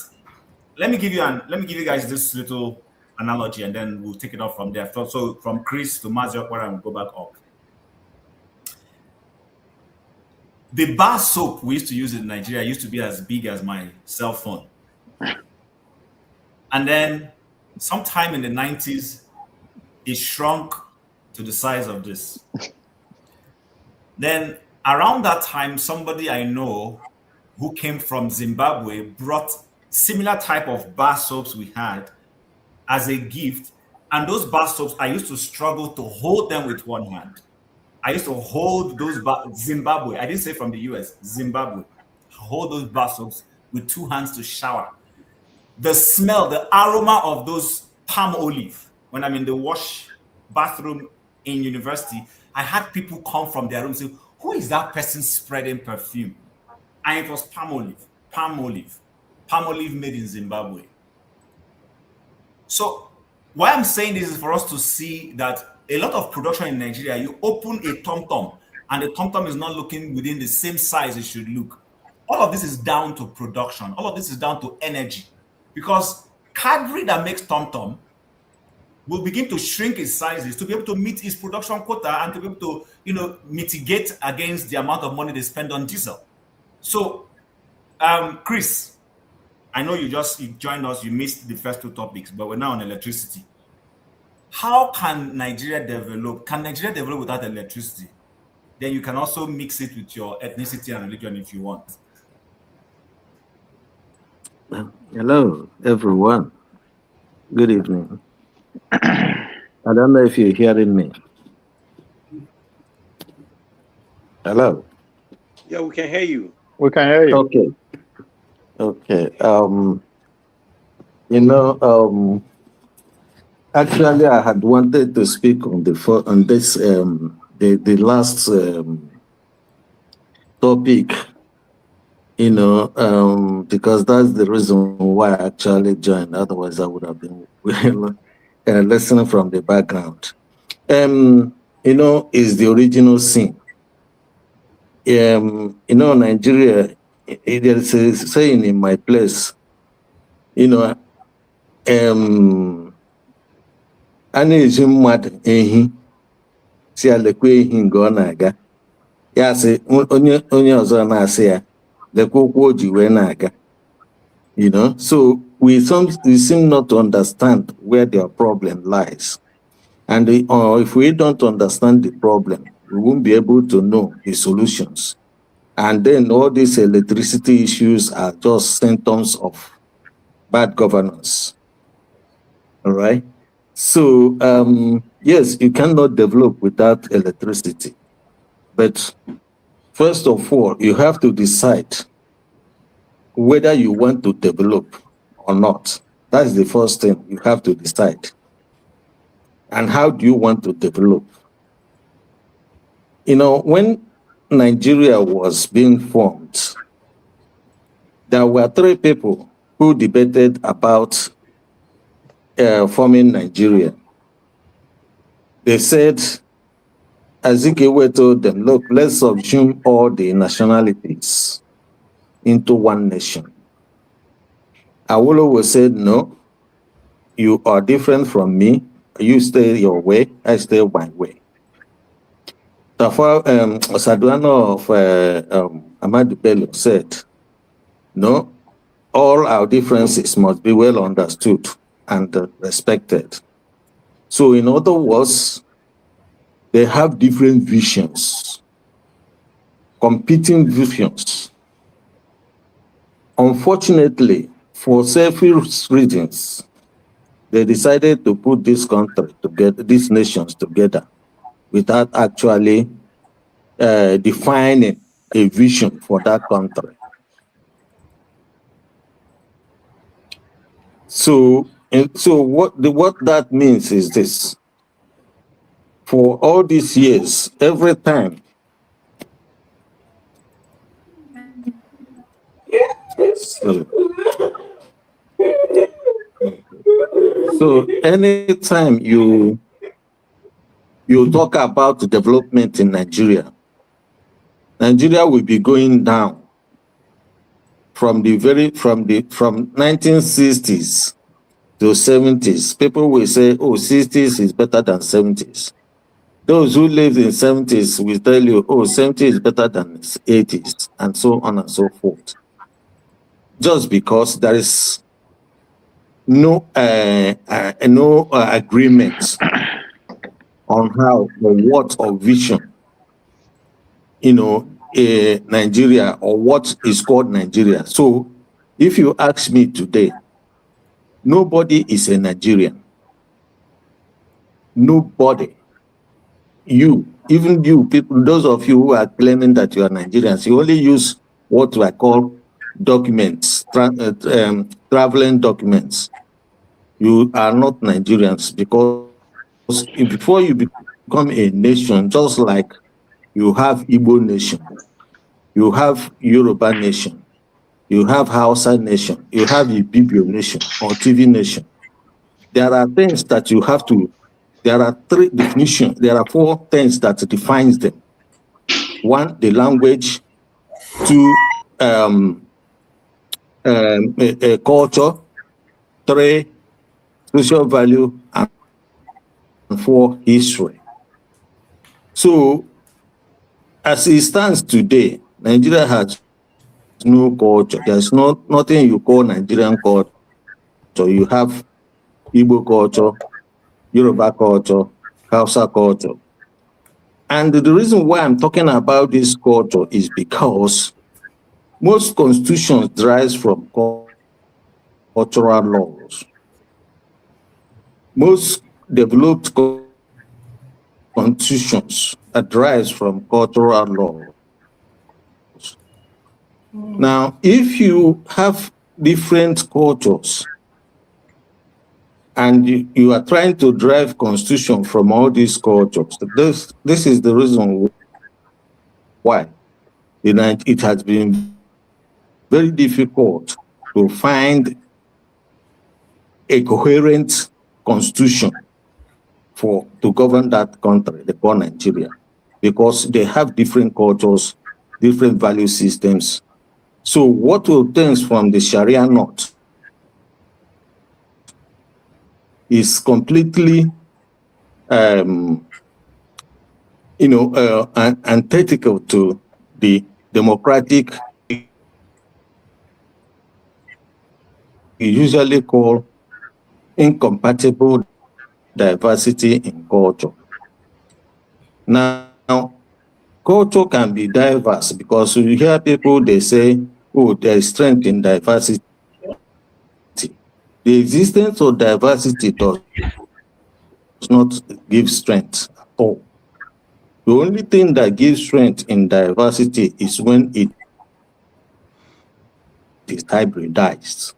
S14: Let me give you guys this little analogy, and then we'll take it off from there. So from Chris to Mazio, where I'm go back up. The bar soap we used to use in Nigeria used to be as big as my cell phone. And then sometime in the 90s, it shrunk to the size of this. Then around that time, somebody I know who came from Zimbabwe brought similar type of bar soaps we had as a gift. And those bar soaps, I used to struggle to hold them with one hand. I used to hold those Zimbabwe. I didn't say from the US, Zimbabwe. Hold those bar soaps with two hands to shower. The smell, the aroma of those palm olive, when I'm in the bathroom in university, I had people come from their room and say, who is that person spreading perfume? And it was palm olive made in Zimbabwe. So why I'm saying this is for us to see that a lot of production in Nigeria, you open a tom-tom and the tom-tom is not looking within the same size it should look. All of this is down to production. All of this is down to energy. Because cadre that makes tom-tom will begin to shrink its sizes to be able to meet its production quota and to be able to, mitigate against the amount of money they spend on diesel. So, Chris, I know you joined us, you missed the first two topics, but we're now on electricity. How can Nigeria develop? Can Nigeria develop without electricity? Then you can also mix it with your ethnicity and religion if you want.
S7: Hello, everyone. Good evening. I don't know if you're hearing me. Hello.
S19: Yeah, we can hear you.
S3: We can hear you.
S7: Okay. Okay. Actually, I had wanted to speak on the last topic. Because that's the reason why I actually joined. Otherwise, I would have been listening from the background. Is the original sin. Nigeria, there's a saying in my place, a na-eji mmadụ ehi si alekwa ehi nke ọ na-aga ya sị onye ọzọ na-asị ya lekwa ụkwụ o ji wee na-aga. So we seem not to understand where their problem lies, and if we don't understand the problem, we won't be able to know the solutions. And then all these electricity issues are just symptoms of bad governance. All right. So, yes, you cannot develop without electricity. But first of all, you have to decide whether you want to develop or not. That's the first thing you have to decide. And how do you want to develop? When Nigeria was being formed, there were three people who debated about forming Nigeria. They said, Azikiwe told them, look, let's subsume all the nationalities into one nation. Awolowo said, no, you are different from me. You stay your way, I stay my way. Osaduano of Ahmadu Bello said, no, all our differences must be well understood and respected. So in other words, they have different visions, competing visions. Unfortunately, for selfish reasons, they decided to put this country together, these nations together, without actually defining a vision for that country. So what that means is this: for all these years, every time so anytime you talk about the development in Nigeria will be going down from 1960s to 70s. People will say, oh, 60s is better than 70s. Those who lived in 70s will tell you, oh, 70s is better than 80s, and so on and so forth. Just because there is no agreement on how or what or vision, Nigeria or what is called Nigeria. So if you ask me today, nobody is a Nigerian. Nobody. Even you people, those of you who are claiming that you are Nigerians, you only use what I call documents, traveling documents. You are not Nigerians, because before you become a nation, just like you have Igbo nation, you have Yoruba nation, you have Hausa nation, you have Ibibio nation or TV nation. There are things that you have to, there are three definitions, there are four things that defines them. One, the language. Two, culture. Three, social value. And four, history. So, as it stands today, Nigeria has no culture. There's nothing you call Nigerian culture. So you have Igbo culture, Yoruba culture, Hausa culture. And the reason why I'm talking about this culture is because most constitutions derive from cultural laws. Most developed constitutions derive from cultural laws. Now, if you have different cultures and you are trying to drive constitution from all these cultures, this is the reason why it has been very difficult to find a coherent constitution to govern that country, they call Nigeria, because they have different cultures, different value systems. So what will things from the Sharia North is completely, antithetical to the democratic, usually called incompatible diversity in culture. Now, culture can be diverse because you hear people, they say, oh, there is strength in diversity. The existence of diversity does not give strength at all. The only thing that gives strength in diversity is when it is hybridized.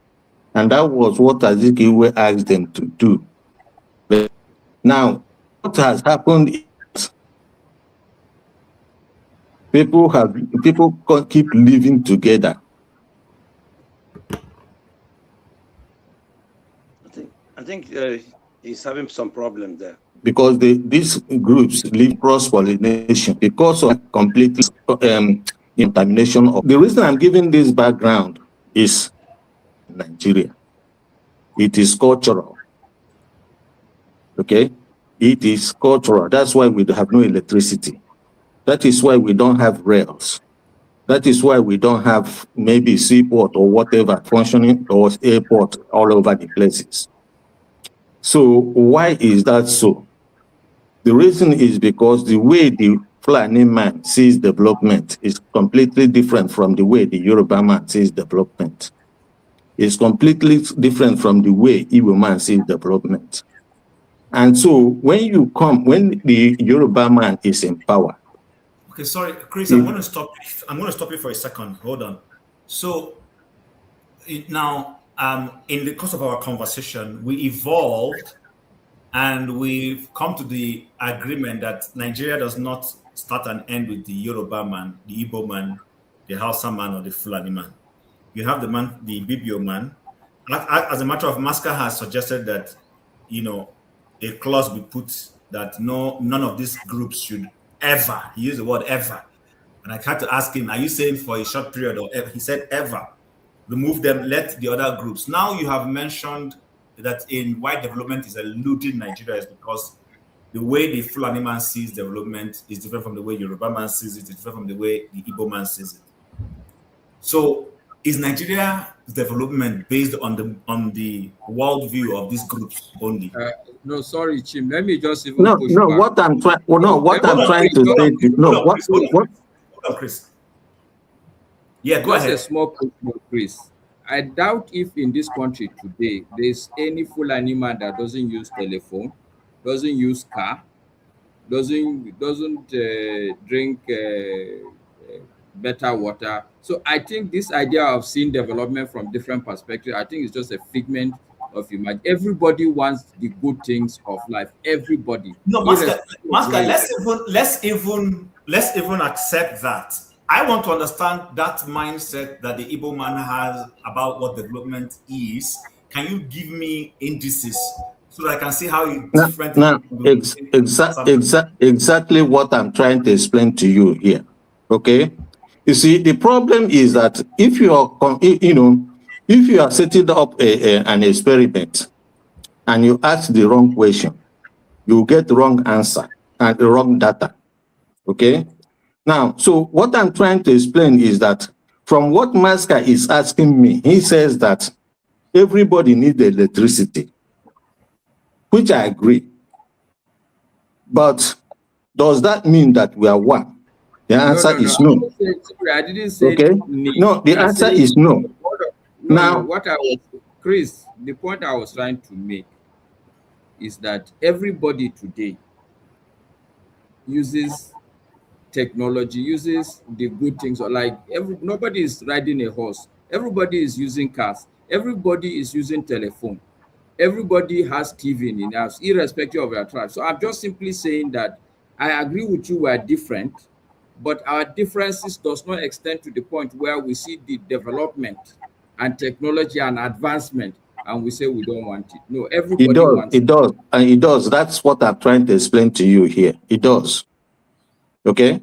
S7: And that was what Azikiwe asked them to do. But now, what has happened is people keep living together.
S19: I think he's having some problem there.
S7: Because these groups live cross-pollination because of complete contamination. The reason I'm giving this background is Nigeria. It is cultural. Okay? It is cultural. That's why we have no electricity. That is why we don't have rails. That is why we don't have maybe seaport or whatever functioning, or airport all over the places. So why is that so? The reason is because the way the Fulani man sees development is completely different from the way the Yoruba man sees development. It's completely different from the way Igbo man sees development. And so when the Yoruba man is in power.
S14: Okay, sorry, Chris, I'm going to stop you for a second. Hold on. So now, in the course of our conversation, we evolved and we've come to the agreement that Nigeria does not start and end with the Yoruba man, the Igbo man, the Hausa man, or the Fulani man. You have the man, the Ibibio man. As a matter of, Maska has suggested that, a clause be put that none of these groups should ever, he used the word ever. And I had to ask him, are you saying for a short period or ever? He said ever. Remove them, let the other groups. Now you have mentioned that in why development is eluding Nigeria is because the way the Fulani man sees development is different from the way Yoruba man sees it, it's different from the way the Igbo man sees it. So is Nigeria's development based on the worldview of these groups only?
S5: No, sorry, Chim. Let me just
S7: What I'm trying to say.
S14: Hold on, Chris.
S15: Yeah, go
S5: Just
S15: ahead.
S5: a small question, Chris. I doubt if in this country today there's any Fulani man that doesn't use telephone, doesn't use car, doesn't drink better water. So I think this idea of seeing development from different perspectives, I think it's just a figment of humanity. Everybody wants the good things of life. Everybody.
S15: No, Masker, let's even accept that. I want to understand that mindset that the Igbo man has about what development is. Can you give me indices so that I can see how it's different?
S7: Exactly what I'm trying to explain to you here. Okay, you see, the problem is that if you are, if you are setting up an experiment and you ask the wrong question, you get the wrong answer and the wrong data. Okay. Now, so what I'm trying to explain is that from what Masker is asking me, he says that everybody needs electricity, which I agree. But does that mean that we are one? The answer is no.
S5: I didn't say
S7: okay. No, the answer is no.
S5: Now, what I was, Chris, the point I was trying to make is that everybody today uses technology, uses the good things, or like nobody is riding a horse. Everybody is using cars. Everybody is using telephone. Everybody has TV in the house, irrespective of their tribe. So I'm just simply saying that I agree with you, we are different, but our differences does not extend to the point where we see the development and technology and advancement and we say we don't want it. No, everybody wants it.
S7: It does, and it does. That's what I'm trying to explain to you here. It does. Okay.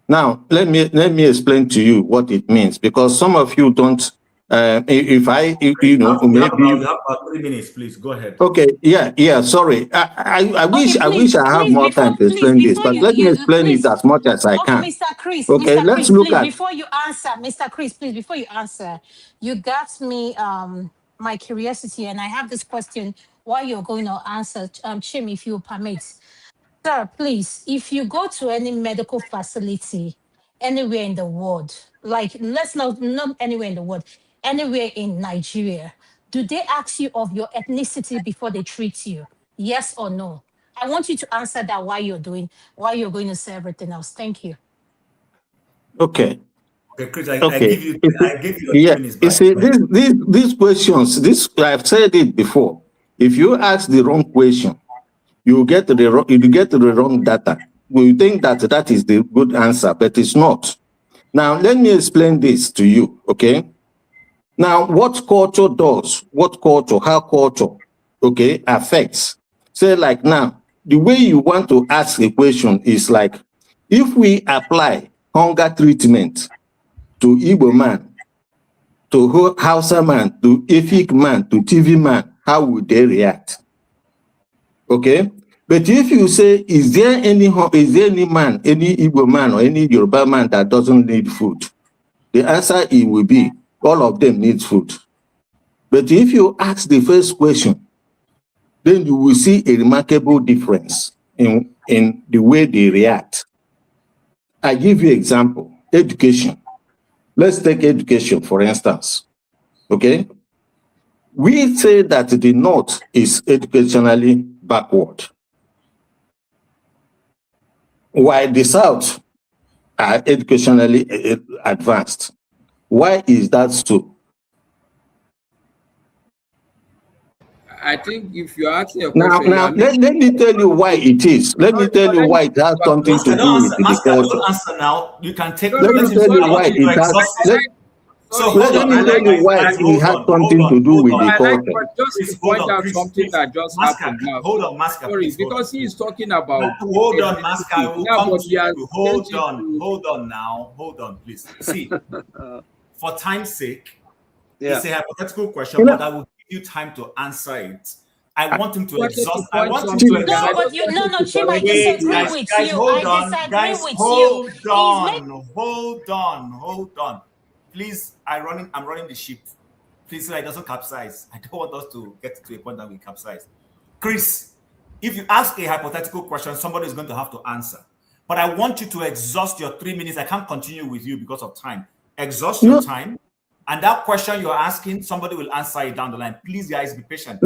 S7: Now let me explain to you what it means, because some of you don't. Maybe
S15: you have about 3 minutes, please go ahead.
S7: Okay, yeah. Sorry, I wish I have more time to explain this, but let me explain it as much as I can.
S17: Mr. Chris,
S7: okay,
S17: Mr.
S7: let's
S17: Chris,
S7: look
S17: please,
S7: at.
S17: before you answer, Mr. Chris, please, before you answer, you got me my curiosity, and I have this question while you're going to answer, Chim, if you permit. Sir, please, if you go to any medical facility anywhere in the world, like let's not anywhere in the world, anywhere in Nigeria, do they ask you of your ethnicity before they treat you? Yes or no? I want you to answer that while you're going to say everything else. Thank you.
S7: Okay.
S15: Okay, Chris, I
S7: Okay.
S15: give you your 2 minutes back.
S7: You see, these questions, I've said it before. If you ask the wrong question, you get the wrong data. We think that is the good answer, but it's not. Now, let me explain this to you, okay? Now, what culture does, how culture, okay, affects. Say like now, the way you want to ask a question is like, if we apply hunger treatment to Igbo man, to Hausa man, to Efik man, to TV man, how would they react? Okay? But if you say, is there any man, any Igbo man or any Yoruba man that doesn't need food? The answer it will be, all of them need food. But if you ask the first question, then you will see a remarkable difference in the way they react. I give you example, education. Let's take education, for instance. Okay? We say that the North is educationally backward, while the South are educationally advanced. Why is that so?
S5: I think if you ask me a
S7: Now,
S5: question,
S7: let me tell you why it is. Let me tell you why it has something to do with the culture.
S15: Don't answer now. You can take.
S7: Let me tell you why it has. Let me tell you why it has something to do with the culture.
S5: Just to point out something that just happened now.
S15: Hold on, Masker.
S5: Sorry, because he is talking about.
S15: Hold on, Masker. Hold on now. Hold on, please. See, for time's sake, it's a hypothetical question, but I will give you time to answer it. I want him to exhaust. I want him to exhaust.
S17: No, but Chim, I disagree with you.
S15: Hold on. Please, I'm running the ship. Please, so it doesn't capsize. I don't want us to get to a point that we capsize. Chris, if you ask a hypothetical question, somebody is going to have to answer. But I want you to exhaust your 3 minutes. I can't continue with you because of time.
S14: exhaust your time, and that question you're asking, somebody will answer it down the line. Please, guys, be patient.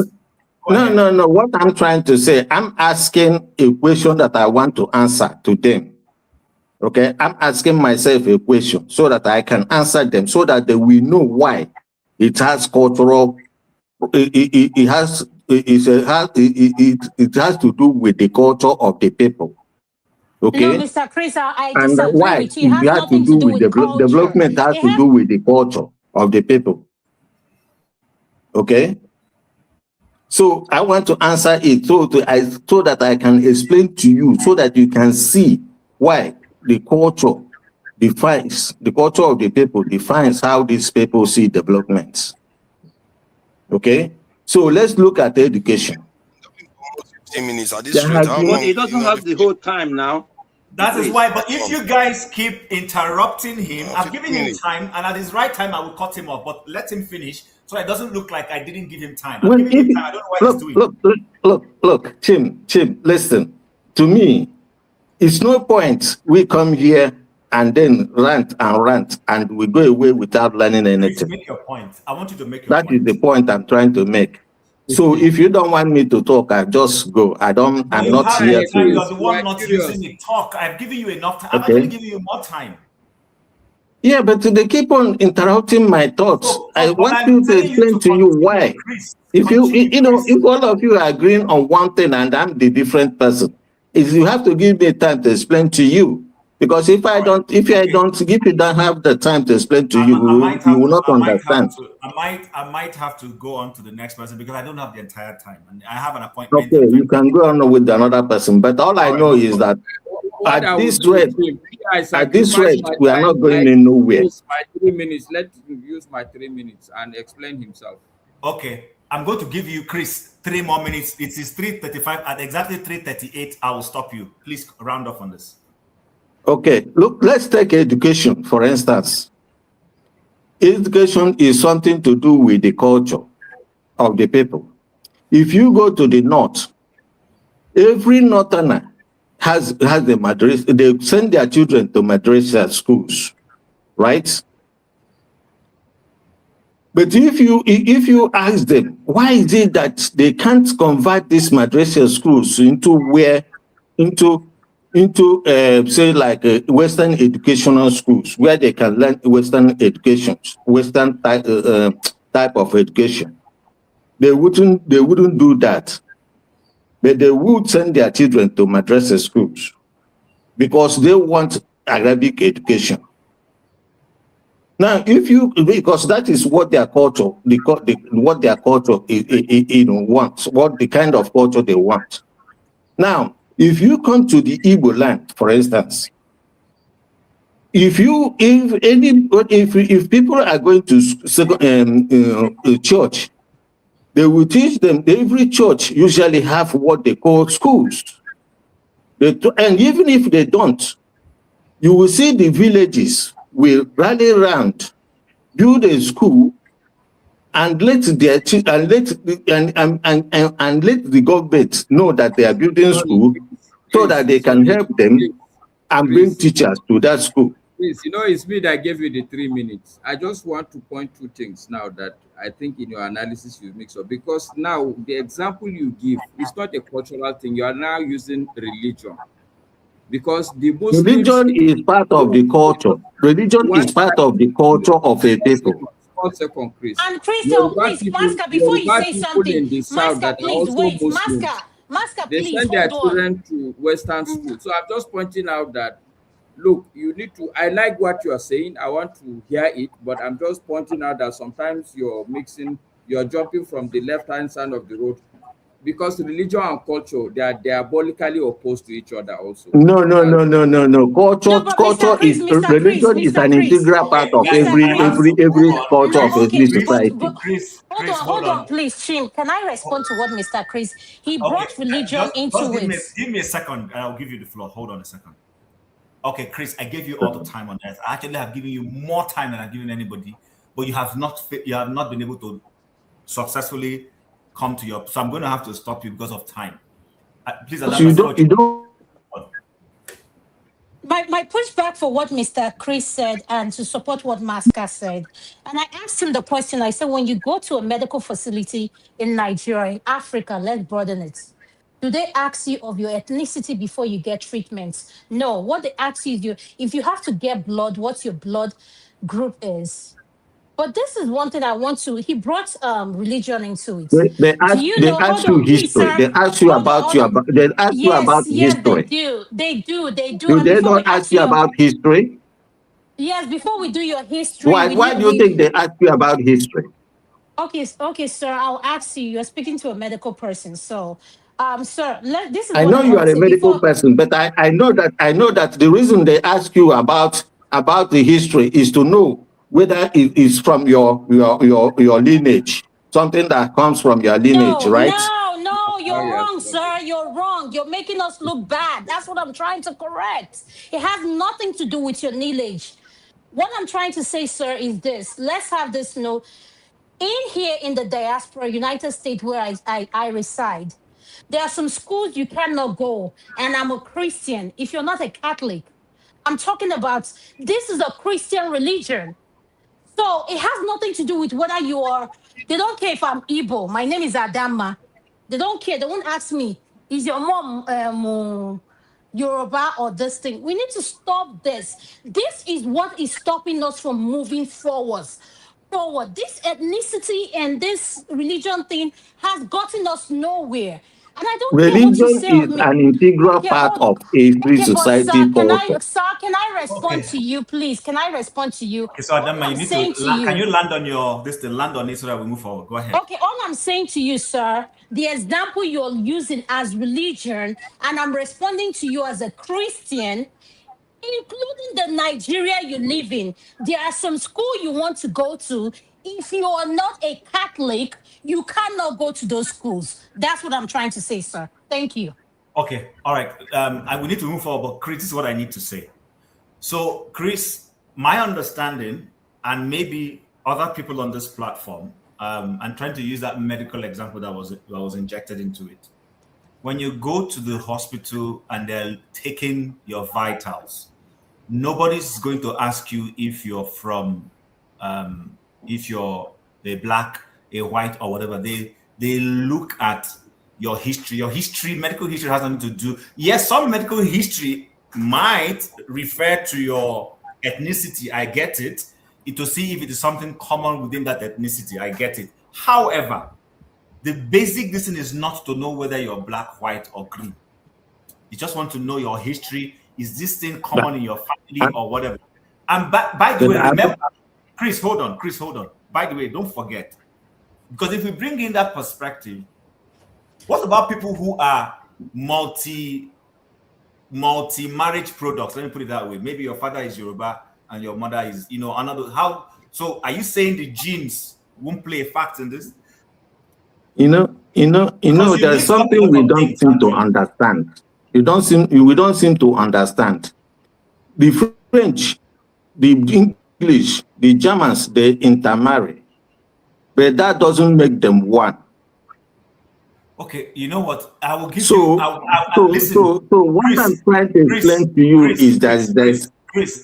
S7: No. What I'm trying to say, I'm asking a question that I want to answer to them. Okay, I'm asking myself a question so that I can answer them, so that they will know why it has cultural. It has to do with the culture of the people. Okay.
S17: No, Mr. Chris, I
S7: And
S17: disagree
S7: why
S17: with you. It has
S7: it has to
S17: nothing
S7: do
S17: to do
S7: with
S17: with culture.
S7: development has to do with the culture of the people. Okay. So I want to answer it so that I can explain to you, so that you can see why the culture defines, the culture of the people defines how these people see developments. Okay. So let's look at education.
S21: 15 minutes at this rate. How
S19: But
S21: long?
S19: he doesn't have the whole time now.
S14: That is why, but if you guys keep interrupting him, I've given him time, and at his right time, I will cut him off, but let him finish so it doesn't look like I didn't give him time. I'm giving him time. I don't know what he's doing.
S7: Look, Chim, listen. To me, it's no point we come here and then rant, and we go away without learning anything.
S14: Please make your point. I want you to make your point.
S7: That is the point I'm trying to make. So if you don't want me to talk, I just go. I'm not here to.
S14: You're the one not using it. Talk. I've given you enough time. I've
S7: Okay.
S14: actually given you more time.
S7: Yeah, but they keep on interrupting my thoughts. I want you to explain to you why. If if all of you are agreeing on one thing and I'm the different person, is you have to give me time to explain to you. Because if you don't have the time to explain to you, you will not understand.
S14: I might have to go on to the next person because I don't have the entire time, and I have an appointment.
S7: Okay, you can go on with another person, but all I know is that at this rate, we are not going nowhere.
S5: My 3 minutes. Let him use my 3 minutes and explain himself.
S14: Okay, I'm going to give you, Chris, 3 more minutes. It is 3:35. At exactly 3:38, I will stop you. Please round off on this.
S7: Okay, look, let's take education, for instance. Education is something to do with the culture of the people. If you go to the north, every northerner has the madrasa. They send their children to madrasa schools, right? But if you ask them, why is it that they can't convert these madrasa schools into say like Western educational schools where they can learn Western education, Western type of education? They wouldn't do that, but they would send their children to madrasa schools because they want Arabic education. Now, because that is what their culture, what their culture wants, what the kind of culture they want. Now, if you come to the Igbo land, for instance, if people are going to church, they will teach them. Every church usually have what they call schools, and even if they don't, you will see the villages will rally around, build a school, and let their and let the government know that they are building school, so that they can help them and bring teachers to that school.
S5: Please, it's me that gave you the 3 minutes. I just want to point 2 things now that I think in your analysis you mix up, because now the example you give is not a cultural thing. You are now using religion. Because the Muslims,
S7: religion is part of the culture. Religion is part of the culture of a people.
S5: 1 second, Chris.
S17: And Crystal, please, Maska, before you say something, Maska, please wait. Maska,
S5: they
S17: please
S5: send their
S17: hold on.
S5: children to Western school. So I'm just pointing out that, look, you need to. I like what you are saying. I want to hear it, but I'm just pointing out that sometimes you're jumping from the left-hand side of the road. Because religion and culture, they are diabolically opposed to each other also.
S7: No. Culture is religion is an integral part of every culture of every society.
S17: Hold on, please, Chim. Can I respond to what Mr. Chris? He brought religion into it.
S14: Give me a second, and I'll give you the floor. Hold on a second. Okay, Chris, I gave you all the time on earth. I actually have given you more time than I've given anybody, but you have not been able to successfully come to your. So I'm going to have to stop you because of time. Please allow me.
S17: my pushback for what Mr. Chris said and to support what Masca said. And I asked him the question, I said, when you go to a medical facility in Nigeria, Africa, let's broaden it. Do they ask you of your ethnicity before you get treatment? No. What they ask you is if you have to get blood, what your blood group is. But this is one thing I want to. He brought religion into it.
S7: They
S17: Do
S7: ask
S17: you
S7: they
S17: know?
S7: ask
S17: Hold
S7: you
S17: on, please,
S7: history.
S17: sir.
S7: They ask you
S17: Hold on,
S7: about
S17: hold on.
S7: they ask you about
S17: Yes, they
S7: history.
S17: do. They do.
S7: Do
S17: And
S7: they
S17: before we
S7: not ask
S17: ask
S7: you
S17: you,
S7: about history?
S17: yes, before we do your history,
S7: Why do you think they ask you about history?
S17: Okay, sir. I'll ask you. You're speaking to a medical person, so, sir, this is
S7: I
S17: what
S7: know
S17: I
S7: you
S17: want
S7: are
S17: to
S7: a
S17: say.
S7: medical person, but I know that the reason they ask you about the history is to know whether it is from your lineage, something that comes from your lineage, right?
S17: No, you're wrong, sir. You're wrong. You're making us look bad. That's what I'm trying to correct. It has nothing to do with your lineage. What I'm trying to say, sir, is this. Let's have this note. In here in the diaspora, United States, where I reside, there are some schools you cannot go. And I'm a Christian. If you're not a Catholic, I'm talking about this is a Christian religion. So it has nothing to do with whether you are, they don't care if I'm Igbo. My name is Adama. They don't care. They won't ask me, is your mom Yoruba or this thing? We need to stop this. This is what is stopping us from moving forward. This ethnicity and this religion thing has gotten us nowhere. And I don't care what you
S7: Religion
S17: say
S7: is
S17: of me.
S7: an integral
S17: Okay,
S7: part
S17: hold
S7: of every
S17: Okay, but
S7: society culture.
S17: sir, can I respond
S14: Okay.
S17: to you, please? Can I respond to you?
S14: Okay, so Adama,
S17: All
S14: you
S17: I'm
S14: need
S17: saying
S14: to
S17: to
S14: can
S17: you,
S14: you land on land on it so that we move forward. Go ahead.
S17: okay, all I'm saying to you, sir, the example you're using as religion, and I'm responding to you as a Christian, including the Nigeria you live in. There are some school you want to go to. If you are not a Catholic, you cannot go to those schools. That's what I'm trying to say, sir. Thank you.
S14: Okay, all right. We need to move forward, but Chris, this is what I need to say. So, Chris, my understanding, and maybe other people on this platform, I'm trying to use that medical example that was injected into it. When you go to the hospital and they're taking your vitals, nobody's going to ask you if you're from, if you're a black, a white, or whatever. They look at your history. Your history, medical history has nothing to do. Yes, some medical history might refer to your ethnicity. I get it. To see if it is something common within that ethnicity. I get it. However, the basic reason is not to know whether you're black, white, or green. You just want to know your history. Is this thing common in your family or whatever? And by the way, remember, Chris, hold on. By the way, don't forget, because if we bring in that perspective, what about people who are multi-marriage products? Let me put it that way. Maybe your father is Yoruba and your mother is, another. How? So are you saying the genes won't play a factor in this?
S7: There's something we don't seem to understand. We don't seem to understand. The French, the English, the Germans, they intermarry, but that doesn't make them one.
S14: Okay, you know what? I will give
S7: you.
S14: Listen,
S7: so what
S14: Chris,
S7: I'm trying to explain to you is that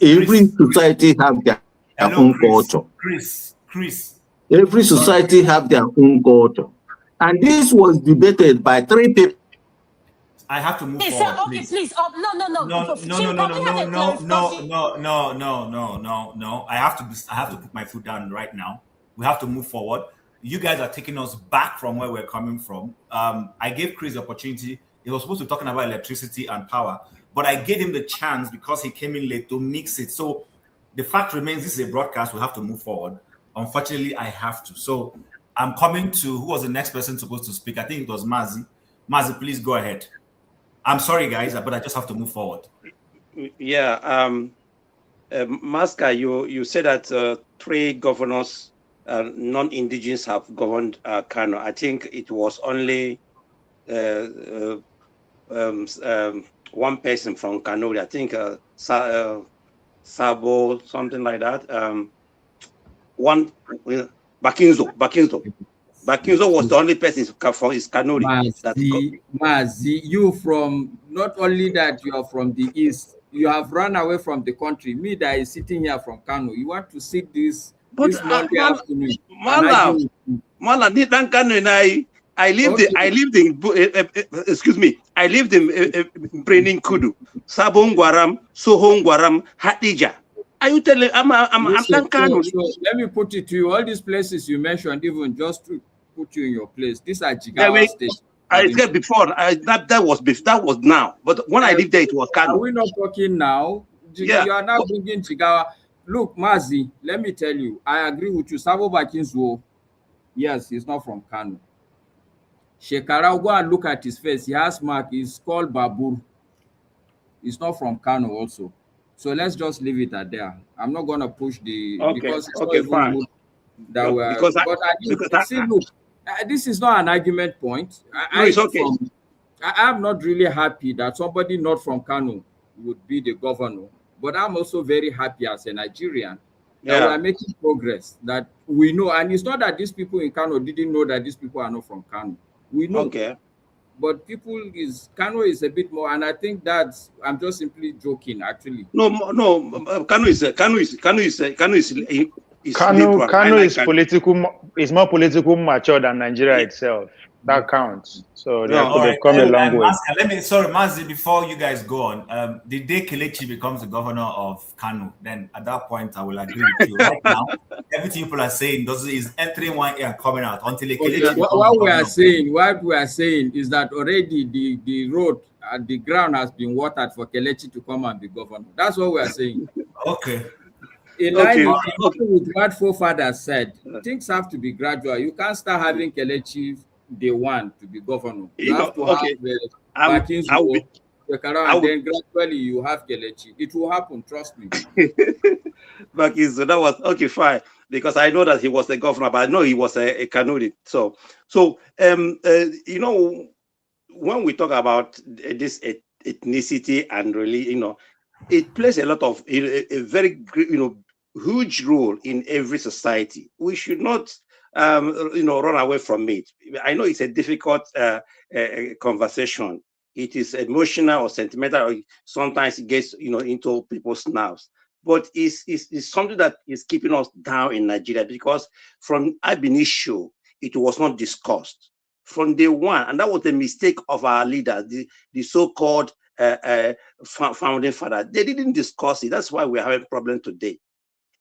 S7: every society have their own culture.
S14: Chris.
S7: Every society have their own culture, and this was debated by 3 people.
S14: I have to move
S17: Hey,
S14: forward.
S17: sir, okay, please. No.
S14: I have to put my foot down right now. We have to move forward. You guys are taking us back from where we're coming from. I gave Chris the opportunity. He was supposed to be talking about electricity and power, but I gave him the chance because he came in late to mix it. So the fact remains, this is a broadcast. We have to move forward. Unfortunately, I have to. So I'm coming to who was the next person supposed to speak? I think it was Mazi. Mazi, please go ahead. I'm sorry, guys, but I just have to move forward.
S19: Yeah, Masca, you said that 3 governors, non-indigenous, have governed Kano. I think it was only one person from Kano. I think Sabo, something like that. Bakinzo was the only person from his Kanuri.
S5: Mazi, you from, not only that you are from the east, You have run away from the country. Me that is sitting here from Kano, you want to sit this Monday afternoon.
S19: Malam, I lived excuse me, I lived in Brenin Kudu, Sabon Gwaram, Sohon Gwaram, Hadija. Are you telling I'm Kano?
S5: So let me put it to you. All these places you mentioned, even just to put you in your place, these are Jigawa states.
S19: I said before, that was now. But when I lived there, it was Kano.
S5: Are we not talking now?
S19: Yeah.
S5: You are now bringing Jigawa. Look, Mazi, let me tell you, I agree with you. Sabo Bakinzo, yes, he's not from Kano. Shekara, go and look at his face. He has mark. He's called Babur. He's not from Kano also. So let's just leave it at there. I'm not going to push the...
S19: Okay,
S5: because it's
S19: okay,
S5: not
S19: fine.
S5: even good that we're... Look, this is not an argument point.
S19: It's okay.
S5: I'm not really happy that somebody not from Kano would be the governor. But I'm also very happy as a Nigerian that we are making progress, that we know. And it's not that these people in Kano didn't know that these people are not from Kano. We know.
S19: Okay.
S5: But Kano is a bit more, and I think I'm just simply joking, actually.
S19: Kano is
S3: more political mature than Nigeria itself. That counts. So they have come a long way.
S14: Sorry, Mazi, before you guys go on, the day Kelechi becomes the governor of Kano, then at that point I will agree with you. Right now, everything people are saying is entering one ear and coming out until Kelechi
S5: what we are saying is that already the road and the ground has been watered for Kelechi to come and be governor. That's what we are saying.
S14: Okay.
S5: In line with what forefathers said, things have to be gradual. You can't start having Kelechi day one to be governor. You have to have the Bakin's and then gradually you have Kelechi. It will happen, trust me.
S19: Bakin's, that was okay, fine. Because I know that he was the governor, but I know he was a Kanuri. So you know, when we talk about this ethnicity and really, it plays a lot of a very huge role in every society. We should not run away from it. I know it's a difficult conversation. It is emotional or sentimental, or sometimes it gets into people's nerves. But it's something that is keeping us down in Nigeria, because from ab initio it was not discussed from day one, and that was the mistake of our leaders, the so-called founding fathers. They didn't discuss it. That's why we're having a problem today.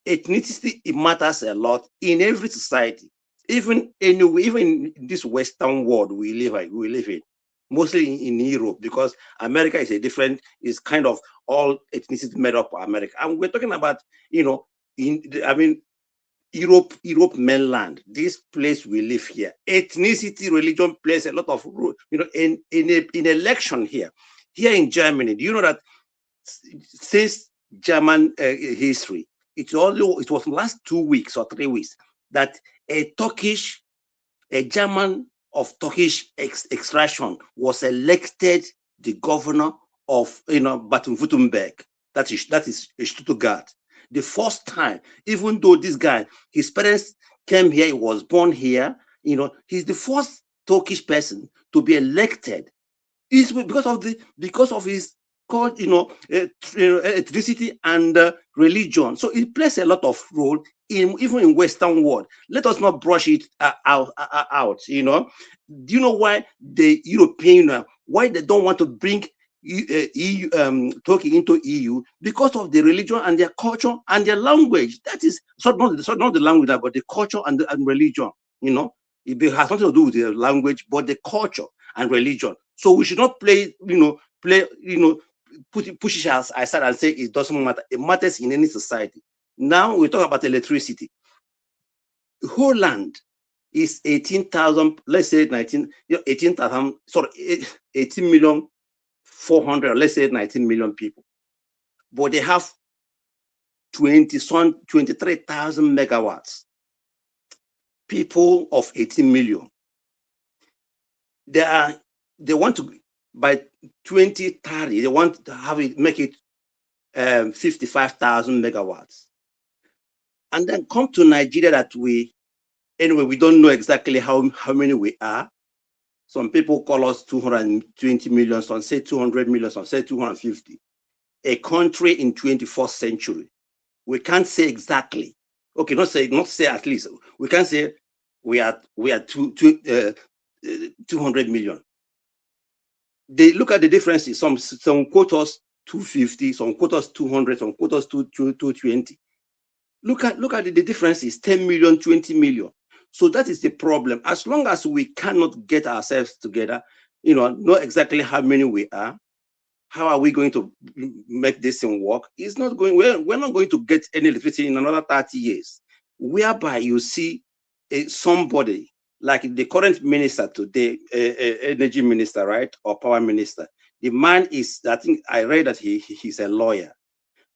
S19: Ethnicity, it matters a lot in every society, even in this Western world we live in, mostly in Europe, because America is kind of all ethnicity made up of America, and we're talking about Europe mainland, this place we live here. Ethnicity, religion plays a lot of role, in election here in Germany. Do you know that since German history, it was last 2 weeks or 3 weeks that a German of Turkish extraction was elected the governor of Baden-Württemberg. That is Stuttgart. The first time, even though this guy, his parents came here, he was born here, he's the first Turkish person to be elected. It's because of his called ethnicity and religion. So it plays a lot of role even in Western world. Let us not brush it out. Do you know why the European why they don't want to bring EU, Turkey into EU? Because of the religion and their culture and their language. That is not the language, but the culture and religion. It has nothing to do with the language, but the culture and religion. So we should not push it aside and say it doesn't matter. It matters in any society. Now we talk about electricity. Holland is 18,000, let's say 18,000, sorry, 18,400,000, let's say 19 million people. But they have 23,000 megawatts. People of 18 million. They want to, by 2030, they want to make it 55,000 megawatts. And then come to Nigeria that we don't know exactly how many we are. Some people call us 220 million, some say 200 million, some say 250. a country in 21st century. We can't say exactly. Okay, not say at least. We can say we are 200 million. They look at the differences. Some quote us 250, some quote us 200, some quote us 220. Look at the differences: 10 million, 20 million. So that is the problem. As long as we cannot get ourselves together, know exactly how many we are, how are we going to make this thing work? It's not going. We're not going to get any electricity in another 30 years. Whereby you see somebody like the current minister today, energy minister, right, or power minister. The man is, I think I read that he's a lawyer,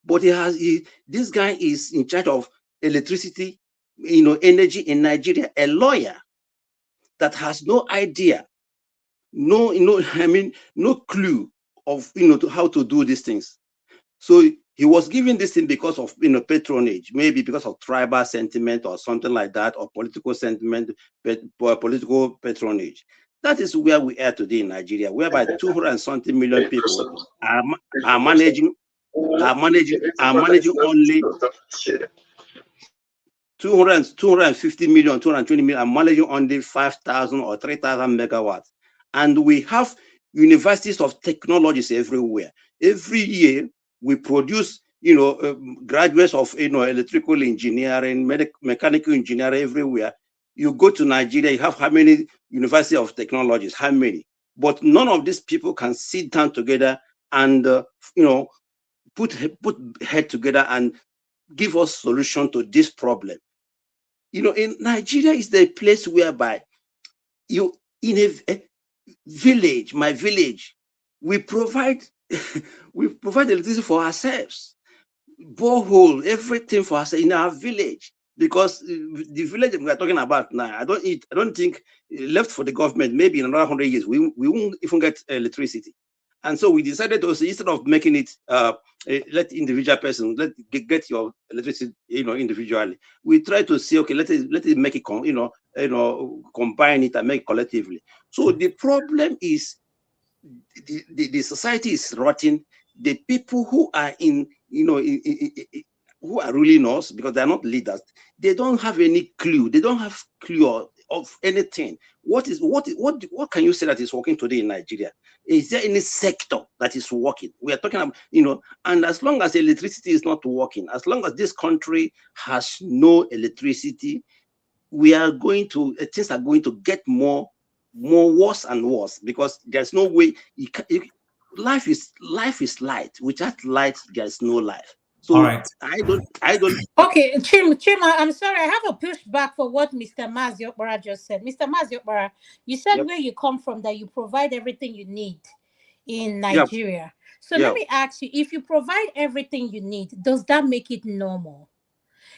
S19: but this guy is in charge of electricity, energy in Nigeria. A lawyer that has no idea, no clue of to how to do these things. So he was given this thing because of patronage, maybe because of tribal sentiment or something like that, or political sentiment, political patronage. That is where we are today in Nigeria, whereby 200 and something million people are managing only 250 million, 220 million, are managing only 5,000 or 3,000 megawatts. And we have universities of technologies everywhere. Every year we produce, graduates of, electrical engineering, mechanical engineering everywhere. You go to Nigeria, you have how many university of technologies? How many? But none of these people can sit down together and, put head together and give us solution to this problem. In Nigeria is the place whereby in a village, my village, we provide electricity for ourselves, borehole, everything for us in our village, because the village we are talking about now, I don't think left for the government, maybe in another 100 years, we won't even get electricity. And so we decided to say, instead of making it let individual person get your electricity, individually, we try to say, okay, let it make it combine it and make it collectively. So the problem is the society is rotting. The people who are who are ruling us, because they are not leaders, they don't have any clue. They don't have clue of anything. What can you say that is working today in Nigeria? Is there any sector that is working? We are talking about, and as long as electricity is not working, as long as this country has no electricity, we are going to, things are going to get more worse and worse, because there's no way life is light. Without light, there's no life. So
S14: all right.
S19: I don't.
S8: Okay, Chima, I'm sorry. I have a pushback for what Mr. Maziokbara just said. Mr. Maziokbara, you said where you come from, that you provide everything you need in Nigeria. So let me ask you, if you provide everything you need, does that make it normal?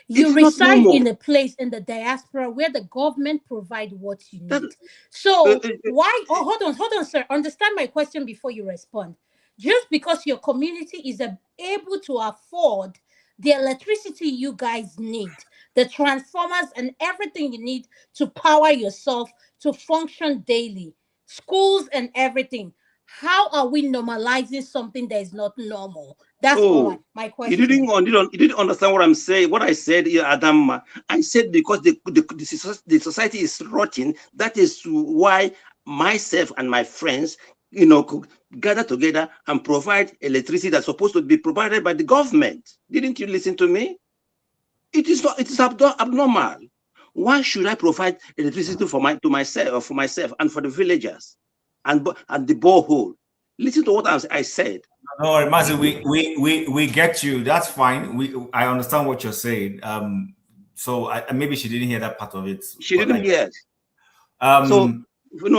S8: You reside in a place in the diaspora where the government provide what you need. So why? Oh, hold on, sir. Understand my question before you respond. Just because your community is able to afford the electricity you guys need, the transformers and everything you need to power yourself to function daily, schools and everything, how are we normalizing something that is not normal? That's all my question.
S19: You didn't understand what I'm saying. What I said, Adam, I said because the society is rotting. That is why myself and my friends, could gather together and provide electricity that's supposed to be provided by the government. Didn't you listen to me? It is not. It is abnormal. Why should I provide electricity for myself and for the villagers and the borehole? Listen to what I said.
S14: No, Mazi, we get you. That's fine. I understand what you're saying. So maybe she didn't hear that part of it.
S19: She didn't hear it. So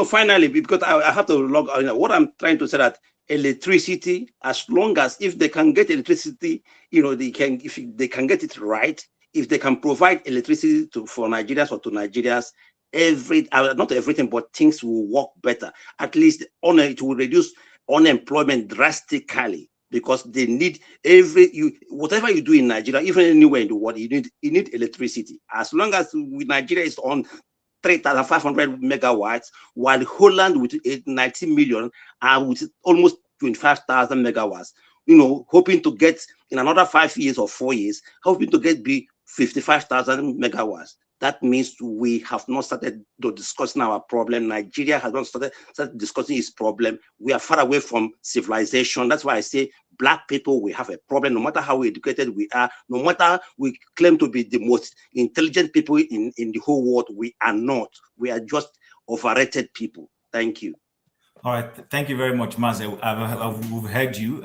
S19: finally, because I have to log on. What I'm trying to say that electricity, as long as if they can get electricity, if they can get it right, if they can provide electricity for Nigerians or to Nigerians, not everything, but things will work better. At least it will reduce unemployment drastically, because they need whatever you do in Nigeria, even anywhere in the world, you need electricity. As long as Nigeria is on 3,500 megawatts, while Holland with 19 million are with almost 25,000 megawatts. hoping to get in another 5 years or 4 years, hoping to get be 55,000 megawatts. That means we have not started discussing our problem. Nigeria has not started discussing its problem. We are far away from civilization. That's why I say Black people, we have a problem. No matter how educated we are, no matter we claim to be the most intelligent people in the whole world, we are not. We are just overrated people. Thank you.
S14: All right. Thank you very much, Mazi. We've heard you.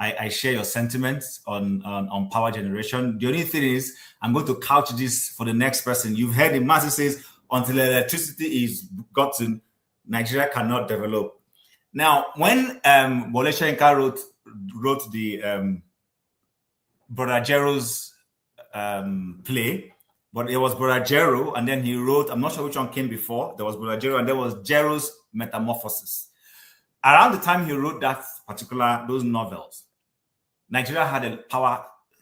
S14: I share your sentiments on power generation. The only thing is, I'm going to couch this for the next person. You've heard him. Mazi says, until electricity is gotten, Nigeria cannot develop. Now, when Wole Soyinka wrote the Brother Jero's play, but it was Brother Jero, and then he wrote, I'm not sure which one came before. There was Brother Jero, and there was Jero's Metamorphosis. Around the time he wrote those novels, Nigeria had a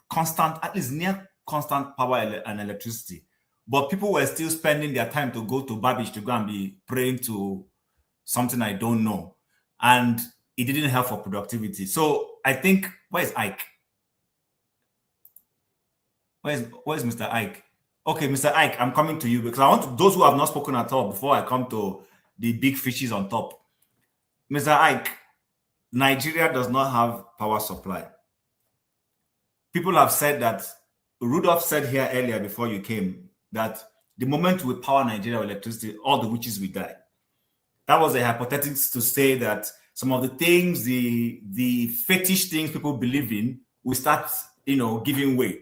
S14: constant, at least near constant power and electricity. But people were still spending their time to go to Babbage to go and be praying to something I don't know. And it didn't help for productivity. So I think, where's Ike? Where's Mr. Ike? Okay, Mr. Ike, I'm coming to you because I want those who have not spoken at all before I come to the big fishes on top. Mr. Ike, Nigeria does not have power supply. People have said that, Rudolph said here earlier before you came, that the moment we power Nigeria with electricity, all the witches will die. That was a hypothetics to say that some of the things, the fetish things people believe in, will start, giving way.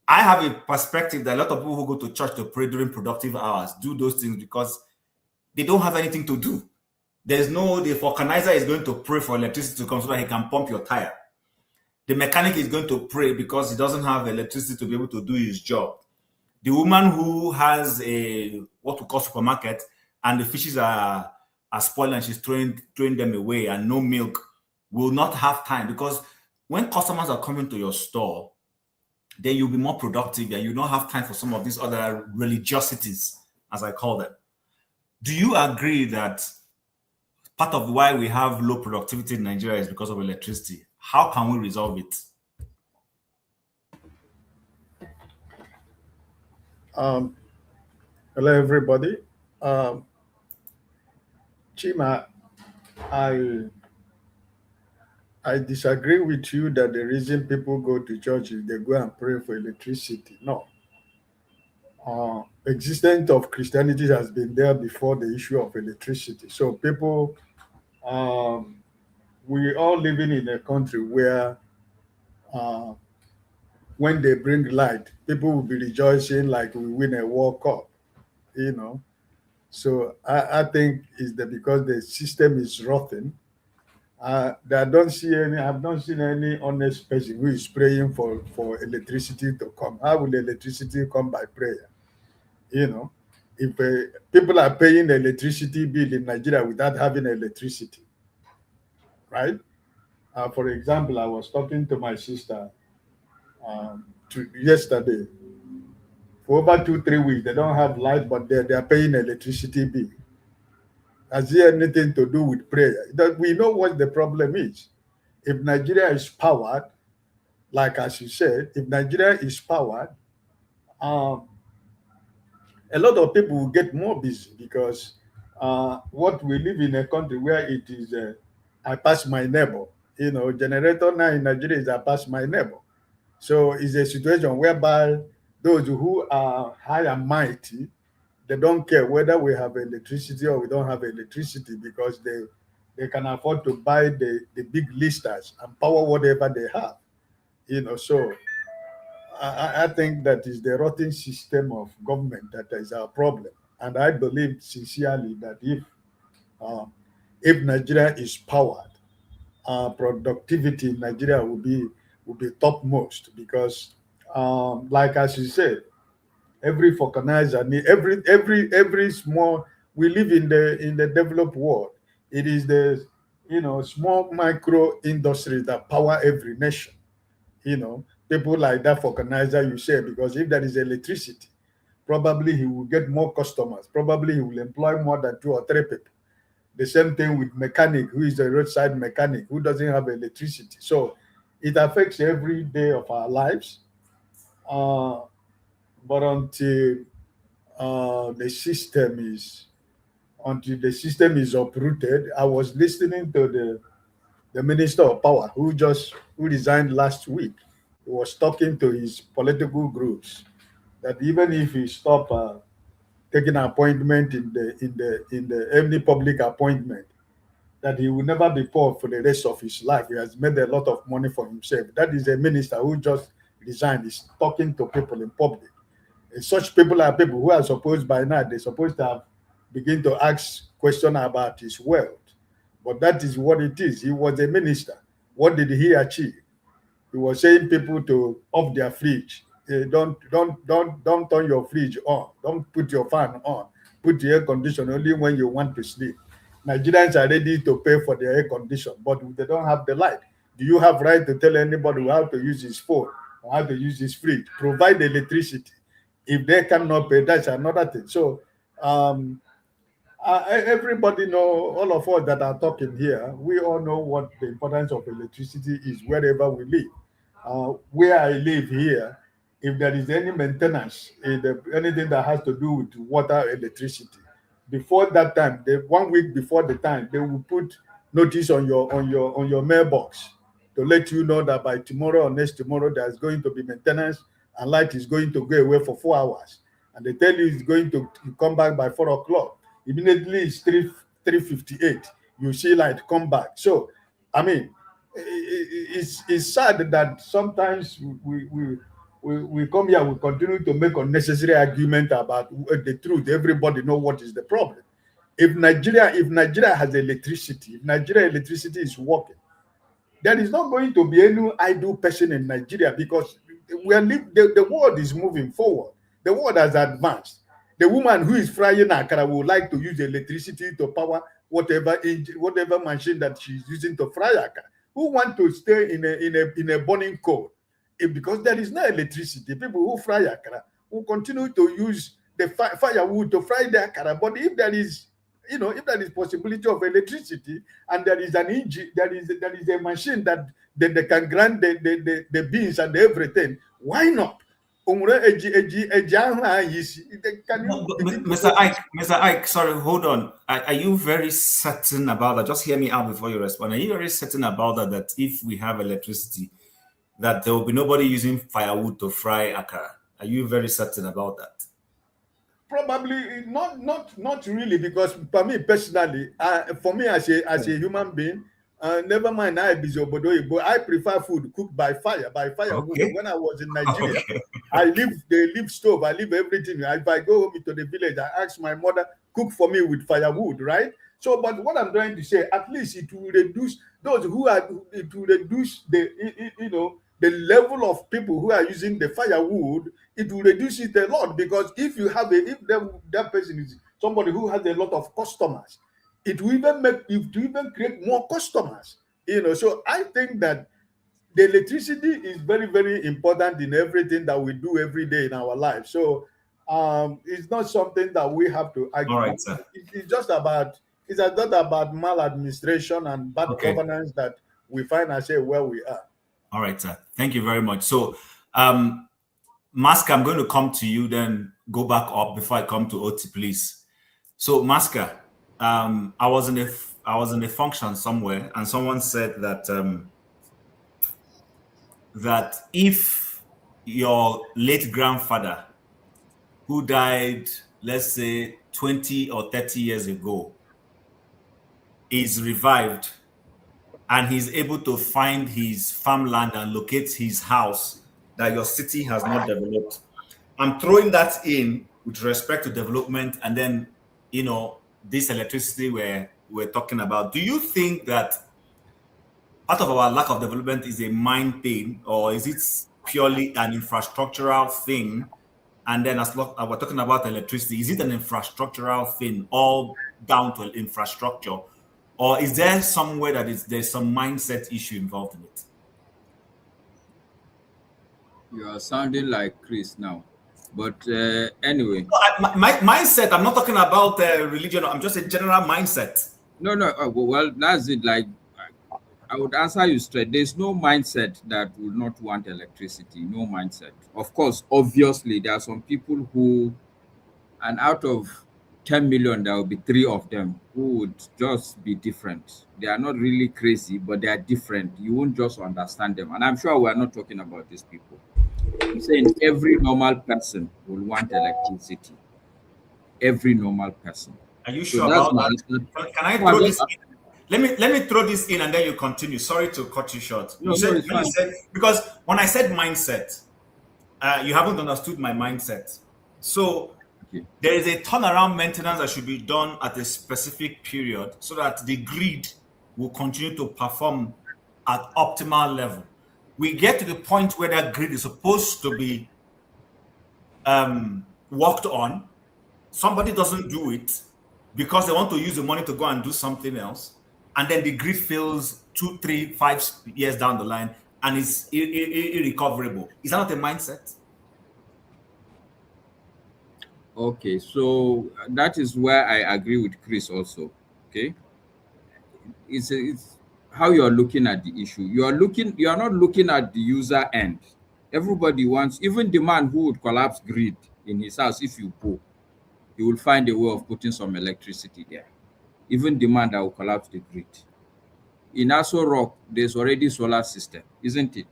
S14: I have a perspective that a lot of people who go to church to pray during productive hours do those things because they don't have anything to do. The vulcanizer is going to pray for electricity to come so that he can pump your tire. The mechanic is going to pray because he doesn't have electricity to be able to do his job. The woman who has what we call supermarket and the fishes are spoiled and she's throwing them away and no milk will not have time, because when customers are coming to your store, then you'll be more productive and you don't have time for some of these other religiosities, as I call them. Do you agree that part of why we have low productivity in Nigeria is because of electricity? How can we resolve it?
S9: Hello, everybody. Chima, I disagree with you that the reason people go to church is they go and pray for electricity. No. Existence of Christianity has been there before the issue of electricity. So people, we all living in a country where when they bring light, people will be rejoicing like we win a World Cup, So I think it's because the system is rotten. I've not seen any honest person who is praying for electricity to come. How will electricity come by prayer? If people are paying the electricity bill in Nigeria without having electricity, right? For example, I was talking to my sister yesterday. For over 2-3 weeks, they don't have light, but they are paying electricity bill. Has it anything to do with prayer? We know what the problem is. If Nigeria is powered, like as you said, if Nigeria is powered, a lot of people will get more busy because what we live in a country where it is, I pass my neighbor. Generator now in Nigeria is I pass my neighbor. So it's a situation whereby those who are high and mighty, they don't care whether we have electricity or we don't have electricity because they can afford to buy the big listers and power whatever they have. So I think that is the rotten system of government that is our problem. And I believe sincerely that if Nigeria is powered, productivity in Nigeria will be topmost because, like as you said, every vulcanizer, every small. We live in the developed world. It is the small micro industries that power every nation. People like that vulcanizer, you say, because if there is electricity, probably he will get more customers. Probably he will employ more than 2 or 3 people. The same thing with mechanic, who is a roadside mechanic, who doesn't have electricity. So it affects every day of our lives. But until the system is uprooted. I was listening to the Minister of Power who resigned last week. He was talking to his political groups that even if he stop taking appointment in the any public appointment, that he will never be poor for the rest of his life. He has made a lot of money for himself. That is a minister who just resigned. He's talking to people in public. And such people are people who are supposed by now, they're supposed to have begin to ask questions about his wealth. But that is what it is. He was a minister. What did he achieve? He was saying people to off their fridge. Don't turn your fridge on. Don't put your fan on. Put the air conditioner only when you want to sleep. Nigerians are ready to pay for their air condition, but they don't have the light. Do you have right to tell anybody how to use his phone or how to use his fridge? Provide electricity. If they cannot pay, that's another thing. So everybody know, all of us that are talking here, we all know what the importance of electricity is wherever we live. Where I live here, if there is any maintenance, anything that has to do with water, electricity, before that time, 1 week before the time, they will put notice on your mailbox to let you know that by tomorrow or next tomorrow there's going to be maintenance and light is going to go away for 4 hours. And they tell you it's going to come back by 4 o'clock. Immediately it's 3:58. You see light come back. So, I mean, it's sad that sometimes we come here, we continue to make unnecessary argument about the truth. Everybody know what is the problem. If Nigeria has electricity, if Nigeria electricity is working, there is not going to be any idle person in Nigeria because the world is moving forward. The world has advanced. The woman who is frying akara would like to use electricity to power whatever machine that she's using to fry akara. Who want to stay in a burning coal? Because there is no electricity. People who fry akara will continue to use the firewood to fry the akara. But if there is, if there is possibility of electricity and there is an engine, there is a machine that they can grind the beans and everything, why not?
S14: Mr. Ike, sorry, hold on. Are you very certain about that? Just hear me out before you respond. Are you very certain about that if we have electricity, that there will be nobody using firewood to fry akara? Are you very certain about that?
S9: Probably not really, because for me personally, for me as a human being, never mind I be Obodo, but I prefer food cooked by fire, firewood. Okay. When I was in Nigeria, okay. They leave stove, I leave everything. If I go home to the village, I ask my mother cook for me with firewood, right? So, but what I'm trying to say, at least it will reduce the level of people who are using the firewood. It will reduce it a lot, because if that person is somebody who has a lot of customers, it will even create more customers. So I think that the electricity is very, very important in everything that we do every day in our life. So it's not something that we have to argue.
S14: All right, sir.
S9: It's not about maladministration and bad governance that we find ourselves where we are.
S14: All right, sir. Thank you very much. So, Maska, I'm going to come to you, then go back up before I come to Oti, please. So, Maska, I was in a function somewhere, and someone said that that if your late grandfather, who died, let's say 20 or 30 years ago, is revived, and he's able to find his farmland and locate his house that your city has not developed. I'm throwing that in with respect to development, and then, this electricity we're talking about. Do you think that part of our lack of development is a mind thing, or is it purely an infrastructural thing? And then as we're talking about electricity, is it an infrastructural thing, all down to infrastructure? Or is there somewhere that there's some mindset issue involved in it?
S5: You are sounding like Chris now. But anyway.
S14: My mindset, I'm not talking about religion. I'm just a general mindset.
S5: No, no. Well, that's it. Like, I would answer you straight. There's no mindset that will not want electricity. No mindset. Of course, obviously, there are some people who, and out of 10 million, there will be 3 of them who would just be different. They are not really crazy, but they are different. You won't just understand them. And I'm sure we're not talking about these people. I'm saying every normal person will want electricity. Every normal person.
S14: Are you
S5: So
S14: sure
S5: that's
S14: about
S5: my
S14: that?
S5: answer.
S14: Can I
S5: No, I'm
S14: throw
S5: just,
S14: this in? Let me throw this in and then you continue. Sorry to cut you short.
S5: no, no, it's
S14: When you
S5: fine.
S14: said, because when I said mindset, you haven't understood my mindset. So
S5: Okay.
S14: there is a turnaround maintenance that should be done at a specific period so that the grid will continue to perform at optimal level. We get to the point where that grid is supposed to be worked on. Somebody doesn't do it because they want to use the money to go and do something else, and then the grid fails 2, 3, 5 years down the line and it's irrecoverable. Is that not a mindset?
S5: Okay, so that is where I agree with Chris also. Okay, it's how you are looking at the issue. You are not looking at the user end. Everybody wants, even the man who would collapse grid in his house, if you go, he will find a way of putting some electricity there. Even the man that will collapse the grid. In Aso Rock, there's already solar system, isn't it?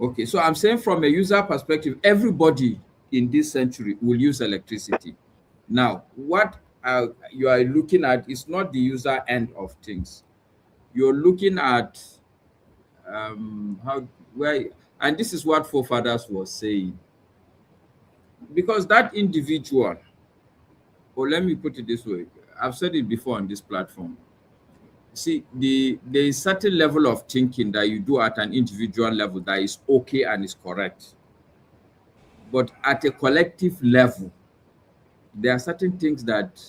S5: Okay, so I'm saying from a user perspective, everybody in this century will use electricity. Now, what you are looking at is not the user end of things. You're looking at how, where, and this is what forefathers was saying. Because that individual, or let me put it this way, I've said it before on this platform. See, there is certain level of thinking that you do at an individual level that is okay and is correct. But at a collective level, there are certain things that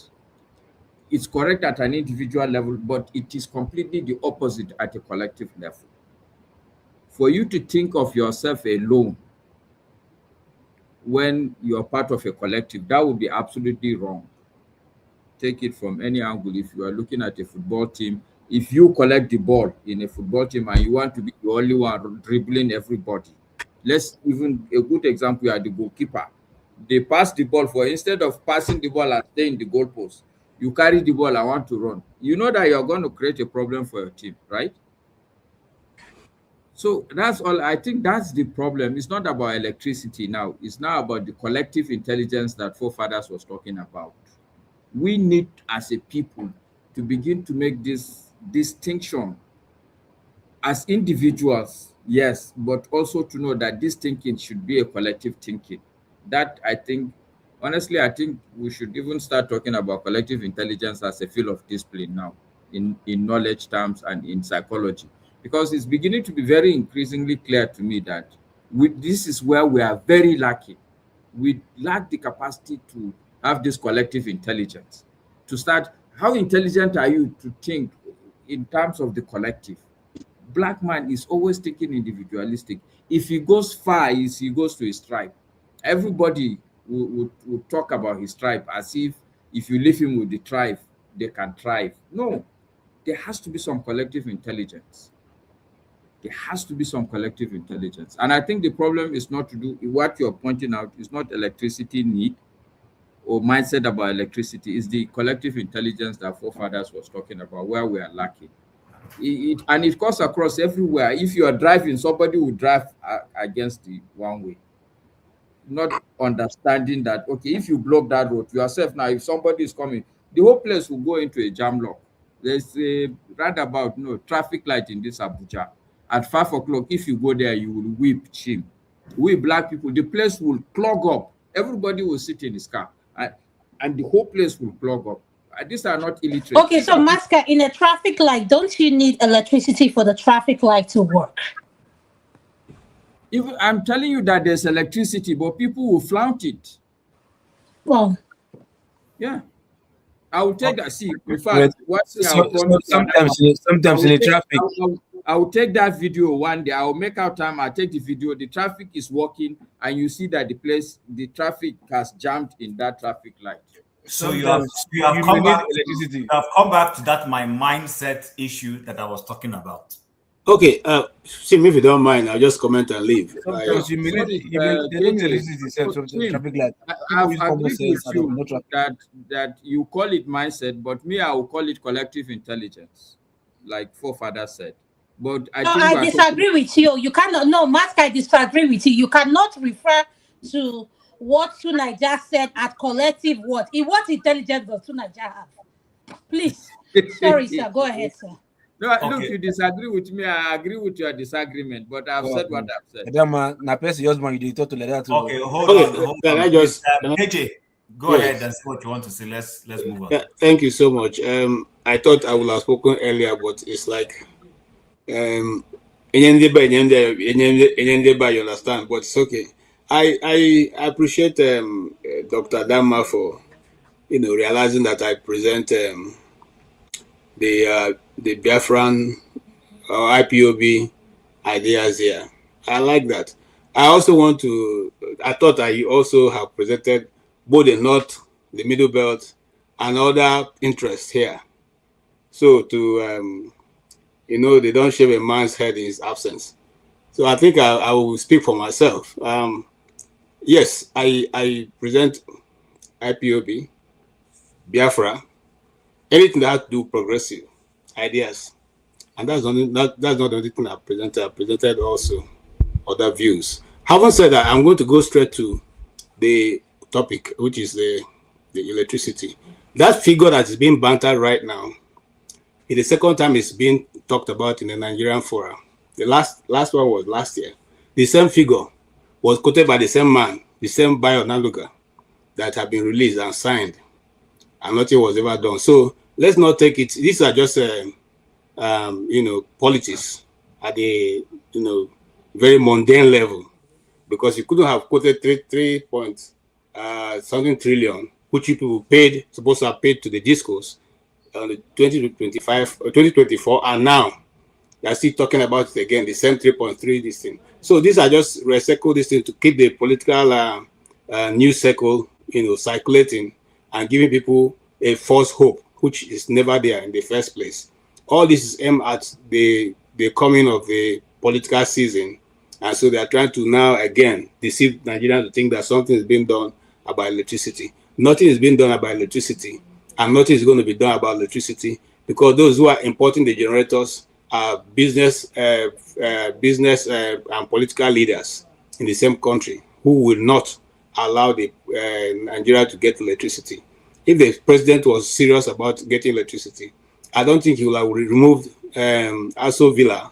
S5: it's correct at an individual level, but it is completely the opposite at a collective level. For you to think of yourself alone when you're part of a collective, that would be absolutely wrong. Take it from any angle. If you are looking at a football team, if you collect the ball in a football team and you want to be the only one dribbling everybody, let's even a good example, you are the goalkeeper. They pass the ball, for instead of passing the ball and staying in the goalpost, you carry the ball and want to run. You know that you're going to create a problem for your team, right? So that's all. I think that's the problem. It's not about electricity now. It's now about the collective intelligence that forefathers was talking about. We need, as a people, to begin to make this distinction as individuals, yes, but also to know that this thinking should be a collective thinking. That, I think, honestly, I think we should even start talking about collective intelligence as a field of discipline now in knowledge terms and in psychology, because it's beginning to be very increasingly clear to me that this is where we are very lacking. We lack the capacity to have this collective intelligence, to start, how intelligent are you to think in terms of the collective? Black man is always thinking individualistic. If he goes far, he goes to his tribe. Everybody will talk about his tribe as if you leave him with the tribe, they can thrive. No, there has to be some collective intelligence. There has to be some collective intelligence. And I think the problem is not to do what you're pointing out, is not electricity need or mindset about electricity, is the collective intelligence that forefathers was talking about, where we are lacking. And it cuts across everywhere. If you are driving, somebody will drive against the one way, not understanding that, okay, if you block that road yourself, now if somebody is coming, the whole place will go into a jam lock. There's a roundabout, traffic light in this Abuja. At 5 o'clock, if you go there, you will weep, shame. We black people, the place will clog up. Everybody will sit in his car, and the whole place will clog up. These are not illiterate.
S8: Okay, so Maska, in a traffic light, don't you need electricity for the traffic light to work?
S5: Even I'm telling you that there's electricity, but people will flaunt it.
S8: Well,
S5: yeah, I will take that. See, in fact,
S1: sometimes in the traffic,
S5: I will take that video one day. I will make out time. I take the video. The traffic is working, and you see that the traffic has jammed in that traffic light.
S14: So you have come back to that my mindset issue that I was talking about.
S16: Okay, Sim, if you don't mind, I'll just comment and leave.
S1: Sometimes you need electricity from traffic light.
S5: I've agreed with you that you call it mindset, but me, I will call it collective intelligence, like forefather said. But
S8: I disagree with you. You cannot. No, Mask, I disagree with you. You cannot refer to what Tunaja said at collective what? What intelligence does Tunaja have? Please. Sorry, sir. Go ahead, sir.
S5: No, look, you disagree with me. I agree with your disagreement, but I've said what I've said.
S14: Okay, hold on.
S16: Can I just
S14: AJ, go ahead and say what you want to say. Let's move on.
S16: Thank you so much. I thought I would have spoken earlier, but it's like you understand, but it's okay. I appreciate Dr. Dama for realizing that I present the Biafran or IPOB ideas here. I like that. I also I thought I also have presented both the North, the Middle Belt, and other interests here. So they don't shave a man's head in his absence. So I think I will speak for myself. Yes, I present IPOB, Biafra, anything that has to do progressive ideas. And that's not the only thing I presented. I presented also other views. Having said that, I'm going to go straight to the topic, which is the electricity. That figure that is being bantered right now is the second time it's being talked about in the Nigerian forum. The last one was last year. The same figure was quoted by the same man, the same Naluga, that had been released and signed, and nothing was ever done. So let's not take it. These are just politics at the very mundane level, because you couldn't have quoted 3 point something trillion, which people supposed to have paid to the discos on the 2024, and now they're still talking about it again, the same 3.3 this thing. So these are just recycle this thing to keep the political news cycle circulating and giving people a false hope, which is never there in the first place. All this is aimed at the coming of the political season, and so they are trying to now again deceive Nigerians to think that something is being done about electricity. Nothing is being done about electricity, and nothing is going to be done about electricity, because those who are importing the generators are business and political leaders in the same country who will not allow the Nigeria to get electricity. If the president was serious about getting electricity, I don't think he will have removed Aso Villa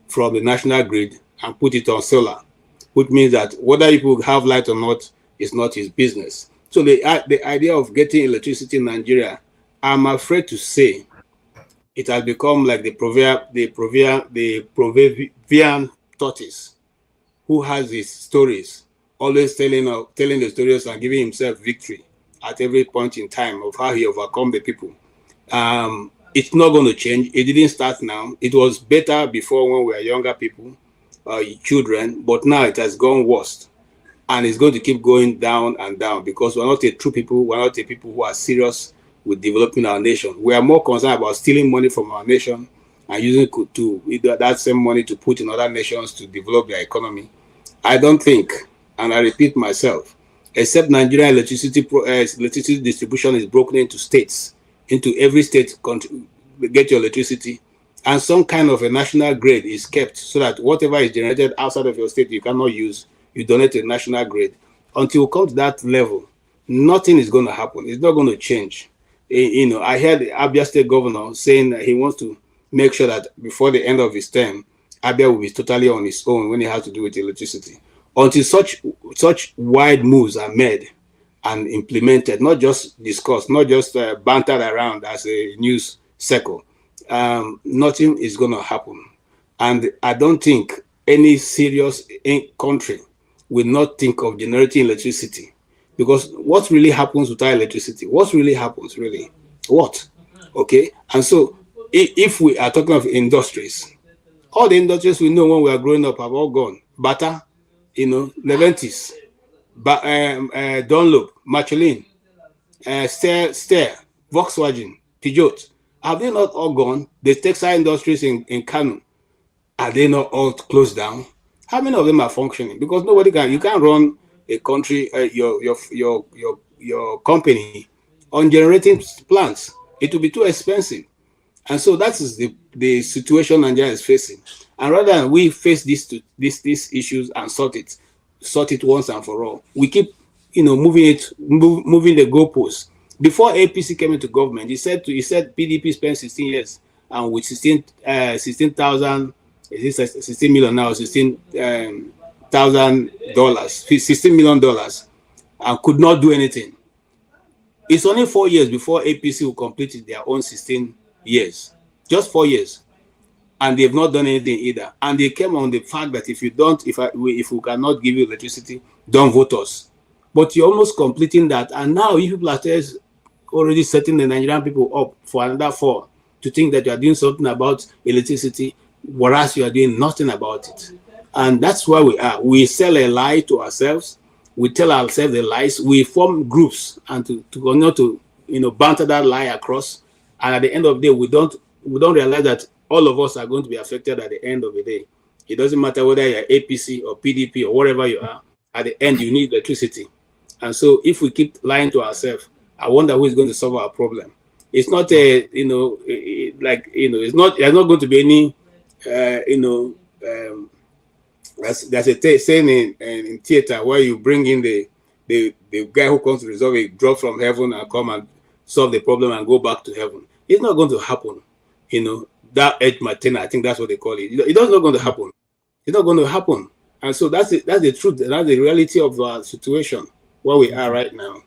S16: from the national grid and put it on solar, which means that whether people have light or not is not his business. So the idea of getting electricity in Nigeria, I'm afraid to say, it has become like the Proverbian tortoise who has his stories, always telling the stories and giving himself victory at every point in time of how he overcome the people. It's not going to change. It didn't start now. It was better before when we were younger people, children, but now it has gone worse. And it's going to keep going down and down, because we're not a true people. We're not a people who are serious with developing our nation. We are more concerned about stealing money from our nation and using that same money to put in other nations to develop their economy. I don't think, and I repeat myself, except Nigerian electricity distribution is broken into states, into every state get your electricity, and some kind of a national grid is kept so that whatever is generated outside of your state you cannot use, you donate to the national grid. Until we come to that level, nothing is going to happen. It's not going to change. I heard the Abia State governor saying that he wants to make sure that before the end of his term, Abia will be totally on his own when it has to do with electricity. Until such wide moves are made and implemented, not just discussed, not just bantered around as a news cycle, nothing is going to happen. And I don't think any serious country will not think of generating electricity. Because what really happens without electricity? What really happens, really? What? Okay? And so, if we are talking of industries, all the industries we know when we are growing up have all gone. Bata, Leventis, Dunlop, Michelin, Steer, Volkswagen, Peugeot, have they not all gone? The textile industries in Kano, are they not all closed down? How many of them are functioning? Because you can't run a country, your company on generating plants. It will be too expensive. And so that is the situation Nigeria is facing. And rather than we face these issues and sort it once and for all, we keep moving the goalposts. Before APC came into government, he said PDP spent 16 years and with 16,000, is it 16 million now, $16,000, $16 million, and could not do anything. It's only 4 years before APC will complete their own 16 years. Just 4 years. And they've not done anything either. And they came on the fact that if we cannot give you electricity, don't vote us. But you're almost completing that. And now you people are already setting the Nigerian people up for another 4 to think that you are doing something about electricity, whereas you are doing nothing about it. And that's where we are. We sell a lie to ourselves. We tell ourselves the lies. We form groups and to continue to banter that lie across. And at the end of the day, we don't realize that all of us are going to be affected at the end of the day. It doesn't matter whether you're APC or PDP or whatever you are. At the end, you need electricity. And so if we keep lying to ourselves, I wonder who is going to solve our problem. It's not there's not going to be any there's a saying in theater where you bring in the guy who comes to resolve it, drop from heaven and come and solve the problem and go back to heaven. It's not going to happen. That edge maintainer, I think that's what they call it. It's not going to happen. It's not going to happen. And so that's the truth. That's the reality of our situation where we are right now.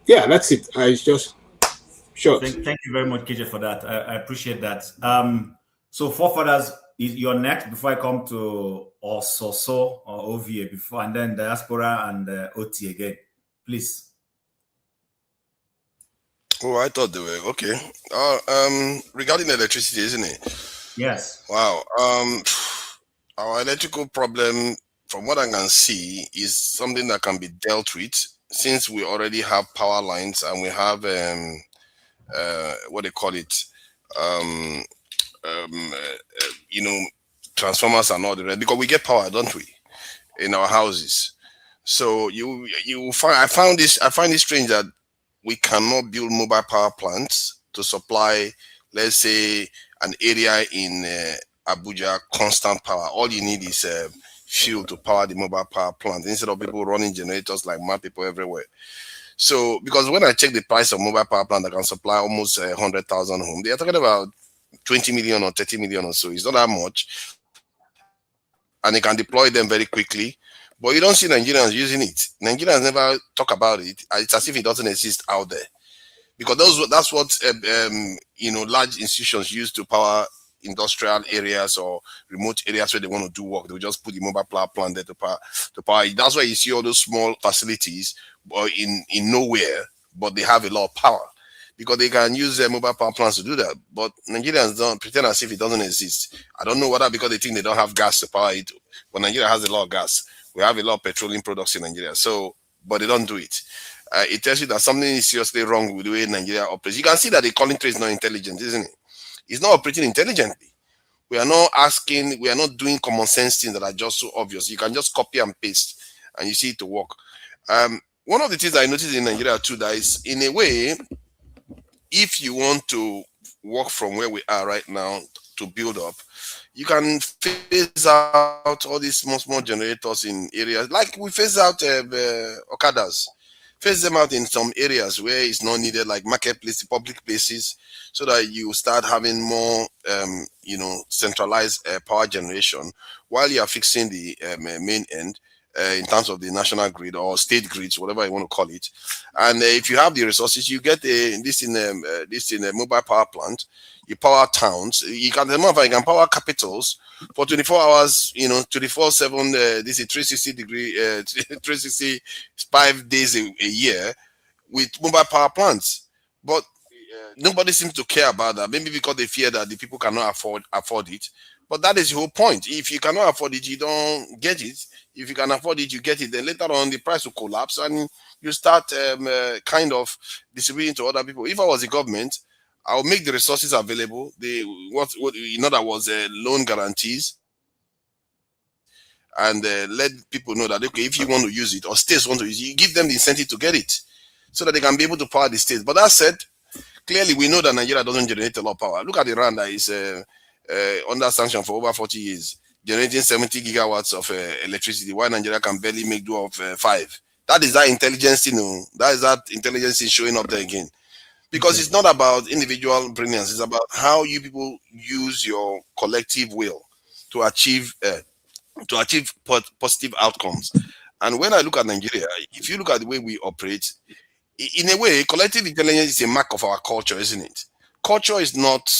S16: That's it. It's just short.
S14: Thank you very much, KJ, for that. I appreciate that. So forefathers, you're next before I come to Ososo or OVA before, and then diaspora and OT again. Please.
S21: Oh, I thought they were okay. Regarding electricity, isn't it?
S14: Yes.
S21: Wow. Our electrical problem, from what I can see, is something that can be dealt with since we already have power lines and we have what they call it, transformers and all the rest, because we get power, don't we, in our houses? So you find I find it strange that we cannot build mobile power plants to supply, let's say, an area in Abuja constant power. All you need is fuel to power the mobile power plant instead of people running generators like mad people everywhere. So, because when I check the price of mobile power plant that can supply almost 100,000 homes, they are talking about 20 million or 30 million or so. It's not that much. And they can deploy them very quickly. But you don't see Nigerians using it. Nigerians never talk about it. It's as if it doesn't exist out there. Because that's what large institutions use to power industrial areas or remote areas where they want to do work. They'll just put the mobile power plant there to power. That's why you see all those small facilities in nowhere, but they have a lot of power because they can use their mobile power plants to do that. But Nigerians don't pretend as if it doesn't exist. I don't know whether because they think they don't have gas to power it, but Nigeria has a lot of gas. We have a lot of petroleum products in Nigeria, but they don't do it. It tells you that something is seriously wrong with the way Nigeria operates. You can see that the calling tree is not intelligent, isn't it? It's not operating intelligently. We are not doing common sense things that are just so obvious. You can just copy and paste and you see it to work. One of the things I noticed in Nigeria too, that is, in a way, if you want to work from where we are right now to build up, you can phase out all these small generators in areas like we phase out Okadas. Phase them out in some areas where it's not needed, like marketplaces, public places, so that you start having more, centralized power generation while you are fixing the main end in terms of the national grid or state grids, whatever you want to call it. And if you have the resources, you get this in a mobile power plant. You power towns. You can power capitals for 24 hours. 24/7. This is 365 days a year with mobile power plants. But nobody seems to care about that. Maybe because they fear that the people cannot afford it. But that is the whole point. If you cannot afford it, you don't get it. If you can afford it, you get it. Then later on, the price will collapse and you start kind of distributing to other people. If I was the government, I'll make the resources available. What in other words, loan guarantees, and let people know that, okay, if you want to use it or states want to use it, you give them the incentive to get it so that they can be able to power the states. But that said, clearly we know that Nigeria doesn't generate a lot of power. Look at Iran that is under sanction for over 40 years, generating 70 gigawatts of electricity, while Nigeria can barely make do of 5. That is that intelligence, that is that intelligence showing up there again. Because it's not about individual brilliance, it's about how you people use your collective will to achieve positive outcomes. And when I look at Nigeria, if you look at the way we operate, in a way, collective intelligence is a mark of our culture, isn't it? Culture is not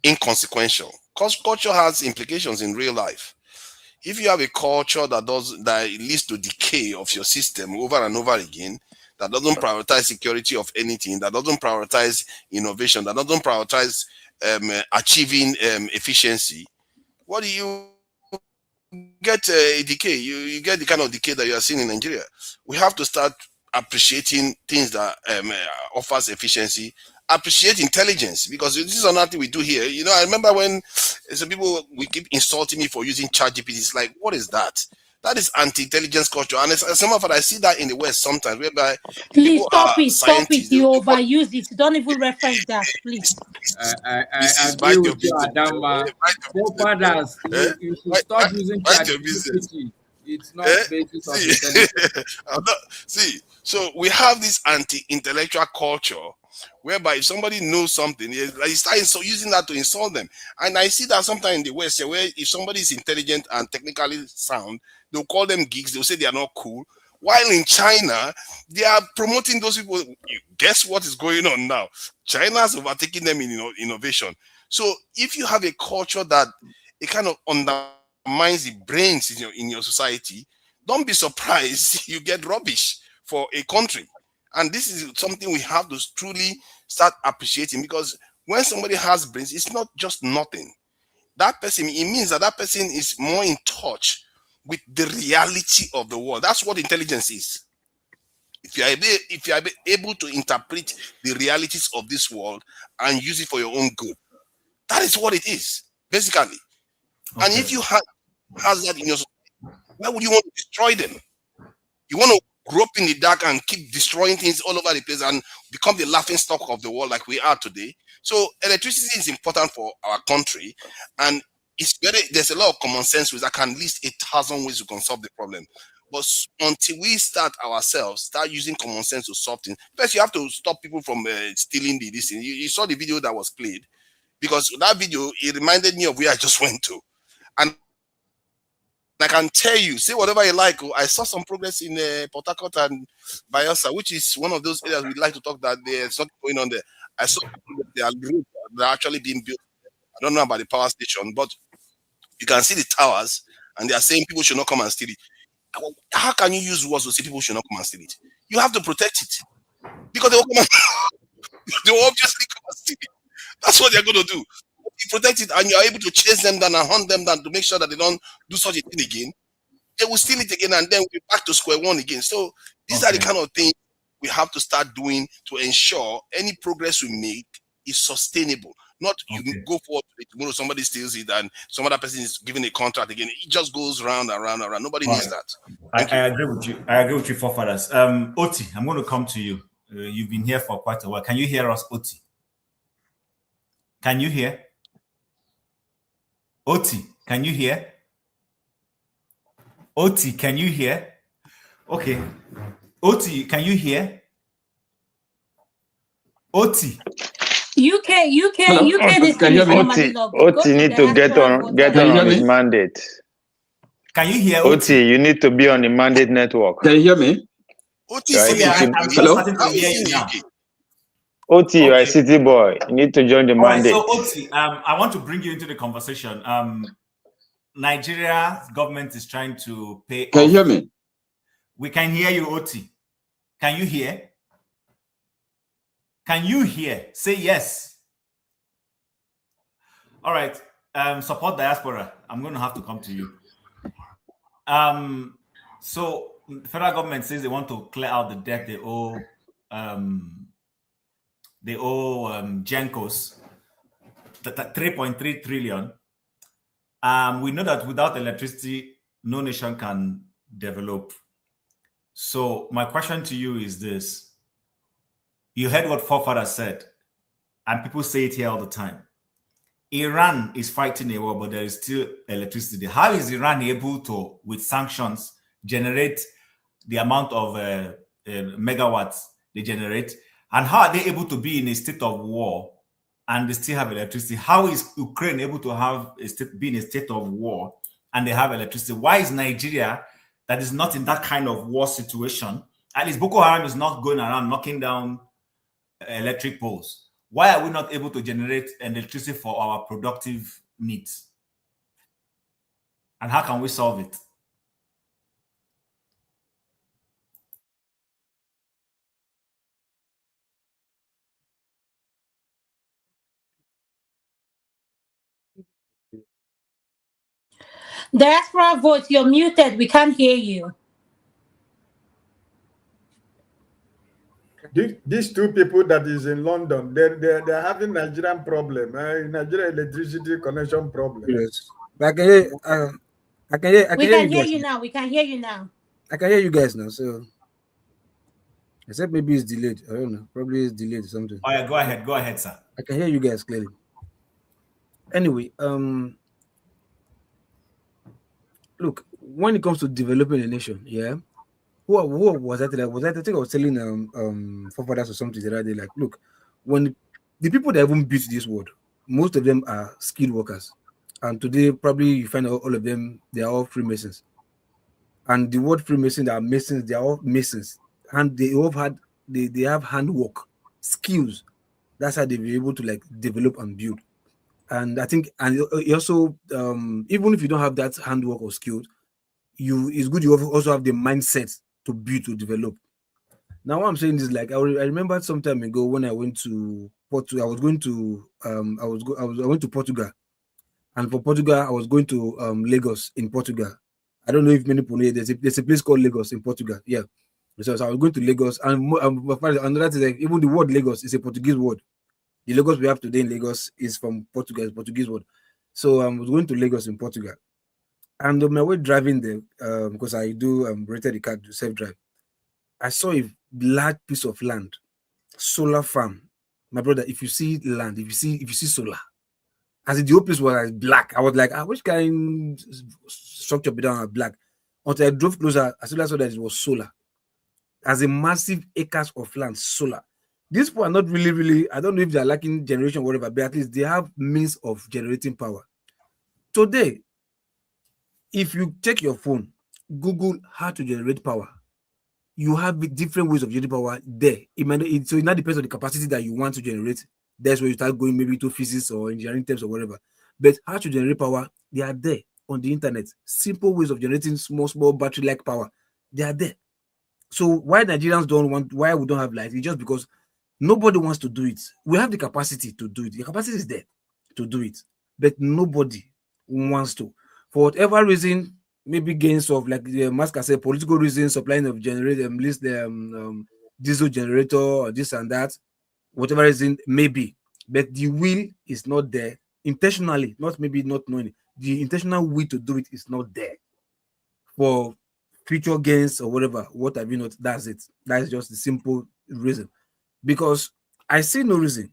S21: inconsequential, because culture has implications in real life. If you have a culture that leads to decay of your system over and over again, that doesn't prioritize security of anything, that doesn't prioritize innovation, that doesn't prioritize achieving efficiency, what do you get? A decay. You get the kind of decay that you are seeing in Nigeria. We have to start appreciating things that offers efficiency, appreciate intelligence, because this is another thing we do here. I remember when some people we keep insulting me for using ChatGPT. It's like, what is that? That is anti-intelligence culture, and as some of it, I see that in the West sometimes, whereby
S8: please
S21: people
S8: stop
S21: are
S8: it, stop it.
S21: scientists.
S8: You overuse it. Don't even reference that, please.
S5: I agree with you, Adama. Forefathers, you should stop using ChatGPT. It's not basis of intelligence.
S21: See, so we have this anti-intellectual culture whereby if somebody knows something, he starts using that to insult them. And I see that sometimes in the West, where if somebody is intelligent and technically sound, they'll call them geeks. They'll say they are not cool. While in China, they are promoting those people. Guess what is going on now? China has overtaken them in innovation. So if you have a culture that it kind of undermines the brains in your society, don't be surprised you get rubbish for a country. And this is something we have to truly start appreciating, because when somebody has brains, it's not just nothing. That person, it means that person is more in touch with the reality of the world. That's what intelligence is. If you are able to interpret the realities of this world and use it for your own good, that is what it is, basically. Okay. And if you have that in your society, why would you want to destroy them? You want to grope in the dark and keep destroying things all over the place and become the laughing stock of the world like we are today. So electricity is important for our country, and there's a lot of common sense ways that can list 1,000 ways we can solve the problem. But until we start using common sense to solve things, first you have to stop people from stealing this thing. You saw the video that was played, because that video, it reminded me of where I just went to. And I can tell you, say whatever you like. I saw some progress in Port Harcourt and Bayelsa, which is one of those areas we'd like to talk that there's something going on there. I saw there are actually being built. I don't know about the power station, but you can see the towers, and they are saying people should not come and steal it. How can you use words to say people should not come and steal it? You have to protect it, because they will come they will obviously come and steal it. That's what they're going to do. You protect it, and you're able to chase them down and hunt them down to make sure that they don't do such a thing again. They will steal it again, and then we're back to square one again. So these are the kind of things we have to start doing to ensure any progress we make is sustainable. Not you go forward tomorrow, somebody steals it, and some other person is given a contract again. It just goes round and round and round. Nobody needs that.
S14: I agree with you. I agree with you, forefathers. Oti, I'm going to come to you. You've been here for quite a while. Can you hear us, Oti? Can you hear? Oti, can you hear? Oti, can you hear? Okay. Oti, can you hear? Oti.
S8: UK, this
S3: can you hear Oti need to get on his mandate.
S14: Can you hear
S3: Oti? You need to be on the mandate network.
S6: Can you hear me?
S21: Oti,
S6: hello?
S3: Oti, you're a city boy. You need to join the mandate.
S14: So Oti, I want to bring you into the conversation. Nigeria's government is trying to pay.
S6: Can you hear me?
S14: We can hear you, Oti. Can you hear? Can you hear? Say yes. All right. support diaspora. I'm going to have to come to you. So the federal government says they want to clear out the debt they owe Gencos, 3.3 trillion. We know that without electricity, no nation can develop. So my question to you is this. You heard what forefathers said, and people say it here all the time. Iran is fighting a war, but there is still electricity. How is Iran able to, with sanctions, generate the amount of megawatts they generate? And how are they able to be in a state of war and they still have electricity? How is Ukraine able to be in a state of war and they have electricity? Why is Nigeria, that is not in that kind of war situation, at least Boko Haram is not going around knocking down electric poles? Why are we not able to generate electricity for our productive needs? And how can we solve it?
S8: Diaspora vote, you're muted. We can't hear you.
S9: These two people that is in London, they're having Nigerian problem, Nigerian electricity connection problem.
S6: Yes. But I can hear,
S8: We can hear you now. We can hear you now.
S6: I can hear you guys now. So, except maybe it's delayed. I don't know. Probably it's delayed or something.
S14: Oh yeah, go ahead. Go ahead, sir.
S6: I can hear you guys clearly. Anyway, look, when it comes to developing a nation, yeah. Who was that? I think I was telling forefathers or something the other day. Like, look, when the people that even built this world, most of them are skilled workers, and today probably you find all of them, they are all Freemasons. And the word Freemason, they are Masons, they are all Masons, and they have handwork skills. That's how they be able to like develop and build. And I think, and also, even if you don't have that handwork or skills, it's good you also have the mindset to build, to develop. Now what I'm saying is, like, I remember some time ago when I went to Portugal. I went to Portugal, and for Portugal I was going to Lagos in Portugal. I don't know if many people know, there's a place called Lagos in Portugal. Yeah, so I was going to Lagos, and another thing, like, even the word Lagos is a Portuguese word. The Lagos we have today in Lagos is from Portugal, it's a Portuguese word. So I was going to Lagos in Portugal. And on my way driving there, because I do rented the car to self-drive, I saw a large piece of land, solar farm. My brother, if you see land, if you see solar, as the whole place was black, I was like, which kind structure be done black? Until I drove closer, I saw that it was solar. As a massive acres of land, solar. These people are not really, I don't know if they're lacking generation or whatever, but at least they have means of generating power. Today, if you take your phone, Google how to generate power, you have different ways of generating power there. So it now depends on the capacity that you want to generate. That's where you start going maybe to physics or engineering terms or whatever. But how to generate power, they are there on the internet. Simple ways of generating small battery-like power, they are there. So why Nigerians why we don't have light? It's just because nobody wants to do it. We have the capacity to do it. The capacity is there to do it, but nobody wants to. For whatever reason, maybe gains of, like the Musk said, political reasons, supplying of generator, list the diesel generator or this and that, whatever reason, maybe, but the will is not there intentionally, not maybe not knowing it. The intentional will to do it is not there for future gains or whatever. What have you not? That's it. That is just the simple reason. Because I see no reason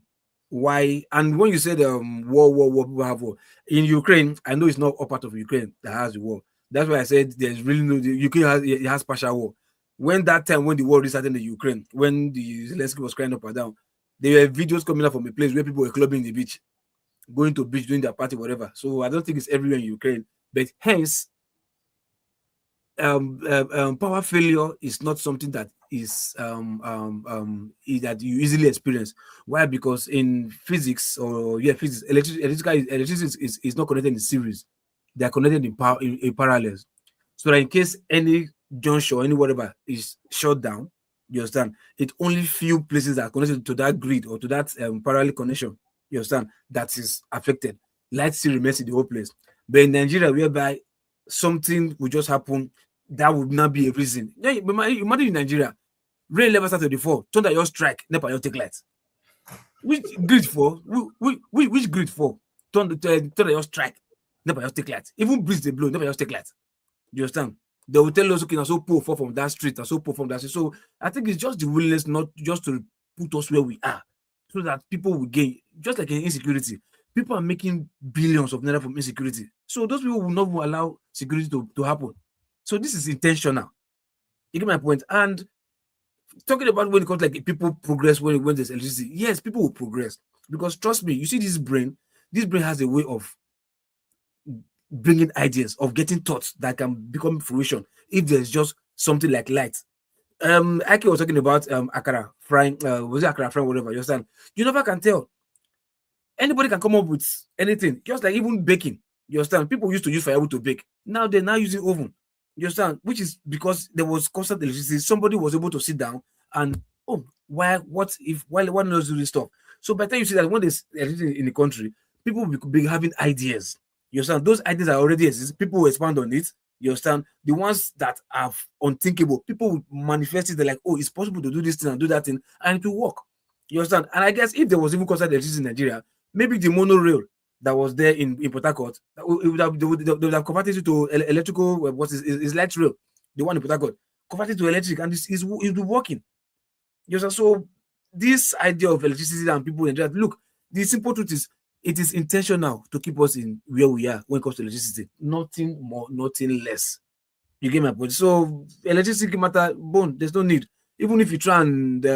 S6: why. And when you said war, people have war in Ukraine, I know it's not all part of Ukraine that has the war. That's why I said there's really no. Ukraine has partial war. When the war restarted in the Ukraine, when the Zelensky was crying up and down, there were videos coming out from a place where people were clubbing the beach, going to beach, doing their party, whatever. So I don't think it's everywhere in Ukraine, but hence, power failure is not something that is that you easily experience. Why? Because in physics electricity is not connected in series; they are connected in parallels. So that in case any junction or any whatever is shut down, you understand? It only few places that are connected to that grid or to that parallel connection, you understand, that is affected. light still remains in the whole place. But in Nigeria, whereby something will just happen, that would not be a reason. Yeah, but imagine in Nigeria, rain level start to fall, turn that your strike, never your take light. Which grid for? Which grid for? Turn that your strike, never your take light. Even breeze the blow, never your take light. You understand? They will tell us, okay, now so pull fall from that street, and so pull from that street. So I think it's just the willingness not just to put us where we are, so that people will gain. Just like in insecurity, people are making billions of naira from insecurity. So those people will not allow security to happen. So this is intentional. You get my point? And talking about when it comes like people progress when there's electricity, yes, people will progress, because trust me, you see this brain has a way of bringing ideas, of getting thoughts that can become fruition if there's just something like light. Aki was talking about akara frying, was it akara frying, whatever, you understand? You never can tell. Anybody can come up with anything, just like even baking. You understand? People used to use firewood to bake. Now they're now using oven. You understand? Which is because there was constant electricity. Somebody was able to sit down and why not do this stuff? So by the time you see that when there's electricity in the country, people will be having ideas. You understand? Those ideas are already exist. People will expand on it. You understand? The ones that are unthinkable, people will manifest it. They're like, oh, it's possible to do this thing and do that thing, and it will work. You understand? And I guess if there was even constant electricity in Nigeria, maybe the monorail that was there in Port Harcourt, they would have converted it to electrical, is light rail, the one in Port Harcourt, converted to electric, and it's working. You know, so this idea of electricity and people in Nigeria, look, the simple truth is, it is intentional to keep us in where we are when it comes to electricity. Nothing more, nothing less. You get my point? So electricity matter, there's no need. Even if you try and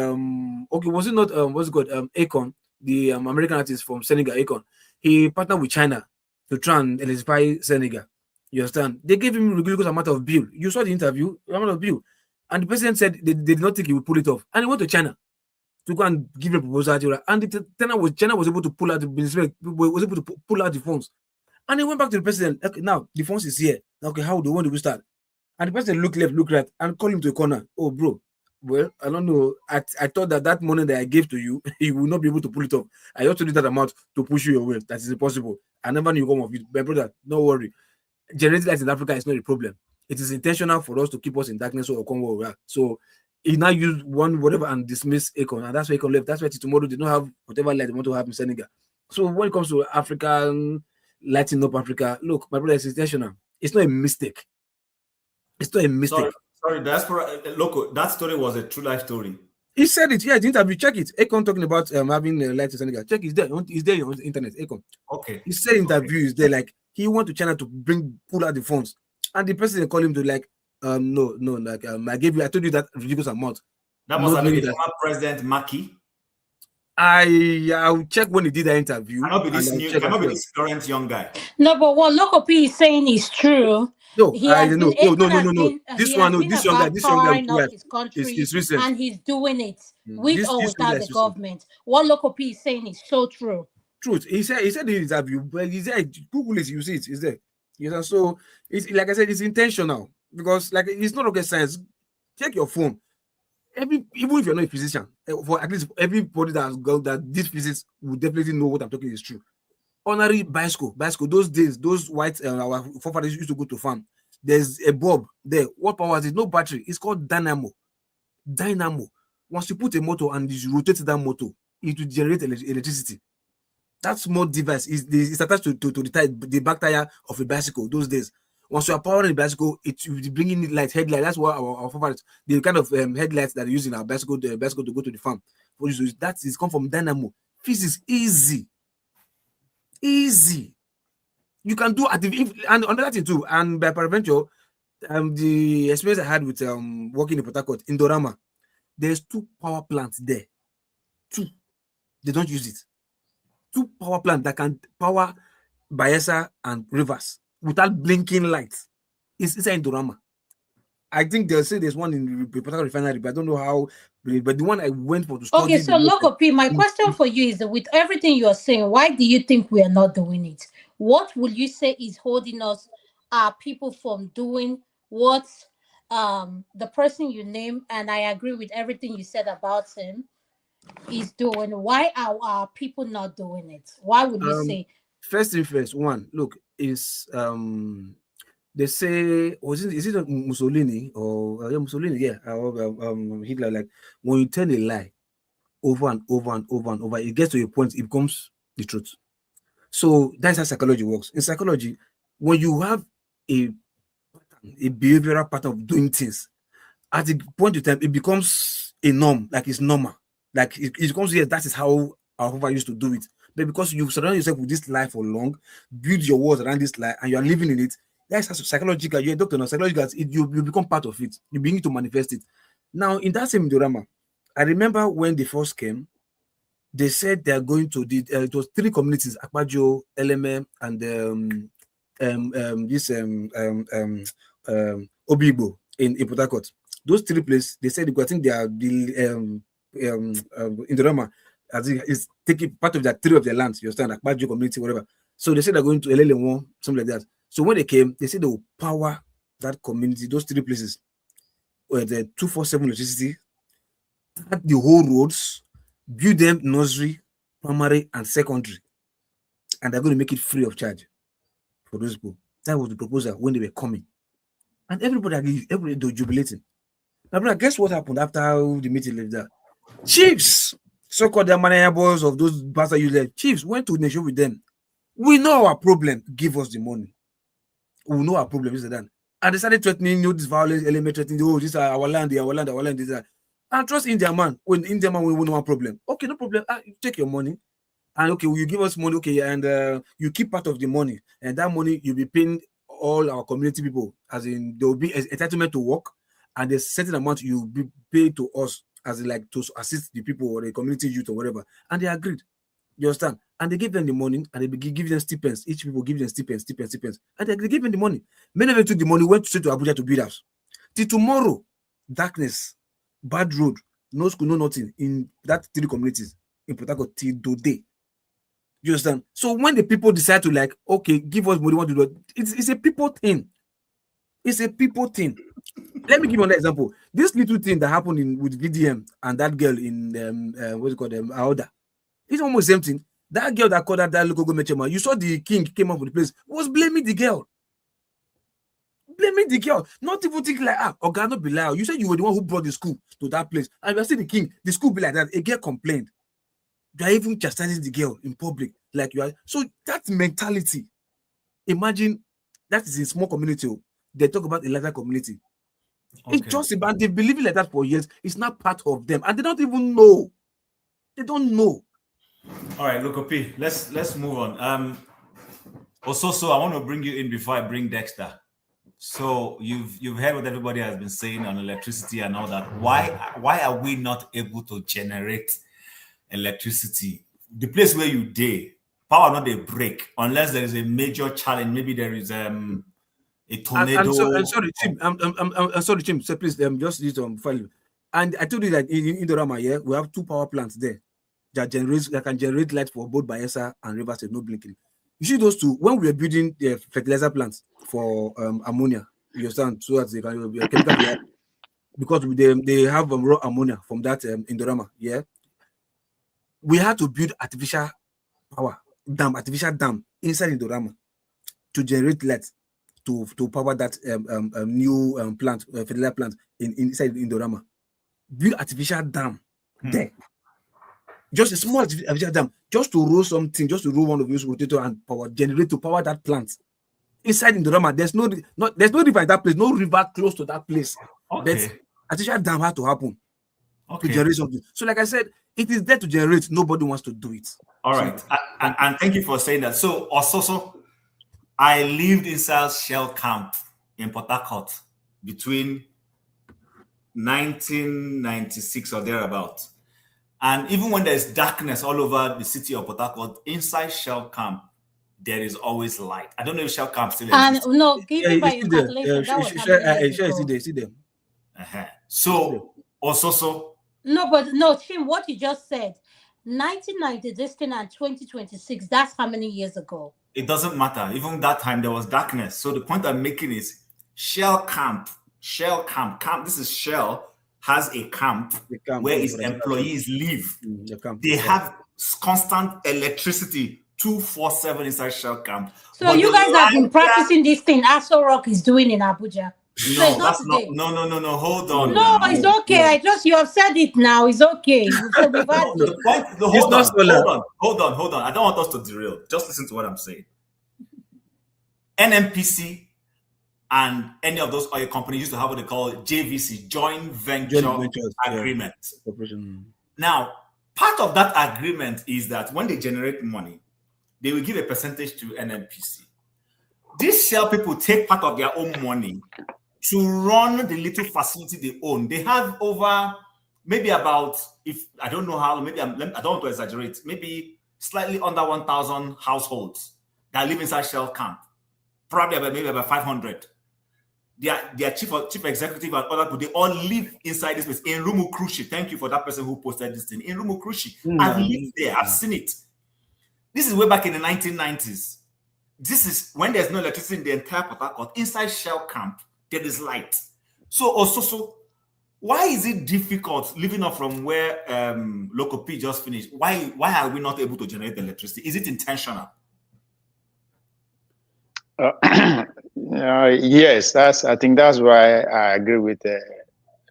S6: okay, was it not what's it called? Akon, the American artist from Senegal, Akon, he partnered with China to try and electrify Senegal. You understand? They gave him a ridiculous amount of bill. You saw the interview, amount of bill. And the president said they did not think he would pull it off. And he went to China to go and give a proposal. And China was able to pull out the funds. And he went back to the president. Okay, now the funds is here. Okay, how do we start? And the president looked left, looked right, and called him to a corner. Oh, bro. Well, I don't know. I thought that money that I gave to you, you will not be able to pull it off. I also did that amount to push you your way. That is impossible. I never knew you come off it. My brother, don't worry. Generating light in Africa is not a problem. It is intentional for us to keep us in darkness or come where we are. So he now used one whatever and dismiss Akon, and that's why Akon left. That's why tomorrow they don't have whatever light they want to have in Senegal. So when it comes to African lighting up Africa, look, my brother, it's intentional. It's not a mistake. It's not a mistake.
S14: Sorry, diaspora local. That story was a true life story.
S6: He said it. Yeah, the interview. Check it. Akon talking about having light in Senegal. Check it. It's there on the internet. Akon.
S14: Okay.
S6: He said interview is there. Like he went to China to pull out the funds, and the president called him to like, no, like I told you that ridiculous amount.
S14: That must have been the former President Maki.
S6: I'll check when he did that interview.
S14: Cannot be this current young guy.
S8: No, but what Loco P is saying is true.
S6: No,
S8: This young
S6: guy,
S8: not his country,
S6: is recent,
S8: and he's doing it with or without the government. What Loco P is saying is so true.
S6: Truth. He said in the interview, but he said Google it, you see it, it's there. You know, so it's like I said, it's intentional because like it's not rocket science. Check your phone. Even if you're not a physician, for at least everybody that has gone that this physics will definitely know what I'm talking is true. Honorary bicycle, those days, those white our forefathers used to go to farm. There's a bulb there. What power is it? No battery. It's called dynamo. Once you put a motor and you rotate that motor, it will generate electricity. That small device is attached to the back tire of a bicycle those days. Once you are powering the bicycle, it will be bringing light, headlight. That's what our forefathers, the kind of headlights that are using our bicycle, to go to the farm. That is come from dynamo. Physics easy. You can do and another thing too. And by peradventure, the experience I had with working in Port Harcourt, Indorama, there's 2 power plants there. 2. They don't use it. 2 power plants that can power Bayelsa and Rivers without blinking lights. It's inside Indorama. I think they'll say there's one in the Port Harcourt refinery, but I don't know how. But the one I went for to study.
S8: Okay, so Loco P, my question for you is that with everything you are saying, why do you think we are not doing it? What will you say is holding us, people, from doing what the person you name, and I agree with everything you said about him, is doing? Why are our people not doing it? Why would you say?
S6: first thing first, one, look, is they say, is it Mussolini or Mussolini? Yeah, or Hitler. Like when you tell a lie over and over and over and over, it gets to a point, it becomes the truth. So that's how psychology works. In psychology, when you have a behavioral pattern of doing things, at the point in time, it becomes a norm, like it's normal. Like it becomes, yes, that is how our father used to do it. But because you surround yourself with this lie for long, build your walls around this lie, and you are living in it, that's psychological. You're a doctor now, psychological, you become part of it. You begin to manifest it. Now, in that same drama, I remember when they first came, they said they are going to it was 3 communities: Akpajo, LMM, and Obigbo in Port Harcourt. Those 3 places, they said, I think they are in the drama, as it is taking part of that 3 of their lands. You understand, Akpajo community, whatever. So they said they're going to Elele1, something like that. So when they came, they said they will power that community, those 3 places, where the 247 electricity, the whole roads, build them nursery, primary, and secondary, and they're going to make it free of charge for those people. That was the proposal when they were coming, and everybody was jubilating. Now, brother, guess what happened after the meeting left there? Chiefs, so-called the manager boys of those bastards you left, chiefs went to negotiate with them. We know our problem. Give us the money. We know our problem. This and that. And they started threatening, this violence element, threatening, this is our land, our land, our land, this and that. And trust India man. When India man will know one problem. Okay, no problem. You take your money, and okay, will you give us money? Okay, and you keep part of the money, and that money you'll be paying all our community people, as in there will be entitlement to work, and a certain amount you'll be paid to us, as in like to assist the people or the community youth or whatever. And they agreed. You understand? And they give them the money, and they give them stipends. Each people give them stipends, and they give them the money. Many of them took the money, went straight to Abuja to build house. Till tomorrow, darkness, bad road, no school, no nothing in that 3 communities in Port Harcourt till today. You understand? So when the people decide to like, okay, give us money, what to do, it's a people thing. It's a people thing. Let me give you an example. This little thing that happened with VDM and that girl in what's it called, Aoda. It's almost the same thing. That girl that called that local government chairman, you saw the king came up with the place, was blaming the girl. Blaming the girl, not even thinking like, Oga, not be loud. You said you were the one who brought the school to that place, and you are still the king. The school be like that. A girl complained. You are even chastising the girl in public, like you are. So that mentality, imagine that is a small community. They talk about a larger community. Okay. It's just about they believe like that for years. It's not part of them, and they don't even know. They don't know.
S14: All right, Lokopi, let's move on. Also, I want to bring you in before I bring Dexter. So you've heard what everybody has been saying on electricity and all that. Why are we not able to generate electricity? The place where you day, power not a break unless there is a major challenge. Maybe there is a tornado.
S6: I'm sorry, Tim. I'm sorry, Tim. So please, just use file. And I told you that in the Rama, yeah, we have 2 power plants there that can generate light for both Bayelsa and Rivers State, no blinking. You see those 2 when we are building the fertilizer plants for ammonia. You understand? So that they can be a chemical because they have raw ammonia from that Indorama. Yeah, we had to build artificial dam inside Indorama to generate light to power that new plant, fertilizer plant inside Indorama. Build artificial dam there. Just a small artificial dam, just to roll something, just to roll one of those rotator and generate to power that plant inside Indorama. There's no river in that place, no river close to that place. Okay. But artificial dam had to happen to generate something. So, like I said, it is there to generate. Nobody wants to do it.
S14: All right, and thank you for saying that. So, also, I lived inside Shell camp in Port Harcourt between 1996 or thereabout. And even when there's darkness all over the city of Port Harcourt, inside Shell camp, there is always light. I don't know if Shell camp still exists.
S8: No, give me by your calculation.
S6: See them.
S14: So, also.
S8: No, Tim, what you just said, 1990, this thing, and 2026, that's how many years ago?
S14: It doesn't matter. Even that time, there was darkness. So the point I'm making is Shell camp, this is Shell, has a camp where its employees live. They have constant electricity 247 inside shell camp.
S8: So
S14: but
S8: you
S14: the
S8: guys have been
S14: larger-
S8: practicing this thing Aso Rock is doing in Abuja. So
S14: No,
S8: it's not
S14: that's not.
S8: today.
S14: No. Hold on.
S8: No,
S14: now.
S8: it's okay. You have said it now. It's okay. So we've had
S14: No, the point. No,
S6: It's
S14: hold
S6: not
S14: on.
S6: solar.
S14: Hold on. I don't want us to derail. Just listen to what I'm saying. NNPC and any of those oil companies used to have what they call JVC, joint venture agreement. Now, part of that agreement is that when they generate money, they will give a percentage to NNPC. These shell people take part of their own money to run the little facility they own. They have over maybe about, if I don't know how, maybe I don't want to exaggerate, maybe slightly under 1,000 households that live inside shell camp. Probably about 500. Their chief executive and other people, they all live inside this place in Rumukrushi. Thank you for that person who posted this thing. In Rumukrushi. I've lived there. I've seen it. This is way back in the 1990s. This is when there's no electricity in the entire Port Harcourt. Inside shell camp, there is light. So why is it difficult living up from where Local P just finished? Why are we not able to generate electricity? Is it intentional?
S3: Yes, I think that's why I agree with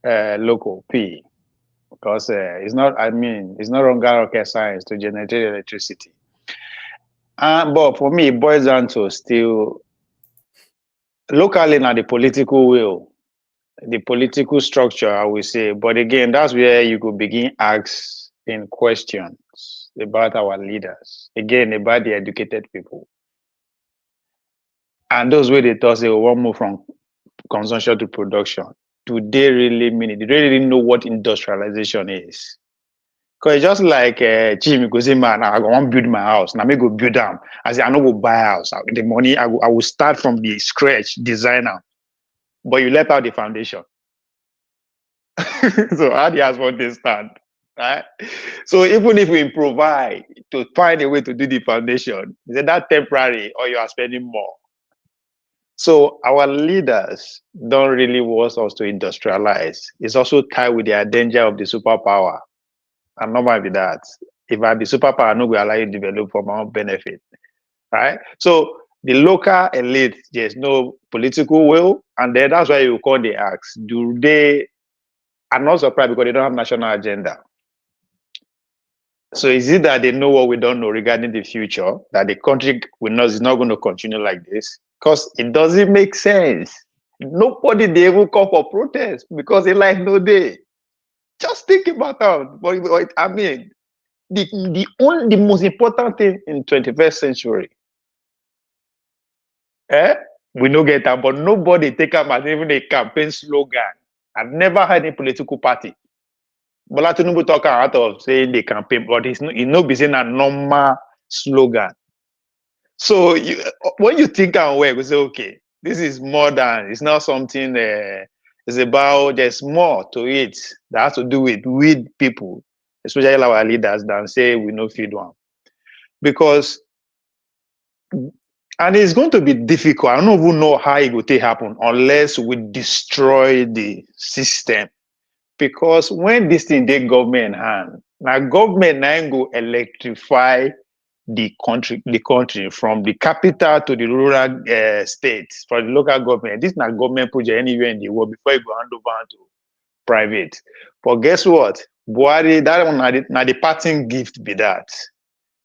S3: Local P, because it's not longer rocket science to generate electricity. But for me, it boils down to still locally now the political will, the political structure, I will say. But again, that's where you could begin asking questions about our leaders, again, about the educated people. And those way they thought they will move from consumption to production. Do they really mean it? Do they really know what industrialization is? Because it's just like Jimmy goes, man, I want to build my house. Now me go build them. I say, I no go buy a house. The money, I will start from the scratch, designer. But you left out the foundation. So how do you ask what they stand? Right? So even if we provide to find a way to do the foundation, is that temporary or you are spending more? So our leaders don't really want us to industrialize. It's also tied with the danger of the superpower. I'm not mind with that. If I be superpower, I know we allow you to develop for my own benefit. Right? So the local elite, there's no political will, and then that's why you call the ask. Do they? I'm not surprised because they don't have national agenda. So is it that they know what we don't know regarding the future, that the country is not going to continue like this? Because it doesn't make sense. Nobody they even call for protest because they like no day. Just think about that. But I mean, the most important thing in 21st century, we don't get that, but nobody take up as even a campaign slogan. I've never had a political party. Bola Tinubu talk out of saying the campaign, but it's not be saying a normal slogan. So when you think and work, we say, okay, this is more than, it's not something, it's about, there's more to it that has to do with people, especially our leaders, than say we no feed one. Because, and it's going to be difficult. I don't even know how it will happen unless we destroy the system. Because when this thing they government hand, now government now go electrify the country from the capital to the rural states for the local government. This is not government project anywhere in the world before you go hand over to private. But guess what? Buhari, that one now the parting gift be that.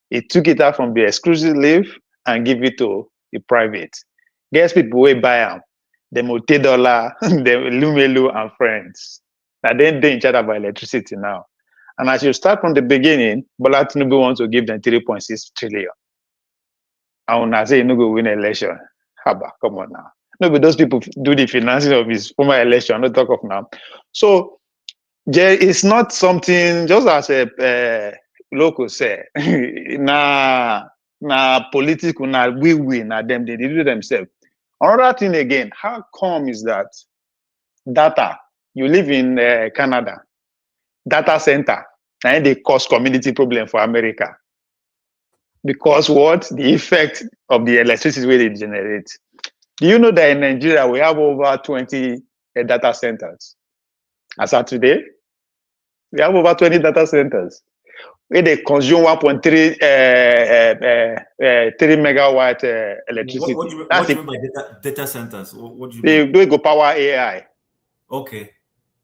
S3: It took it out from the exclusive leave and give it to the private. Guess people will buy them. The $multi-dollar, the Lumelu and friends. Now then they in charge of electricity now. And as you start from the beginning, Bola Tinubu wants to give them 3.6 trillion. And when I say you no go win election, haba, come on now. No, but those people do the financing of his former election, not talk of now. So it's not something, just as a local say, na political, we, them, they do them. Another thing again, how come is that data, you live in Canada, data center, and they cause community problem for America. Because what? The effect of the electricity where they generate. Do you know that in Nigeria, we have over 20 data centers? As of today, we have over 20 data centers. where they consume 1.3 3 megawatt electricity.
S14: What do you mean by data centers? What do you mean?
S3: They go power AI.
S14: Okay.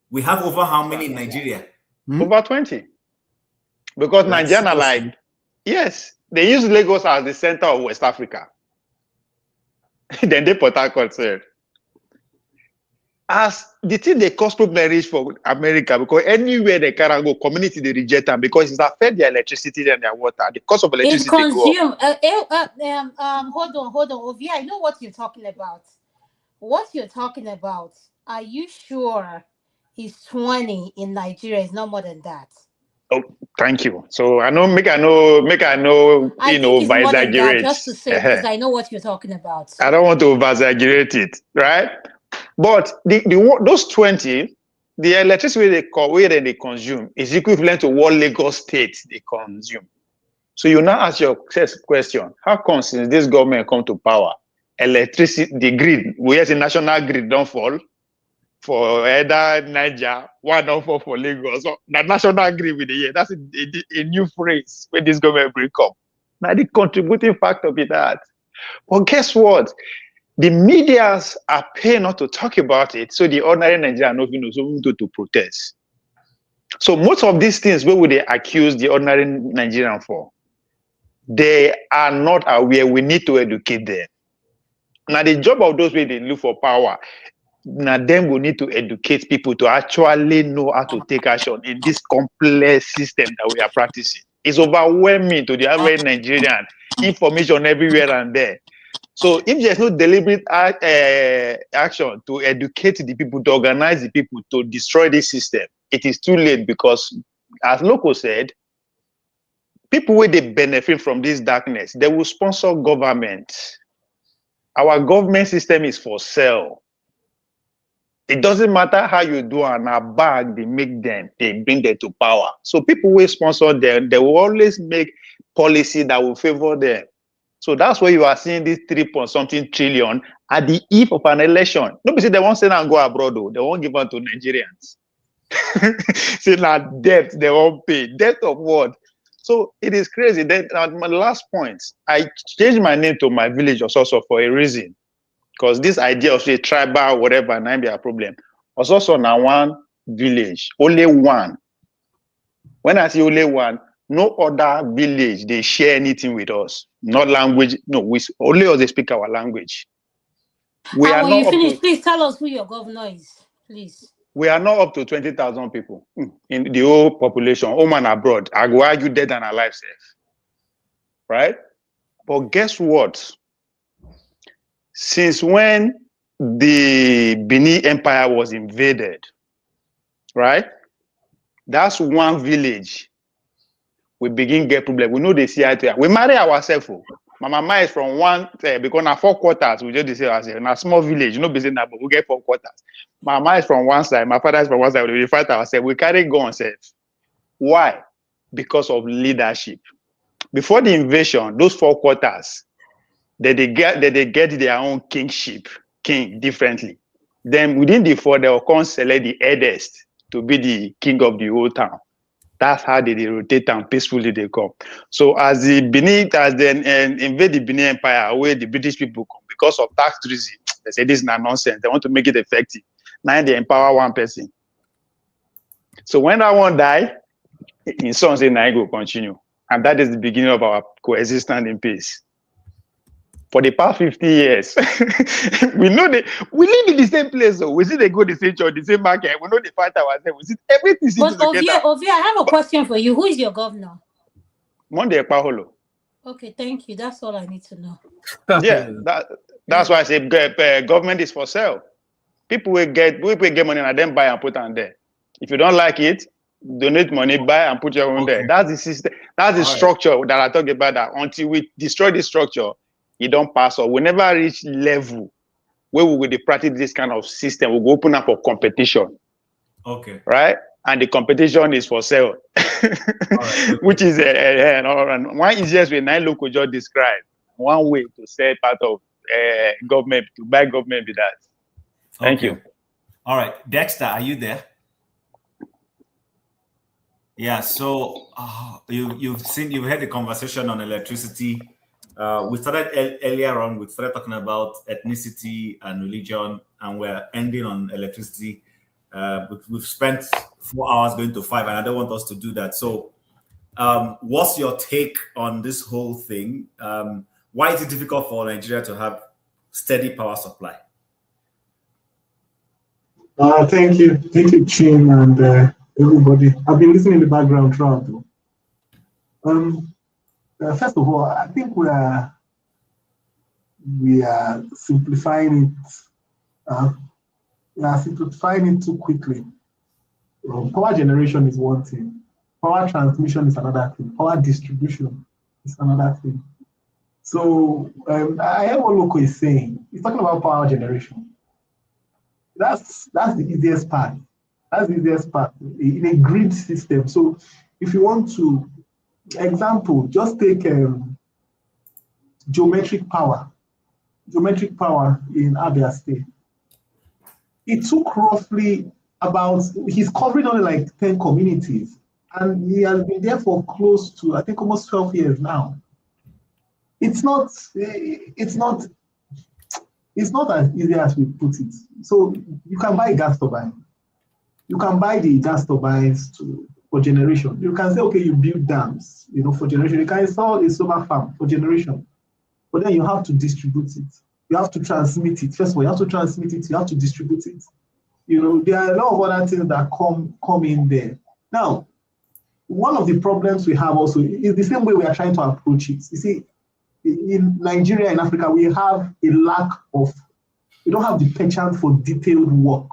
S14: We have over how many in Nigeria?
S3: Over 20. Because Nigeria, like, yes, they use Lagos as the center of West Africa. Then they Port Harcourt said. As the thing they cause problem reach for America, because anywhere they can go, community they reject them because it's affect their electricity and their water. The cost of electricity
S8: It consume.
S3: go up.
S8: Hold on, Ovia. I know what you're talking about. What you're talking about? Are you sure it's 20 in Nigeria? It's not more than that.
S3: Oh, thank you. So I know, make I know,
S8: I
S3: you
S8: think
S3: know,
S8: it's
S3: by
S8: more than that,
S3: exaggerate.
S8: just to say, because I know what you're talking about.
S3: I don't want to over exaggerate it, right? But those 20, the electricity they consume is equivalent to what Lagos State they consume. So you now ask your question: how come since this government come to power, electricity, the grid, we as a national grid don't fall for either Niger, one don't fall for Lagos. So the national grid with the year, that's a new phrase when this government bring up. Now the contributing factor be that. But guess what? The medias are paying not to talk about it, so the ordinary Nigerian know to protest. So most of these things, where would they accuse the ordinary Nigerian for? They are not aware. We need to educate them. Now the job of those where they look for power, now them will need to educate people to actually know how to take action in this complex system that we are practicing. It's overwhelming to the average Nigerian, information everywhere and there. So if there's no deliberate action to educate the people, to organize the people, to destroy this system, it is too late because, as Loco said, people where they benefit from this darkness, they will sponsor government. Our government system is for sale. It doesn't matter how you do an a bag, they make them, they bring them to power. So people will sponsor them, they will always make policy that will favor them. So that's why you are seeing this 3-point-something trillion at the eve of an election. Nobody say they won't send and go abroad, though. They won't give out to Nigerians. See, now debt, they won't pay. Debt of what? So it is crazy. Then my last point, I changed my name to my village also for a reason. Because this idea of say tribal, whatever, and be a problem. Also now one village, only one. When I say only one, no other village they share anything with us. Not language. No, we only us they speak our language. We are
S8: when
S3: not
S8: you finish,
S3: to,
S8: please tell us who your governor is, please.
S3: we are not up to 20,000 people in the whole population, home and abroad. I go argue dead and alive, safe. Right? But guess what? Since when the Benin Empire was invaded, right? That's one village. We begin get problem. We know they see eye to eye. We marry ourselves. My mama is from one, because now 4 quarters, we just say ourselves. In a small village, you know, busy now, but we get 4 quarters. My mama is from one side, my father is from one side. We fight ourselves. We carry guns. Why? Because of leadership. Before the invasion, those 4 quarters, they get their own kingship, king differently. Then within the 4, they will come select the eldest to be the king of the whole town. That's how they rotate and peacefully they come. So as they invade the Benin Empire, where the British people come because of tax treason, they say this is not nonsense. They want to make it effective. Now they empower one person. So when that one die, in some say now go continue, and that is the beginning of our coexistence in peace. For the past 50 years, we know we live in the same place. So we see they go the same church, the same market. We know they fight ourselves. We see everything seems together.
S8: Ovia, I have a question for you. Who is your governor?
S3: Monday Paholo.
S8: Okay, thank you. That's all I need to know.
S3: Yeah, that's why I say government is for sale. People will get money and then buy and put on there. If you don't like it, donate money, buy and put your own there. That's the system. That's the structure that I talk about. That until we destroy the structure, it don't pass. Or we never reach level where we will practice this kind of system. We will open up for competition.
S14: Okay.
S3: Right? And the competition is for sale. Which is one easiest way Nine Local just described. One way to sell part of government, to buy government with that. Thank you.
S14: All right. Dexter, are you there? Yeah, so you've had the conversation on electricity. We started earlier on. We started talking about ethnicity and religion, and we're ending on electricity. We've spent 4 hours going to 5, and I don't want us to do that. So, what's your take on this whole thing? Why is it difficult for Nigeria to have steady power supply?
S11: Thank you, Chin, and everybody. I've been listening in the background throughout. First of all, I think we are simplifying it. We are simplifying it too quickly. Power generation is one thing. Power transmission is another thing. Power distribution is another thing. So I heard what Loco is saying. He's talking about power generation. That's the easiest part. That's the easiest part in a grid system. So if you want to, example, just take geometric power in Abia State. It took roughly he's covering only like 10 communities, and he has been there for close to, I think, almost 12 years now. It's not as easy as we put it. So you can buy a gas turbine. You can buy the gas turbines for generation. You can say, okay, you build dams, for generation. You can install a solar farm for generation. But then you have to distribute it. You have to transmit it. First of all, you have to transmit it. You have to distribute it. There are a lot of other things that come in there. Now, one of the problems we have also is the same way we are trying to approach it. You see, in Nigeria, in Africa, we have a lack of, we don't have the penchant for detailed work,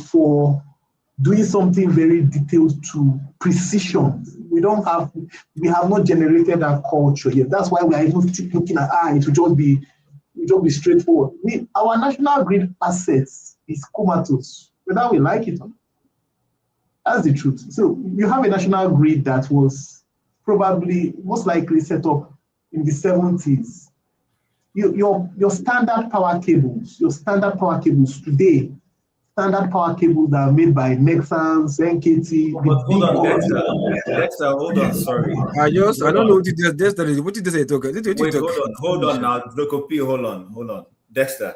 S11: for doing something very detailed to precision. We have not generated that culture yet. That's why we are even still looking at, it will just be straightforward. Our national grid assets is comatose, whether we like it or not. That's the truth. So you have a national grid that was probably most likely set up in the 70s. Your standard power cables today, standard power cables that are made by Nexans, NKT.
S14: Hold on, Dexter, hold on, sorry.
S6: I don't know what it is. Dexter, what did they talk?
S14: Wait, hold on now. Hold on. Dexter.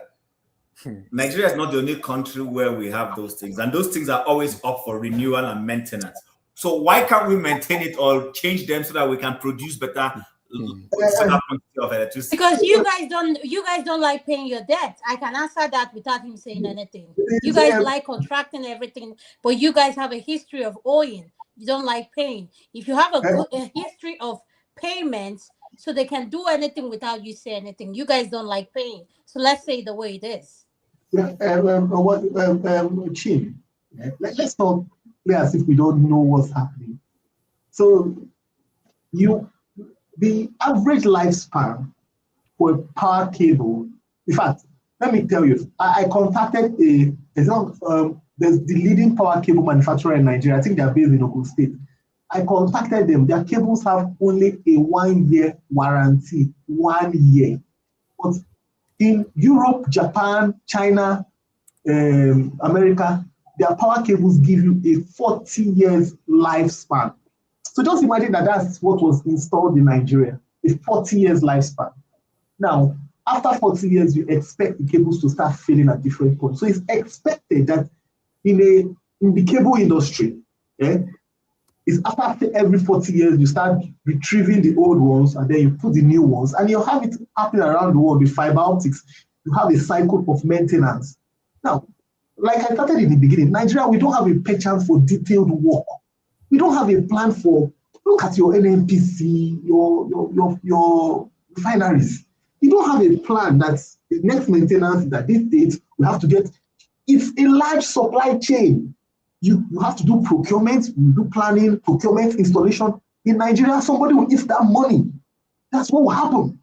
S14: Nigeria is not the only country where we have those things, and those things are always up for renewal and maintenance. So why can't we maintain it or change them so that we can produce better of electricity?
S8: Because you guys don't like paying your debt. I can answer that without him saying anything. You guys like contracting everything, but you guys have a history of owing. You don't like paying. If you have a history of payments, so they can do anything without you saying anything. You guys don't like paying. So let's say the way it is.
S11: Chin, let's not play as if we don't know what's happening. So the average lifespan for a power cable, in fact, let me tell you, I contacted there's the leading power cable manufacturer in Nigeria. I think they're based in Ogun State. I contacted them. Their cables have only a 1-year warranty, 1 year. But in Europe, Japan, China, America, their power cables give you a 40 years lifespan. So just imagine that's what was installed in Nigeria, a 40 years lifespan. Now, after 40 years, you expect the cables to start failing at different points. So it's expected that in the cable industry, it's after every 40 years, you start retrieving the old ones and then you put the new ones, and you have it happening around the world with fiber optics. You have a cycle of maintenance. Now, like I started in the beginning, Nigeria, we don't have a penchant for detailed work. We don't have a plan for, look at your NNPC, your refineries. You don't have a plan that the next maintenance is at this date, we have to get, it's a large supply chain. You have to do procurement, you do planning, procurement, installation. In Nigeria, somebody will eat that money. That's what will happen.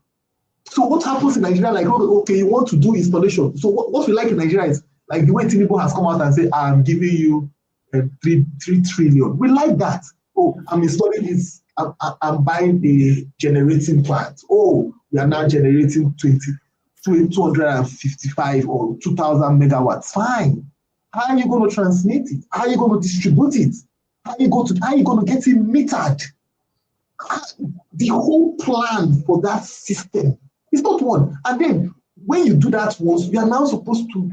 S11: So what happens in Nigeria, like, okay, you want to do installation. So what we like in Nigeria is, like the way Tinubu has come out and said, I'm giving you 3 trillion. We like that. Oh, I'm installing this, I'm buying a generating plant. Oh, we are now generating 255 or 2,000 megawatts. Fine. How are you going to transmit it? How are you going to distribute it? How you going to get it metered? The whole plan for that system is not one. And then when you do that once, you are now supposed to,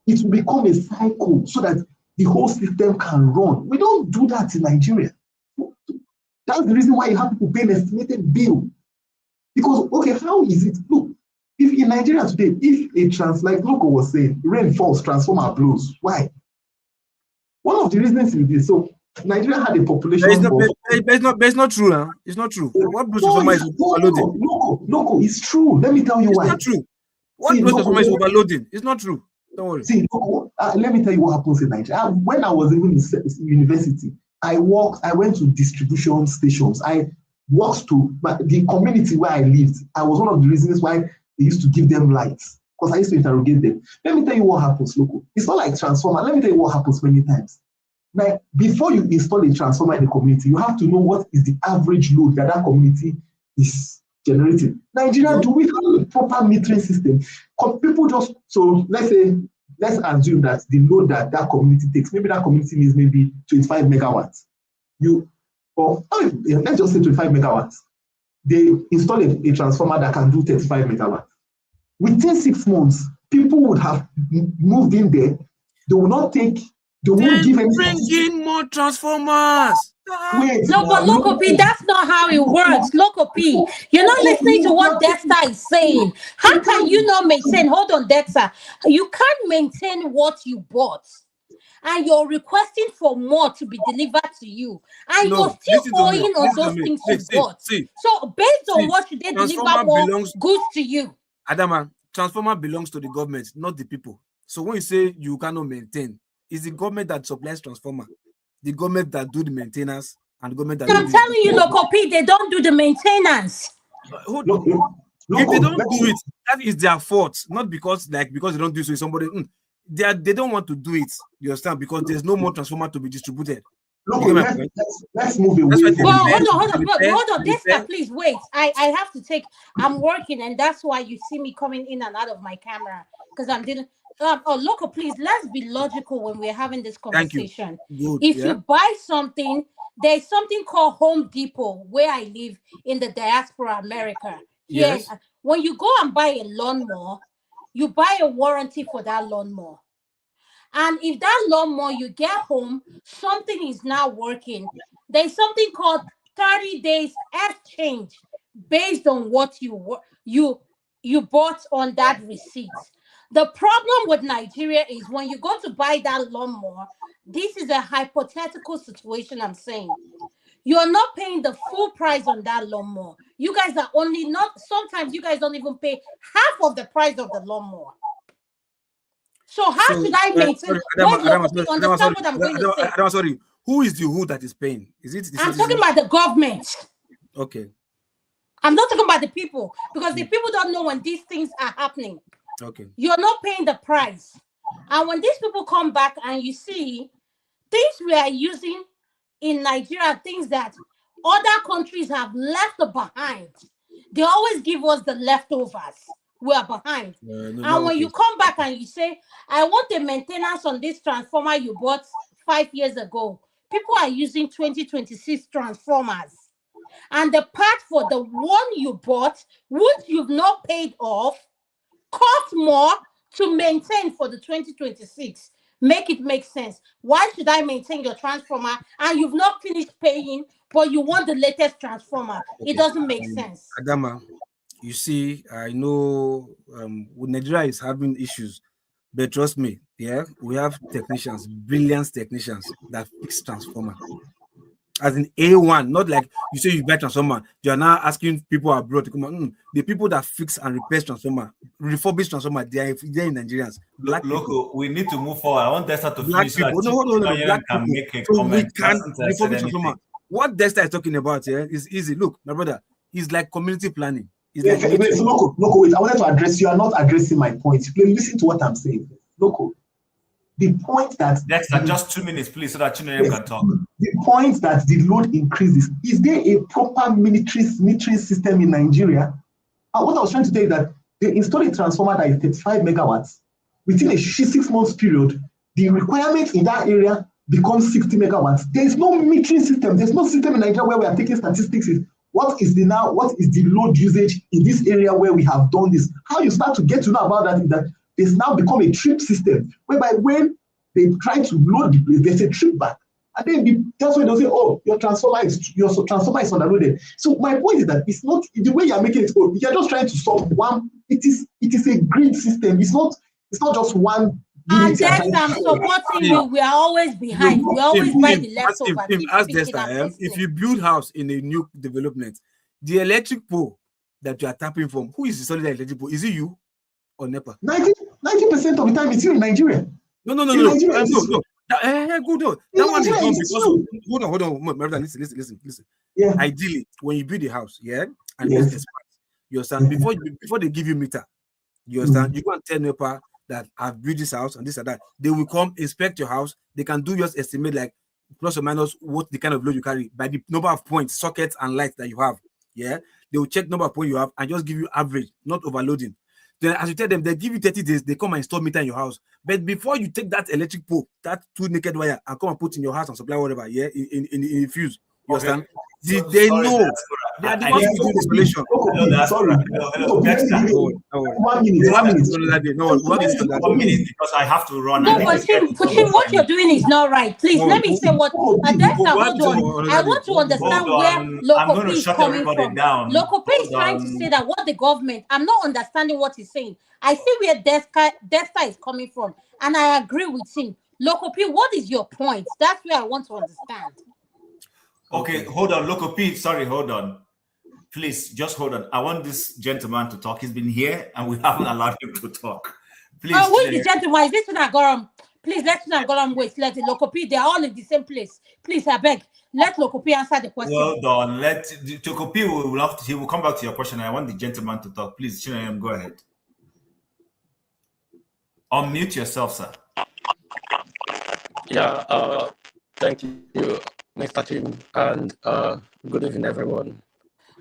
S11: it will become a cycle so that the whole system can run. We don't do that in Nigeria. That's the reason why you have people pay an estimated bill. Because, okay, how is it? Look, if in Nigeria today, if like Loco was saying, rain falls, transformer blows. Why? One of the reasons is this. So Nigeria had a population
S6: it's not true, huh? It's not true. What blows transformer is overloading?
S11: Loco, it's true. Let me tell you why.
S6: It's not true. What blows transformer is overloading? It's not true. Don't worry.
S11: See, let me tell you what happens in Nigeria. When I was even in university, I went to distribution stations. I walked to the community where I lived. I was one of the reasons why they used to give them lights, because I used to interrogate them. Let me tell you what happens, Loco. It's not like transformer. Let me tell you what happens many times. Now, before you install a transformer in the community, you have to know what is the average load that community is generating. Nigeria, do we have a proper metering system? People just, so let's assume that the load that community takes, maybe that community needs maybe 25 megawatts. Let's just say 25 megawatts. They install a transformer that can do 35 megawatts. Within 6 months, people would have moved in there. They will not take. They won't give any.
S6: Bring in more transformers.
S11: Wait,
S8: no, but Loco P, that's not how it works. Loco P, you're not listening to what Dexter is saying. How can you not maintain? Hold on, Dexter. You can't maintain what you bought, and you're requesting for more to be delivered to you, and you're still owing on those things you bought. So based on what should they deliver more goods to you?
S6: Adama, transformer belongs to the government, not the people. So when you say you cannot maintain, it's the government that supplies transformer, the government that do the maintenance, and the government that.
S8: I'm telling you, Loco P, they don't do the maintenance.
S6: If they don't do it, that is their fault. Not because they don't do so. Somebody they don't want to do it. You understand? Because there's no more transformer to be distributed.
S11: Let's move away.
S8: Well, hold on, Dexter, please wait. I have to take. I'm working, and that's why you see me coming in and out of my camera, because I'm dealing. Loco, please, let's be logical when we're having this conversation. If you buy something, there's something called Home Depot where I live in the diaspora America. Yes. When you go and buy a lawnmower, you buy a warranty for that lawnmower. And if that lawnmower you get home, something is not working, there's something called 30 days exchange based on what you bought on that receipt. The problem with Nigeria is when you go to buy that lawnmower, this is a hypothetical situation I'm saying. You're not paying the full price on that lawnmower. You guys are sometimes you guys don't even pay half of the price of the lawnmower. So how should I maintain? Understand what I'm going to say?
S6: I'm sorry. Who is the who that is paying? Is it?
S8: I'm talking about the government.
S6: Okay.
S8: I'm not talking about the people, because the people don't know when these things are happening.
S6: Okay.
S8: You're not paying the price. And when these people come back and you see things we are using in Nigeria, things that other countries have left behind, they always give us the leftovers. We are behind. And when you come back and you say, I want the maintenance on this transformer you bought 5 years ago, people are using 2026 transformers. And the part for the one you bought, which you've not paid off, cost more to maintain for the 2026. Make it make sense. Why should I maintain your transformer and you've not finished paying, but you want the latest transformer? It doesn't make sense.
S6: Adama, you see, I know Nigeria is having issues, but trust me, we have technicians, brilliant technicians that fix transformer. As in A1, not like you say you buy transformer, you are now asking people abroad to come on. The people that fix and repair transformer, refurbish transformer, they're in Nigerians. Black
S14: Loco, we need to move forward. I want Dexter to
S6: black
S14: finish.
S6: People. No, black
S14: can
S6: people.
S14: make a
S6: so
S14: comment.
S6: We can refurbish transformer. What Dexter is talking about here is easy. Look, my brother, he's like community planning.
S11: Loco, wait. I wanted to address you. You are not addressing my point. Please listen to what I'm saying. Loco, the point that
S14: Dexter, just 2 minutes, please, so that Chinonye can talk.
S11: The point that the load increases. Is there a proper metering system in Nigeria? What I was trying to tell you that they install a transformer that is 35 megawatts within a 6 months period. The requirement in that area becomes 60 megawatts. There is no metering system. There's no system in Nigeria where we are taking statistics. What is the load usage in this area where we have done this? How you start to get to know about that is that there's now become a trip system, whereby when they try to load the place, there's a trip back. And then that's when they'll say, oh, your transformer is underloaded. So my point is that it's not the way you're making it, you're just trying to solve one. It is a grid system. It's not just one.
S8: And Dexter, I'm supporting you. We are always behind. We always buy the leftover.
S6: Ask Dexter, if you build house in a new development, the electric pole that you are tapping from, who is the solid electric pole? Is it you or NEPA?
S11: 90% of the time it's you in Nigeria.
S6: No. Good. That one is done because hold on, my brother. Listen.
S11: Yeah.
S6: Ideally, when you build a house, and you understand, before they give you meter, you understand, you can't tell NEPA that I've built this house and this and that. They will come inspect your house. They can do just estimate like plus or minus what the kind of load you carry by the number of points, sockets, and lights that you have. Yeah, they will check number of points you have and just give you average, not overloading. Then as you tell them, they give you 30 days, they come and install meter in your house. But before you take that electric pole, that 2 naked wire, and come and put in your house and supply whatever, in fuse. You understand? They know. They are the ones who do the installation.
S11: Sorry. 1
S14: minute because I have to run.
S8: No, but what you're doing is not right. Please let me say what. Dexter, hold on. I want to understand where Locopi is coming from. Locopi is trying to say that what the government. I'm not understanding what he's saying. I see where Dexter is coming from, and I agree with him. Locopi, what is your point? That's where I want to understand.
S14: Okay, hold on, Locopi. Sorry, hold on. Please, just hold on. I want this gentleman to talk. He's been here, and we haven't allowed him to talk. Please.
S8: Oh, who is the gentleman? Is this Nagoram? Please, let Nagoram wait. Let the Locopi. They are all in the same place. Please, I beg. Let Locopi answer the question.
S14: Well done. Let Locopi he will come back to your question. I want the gentleman to talk. Please, Chinayam, go ahead. Unmute yourself, sir.
S4: Yeah. Thank you, Mr. Tim, and good evening, everyone.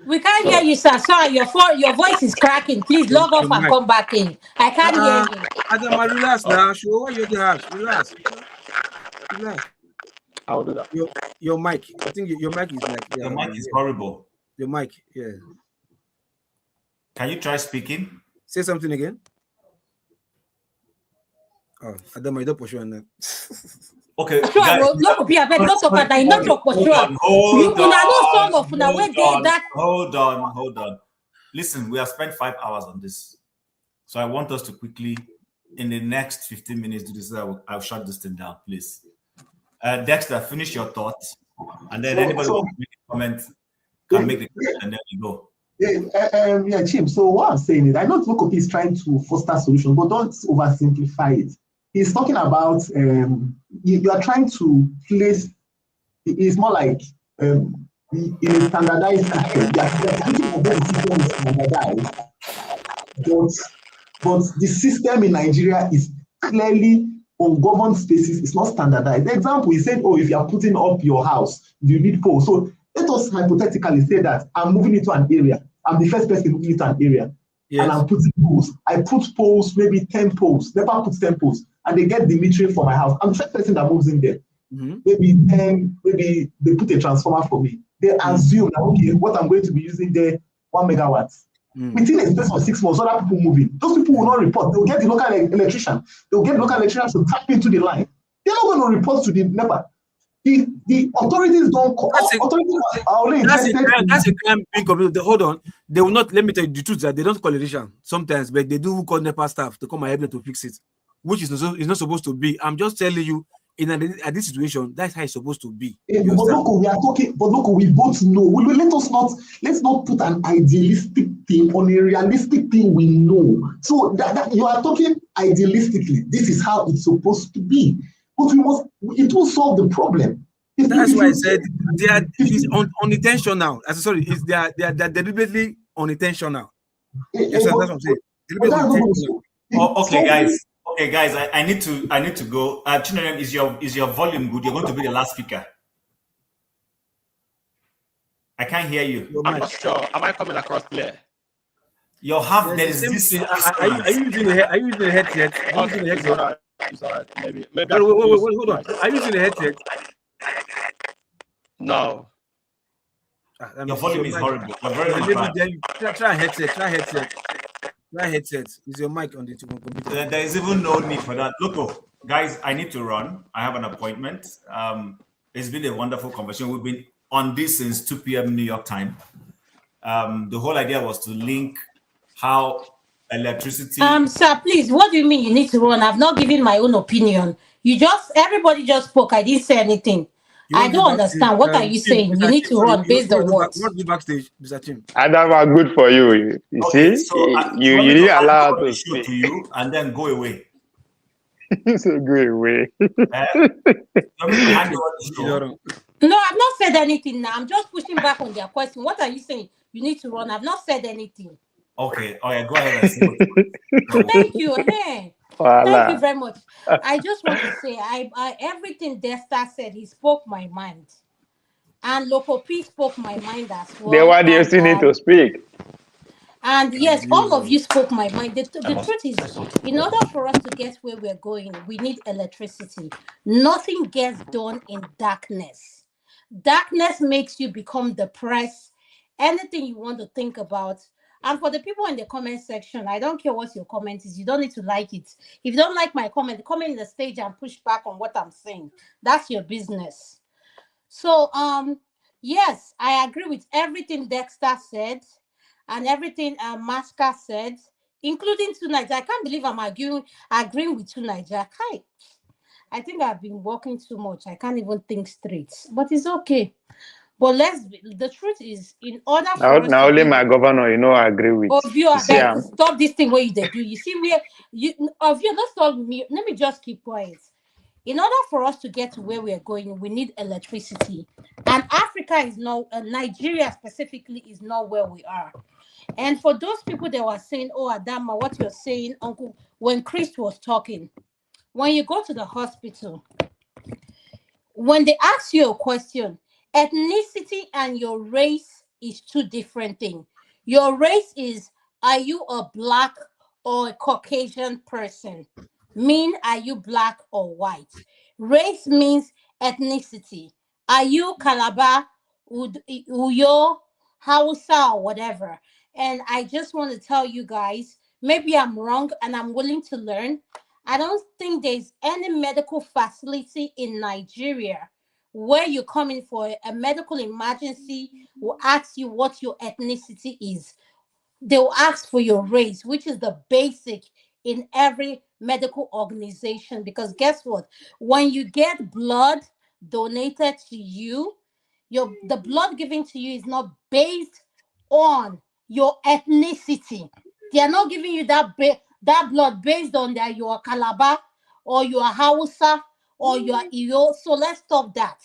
S8: We can't hear you, sir. Sorry, your voice is cracking. Please log off and come back in. I can't hear you.
S6: Adama, relax now. Show what you have. Relax.
S4: I'll do that.
S6: Your mic. I think your mic is like...
S14: Your mic is horrible.
S6: Your mic, yeah.
S14: Can you try speaking?
S6: Say something again. Oh, Adama, you don't push on that.
S14: Okay,
S8: guys,
S14: hold on. Listen, we have spent 5 hours on this, so I want us to quickly, in the next 15 minutes, do this. I'll shut this thing down, please. Dexter, finish your thoughts, and then anybody who can make a comment can make the comment, and then we go.
S11: Yeah, Chim. So what I'm saying is, I know Locopi is trying to foster solutions, but don't oversimplify it. He's talking about you are trying to place. It's more like in a standardized system. But the system in Nigeria is clearly on governed spaces. It's not standardized. The example, he said, "Oh, if you are putting up your house, you need poles." So let us hypothetically say that I'm moving into an area. I'm the first person moving into an area. Yes. And I'm putting poles. I put poles, maybe 10 poles. NEPA puts 10 poles, and they get the metering for my house. I'm the first person that moves in there. Maybe they put a transformer for me. They assume that, okay, what I'm going to be using there, 1 megawatt. Within a space of 6 months, other people moving. Those people will not report. They'll get the local electrician. They'll get the local electrician to tap into the line. They're not going to report to the NEPA. The authorities don't call.
S6: That's a crime being committed. Hold on. They will not, let me tell you the truth, that they don't call electrician sometimes, but they do call NEPA staff to come and help them to fix it, which is not supposed to be. I'm just telling you, at this situation, that's how it's supposed to be.
S11: But look, we both know. Let's not put an idealistic thing on a realistic thing we know. So that you are talking idealistically. This is how it's supposed to be. But it will solve the problem.
S6: That's why I said it's unintentional. They are deliberately unintentional. Yes, that's what I'm saying.
S14: Okay, guys. I need to go. Chinayam, is your volume good? You're going to be the last speaker. I can't hear you.
S4: I'm not sure. Am I coming across clear?
S14: There is this.
S6: Are you using the headset?
S4: Sorry, maybe
S6: Wait,
S4: I could use
S6: hold on. Are you using a headset?
S4: No.
S14: Your volume is horrible. You're very bad.
S6: Try headset. Try headset. Is your mic on the computer?
S14: There is even no need for that. Look, guys, I need to run. I have an appointment. It's been a wonderful conversation. We've been on this since 2 p.m. New York time. The whole idea was to link how electricity.
S8: Sir, please, what do you mean you need to run? I've not given my own opinion. Everybody just spoke. I didn't say anything. I don't understand. What are you saying? You need to run based on what?
S6: What do backstage, Mr. Tim?
S3: Adama, good for you. You see,
S14: So
S3: you didn't allow us to
S14: speak to you and then go away.
S3: So go away.
S8: No, I've not said anything now. I'm just pushing back on their question. What are you saying? You need to run. I've not said anything.
S14: Okay. All right. Go ahead and say
S8: Thank you. Hey. Thank you very much. I just want to say, everything Desta said, he spoke my mind. And Lokopi spoke my mind as well.
S3: Then why do you still need to speak?
S8: And yes, all of you spoke my mind. The truth is, in order for us to get where we're going, we need electricity. Nothing gets done in darkness. Darkness makes you become depressed. Anything you want to think about. And for the people in the comment section, I don't care what your comment is. You don't need to like it. If you don't like my comment, come in the stage and push back on what I'm saying. That's your business. So, yes, I agree with everything Dexter said and everything Maska said, including tonight. I can't believe I'm agreeing with tonight. I think I've been walking too much. I can't even think straight, but it's okay. But the truth is, in order for us
S3: now only my governor, I agree with.
S8: Of you, stop this thing where you do. You see, let's stop me. Let me just keep quiet. In order for us to get to where we are going, we need electricity. And Africa is not, Nigeria specifically is not where we are. And for those people that were saying, oh, Adama, what you're saying, Uncle, when Chris was talking, when you go to the hospital, when they ask you a question, ethnicity and your race is two different things. Your race is, are you a black or a Caucasian person? Mean, are you black or white? Race means ethnicity. Are you Calabar, Uyo, Hausa, or whatever? And I just want to tell you guys, maybe I'm wrong and I'm willing to learn. I don't think there's any medical facility in Nigeria where you come in for a medical emergency will ask you what your ethnicity is. They will ask for your race, which is the basic in every medical organization. Because guess what? When you get blood donated to you, the blood given to you is not based on your ethnicity. They are not giving you that blood based on that you are Calabar or you are Hausa or you are Iyo. So let's stop that.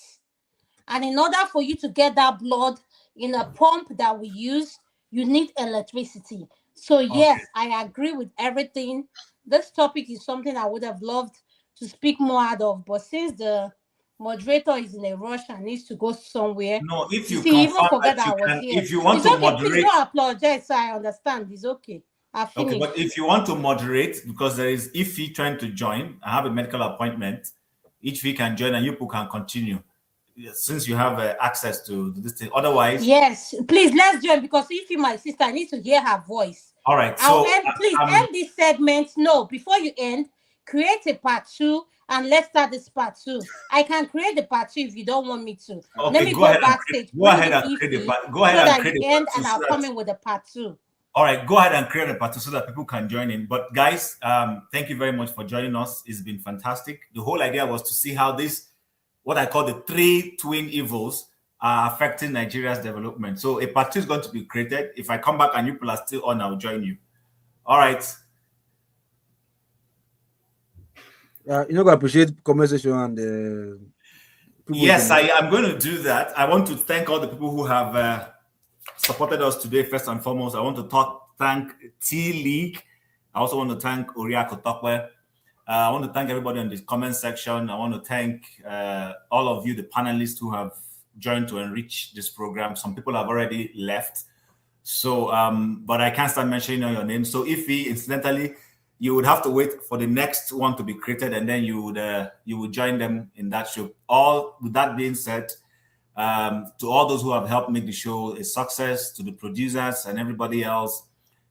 S8: And in order for you to get that blood in a pump that we use, you need electricity. So yes, I agree with everything. This topic is something I would have loved to speak more out of, but since the moderator is in a rush and needs to go somewhere,
S14: no, if you
S8: see, even forget I was here.
S14: If you want
S8: it's
S14: to
S8: okay,
S14: moderate,
S8: please don't apologize. I understand. It's okay.
S14: Okay, but if you want to moderate, because there is Ify trying to join, I have a medical appointment. Each week can join and you people can continue. Since you have access to this thing. Otherwise,
S8: yes, please let's join because if you, my sister, I need to hear her voice.
S14: All right, so
S8: please end this segment. No, before you end, create a part 2 and let's start this part 2. I can create the part 2 if you don't want me to.
S14: Okay,
S8: let me go backstage.
S14: Go ahead and create the part. Go ahead and create the part 2
S8: and I'll come in with the part 2.
S14: All right, go ahead and create a part 2 so that people can join in. But guys, thank you very much for joining us. It's been fantastic. The whole idea was to see how this, what I call the 3 twin evils, are affecting Nigeria's development. So a part 2 is going to be created. If I come back and you people are still on, I'll join you. All right.
S6: I appreciate conversation and
S14: yes, I am going to do that. I want to thank all the people who have supported us today. First and foremost, I want to thank T-League. I also want to thank Oriako Tokwe. I want to thank everybody in the comment section. I want to thank all of you, the panelists who have joined to enrich this program. Some people have already left. So, but I can't start mentioning all your names. So Ify, incidentally, you would have to wait for the next one to be created, and then you would join them in that show. All with that being said, to all those who have helped make the show a success, to the producers and everybody else,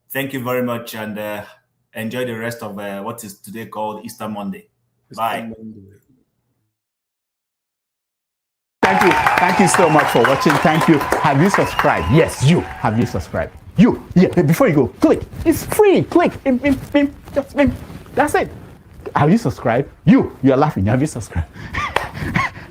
S14: thank you very much, and enjoy the rest of what is today called Easter Monday. Bye.
S10: Thank you so much for watching. Thank you. Have you subscribed? Yes, you. Have you subscribed? You. Yeah, before you go, click. It's free. Click. Just that's it. Have you subscribed? You are laughing. Have you subscribed?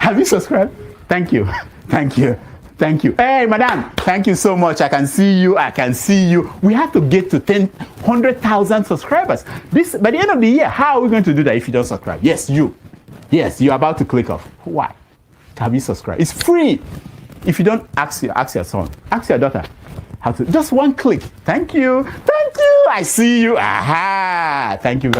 S10: Have you subscribed? Thank you. Thank you. Thank you. Hey, madam, thank you so much. I can see you. I can see you. We have to get to 100,000 subscribers. By the end of the year, how are we going to do that if you don't subscribe? Yes, you. Yes, you're about to click off. Why? Have you subscribed? It's free. If you don't, ask your son, ask your daughter how to. Just one click. Thank you. Thank you. I see you. Aha. Thank you.